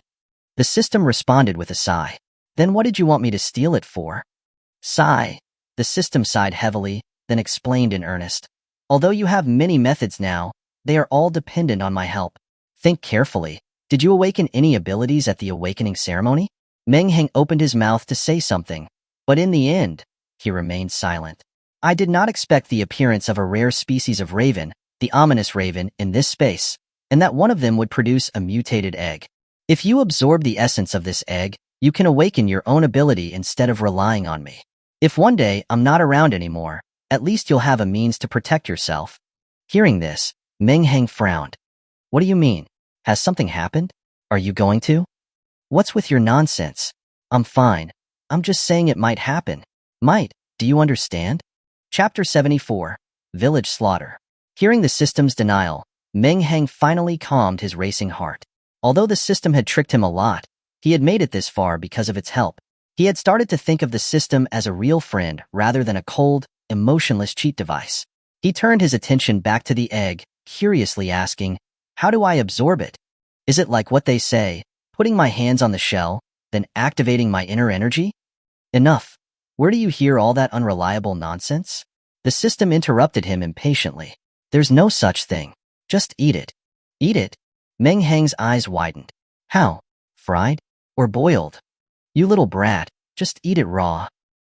The system responded with a sigh. "Then what did you want me to steal it for?" Sigh. The system sighed heavily, then explained in earnest. "Although you have many methods now, they are all dependent on my help. Think carefully. Did you awaken any abilities at the awakening ceremony?" Meng Hang opened his mouth to say something, but in the end, he remained silent. "I did not expect the appearance of a rare species of raven, the ominous raven, in this space, and that one of them would produce a mutated egg. If you absorb the essence of this egg, you can awaken your own ability instead of relying on me. If one day I'm not around anymore, at least you'll have a means to protect yourself." Hearing this, Meng Hang frowned. "What do you mean? Has something happened? Are you going to?" "What's with your nonsense? I'm fine. I'm just saying it might happen. Might, do you understand?" Chapter 74, Village Slaughter. Hearing the system's denial, Meng Hang finally calmed his racing heart. Although the system had tricked him a lot, he had made it this far because of its help. He had started to think of the system as a real friend rather than a cold, emotionless cheat device. He turned his attention back to the egg, curiously asking, "How do I absorb it? Is it like what they say, putting my hands on the shell, then activating my inner energy?" "Enough. Where do you hear all that unreliable nonsense?" The system interrupted him impatiently. "There's no such thing. Just eat it." "Eat it?" Meng Hang's eyes widened. "How? Fried? Or boiled?" "You little brat, just eat it raw."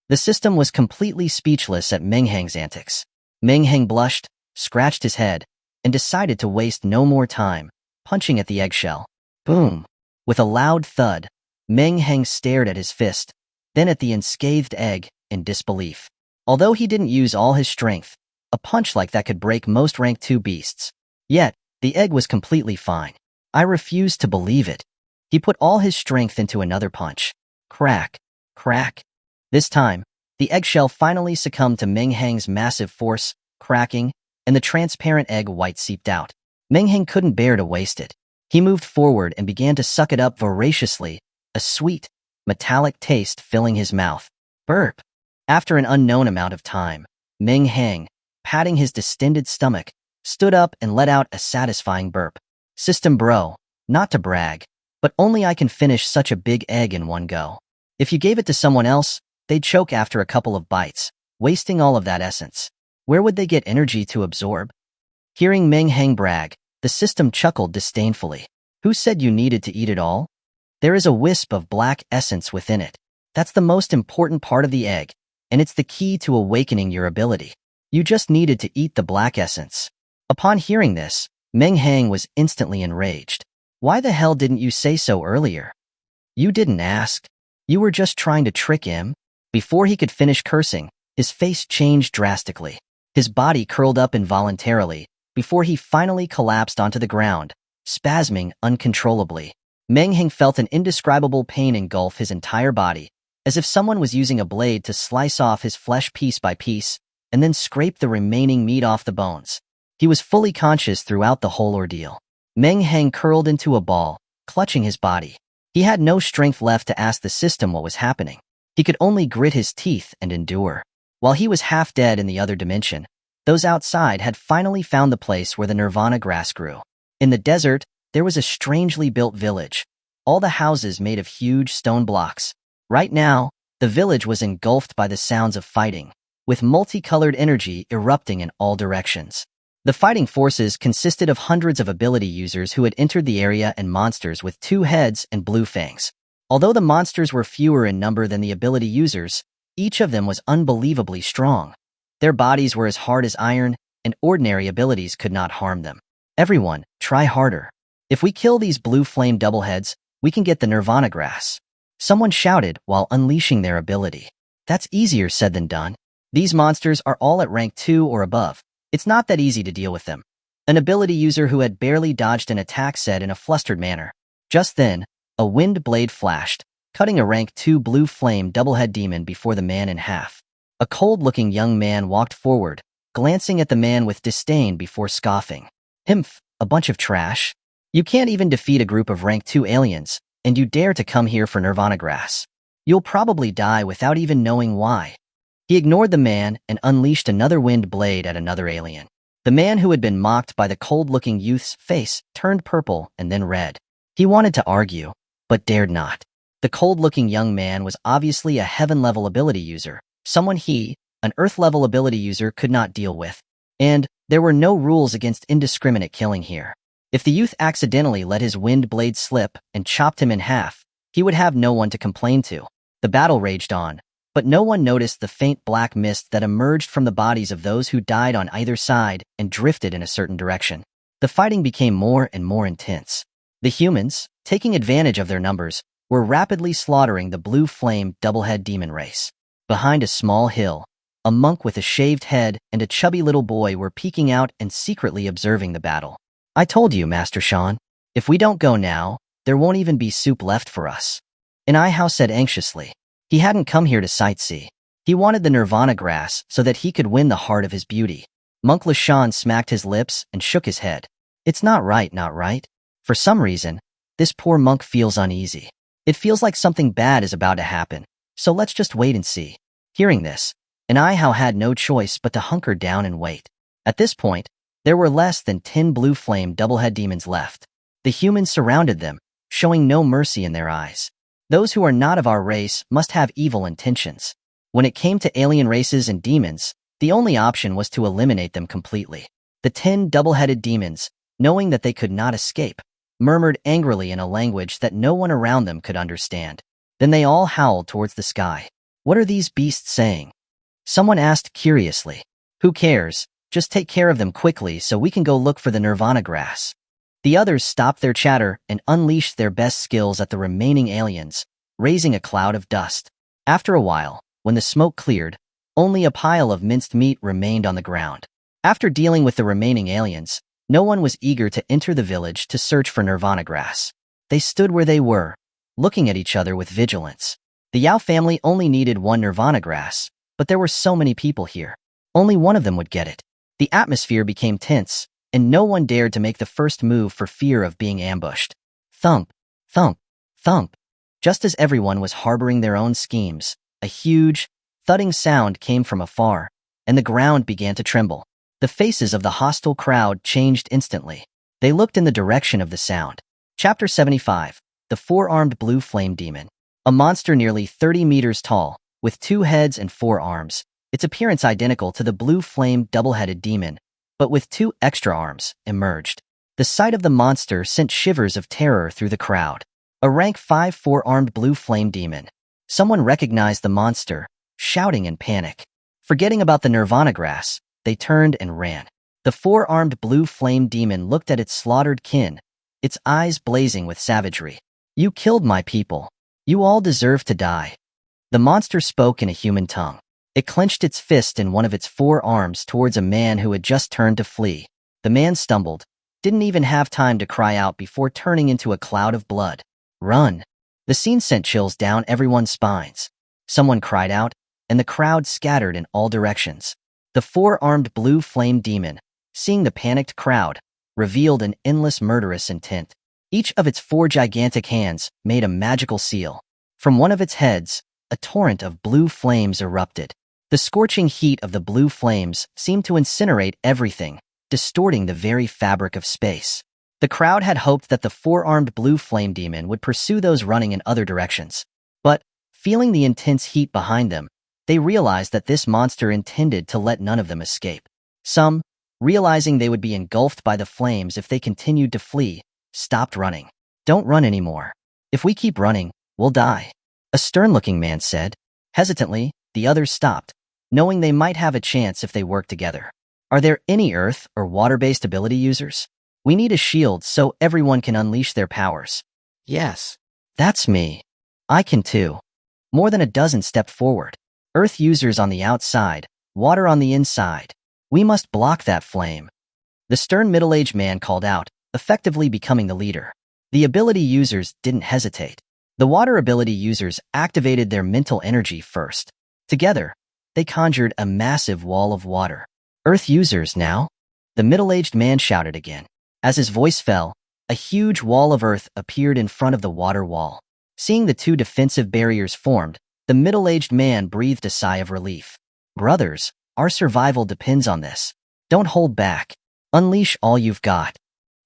The system was completely speechless at Meng Hang's antics. Meng Hang blushed, scratched his head, and decided to waste no more time, punching at the eggshell. Boom! With a loud thud, Meng Hang stared at his fist, then at the unscathed egg, in disbelief. Although he didn't use all his strength, a punch like that could break most rank 2 beasts. Yet, the egg was completely fine. I refused to believe it. He put all his strength into another punch. Crack, crack. This time, the eggshell finally succumbed to Meng Hang's massive force, cracking, and the transparent egg white seeped out. Meng Hang couldn't bear to waste it. He moved forward and began to suck it up voraciously, a sweet, metallic taste filling his mouth. Burp. After an unknown amount of time, Meng Hang, patting his distended stomach, stood up and let out a satisfying burp. "System bro, not to brag, but only I can finish such a big egg in one go. If you gave it to someone else, they'd choke after a couple of bites, wasting all of that essence. Where would they get energy to absorb?" Hearing Meng Hang brag, the system chuckled disdainfully. "Who said you needed to eat it all? There is a wisp of black essence within it. That's the most important part of the egg, and it's the key to awakening your ability. You just needed to eat the black essence." Upon hearing this, Meng Hang was instantly enraged. "Why the hell didn't you say so earlier? You didn't ask. You were just trying to trick him." Before he could finish cursing, his face changed drastically. His body curled up involuntarily, before he finally collapsed onto the ground, spasming uncontrollably. Meng Hang felt an indescribable pain engulf his entire body, as if someone was using a blade to slice off his flesh piece by piece, and then scrape the remaining meat off the bones. He was fully conscious throughout the whole ordeal. Meng Hang curled into a ball, clutching his body. He had no strength left to ask the system what was happening. He could only grit his teeth and endure. While he was half dead in the other dimension, those outside had finally found the place where the nirvana grass grew. In the desert, there was a strangely built village, all the houses made of huge stone blocks. Right now, the village was engulfed by the sounds of fighting, with multicolored energy erupting in all directions. The fighting forces consisted of hundreds of ability users who had entered the area and monsters with 2 heads and blue fangs. Although the monsters were fewer in number than the ability users, Each of them was unbelievably strong. Their bodies were as hard as iron, and ordinary abilities could not harm them. Everyone, try harder. If we kill these blue flame doubleheads, we can get the Nirvana grass. Someone shouted while unleashing their ability. That's easier said than done. These monsters are all at rank 2 or above. It's not that easy to deal with them. An ability user who had barely dodged an attack said in a flustered manner. Just then, a wind blade flashed, cutting a rank 2 blue flame doublehead demon before the man in half. A cold-looking young man walked forward, glancing at the man with disdain before scoffing. Himph, a bunch of trash. You can't even defeat a group of rank 2 aliens, and you dare to come here for Nirvana grass. You'll probably die without even knowing why. He ignored the man and unleashed another wind blade at another alien. The man who had been mocked by the cold-looking youth's face turned purple and then red. He wanted to argue, but dared not. The cold-looking young man was obviously a heaven-level ability user, someone he, an earth-level ability user, could not deal with. And there were no rules against indiscriminate killing here. If the youth accidentally let his wind blade slip and chopped him in half, he would have no one to complain to. The battle raged on, but no one noticed the faint black mist that emerged from the bodies of those who died on either side and drifted in a certain direction. The fighting became more and more intense. The humans, taking advantage of their numbers, were rapidly slaughtering the blue flame doublehead demon race. Behind a small hill, a monk with a shaved head and a chubby little boy were peeking out and secretly observing the battle. I told you, Master Shan, if we don't go now, there won't even be soup left for us. An Ihao said anxiously. He hadn't come here to sightsee. He wanted the Nirvana grass so that he could win the heart of his beauty. Monk Lashan smacked his lips and shook his head. It's not right, not right. For some reason, this poor monk feels uneasy. It feels like something bad is about to happen, so let's just wait and see. Hearing this, an Ihao had no choice but to hunker down and wait. At this point, there were less than 10 blue flame doublehead demons left. The humans surrounded them, showing no mercy in their eyes. Those who are not of our race must have evil intentions. When it came to alien races and demons, the only option was to eliminate them completely. The 10 double-headed demons, knowing that they could not escape, murmured angrily in a language that no one around them could understand. Then they all howled towards the sky. What are these beasts saying? Someone asked curiously. Who cares? Just take care of them quickly so we can go look for the Nirvana grass. The others stopped their chatter and unleashed their best skills at the remaining aliens, raising a cloud of dust. After a while, when the smoke cleared, only a pile of minced meat remained on the ground. After dealing with the remaining aliens, no one was eager to enter the village to search for Nirvana grass. They stood where they were, looking at each other with vigilance. The Yao family only needed one Nirvana grass, but there were so many people here. Only one of them would get it. The atmosphere became tense, and no one dared to make the first move for fear of being ambushed. Thump, thump, thump. Just as everyone was harboring their own schemes, a huge, thudding sound came from afar, and the ground began to tremble. The faces of the hostile crowd changed instantly. They looked in the direction of the sound. Chapter 75. The Four-Armed Blue Flame Demon. A monster nearly 30 meters tall, with 2 heads and 4 arms. Its appearance identical to the blue flame double-headed demon, but with 2 extra arms, emerged. The sight of the monster sent shivers of terror through the crowd. A rank 5 four-armed blue flame demon. Someone recognized the monster, shouting in panic. Forgetting about the Nirvana grass, they turned and ran. The four-armed blue flame demon looked at its slaughtered kin, its eyes blazing with savagery. You killed my people. You all deserve to die. The monster spoke in a human tongue. It clenched its fist in one of its 4 arms towards a man who had just turned to flee. The man stumbled, didn't even have time to cry out before turning into a cloud of blood. Run! The scene sent chills down everyone's spines. Someone cried out, and the crowd scattered in all directions. The four-armed blue flame demon, seeing the panicked crowd, revealed an endless murderous intent. Each of its 4 gigantic hands made a magical seal. From one of its heads, a torrent of blue flames erupted. The scorching heat of the blue flames seemed to incinerate everything, distorting the very fabric of space. The crowd had hoped that the four-armed blue flame demon would pursue those running in other directions. But, feeling the intense heat behind them, they realized that this monster intended to let none of them escape. Some, realizing they would be engulfed by the flames if they continued to flee, stopped running. Don't run anymore. If we keep running, we'll die. A stern-looking man said. Hesitantly, the others stopped, knowing they might have a chance if they worked together. Are there any earth or water-based ability users? We need a shield so everyone can unleash their powers. Yes. That's me. I can too. More than a dozen stepped forward. Earth users on the outside, water on the inside. We must block that flame. The stern middle-aged man called out, effectively becoming the leader. The ability users didn't hesitate. The water ability users activated their mental energy first. Together, they conjured a massive wall of water. Earth users now? The middle-aged man shouted again. As his voice fell, a huge wall of earth appeared in front of the water wall. Seeing the two defensive barriers formed, the middle-aged man breathed a sigh of relief. Brothers, our survival depends on this. Don't hold back. Unleash all you've got.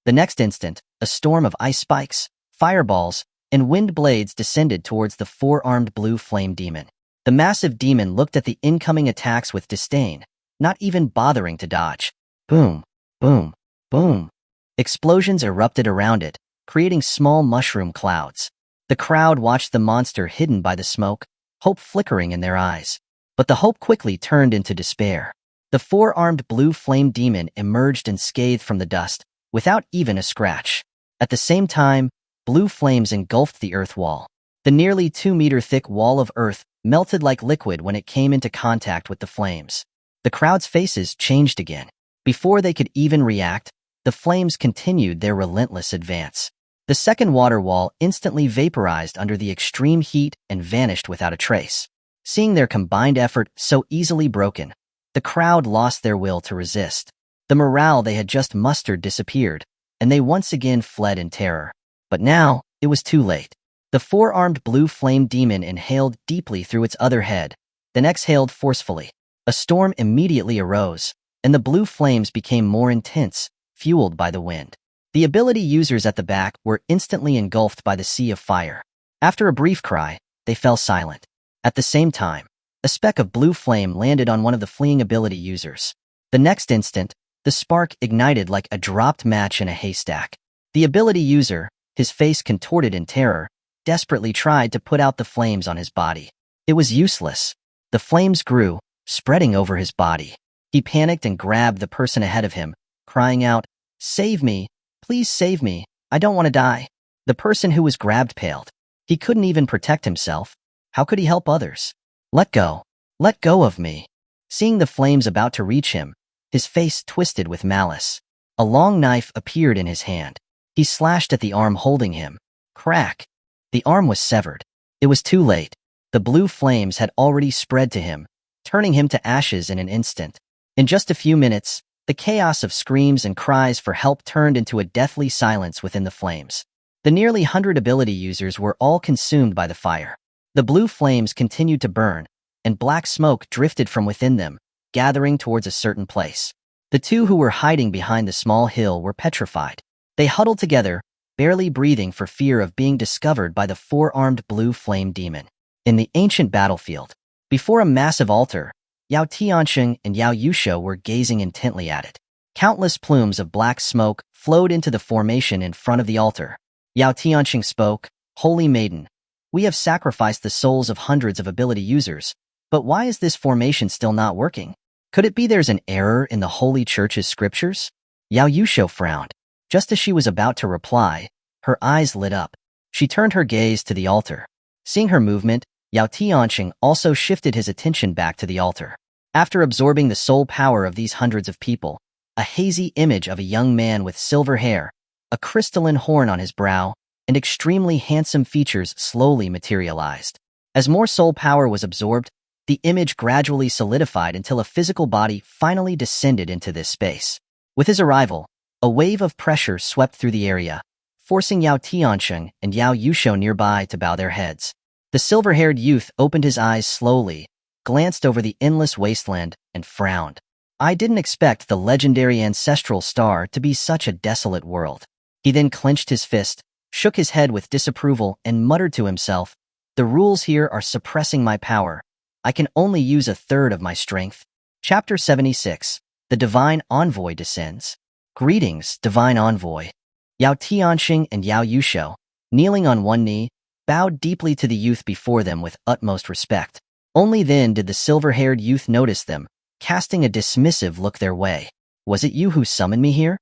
The next instant, a storm of ice spikes, fireballs, and wind blades descended towards the four-armed blue flame demon. The massive demon looked at the incoming attacks with disdain, not even bothering to dodge. Boom, boom, boom. Explosions erupted around it, creating small mushroom clouds. The crowd watched the monster hidden by the smoke, hope flickering in their eyes. But the hope quickly turned into despair. The four-armed blue flame demon emerged unscathed from the dust, without even a scratch. At the same time, blue flames engulfed the earth wall. The nearly 2-meter-thick wall of earth melted like liquid when it came into contact with the flames. The crowd's faces changed again. Before they could even react, the flames continued their relentless advance. The second water wall instantly vaporized under the extreme heat and vanished without a trace. Seeing their combined effort so easily broken, the crowd lost their will to resist. The morale they had just mustered disappeared, and they once again fled in terror. But now, it was too late. The four-armed blue flame demon inhaled deeply through its other head, then exhaled forcefully. A storm immediately arose, and the blue flames became more intense, fueled by the wind. The ability users at the back were instantly engulfed by the sea of fire. After a brief cry, they fell silent. At the same time, a speck of blue flame landed on one of the fleeing ability users. The next instant, the spark ignited like a dropped match in a haystack. The ability user, his face contorted in terror, desperately tried to put out the flames on his body. It was useless. The flames grew, spreading over his body. He panicked and grabbed the person ahead of him, crying out, "Save me! Please save me! I don't want to die!" The person who was grabbed paled. He couldn't even protect himself. How could he help others? Let go! Let go of me! Seeing the flames about to reach him, his face twisted with malice. A long knife appeared in his hand. He slashed at the arm holding him. Crack! The arm was severed. It was too late. The blue flames had already spread to him, turning him to ashes in an instant. In just a few minutes, the chaos of screams and cries for help turned into a deathly silence within the flames. The nearly 100 ability users were all consumed by the fire. The blue flames continued to burn, and black smoke drifted from within them, gathering towards a certain place. The two who were hiding behind the small hill were petrified. They huddled together, barely breathing for fear of being discovered by the four-armed blue flame demon. In the ancient battlefield, before a massive altar, Yao Tianxing and Yao Yusho were gazing intently at it. Countless plumes of black smoke flowed into the formation in front of the altar. Yao Tianxing spoke, "Holy Maiden, we have sacrificed the souls of hundreds of ability users, but why is this formation still not working? Could it be there's an error in the Holy Church's scriptures?" Yao Yusho frowned. Just as she was about to reply, her eyes lit up. She turned her gaze to the altar. Seeing her movement, Yao Tianxing also shifted his attention back to the altar. After absorbing the soul power of these hundreds of people, a hazy image of a young man with silver hair, a crystalline horn on his brow, and extremely handsome features slowly materialized. As more soul power was absorbed, the image gradually solidified until a physical body finally descended into this space. With his arrival, a wave of pressure swept through the area, forcing Yao Tianxing and Yao Yusho nearby to bow their heads. The silver-haired youth opened his eyes slowly, glanced over the endless wasteland, and frowned. "I didn't expect the legendary ancestral star to be such a desolate world." He then clenched his fist, shook his head with disapproval, and muttered to himself, "The rules here are suppressing my power. I can only use a third of my strength." Chapter 76. The Divine Envoy Descends. "Greetings, Divine Envoy." Yao Tianxing and Yao Yusho, kneeling on one knee, bowed deeply to the youth before them with utmost respect. Only then did the silver-haired youth notice them, casting a dismissive look their way. Was it you who summoned me here?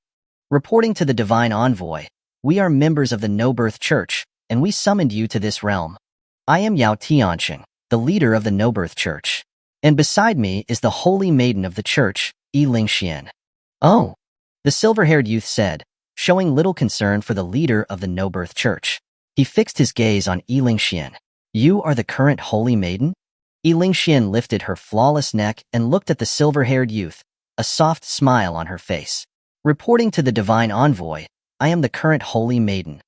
Reporting to the divine envoy, we are members of the No-Birth Church, and we summoned you to this realm. I am Yao Tianxing, the leader of the No-Birth Church. And beside me is the holy maiden of the church, Yi Lingxian. Oh, the silver-haired youth said, showing little concern for the leader of the No-Birth Church. He fixed his gaze on Yi Lingxian. You are the current holy maiden? Yi Lingxian lifted her flawless neck and looked at the silver-haired youth, a soft smile on her face. Reporting to the divine envoy, I am the current holy maiden.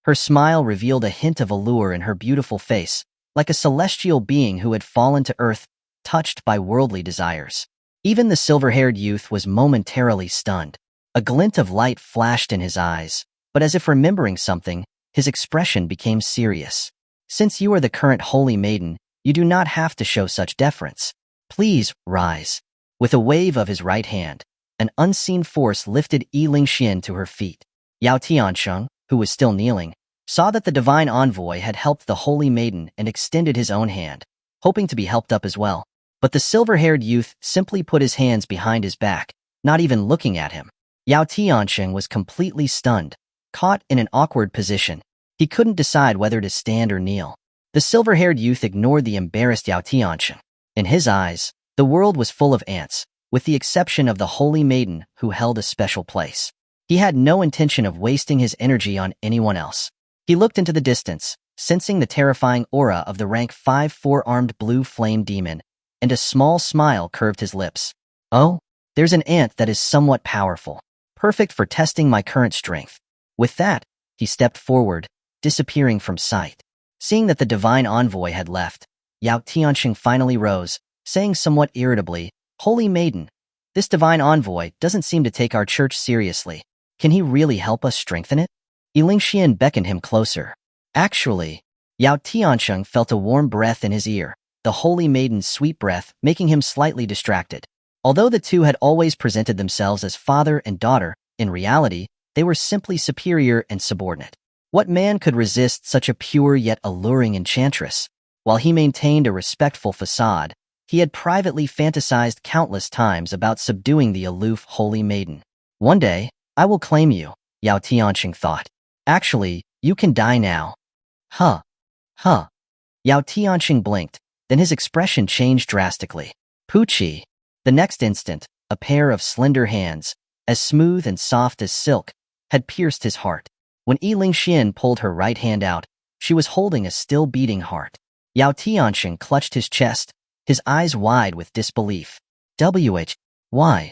Her smile revealed a hint of allure in her beautiful face, like a celestial being who had fallen to earth, touched by worldly desires. Even the silver-haired youth was momentarily stunned. A glint of light flashed in his eyes, but as if remembering something, his expression became serious. Since you are the current holy maiden, you do not have to show such deference. Please, rise. With a wave of his right hand, an unseen force lifted Yi Lingxian to her feet. Yao Tianxing, who was still kneeling, saw that the divine envoy had helped the holy maiden and extended his own hand, hoping to be helped up as well. But the silver-haired youth simply put his hands behind his back, not even looking at him. Yao Tianxing was completely stunned, caught in an awkward position. He couldn't decide whether to stand or kneel. The silver-haired youth ignored the embarrassed Yao Tianxing. In his eyes, the world was full of ants, with the exception of the holy maiden who held a special place. He had no intention of wasting his energy on anyone else. He looked into the distance, sensing the terrifying aura of the rank 5 four-armed blue flame demon, and a small smile curved his lips. Oh, there's an ant that is somewhat powerful, perfect for testing my current strength. With that, he stepped forward, disappearing from sight. Seeing that the divine envoy had left, Yao Tianxing finally rose, saying somewhat irritably, Holy Maiden, this divine envoy doesn't seem to take our church seriously. Can he really help us strengthen it? Yi Lingxian beckoned him closer. Actually, Yao Tianxing felt a warm breath in his ear, the holy maiden's sweet breath making him slightly distracted. Although the two had always presented themselves as father and daughter, in reality, they were simply superior and subordinate. What man could resist such a pure yet alluring enchantress? While he maintained a respectful facade, he had privately fantasized countless times about subduing the aloof holy maiden. One day, I will claim you, Yao Tianxing thought. Actually, you can die now. Huh. Yao Tianxing blinked, then his expression changed drastically. Poochie. The next instant, a pair of slender hands, as smooth and soft as silk, had pierced his heart. When Yi Lingxian pulled her right hand out, she was holding a still beating heart. Yao Tianxing clutched his chest, his eyes wide with disbelief. Why?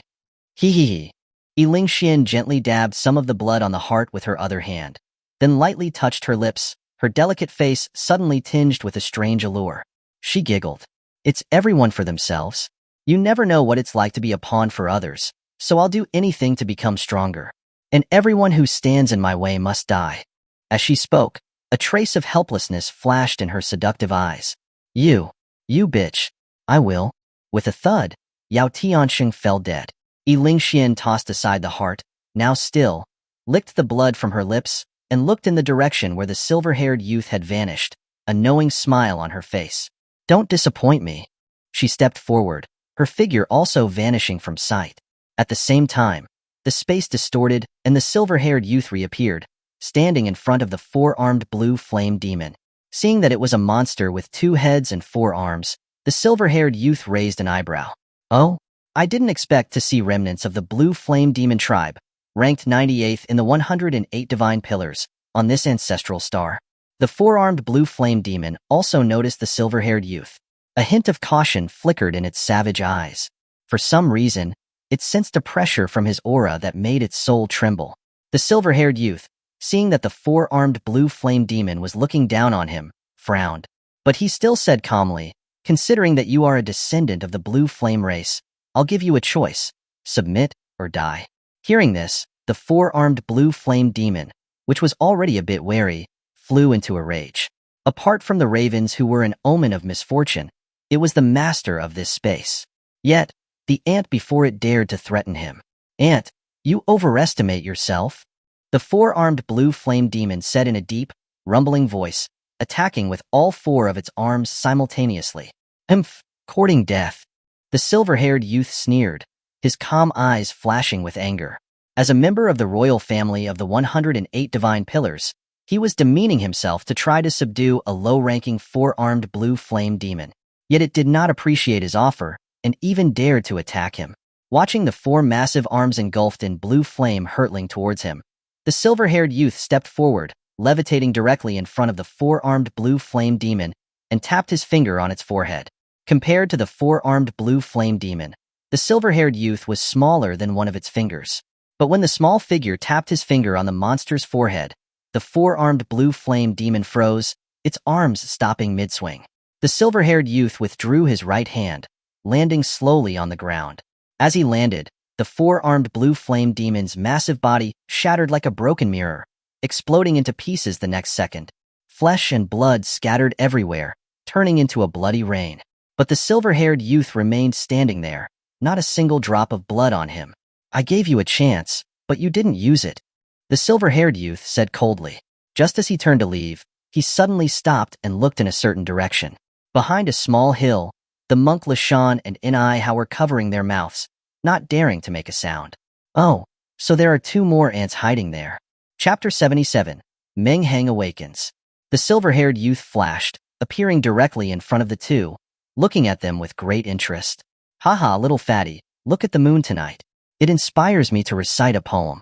He. Yi Lingxian gently dabbed some of the blood on the heart with her other hand, then lightly touched her lips, her delicate face suddenly tinged with a strange allure. She giggled. It's everyone for themselves. You never know what it's like to be a pawn for others, so I'll do anything to become stronger. And everyone who stands in my way must die. As she spoke, a trace of helplessness flashed in her seductive eyes. You bitch. I will. With a thud, Yao Tianxing fell dead. Yi Lingxian tossed aside the heart, now still, licked the blood from her lips, and looked in the direction where the silver-haired youth had vanished, a knowing smile on her face. Don't disappoint me. She stepped forward, her figure also vanishing from sight. At the same time, the space distorted and the silver-haired youth reappeared, standing in front of the four-armed blue flame demon. Seeing that it was a monster with 2 heads and 4 arms, the silver-haired youth raised an eyebrow. Oh? I didn't expect to see remnants of the blue flame demon tribe, ranked 98th in the 108 divine pillars, on this ancestral star. The 4-armed blue flame demon also noticed the silver-haired youth. A hint of caution flickered in its savage eyes. For some reason, it sensed a pressure from his aura that made its soul tremble. The silver-haired youth, seeing that the 4-armed blue flame demon was looking down on him, frowned. But he still said calmly, considering that you are a descendant of the blue flame race, I'll give you a choice, submit or die. Hearing this, the 4-armed blue flame demon, which was already a bit wary, flew into a rage. Apart from the ravens who were an omen of misfortune, it was the master of this space. Yet, the ant before it dared to threaten him. Ant, you overestimate yourself? The 4-armed blue flame demon said in a deep, rumbling voice, attacking with all 4 of its arms simultaneously. Humph, courting death. The silver-haired youth sneered, his calm eyes flashing with anger. As a member of the royal family of the 108 divine pillars, he was demeaning himself to try to subdue a low-ranking four-armed blue flame demon. Yet it did not appreciate his offer, and even dared to attack him. Watching the four massive arms engulfed in blue flame hurtling towards him, the silver-haired youth stepped forward, levitating directly in front of the four-armed blue flame demon, and tapped his finger on its forehead. Compared to the four-armed blue flame demon, the silver-haired youth was smaller than one of its fingers. But when the small figure tapped his finger on the monster's forehead, the four-armed blue flame demon froze, its arms stopping mid-swing. The silver-haired youth withdrew his right hand, landing slowly on the ground. As he landed, the four-armed blue flame demon's massive body shattered like a broken mirror, exploding into pieces the next second. Flesh and blood scattered everywhere, turning into a bloody rain. But the silver-haired youth remained standing there, not a single drop of blood on him. "I gave you a chance, but you didn't use it," the silver-haired youth said coldly. Just as he turned to leave, he suddenly stopped and looked in a certain direction. Behind a small hill, the monk Lashan and Inai were covering their mouths, not daring to make a sound. "Oh, so there are two more ants hiding there." Chapter 77. Meng Hang Awakens. The silver-haired youth flashed, appearing directly in front of the two, looking at them with great interest. "Haha, little fatty, look at the moon tonight. It inspires me to recite a poem.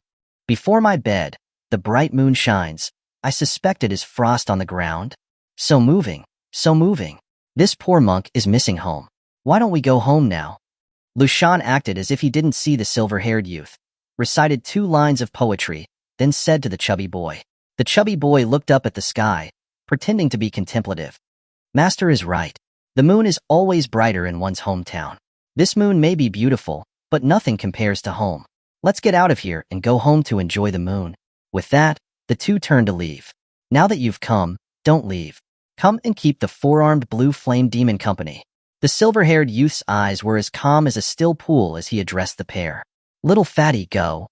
Before my bed, the bright moon shines. I suspect it is frost on the ground. So moving, so moving. This poor monk is missing home. Why don't we go home now?" Lushan acted as if he didn't see the silver-haired youth, recited 2 lines of poetry, then said to the chubby boy. The chubby boy looked up at the sky, pretending to be contemplative. "Master is right. The moon is always brighter in one's hometown. This moon may be beautiful, but nothing compares to home. Let's get out of here and go home to enjoy the moon." With that, the two turned to leave. "Now that you've come, don't leave. Come and keep the four-armed blue flame demon company." The silver-haired youth's eyes were as calm as a still pool as he addressed the pair. "Little fatty, go."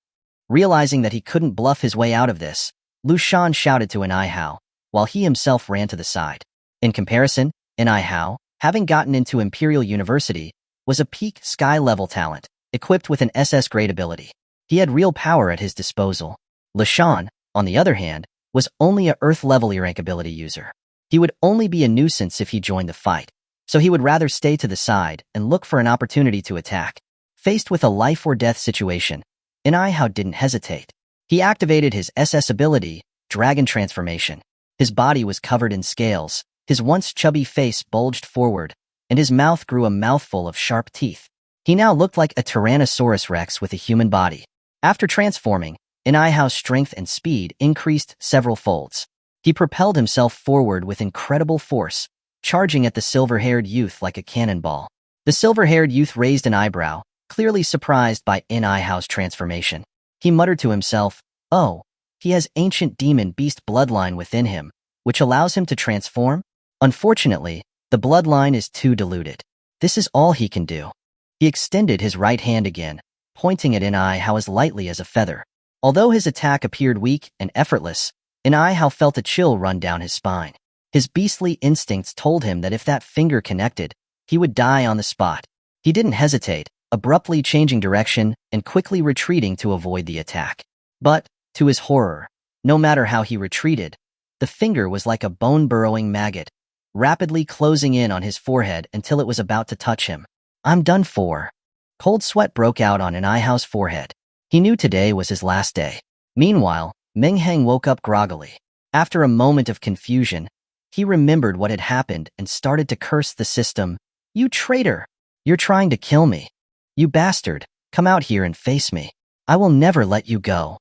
Realizing that he couldn't bluff his way out of this, Lushan shouted to Inai, while he himself ran to the side. In comparison, Inai, having gotten into Imperial University, was a peak sky-level talent, equipped with an SS-grade ability. He had real power at his disposal. Lashan, on the other hand, was only a Earth-level E-rank ability user. He would only be a nuisance if he joined the fight, so he would rather stay to the side and look for an opportunity to attack. Faced with a life-or-death situation, Inai didn't hesitate. He activated his SS ability, Dragon Transformation. His body was covered in scales, his once chubby face bulged forward, and his mouth grew a mouthful of sharp teeth. He now looked like a Tyrannosaurus Rex with a human body. After transforming, Inai's strength and speed increased several folds. He propelled himself forward with incredible force, charging at the silver-haired youth like a cannonball. The silver-haired youth raised an eyebrow, clearly surprised by Inai's transformation. He muttered to himself, "Oh, he has ancient demon beast bloodline within him, which allows him to transform? Unfortunately, the bloodline is too diluted. This is all he can do." He extended his right hand again, pointing at Inai as lightly as a feather. Although his attack appeared weak and effortless, Inai felt a chill run down his spine. His beastly instincts told him that if that finger connected, he would die on the spot. He didn't hesitate, abruptly changing direction and quickly retreating to avoid the attack. But, to his horror, no matter how he retreated, the finger was like a bone-burrowing maggot, rapidly closing in on his forehead until it was about to touch him. "I'm done for." Cold sweat broke out on Inai's forehead. He knew today was his last day. Meanwhile, Meng Hang woke up groggily. After a moment of confusion, he remembered what had happened and started to curse the system. "You traitor! You're trying to kill me. You bastard, come out here and face me. I will never let you go."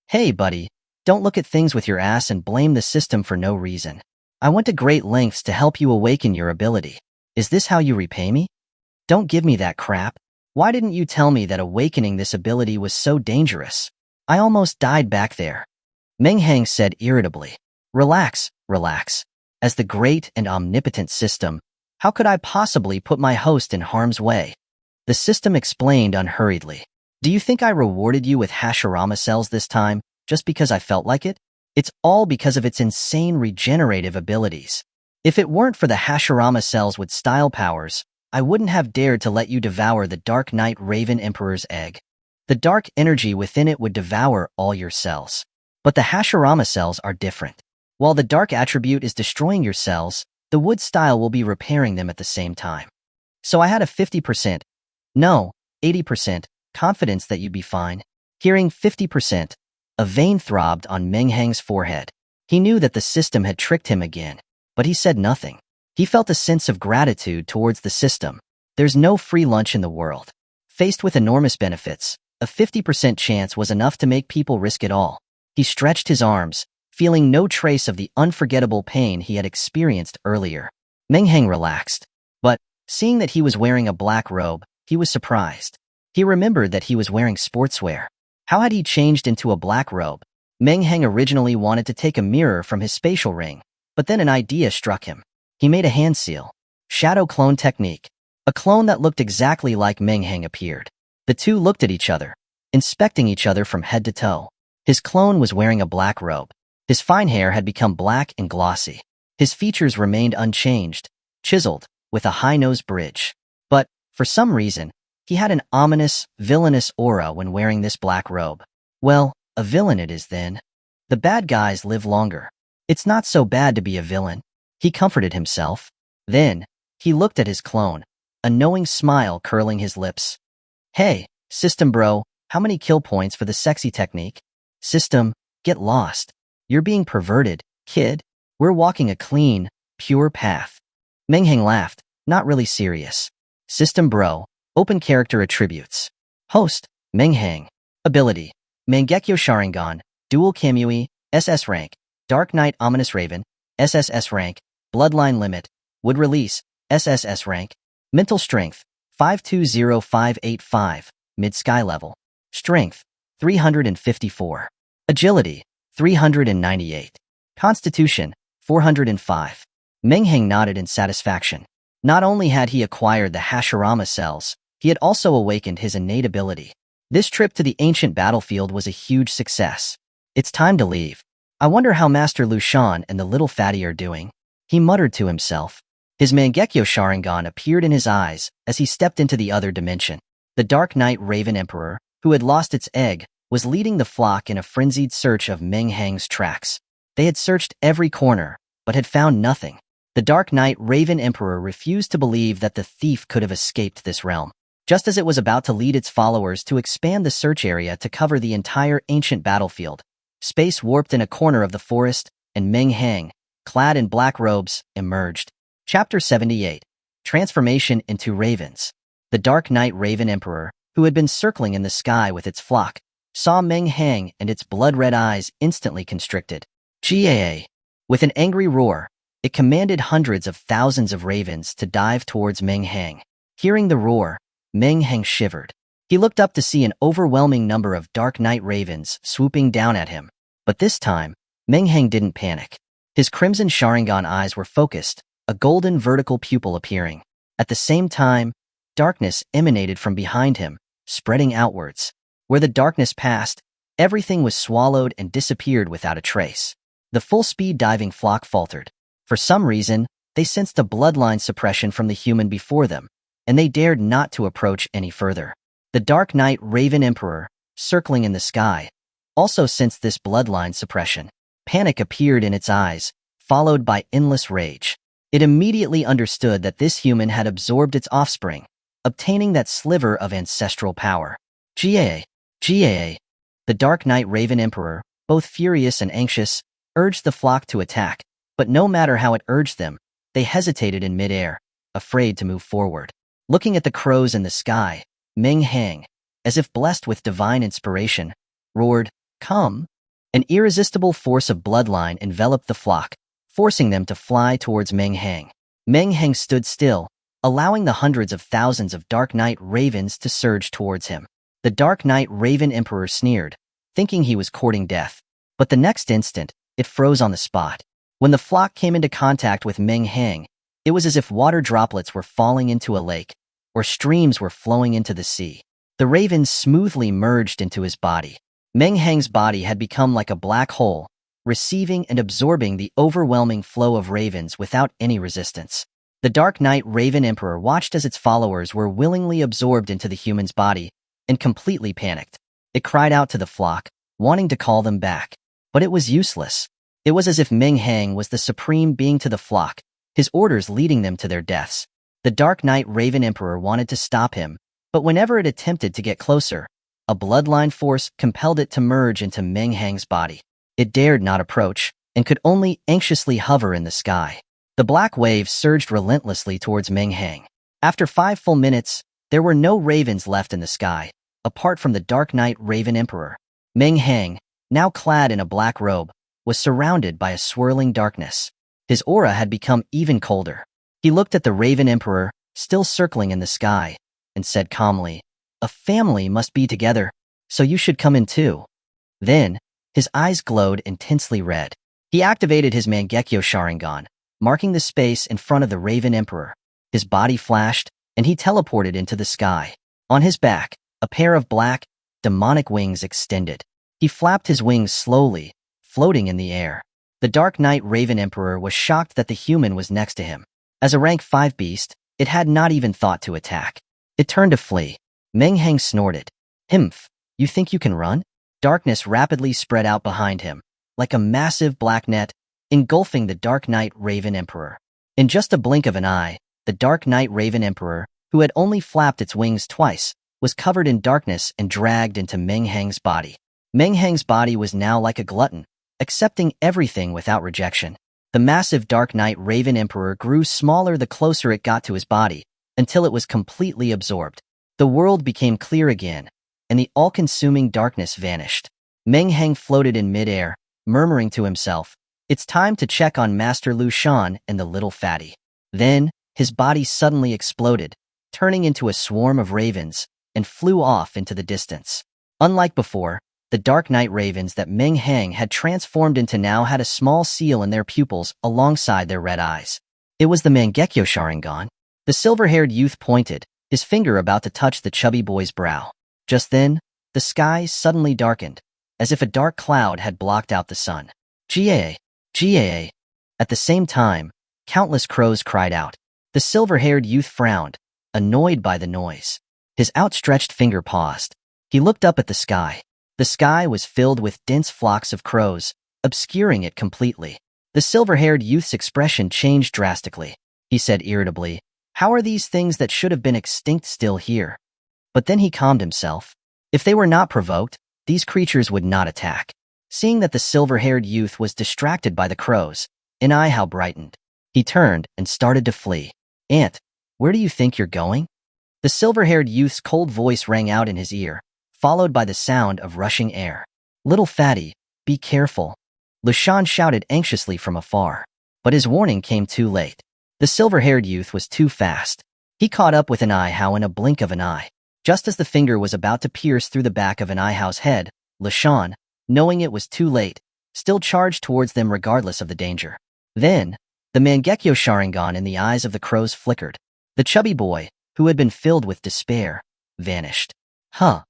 "Hey, buddy, don't look at things with your ass and blame the system for no reason. I went to great lengths to help you awaken your ability. Is this how you repay me? Don't give me that crap. Why didn't you tell me that awakening this ability was so dangerous? I almost died back there." Meng Hang said irritably. Relax. As the great and omnipotent system, how could I possibly put my host in harm's way?" The system explained unhurriedly. "Do you think I rewarded you with Hashirama cells this time, just because I felt like it? It's all because of its insane regenerative abilities. If it weren't for the Hashirama cells with style powers, I wouldn't have dared to let you devour the Dark Knight Raven Emperor's egg. The dark energy within it would devour all your cells. But the Hashirama cells are different. While the dark attribute is destroying your cells, the wood style will be repairing them at the same time. So I had a 50%, no, 80% confidence that you'd be fine. Hearing 50%, a vein throbbed on Meng Hang's forehead. He knew that the system had tricked him again, but he said nothing. He felt a sense of gratitude towards the system. There's no free lunch in the world. Faced with enormous benefits, a 50% chance was enough to make people risk it all. He stretched his arms, feeling no trace of the unforgettable pain he had experienced earlier. Meng Hang relaxed, but, seeing that he was wearing a black robe, he was surprised. He remembered that he was wearing sportswear. How had he changed into a black robe? Meng Hang originally wanted to take a mirror from his spatial ring, but then an idea struck him. He made a hand seal. Shadow clone technique. A clone that looked exactly like Meng Hang appeared. The two looked at each other, inspecting each other from head to toe. His clone was wearing a black robe. His fine hair had become black and glossy. His features remained unchanged, chiseled, with a high-nose bridge. But, for some reason, he had an ominous, villainous aura when wearing this black robe. Well, a villain it is then. The bad guys live longer. It's not so bad to be a villain. He comforted himself. Then, he looked at his clone, a knowing smile curling his lips. Hey, system bro, how many kill points for the sexy technique? System, get lost. You're being perverted, kid. We're walking a clean, pure path. Meng Hang laughed, not really serious. System bro, open character attributes. Host, Meng Hang. Ability, Mangekyo Sharingan, Dual Kamui, SS rank. Dark Knight Ominous Raven, SSS rank. Bloodline limit, would release, SSS rank. Mental strength, 520585, mid-sky level. Strength, 354. Agility, 398. Constitution, 405. Meng Hang nodded in satisfaction. Not only had he acquired the Hashirama cells, he had also awakened his innate ability. This trip to the ancient battlefield was a huge success. It's time to leave. I wonder how Master Lu Shan and the little fatty are doing. He muttered to himself. His Mangekyo Sharingan appeared in his eyes as he stepped into the other dimension. The Dark Knight Raven Emperor, who had lost its egg, was leading the flock in a frenzied search of Meng Hang's tracks. They had searched every corner, but had found nothing. The Dark Knight Raven Emperor refused to believe that the thief could have escaped this realm. Just as it was about to lead its followers to expand the search area to cover the entire ancient battlefield, space warped in a corner of the forest, and Meng Hang, clad in black robes, emerged. Chapter 78. Transformation into Ravens. The Dark Knight Raven Emperor, who had been circling in the sky with its flock, saw Meng Hang and its blood-red eyes instantly constricted. GAA. With an angry roar, it commanded hundreds of thousands of ravens to dive towards Meng Hang. Hearing the roar, Meng Hang shivered. He looked up to see an overwhelming number of Dark Knight ravens swooping down at him. But this time, Meng Hang didn't panic. His crimson Sharingan eyes were focused, a golden vertical pupil appearing. At the same time, darkness emanated from behind him, spreading outwards. Where the darkness passed, everything was swallowed and disappeared without a trace. The full-speed diving flock faltered. For some reason, they sensed a bloodline suppression from the human before them, and they dared not to approach any further. The Dark Knight Raven Emperor, circling in the sky, also sensed this bloodline suppression. Panic appeared in its eyes, followed by endless rage. It immediately understood that this human had absorbed its offspring, obtaining that sliver of ancestral power. GAA. The Dark Knight Raven Emperor, both furious and anxious, urged the flock to attack, but no matter how it urged them, they hesitated in midair, afraid to move forward. Looking at the crows in the sky, Meng Hang, as if blessed with divine inspiration, roared, "Come!" An irresistible force of bloodline enveloped the flock, forcing them to fly towards Meng Hang. Meng Hang stood still, allowing the hundreds of thousands of Dark Knight ravens to surge towards him. The Dark Knight Raven Emperor sneered, thinking he was courting death. But the next instant, it froze on the spot. When the flock came into contact with Meng Hang, it was as if water droplets were falling into a lake, or streams were flowing into the sea. The ravens smoothly merged into his body. Meng Hang's body had become like a black hole, receiving and absorbing the overwhelming flow of ravens without any resistance. The Dark Knight Raven Emperor watched as its followers were willingly absorbed into the human's body and completely panicked. It cried out to the flock, wanting to call them back. But it was useless. It was as if Meng Hang was the supreme being to the flock, his orders leading them to their deaths. The Dark Knight Raven Emperor wanted to stop him, but whenever it attempted to get closer, a bloodline force compelled it to merge into Meng Hang's body. It dared not approach, and could only anxiously hover in the sky. The black waves surged relentlessly towards Meng Hang. After 5 full minutes, there were no ravens left in the sky, apart from the Dark Knight Raven Emperor. Meng Hang, now clad in a black robe, was surrounded by a swirling darkness. His aura had become even colder. He looked at the Raven Emperor, still circling in the sky, and said calmly, "A family must be together, so you should come in too." Then, his eyes glowed intensely red. He activated his Mangekyo Sharingan, marking the space in front of the Raven Emperor. His body flashed, and he teleported into the sky. On his back, a pair of black, demonic wings extended. He flapped his wings slowly, floating in the air. The Dark Knight Raven Emperor was shocked that the human was next to him. As a rank 5 beast, it had not even thought to attack. It turned to flee. Meng Hang snorted. "Himph, you think you can run?" Darkness rapidly spread out behind him, like a massive black net, engulfing the Dark Knight Raven Emperor. In just a blink of an eye, the Dark Knight Raven Emperor, who had only flapped its wings twice, was covered in darkness and dragged into Meng Hang's body. Meng Hang's body was now like a glutton, accepting everything without rejection. The massive Dark Knight Raven Emperor grew smaller the closer it got to his body, until it was completely absorbed. The world became clear again, and the all-consuming darkness vanished. Meng Hang floated in midair, murmuring to himself, "It's time to check on Master Lu Shan and the little fatty." Then, his body suddenly exploded, turning into a swarm of ravens, and flew off into the distance. Unlike before, the Dark Knight ravens that Meng Hang had transformed into now had a small seal in their pupils alongside their red eyes. It was the Mangekyo Sharingan. The silver-haired youth pointed, his finger about to touch the chubby boy's brow. Just then, the sky suddenly darkened, as if a dark cloud had blocked out the sun. "Gaa! Gaa!" At the same time, countless crows cried out. The silver-haired youth frowned, annoyed by the noise. His outstretched finger paused. He looked up at the sky. The sky was filled with dense flocks of crows, obscuring it completely. The silver-haired youth's expression changed drastically. He said irritably, "How are these things that should have been extinct still here?" But then he calmed himself. If they were not provoked, these creatures would not attack. Seeing that the silver-haired youth was distracted by the crows, an eye brightened. He turned and started to flee. "Aunt, where do you think you're going?" The silver-haired youth's cold voice rang out in his ear, followed by the sound of rushing air. "Little fatty, be careful," Lu Shan shouted anxiously from afar. But his warning came too late. The silver-haired youth was too fast. He caught up with an Ihao in a blink of an eye. Just as the finger was about to pierce through the back of an Ihao's head, Lu Shan, knowing it was too late, still charged towards them regardless of the danger. Then, the Mangekyo Sharingan in the eyes of the crows flickered. The chubby boy, who had been filled with despair, vanished. "Huh."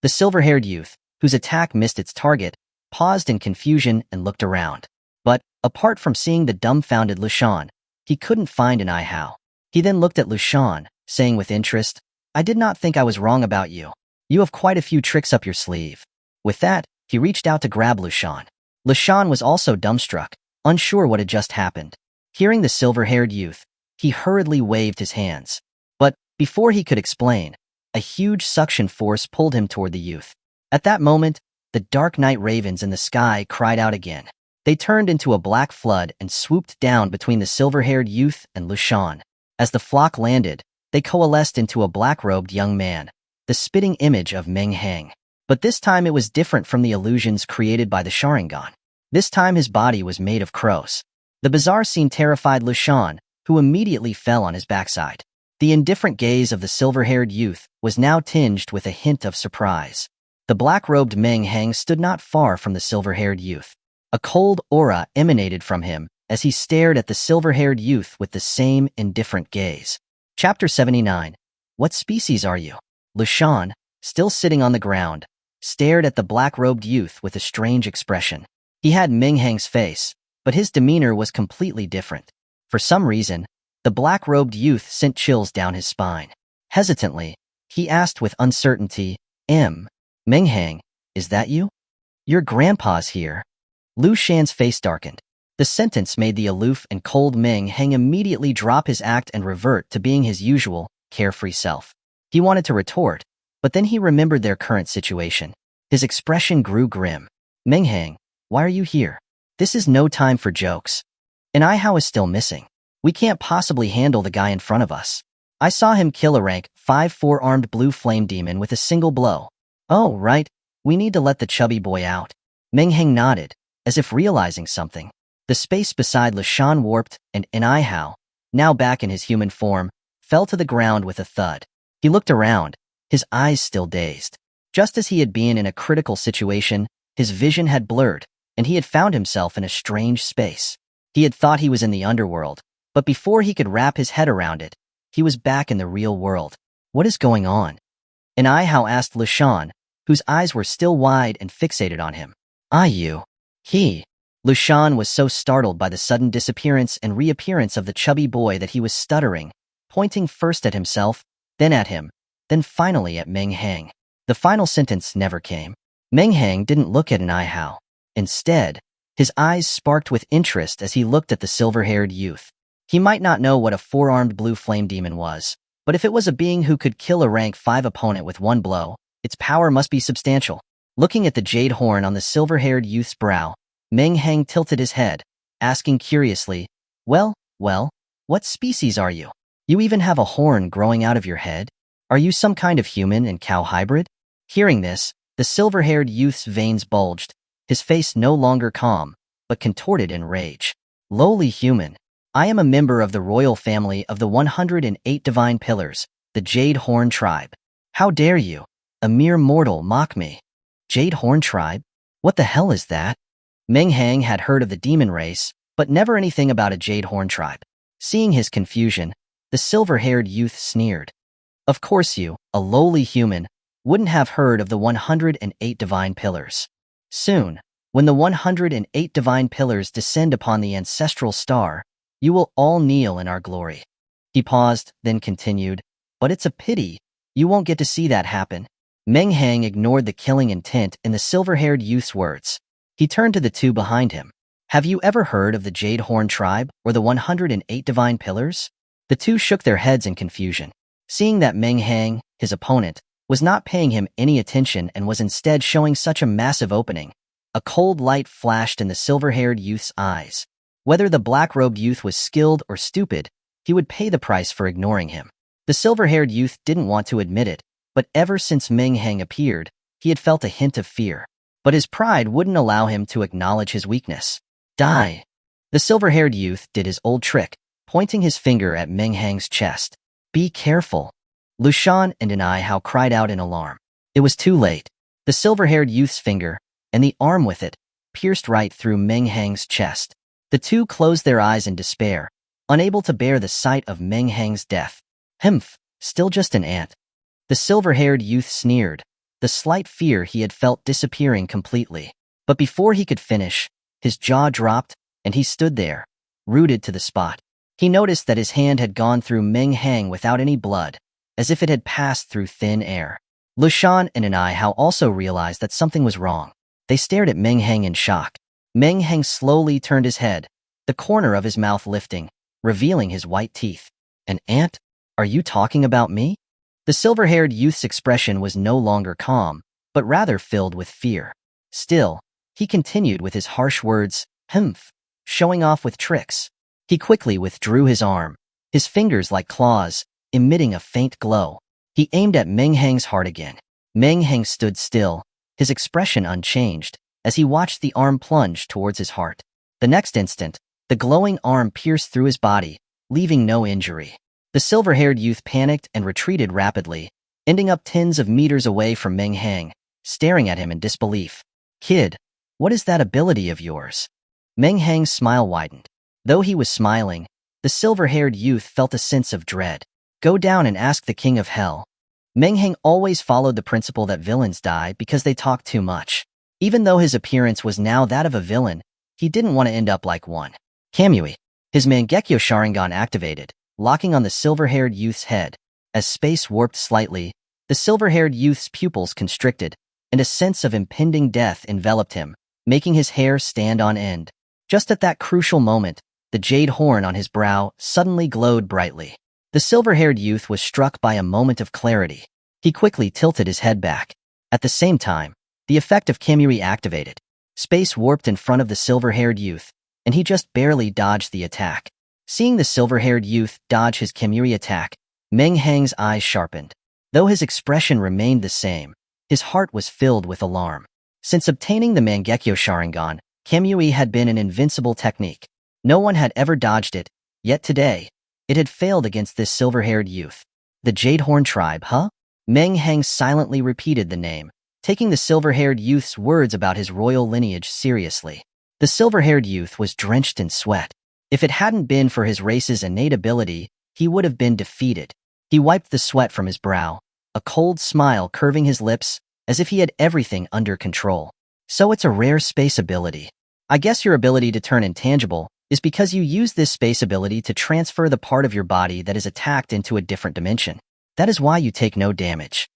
The silver-haired youth, whose attack missed its target, paused in confusion and looked around. But, apart from seeing the dumbfounded Lu Shan, he couldn't find an Ihao. He then looked at Lu Shan, saying with interest, "I did not think I was wrong about you. You have quite a few tricks up your sleeve." With that, he reached out to grab Lu Shan. Lu Shan was also dumbstruck, unsure what had just happened. Hearing the silver-haired youth, he hurriedly waved his hands. But, before he could explain, a huge suction force pulled him toward the youth. At that moment, the Dark Knight ravens in the sky cried out again. They turned into a black flood and swooped down between the silver-haired youth and Lu Shan. As the flock landed, they coalesced into a black-robed young man, the spitting image of Meng Hang. But this time it was different from the illusions created by the Sharingan. This time his body was made of crows. The bizarre scene terrified Lu Shan, who immediately fell on his backside. The indifferent gaze of the silver-haired youth was now tinged with a hint of surprise. The black-robed Meng Hang stood not far from the silver-haired youth. A cold aura emanated from him as he stared at the silver-haired youth with the same indifferent gaze. Chapter 79. What species are you? Lu Shan, still sitting on the ground, stared at the black-robed youth with a strange expression. He had Meng Hang's face, but his demeanor was completely different. For some reason, the black-robed youth sent chills down his spine. Hesitantly, he asked with uncertainty, Meng Hang, is that you? Your grandpa's here. Lu Shan's face darkened. The sentence made the aloof and cold Meng Hang immediately drop his act and revert to being his usual, carefree self. He wanted to retort, but then he remembered their current situation. His expression grew grim. Meng Hang, why are you here? This is no time for jokes. And Ihao is still missing. We can't possibly handle the guy in front of us. I saw him kill a rank 5 four-armed blue flame demon with a single blow. Oh, right. We need to let the chubby boy out. Meng Hang nodded, as if realizing something. The space beside Lashan warped, and Ihao, now back in his human form, fell to the ground with a thud. He looked around, his eyes still dazed. Just as he had been in a critical situation, his vision had blurred, and he had found himself in a strange space. He had thought he was in the underworld, but before he could wrap his head around it, he was back in the real world. What is going on? Ihao asked Lashan, whose eyes were still wide and fixated on him. Lushan was so startled by the sudden disappearance and reappearance of the chubby boy that he was stuttering, pointing first at himself, then at him, then finally at Meng Hang. The final sentence never came. Meng Hang didn't look at Ihao. Instead, his eyes sparked with interest as he looked at the silver-haired youth. He might not know what a four-armed blue flame demon was, but if it was a being who could kill a rank 5 opponent with one blow, its power must be substantial. Looking at the jade horn on the silver-haired youth's brow, Meng Hang tilted his head, asking curiously, Well, what species are you? You even have a horn growing out of your head? Are you some kind of human and cow hybrid? Hearing this, the silver-haired youth's veins bulged, his face no longer calm, but contorted in rage. Lowly human, I am a member of the royal family of the 108 divine pillars, the Jade Horn tribe. How dare you, a mere mortal, mock me? Jade Horn tribe? What the hell is that? Meng Hang had heard of the demon race, but never anything about a Jade Horn tribe. Seeing his confusion, the silver-haired youth sneered. Of course you, a lowly human, wouldn't have heard of the 108 divine pillars. Soon, when the 108 divine pillars descend upon the ancestral star, you will all kneel in our glory. He paused, then continued, But it's a pity, you won't get to see that happen. Meng Hang ignored the killing intent in the silver-haired youth's words. He turned to the two behind him. Have you ever heard of the Jade Horn tribe or the 108 divine pillars? The two shook their heads in confusion. Seeing that Meng Hang, his opponent, was not paying him any attention and was instead showing such a massive opening, a cold light flashed in the silver-haired youth's eyes. Whether the black-robed youth was skilled or stupid, he would pay the price for ignoring him. The silver-haired youth didn't want to admit it, but ever since Meng Hang appeared, he had felt a hint of fear. But his pride wouldn't allow him to acknowledge his weakness. Die! The silver-haired youth did his old trick, pointing his finger at Meng Hang's chest. Be careful! Lushan and Ihao cried out in alarm. It was too late. The silver-haired youth's finger, and the arm with it, pierced right through Meng Hang's chest. The two closed their eyes in despair, unable to bear the sight of Meng Hang's death. Still just an ant. The silver-haired youth sneered, the slight fear he had felt disappearing completely. But before he could finish, his jaw dropped, and he stood there, rooted to the spot. He noticed that his hand had gone through Meng Hang without any blood, as if it had passed through thin air. Lushan and Ihao also realized that something was wrong. They stared at Meng Hang in shock. Meng Hang slowly turned his head, the corner of his mouth lifting, revealing his white teeth. An ant? Are you talking about me? The silver-haired youth's expression was no longer calm, but rather filled with fear. Still, he continued with his harsh words, showing off with tricks. He quickly withdrew his arm, his fingers like claws, emitting a faint glow. He aimed at Meng Hang's heart again. Meng Hang stood still, his expression unchanged, as he watched the arm plunge towards his heart. The next instant, the glowing arm pierced through his body, leaving no injury. The silver-haired youth panicked and retreated rapidly, ending up tens of meters away from Meng Hang, staring at him in disbelief. Kid, what is that ability of yours? Meng Hang's smile widened. Though he was smiling, the silver-haired youth felt a sense of dread. Go down and ask the king of hell. Meng Hang always followed the principle that villains die because they talk too much. Even though his appearance was now that of a villain, he didn't want to end up like one. Kamui. His Mangekyo Sharingan activated, locking on the silver-haired youth's head. As space warped slightly, the silver-haired youth's pupils constricted, and a sense of impending death enveloped him, making his hair stand on end. Just at that crucial moment, the jade horn on his brow suddenly glowed brightly. The silver-haired youth was struck by a moment of clarity. He quickly tilted his head back. At the same time, the effect of Kamui activated. Space warped in front of the silver-haired youth, and he just barely dodged the attack. Seeing the silver-haired youth dodge his Kamui attack, Meng Hang's eyes sharpened. Though his expression remained the same, his heart was filled with alarm. Since obtaining the Mangekyo Sharingan, Kamui had been an invincible technique. No one had ever dodged it, yet today, it had failed against this silver-haired youth. The Jadehorn tribe, huh? Meng Hang silently repeated the name, taking the silver-haired youth's words about his royal lineage seriously. The silver-haired youth was drenched in sweat. If it hadn't been for his race's innate ability, he would have been defeated. He wiped the sweat from his brow, a cold smile curving his lips, as if he had everything under control. So it's a rare space ability. I guess your ability to turn intangible is because you use this space ability to transfer the part of your body that is attacked into a different dimension. That is why you take no damage.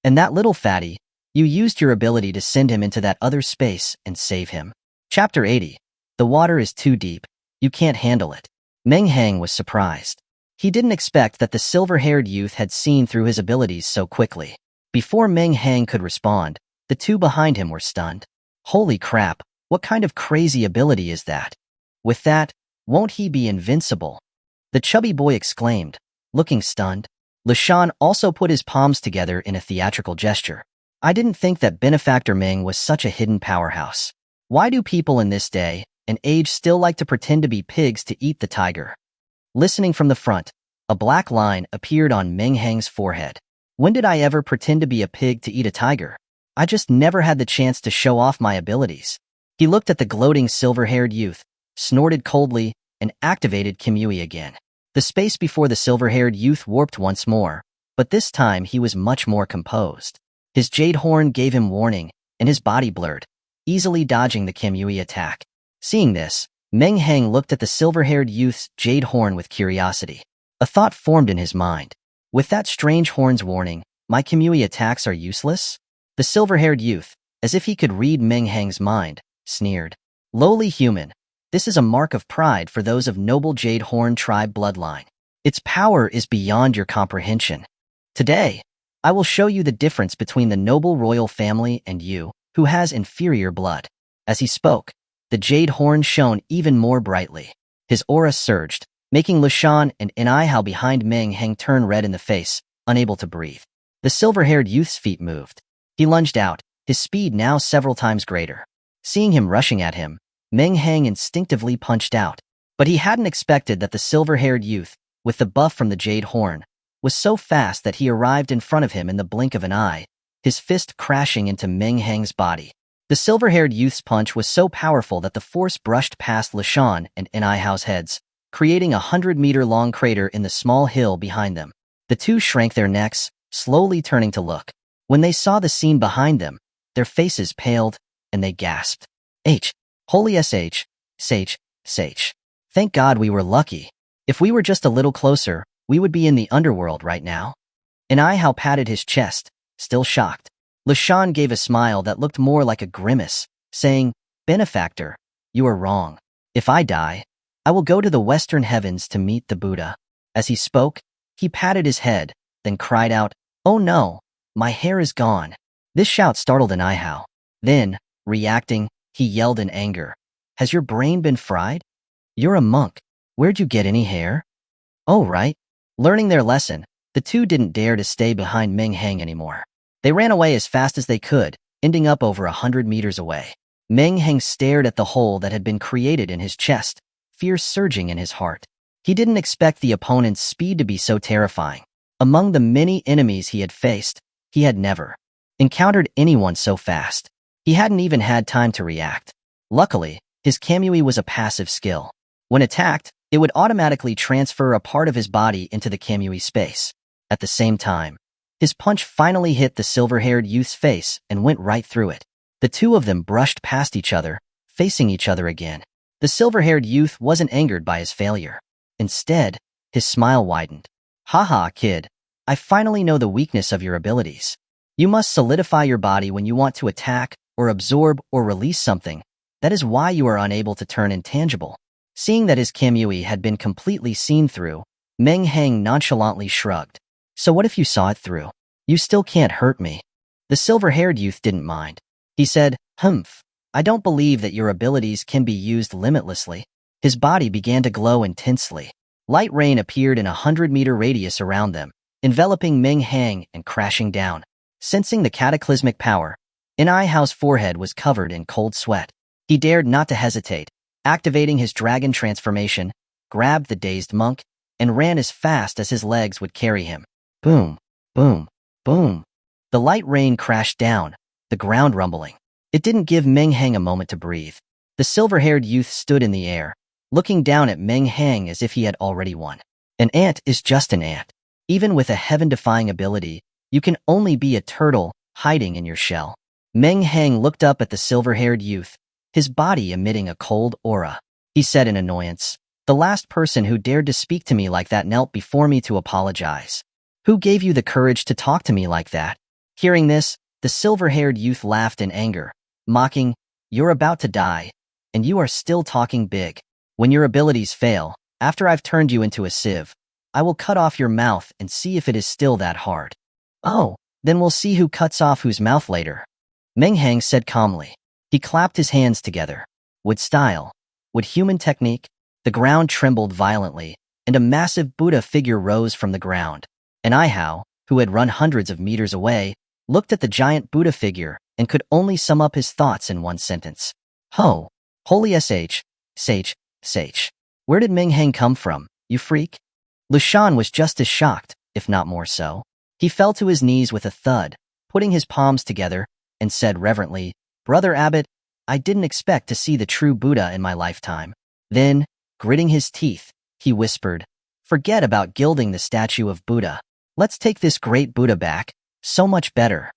And that little fatty, you used your ability to send him into that other space and save him. Chapter 80. The water is too deep. You can't handle it. Meng Hang was surprised. He didn't expect that the silver-haired youth had seen through his abilities so quickly. Before Meng Hang could respond, the two behind him were stunned. Holy crap, what kind of crazy ability is that? With that, won't he be invincible? The chubby boy exclaimed, looking stunned. Lashan also put his palms together in a theatrical gesture. I didn't think that Benefactor Ming was such a hidden powerhouse. Why do people in this day and age still like to pretend to be pigs to eat the tiger? Listening from the front, a black line appeared on Meng Hang's forehead. When did I ever pretend to be a pig to eat a tiger? I just never had the chance to show off my abilities. He looked at the gloating silver-haired youth, snorted coldly, and activated Kamui again. The space before the silver-haired youth warped once more, but this time he was much more composed. His jade horn gave him warning, and his body blurred, easily dodging the Kamui attack. Seeing this, Meng Hang looked at the silver-haired youth's jade horn with curiosity. A thought formed in his mind. With that strange horn's warning, my Kamui attacks are useless? The silver-haired youth, as if he could read Meng Hang's mind, sneered. Lowly human, this is a mark of pride for those of noble Jade Horn tribe bloodline. Its power is beyond your comprehension. Today, I will show you the difference between the noble royal family and you, who has inferior blood. As he spoke, the Jade Horn shone even more brightly. His aura surged, making Lashan and Enihao behind Meng Hang turn red in the face, unable to breathe. The silver-haired youth's feet moved. He lunged out, his speed now several times greater. Seeing him rushing at him, Meng Hang instinctively punched out. But he hadn't expected that the silver-haired youth, with the buff from the Jade Horn, was so fast that he arrived in front of him in the blink of an eye, his fist crashing into Meng Hang's body. The silver-haired youth's punch was so powerful that the force brushed past Lashan and Enihao's heads, creating a 100-meter-long crater in the small hill behind them. The two shrank their necks, slowly turning to look. When they saw the scene behind them, their faces paled, and they gasped. Holy SH. Thank God we were lucky. If we were just a little closer, we would be in the underworld right now. Enihao patted his chest, still shocked. Lashan gave a smile that looked more like a grimace, saying, Benefactor, you are wrong. If I die, I will go to the western heavens to meet the Buddha. As he spoke, he patted his head, then cried out, Oh no, my hair is gone. This shout startled Enihao. Then, reacting, he yelled in anger. Has your brain been fried? You're a monk. Where'd you get any hair? Oh, right. Learning their lesson, the two didn't dare to stay behind Meng Hang anymore. They ran away as fast as they could, ending up over 100 meters away. Meng Hang stared at the hole that had been created in his chest, fear surging in his heart. He didn't expect the opponent's speed to be so terrifying. Among the many enemies he had faced, he had never encountered anyone so fast. He hadn't even had time to react. Luckily, his Kamui was a passive skill. When attacked, it would automatically transfer a part of his body into the Kamui space. At the same time, his punch finally hit the silver-haired youth's face and went right through it. The two of them brushed past each other, facing each other again. The silver-haired youth wasn't angered by his failure. Instead, his smile widened. Haha, kid. I finally know the weakness of your abilities. You must solidify your body when you want to attack, or absorb, or release something. That is why you are unable to turn intangible. Seeing that his Kamui had been completely seen through, Meng Hang nonchalantly shrugged. So what if you saw it through? You still can't hurt me. The silver-haired youth didn't mind. He said, Humph, I don't believe that your abilities can be used limitlessly. His body began to glow intensely. Light rain appeared in 100-meter radius around them, enveloping Meng Hang and crashing down. Sensing the cataclysmic power, Hao's forehead was covered in cold sweat. He dared not to hesitate, activating his dragon transformation, grabbed the dazed monk, and ran as fast as his legs would carry him. Boom, boom, boom. The light rain crashed down, the ground rumbling. It didn't give Meng Hang a moment to breathe. The silver-haired youth stood in the air, looking down at Meng Hang as if he had already won. An ant is just an ant. Even with a heaven-defying ability, you can only be a turtle hiding in your shell. Meng Hang looked up at the silver-haired youth, his body emitting a cold aura. He said in annoyance, the last person who dared to speak to me like that knelt before me to apologize. Who gave you the courage to talk to me like that? Hearing this, the silver-haired youth laughed in anger, mocking, you're about to die, and you are still talking big. When your abilities fail, after I've turned you into a sieve, I will cut off your mouth and see if it is still that hard. Oh, then we'll see who cuts off whose mouth later. Meng Hang said calmly. He clapped his hands together. With style, with human technique, the ground trembled violently, and a massive Buddha figure rose from the ground. And Hao, who had run hundreds of meters away, looked at the giant Buddha figure and could only sum up his thoughts in one sentence. Ho! Holy Sage. Where did Meng Hang come from, you freak? Lushan was just as shocked, if not more so. He fell to his knees with a thud, putting his palms together, and said reverently, Brother Abbot, I didn't expect to see the true Buddha in my lifetime. Then, gritting his teeth, he whispered, forget about gilding the statue of Buddha. Let's take this great Buddha back, so much better.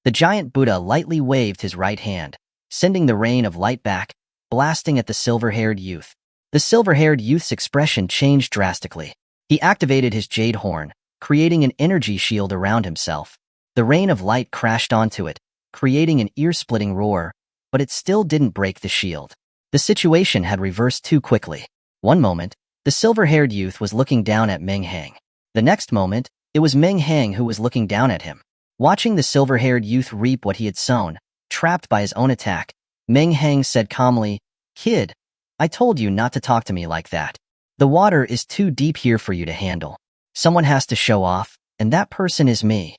The giant Buddha lightly waved his right hand, sending the rain of light back, blasting at the silver-haired youth. The silver-haired youth's expression changed drastically. He activated his jade horn, creating an energy shield around himself. The rain of light crashed onto it, creating an ear-splitting roar, but it still didn't break the shield. The situation had reversed too quickly. One moment, the silver-haired youth was looking down at Meng Hang. The next moment, it was Meng Hang who was looking down at him. Watching the silver-haired youth reap what he had sown, trapped by his own attack, Meng Hang said calmly, Kid, I told you not to talk to me like that. The water is too deep here for you to handle. Someone has to show off, and that person is me.